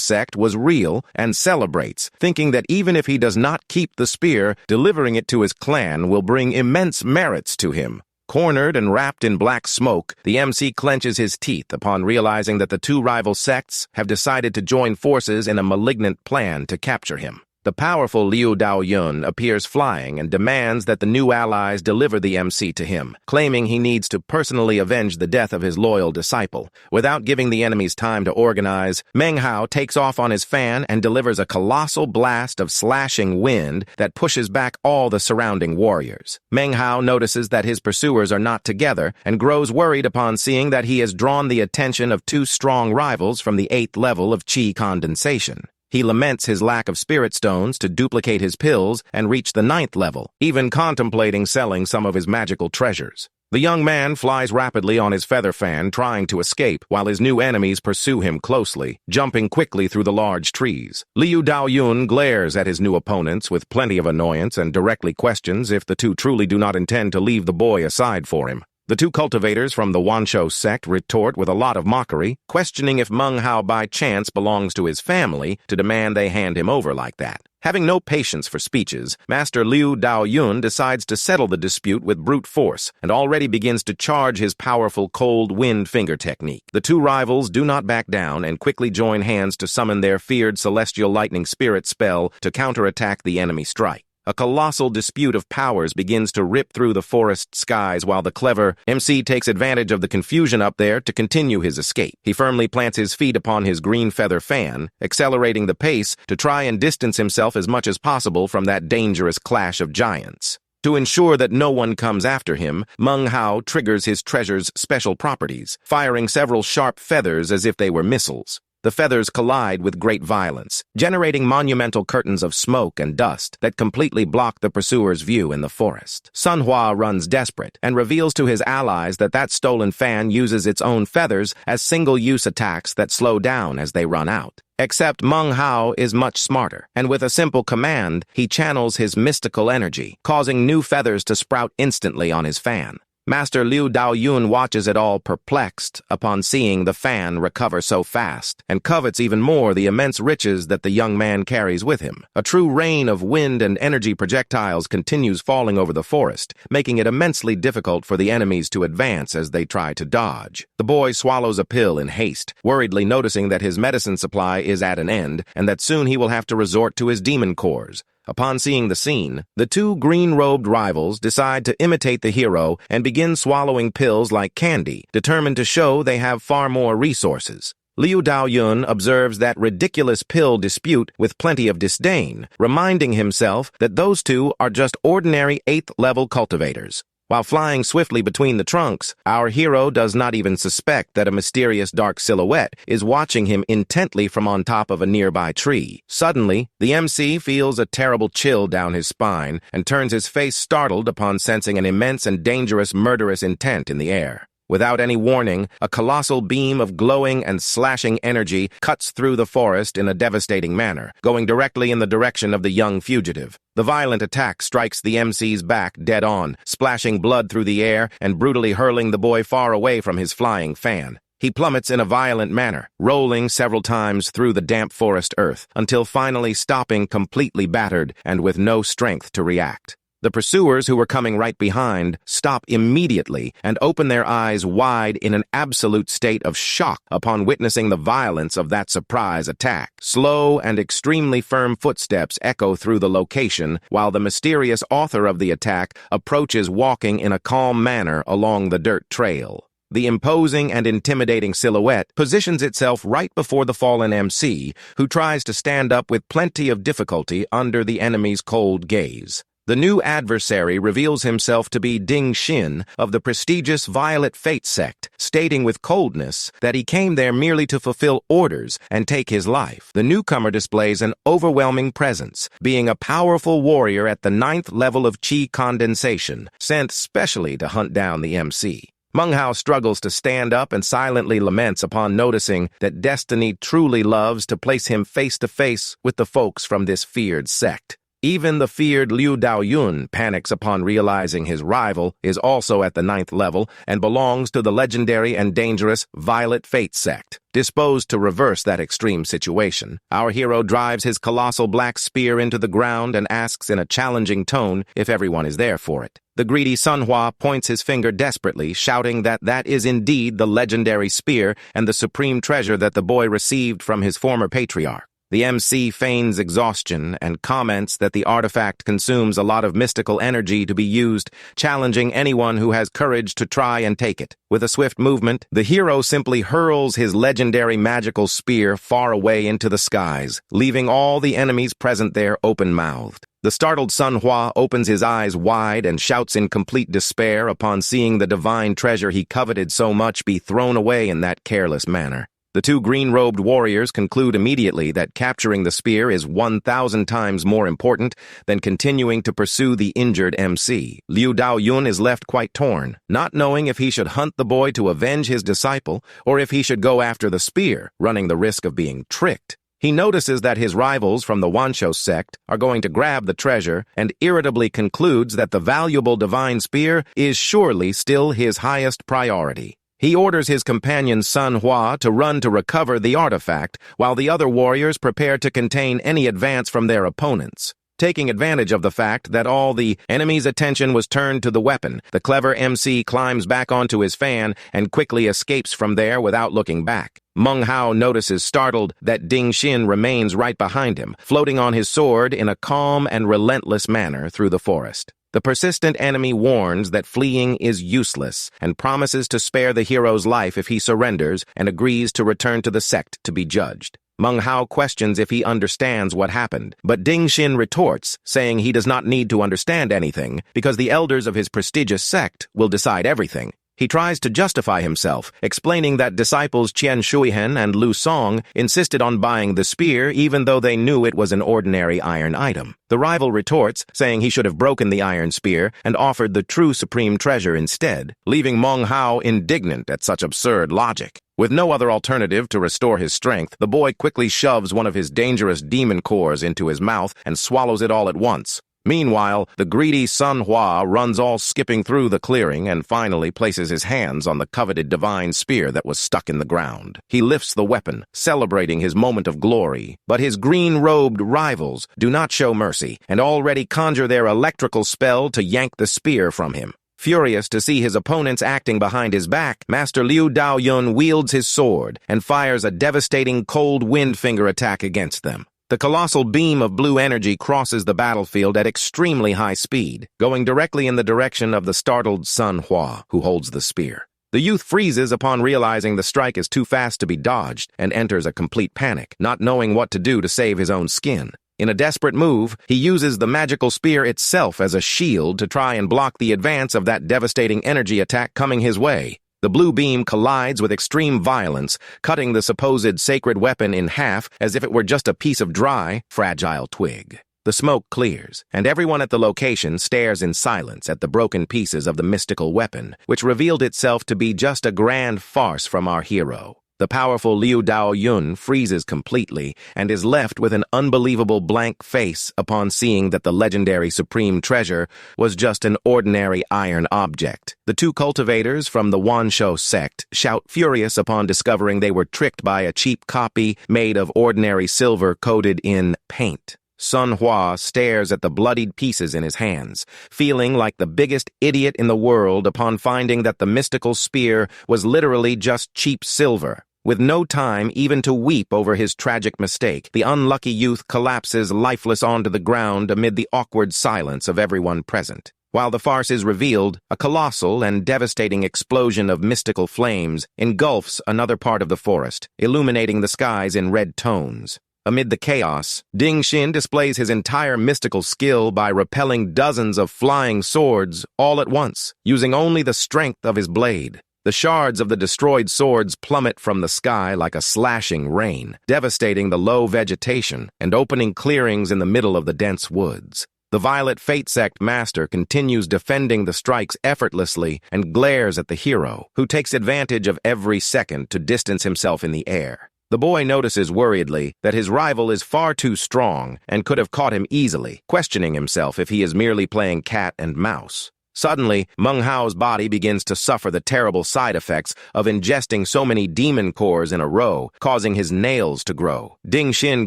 sect was real and celebrates, thinking that even if he does not keep the spear, delivering it to his clan will bring immense merits to him. Cornered and wrapped in black smoke, the MC clenches his teeth upon realizing that the two rival sects have decided to join forces in a malignant plan to capture him. The powerful Liu Daoyun appears flying and demands that the new allies deliver the MC to him, claiming he needs to personally avenge the death of his loyal disciple. Without giving the enemies time to organize, Meng Hao takes off on his fan and delivers a colossal blast of slashing wind that pushes back all the surrounding warriors. Meng Hao notices that his pursuers are not together and grows worried upon seeing that he has drawn the attention of two strong rivals from the 8th level of Qi condensation. He laments his lack of spirit stones to duplicate his pills and reach the 9th level, even contemplating selling some of his magical treasures. The young man flies rapidly on his feather fan, trying to escape, while his new enemies pursue him closely, jumping quickly through the large trees. Liu Daoyun glares at his new opponents with plenty of annoyance and directly questions if the two truly do not intend to leave the boy aside for him. The two cultivators from the Wanshou sect retort with a lot of mockery, questioning if Meng Hao by chance belongs to his family to demand they hand him over like that. Having no patience for speeches, Master Liu Daoyun decides to settle the dispute with brute force and already begins to charge his powerful cold wind finger technique. The two rivals do not back down and quickly join hands to summon their feared celestial lightning spirit spell to counterattack the enemy strike. A colossal dispute of powers begins to rip through the forest skies while the clever MC takes advantage of the confusion up there to continue his escape. He firmly plants his feet upon his green feather fan, accelerating the pace to try and distance himself as much as possible from that dangerous clash of giants. To ensure that no one comes after him, Meng Hao triggers his treasure's special properties, firing several sharp feathers as if they were missiles. The feathers collide with great violence, generating monumental curtains of smoke and dust that completely block the pursuer's view in the forest. Manhwa runs desperate and reveals to his allies that stolen fan uses its own feathers as single-use attacks that slow down as they run out. Except Meng Hao is much smarter, and with a simple command, he channels his mystical energy, causing new feathers to sprout instantly on his fan. Master Liu Daoyun watches it all perplexed upon seeing the fan recover so fast, and covets even more the immense riches that the young man carries with him. A true rain of wind and energy projectiles continues falling over the forest, making it immensely difficult for the enemies to advance as they try to dodge. The boy swallows a pill in haste, worriedly noticing that his medicine supply is at an end, and that soon he will have to resort to his demon cores. Upon seeing the scene, the two green-robed rivals decide to imitate the hero and begin swallowing pills like candy, determined to show they have far more resources. Liu Daoyun observes that ridiculous pill dispute with plenty of disdain, reminding himself that those two are just ordinary 8th-level cultivators. While flying swiftly between the trunks, our hero does not even suspect that a mysterious dark silhouette is watching him intently from on top of a nearby tree. Suddenly, the MC feels a terrible chill down his spine and turns his face startled upon sensing an immense and dangerous murderous intent in the air. Without any warning, a colossal beam of glowing and slashing energy cuts through the forest in a devastating manner, going directly in the direction of the young fugitive. The violent attack strikes the MC's back dead on, splashing blood through the air and brutally hurling the boy far away from his flying fan. He plummets in a violent manner, rolling several times through the damp forest earth, until finally stopping completely battered and with no strength to react. The pursuers who were coming right behind stop immediately and open their eyes wide in an absolute state of shock upon witnessing the violence of that surprise attack. Slow and extremely firm footsteps echo through the location while the mysterious author of the attack approaches walking in a calm manner along the dirt trail. The imposing and intimidating silhouette positions itself right before the fallen MC, who tries to stand up with plenty of difficulty under the enemy's cold gaze. The new adversary reveals himself to be Ding Xin of the prestigious Violet Fate sect, stating with coldness that he came there merely to fulfill orders and take his life. The newcomer displays an overwhelming presence, being a powerful warrior at the 9th level of Qi condensation, sent specially to hunt down the MC. Meng Hao struggles to stand up and silently laments upon noticing that destiny truly loves to place him face to face with the folks from this feared sect. Even the feared Liu Daoyun panics upon realizing his rival is also at the 9th level and belongs to the legendary and dangerous Violet Fate sect. Disposed to reverse that extreme situation, our hero drives his colossal black spear into the ground and asks in a challenging tone if everyone is there for it. The greedy Manhwa points his finger desperately, shouting that that is indeed the legendary spear and the supreme treasure that the boy received from his former patriarch. The MC feigns exhaustion and comments that the artifact consumes a lot of mystical energy to be used, challenging anyone who has courage to try and take it. With a swift movement, the hero simply hurls his legendary magical spear far away into the skies, leaving all the enemies present there open-mouthed. The startled Manhwa opens his eyes wide and shouts in complete despair upon seeing the divine treasure he coveted so much be thrown away in that careless manner. The two green-robed warriors conclude immediately that capturing the spear is 1,000 times more important than continuing to pursue the injured MC. Liu Daoyun is left quite torn, not knowing if he should hunt the boy to avenge his disciple or if he should go after the spear, running the risk of being tricked. He notices that his rivals from the Wansho sect are going to grab the treasure and irritably concludes that the valuable divine spear is surely still his highest priority. He orders his companion Manhwa to run to recover the artifact, while the other warriors prepare to contain any advance from their opponents. Taking advantage of the fact that all the enemy's attention was turned to the weapon, the clever MC climbs back onto his fan and quickly escapes from there without looking back. Meng Hao notices startled that Ding Xin remains right behind him, floating on his sword in a calm and relentless manner through the forest. The persistent enemy warns that fleeing is useless and promises to spare the hero's life if he surrenders and agrees to return to the sect to be judged. Meng Hao questions if he understands what happened, but Ding Xin retorts, saying he does not need to understand anything because the elders of his prestigious sect will decide everything. He tries to justify himself, explaining that disciples Qian Shuihen and Lu Song insisted on buying the spear even though they knew it was an ordinary iron item. The rival retorts, saying he should have broken the iron spear and offered the true supreme treasure instead, leaving Meng Hao indignant at such absurd logic. With no other alternative to restore his strength, the boy quickly shoves one of his dangerous demon cores into his mouth and swallows it all at once. Meanwhile, the greedy Manhwa runs all skipping through the clearing and finally places his hands on the coveted divine spear that was stuck in the ground. He lifts the weapon, celebrating his moment of glory, but his green-robed rivals do not show mercy and already conjure their electrical spell to yank the spear from him. Furious to see his opponents acting behind his back, Master Liu Daoyun wields his sword and fires a devastating cold wind finger attack against them. The colossal beam of blue energy crosses the battlefield at extremely high speed, going directly in the direction of the startled Manhwa, who holds the spear. The youth freezes upon realizing the strike is too fast to be dodged and enters a complete panic, not knowing what to do to save his own skin. In a desperate move, he uses the magical spear itself as a shield to try and block the advance of that devastating energy attack coming his way. The blue beam collides with extreme violence, cutting the supposed sacred weapon in half as if it were just a piece of dry, fragile twig. The smoke clears, and everyone at the location stares in silence at the broken pieces of the mystical weapon, which revealed itself to be just a grand farce from our hero. The powerful Liu Daoyun freezes completely and is left with an unbelievable blank face upon seeing that the legendary supreme treasure was just an ordinary iron object. The two cultivators from the Wansho sect shout furious upon discovering they were tricked by a cheap copy made of ordinary silver coated in paint. Manhwa stares at the bloodied pieces in his hands, feeling like the biggest idiot in the world upon finding that the mystical spear was literally just cheap silver. With no time even to weep over his tragic mistake, the unlucky youth collapses lifeless onto the ground amid the awkward silence of everyone present. While the farce is revealed, a colossal and devastating explosion of mystical flames engulfs another part of the forest, illuminating the skies in red tones. Amid the chaos, Ding Xin displays his entire mystical skill by repelling dozens of flying swords all at once, using only the strength of his blade. The shards of the destroyed swords plummet from the sky like a slashing rain, devastating the low vegetation and opening clearings in the middle of the dense woods. The Violet Fate Sect master continues defending the strikes effortlessly and glares at the hero, who takes advantage of every second to distance himself in the air. The boy notices worriedly that his rival is far too strong and could have caught him easily, questioning himself if he is merely playing cat and mouse. Suddenly, Meng Hao's body begins to suffer the terrible side effects of ingesting so many demon cores in a row, causing his nails to grow. Ding Xin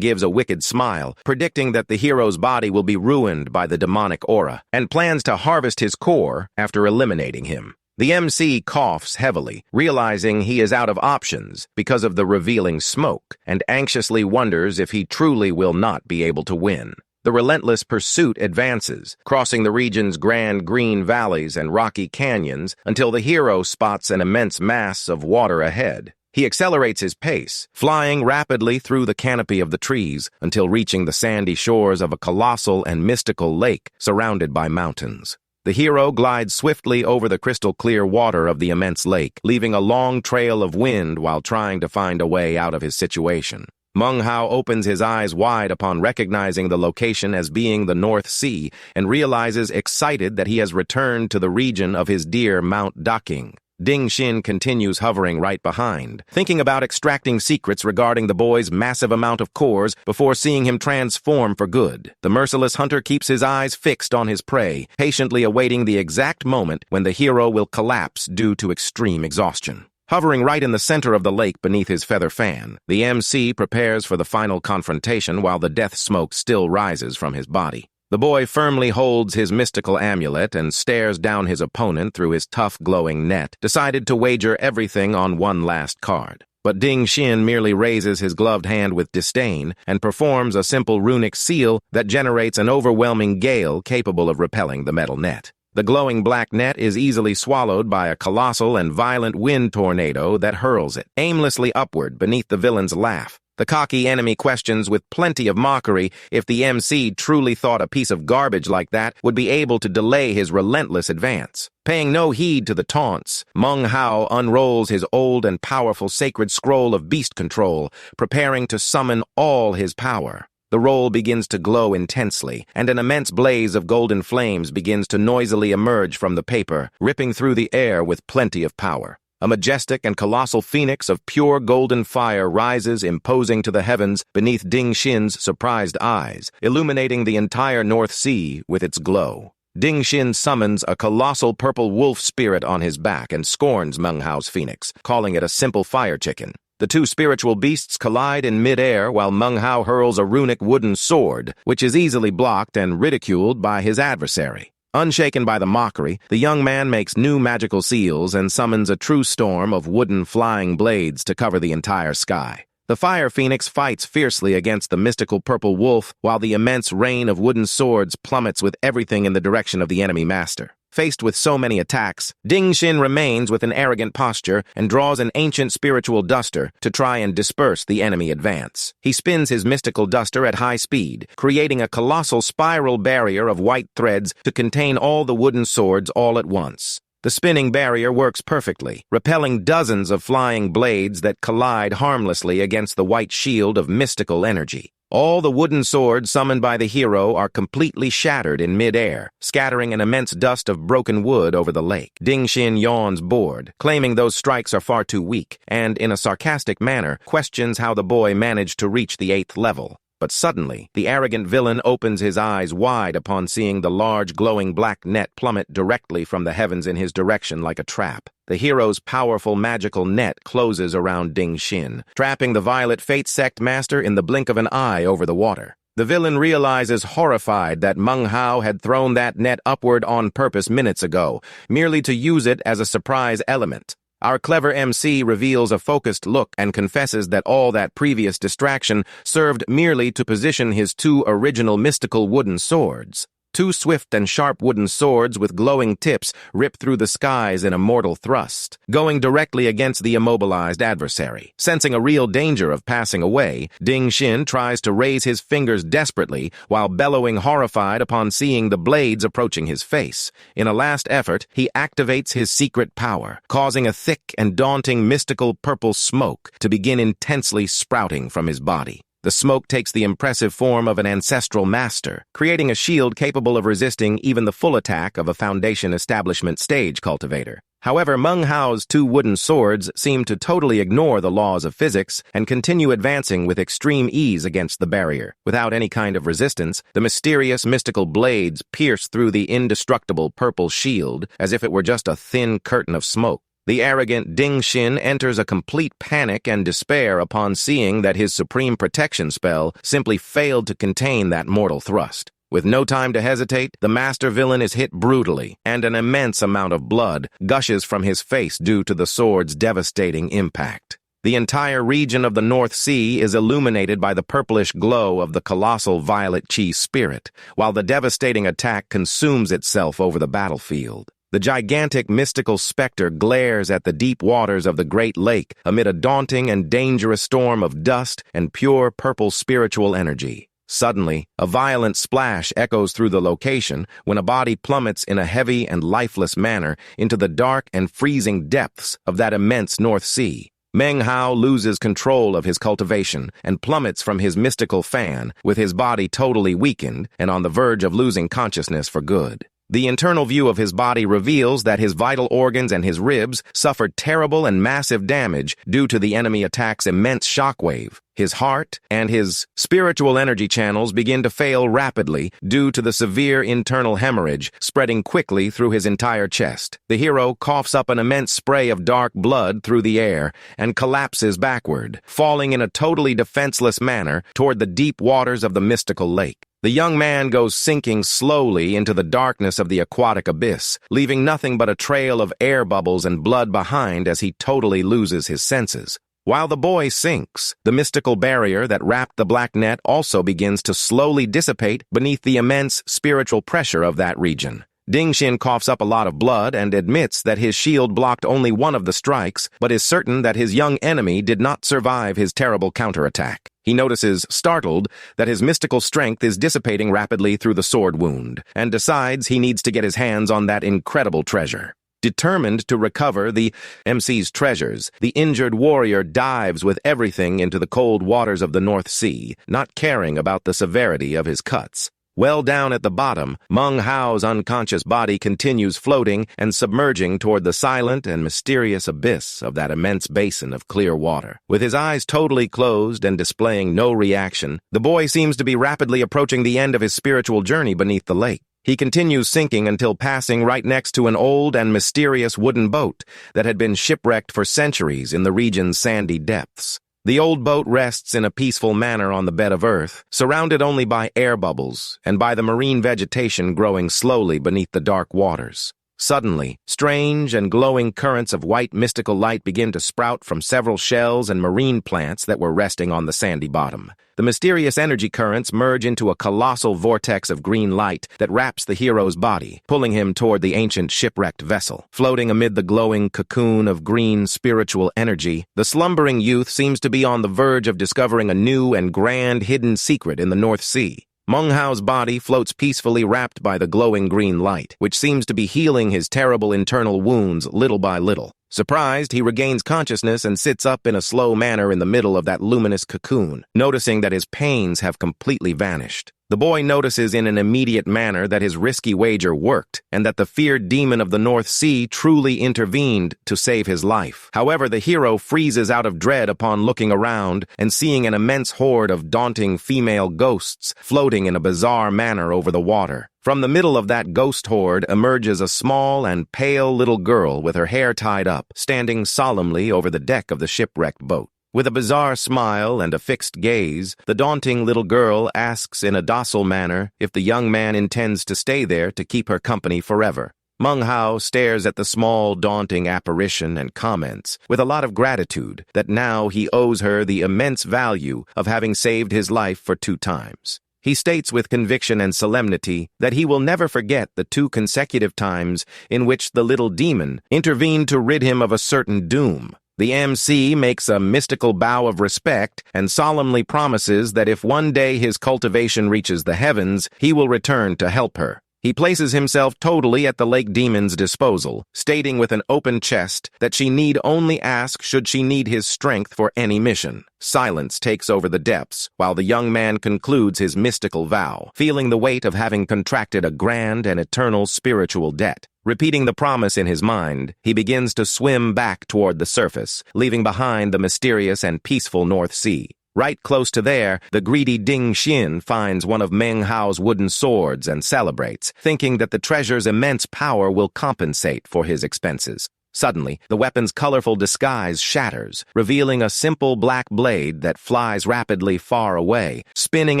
gives a wicked smile, predicting that the hero's body will be ruined by the demonic aura, and plans to harvest his core after eliminating him. The MC coughs heavily, realizing he is out of options because of the revealing smoke, and anxiously wonders if he truly will not be able to win. The relentless pursuit advances, crossing the region's grand green valleys and rocky canyons until the hero spots an immense mass of water ahead. He accelerates his pace, flying rapidly through the canopy of the trees until reaching the sandy shores of a colossal and mystical lake surrounded by mountains. The hero glides swiftly over the crystal-clear water of the immense lake, leaving a long trail of wind while trying to find a way out of his situation. Meng Hao opens his eyes wide upon recognizing the location as being the North Sea and realizes excited that he has returned to the region of his dear Mount Daking. Ding Xin continues hovering right behind, thinking about extracting secrets regarding the boy's massive amount of cores before seeing him transform for good. The merciless hunter keeps his eyes fixed on his prey, patiently awaiting the exact moment when the hero will collapse due to extreme exhaustion. Hovering right in the center of the lake beneath his feather fan, the MC prepares for the final confrontation while the death smoke still rises from his body. The boy firmly holds his mystical amulet and stares down his opponent through his tough, glowing net, decided to wager everything on one last card. But Ding Xin merely raises his gloved hand with disdain and performs a simple runic seal that generates an overwhelming gale capable of repelling the metal net. The glowing black net is easily swallowed by a colossal and violent wind tornado that hurls it aimlessly upward beneath the villain's laugh. The cocky enemy questions with plenty of mockery if the MC truly thought a piece of garbage like that would be able to delay his relentless advance. Paying no heed to the taunts, Meng Hao unrolls his old and powerful sacred scroll of beast control, preparing to summon all his power. The roll begins to glow intensely, and an immense blaze of golden flames begins to noisily emerge from the paper, ripping through the air with plenty of power. A majestic and colossal phoenix of pure golden fire rises imposing to the heavens beneath Ding Xin's surprised eyes, illuminating the entire North Sea with its glow. Ding Xin summons a colossal purple wolf spirit on his back and scorns Meng Hao's phoenix, calling it a simple fire chicken. The two spiritual beasts collide in mid-air while Meng Hao hurls a runic wooden sword, which is easily blocked and ridiculed by his adversary. Unshaken by the mockery, the young man makes new magical seals and summons a true storm of wooden flying blades to cover the entire sky. The fire phoenix fights fiercely against the mystical purple wolf, while the immense rain of wooden swords plummets with everything in the direction of the enemy master. Faced with so many attacks, Ding Xin remains with an arrogant posture and draws an ancient spiritual duster to try and disperse the enemy advance. He spins his mystical duster at high speed, creating a colossal spiral barrier of white threads to contain all the wooden swords all at once. The spinning barrier works perfectly, repelling dozens of flying blades that collide harmlessly against the white shield of mystical energy. All the wooden swords summoned by the hero are completely shattered in mid-air, scattering an immense dust of broken wood over the lake. Ding Xin yawns bored, claiming those strikes are far too weak, and in a sarcastic manner questions how the boy managed to reach the 8th level. But suddenly, the arrogant villain opens his eyes wide upon seeing the large glowing black net plummet directly from the heavens in his direction like a trap. The hero's powerful magical net closes around Ding Xin, trapping the Violet Fate Sect master in the blink of an eye over the water. The villain realizes horrified that Meng Hao had thrown that net upward on purpose minutes ago, merely to use it as a surprise element. Our clever MC reveals a focused look and confesses that all that previous distraction served merely to position his two original mystical wooden swords. Two swift and sharp wooden swords with glowing tips rip through the skies in a mortal thrust, going directly against the immobilized adversary. Sensing a real danger of passing away, Ding Xin tries to raise his fingers desperately while bellowing horrified upon seeing the blades approaching his face. In a last effort, he activates his secret power, causing a thick and daunting mystical purple smoke to begin intensely sprouting from his body. The smoke takes the impressive form of an ancestral master, creating a shield capable of resisting even the full attack of a Foundation Establishment stage cultivator. However, Meng Hao's two wooden swords seem to totally ignore the laws of physics and continue advancing with extreme ease against the barrier. Without any kind of resistance, the mysterious mystical blades pierce through the indestructible purple shield as if it were just a thin curtain of smoke. The arrogant Ding Xin enters a complete panic and despair upon seeing that his supreme protection spell simply failed to contain that mortal thrust. With no time to hesitate, the master villain is hit brutally, and an immense amount of blood gushes from his face due to the sword's devastating impact. The entire region of the North Sea is illuminated by the purplish glow of the colossal violet chi spirit, while the devastating attack consumes itself over the battlefield. The gigantic mystical specter glares at the deep waters of the Great Lake amid a daunting and dangerous storm of dust and pure purple spiritual energy. Suddenly, a violent splash echoes through the location when a body plummets in a heavy and lifeless manner into the dark and freezing depths of that immense North Sea. Meng Hao loses control of his cultivation and plummets from his mystical fan, with his body totally weakened and on the verge of losing consciousness for good. The internal view of his body reveals that his vital organs and his ribs suffered terrible and massive damage due to the enemy attack's immense shockwave. His heart and his spiritual energy channels begin to fail rapidly due to the severe internal hemorrhage spreading quickly through his entire chest. The hero coughs up an immense spray of dark blood through the air and collapses backward, falling in a totally defenseless manner toward the deep waters of the mystical lake. The young man goes sinking slowly into the darkness of the aquatic abyss, leaving nothing but a trail of air bubbles and blood behind as he totally loses his senses. While the boy sinks, the mystical barrier that wrapped the black net also begins to slowly dissipate beneath the immense spiritual pressure of that region. Ding Xin coughs up a lot of blood and admits that his shield blocked only one of the strikes, but is certain that his young enemy did not survive his terrible counterattack. He notices, startled, that his mystical strength is dissipating rapidly through the sword wound, and decides he needs to get his hands on that incredible treasure. Determined to recover the MC's treasures, the injured warrior dives with everything into the cold waters of the North Sea, not caring about the severity of his cuts. Well down at the bottom, Meng Hao's unconscious body continues floating and submerging toward the silent and mysterious abyss of that immense basin of clear water. With his eyes totally closed and displaying no reaction, the boy seems to be rapidly approaching the end of his spiritual journey beneath the lake. He continues sinking until passing right next to an old and mysterious wooden boat that had been shipwrecked for centuries in the region's sandy depths. The old boat rests in a peaceful manner on the bed of earth, surrounded only by air bubbles and by the marine vegetation growing slowly beneath the dark waters. Suddenly, strange and glowing currents of white mystical light begin to sprout from several shells and marine plants that were resting on the sandy bottom. The mysterious energy currents merge into a colossal vortex of green light that wraps the hero's body, pulling him toward the ancient shipwrecked vessel. Floating amid the glowing cocoon of green spiritual energy, the slumbering youth seems to be on the verge of discovering a new and grand hidden secret in the North Sea. Meng Hao's body floats peacefully wrapped by the glowing green light, which seems to be healing his terrible internal wounds little by little. Surprised, he regains consciousness and sits up in a slow manner in the middle of that luminous cocoon, noticing that his pains have completely vanished. The boy notices in an immediate manner that his risky wager worked, and that the feared demon of the North Sea truly intervened to save his life. However, the hero freezes out of dread upon looking around and seeing an immense horde of daunting female ghosts floating in a bizarre manner over the water. From the middle of that ghost horde emerges a small and pale little girl with her hair tied up, standing solemnly over the deck of the shipwrecked boat. With a bizarre smile and a fixed gaze, the daunting little girl asks in a docile manner if the young man intends to stay there to keep her company forever. Meng Hao stares at the small, daunting apparition and comments, with a lot of gratitude, that now he owes her the immense value of having saved his life for 2 times. He states with conviction and solemnity that he will never forget the 2 consecutive times in which the little demon intervened to rid him of a certain doom. The MC makes a mystical bow of respect and solemnly promises that if one day his cultivation reaches the heavens, he will return to help her. He places himself totally at the lake demon's disposal, stating with an open chest that she need only ask should she need his strength for any mission. Silence takes over the depths, while the young man concludes his mystical vow, feeling the weight of having contracted a grand and eternal spiritual debt. Repeating the promise in his mind, he begins to swim back toward the surface, leaving behind the mysterious and peaceful North Sea. Right close to there, the greedy Ding Xin finds one of Meng Hao's wooden swords and celebrates, thinking that the treasure's immense power will compensate for his expenses. Suddenly, the weapon's colorful disguise shatters, revealing a simple black blade that flies rapidly far away, spinning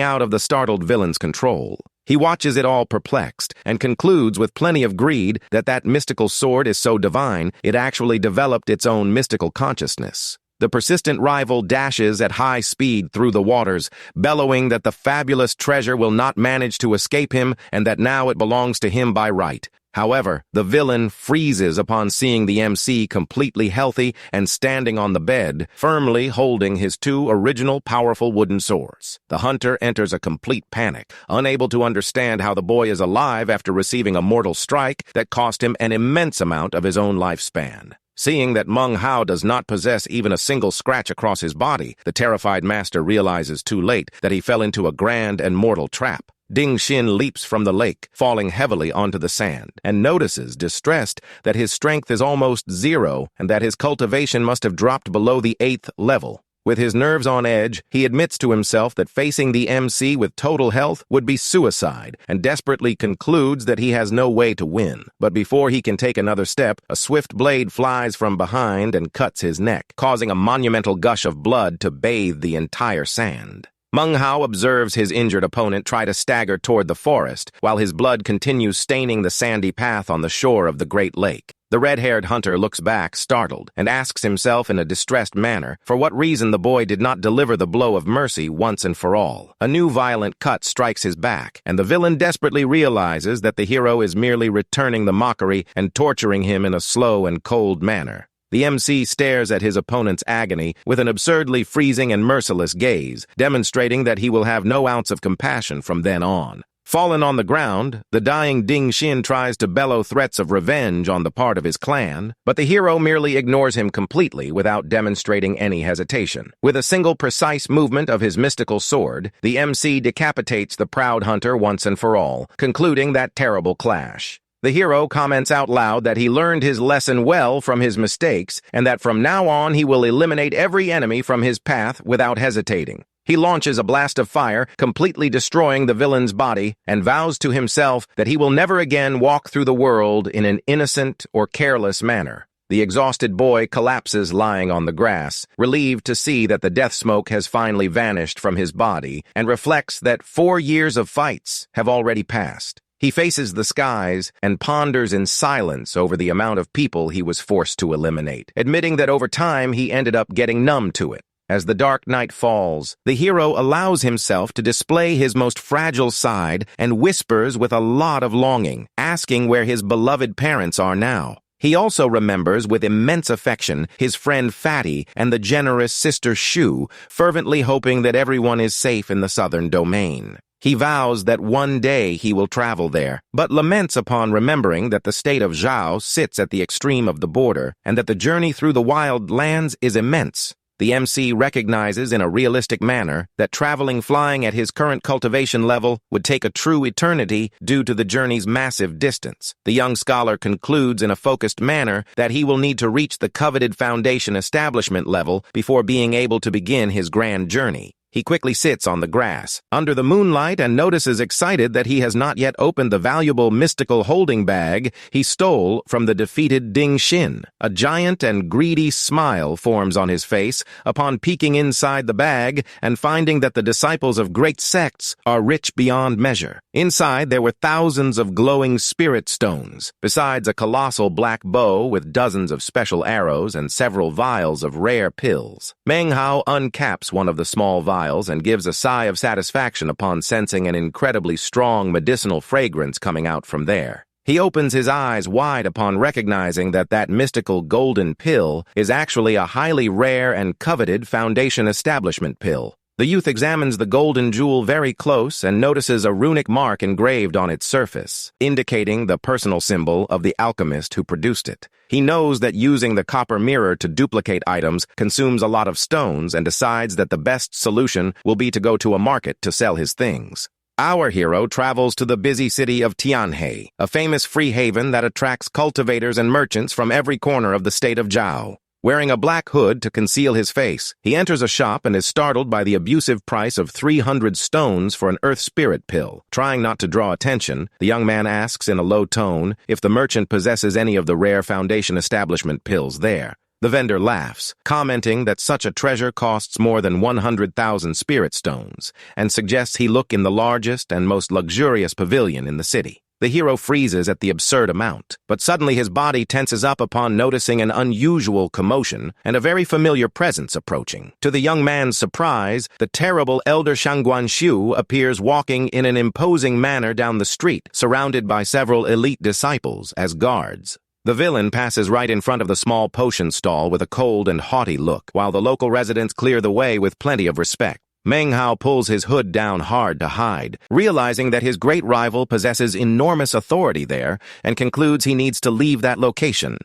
out of the startled villain's control. He watches it all perplexed, and concludes with plenty of greed that mystical sword is so divine it actually developed its own mystical consciousness. The persistent rival dashes at high speed through the waters, bellowing that the fabulous treasure will not manage to escape him and that now it belongs to him by right. However, the villain freezes upon seeing the MC completely healthy and standing on the bed, firmly holding his two original powerful wooden swords. The hunter enters a complete panic, unable to understand how the boy is alive after receiving a mortal strike that cost him an immense amount of his own lifespan. Seeing that Meng Hao does not possess even a single scratch across his body, the terrified master realizes too late that he fell into a grand and mortal trap. Ding Xin leaps from the lake, falling heavily onto the sand, and notices, distressed, that his strength is almost zero and that his cultivation must have dropped below the 8th level. With his nerves on edge, he admits to himself that facing the MC with total health would be suicide, and desperately concludes that he has no way to win. But before he can take another step, a swift blade flies from behind and cuts his neck, causing a monumental gush of blood to bathe the entire sand. Meng Hao observes his injured opponent try to stagger toward the forest, while his blood continues staining the sandy path on the shore of the Great Lake. The red-haired hunter looks back, startled, and asks himself in a distressed manner for what reason the boy did not deliver the blow of mercy once and for all. A new violent cut strikes his back, and the villain desperately realizes that the hero is merely returning the mockery and torturing him in a slow and cold manner. The MC stares at his opponent's agony with an absurdly freezing and merciless gaze, demonstrating that he will have no ounce of compassion from then on. Fallen on the ground, the dying Ding Xin tries to bellow threats of revenge on the part of his clan, but the hero merely ignores him completely without demonstrating any hesitation. With a single precise movement of his mystical sword, the MC decapitates the proud hunter once and for all, concluding that terrible clash. The hero comments out loud that he learned his lesson well from his mistakes and that from now on he will eliminate every enemy from his path without hesitating. He launches a blast of fire, completely destroying the villain's body, and vows to himself that he will never again walk through the world in an innocent or careless manner. The exhausted boy collapses lying on the grass, relieved to see that the death smoke has finally vanished from his body, and reflects that 4 years of fights have already passed. He faces the skies and ponders in silence over the amount of people he was forced to eliminate, admitting that over time he ended up getting numb to it. As the dark night falls, the hero allows himself to display his most fragile side and whispers with a lot of longing, asking where his beloved parents are now. He also remembers with immense affection his friend Fatty and the generous sister Shu, fervently hoping that everyone is safe in the southern domain. He vows that one day he will travel there, but laments upon remembering that the state of Zhao sits at the extreme of the border and that the journey through the wild lands is immense. The MC recognizes in a realistic manner that traveling flying at his current cultivation level would take a true eternity due to the journey's massive distance. The young scholar concludes in a focused manner that he will need to reach the coveted foundation establishment level before being able to begin his grand journey. He quickly sits on the grass, under the moonlight, and notices excited that he has not yet opened the valuable mystical holding bag he stole from the defeated Ding Xin. A giant and greedy smile forms on his face upon peeking inside the bag and finding that the disciples of great sects are rich beyond measure. Inside there were thousands of glowing spirit stones, besides a colossal black bow with dozens of special arrows and several vials of rare pills. Meng Hao uncaps one of the small vials and gives a sigh of satisfaction upon sensing an incredibly strong medicinal fragrance coming out from there. He opens his eyes wide upon recognizing that mystical golden pill is actually a highly rare and coveted foundation establishment pill. The youth examines the golden jewel very close and notices a runic mark engraved on its surface, indicating the personal symbol of the alchemist who produced it. He knows that using the copper mirror to duplicate items consumes a lot of stones and decides that the best solution will be to go to a market to sell his things. Our hero travels to the busy city of Tianhe, a famous free haven that attracts cultivators and merchants from every corner of the state of Zhao. Wearing a black hood to conceal his face, he enters a shop and is startled by the abusive price of 300 stones for an earth spirit pill. Trying not to draw attention, the young man asks in a low tone if the merchant possesses any of the rare Foundation establishment pills there. The vendor laughs, commenting that such a treasure costs more than 100,000 spirit stones, and suggests he look in the largest and most luxurious pavilion in the city. The hero freezes at the absurd amount, but suddenly his body tenses up upon noticing an unusual commotion and a very familiar presence approaching. To the young man's surprise, the terrible elder Shangguanshu appears walking in an imposing manner down the street, surrounded by several elite disciples as guards. The villain passes right in front of the small potion stall with a cold and haughty look, while the local residents clear the way with plenty of respect. Menghao pulls his hood down hard to hide, realizing that his great rival possesses enormous authority there and concludes he needs to leave that location.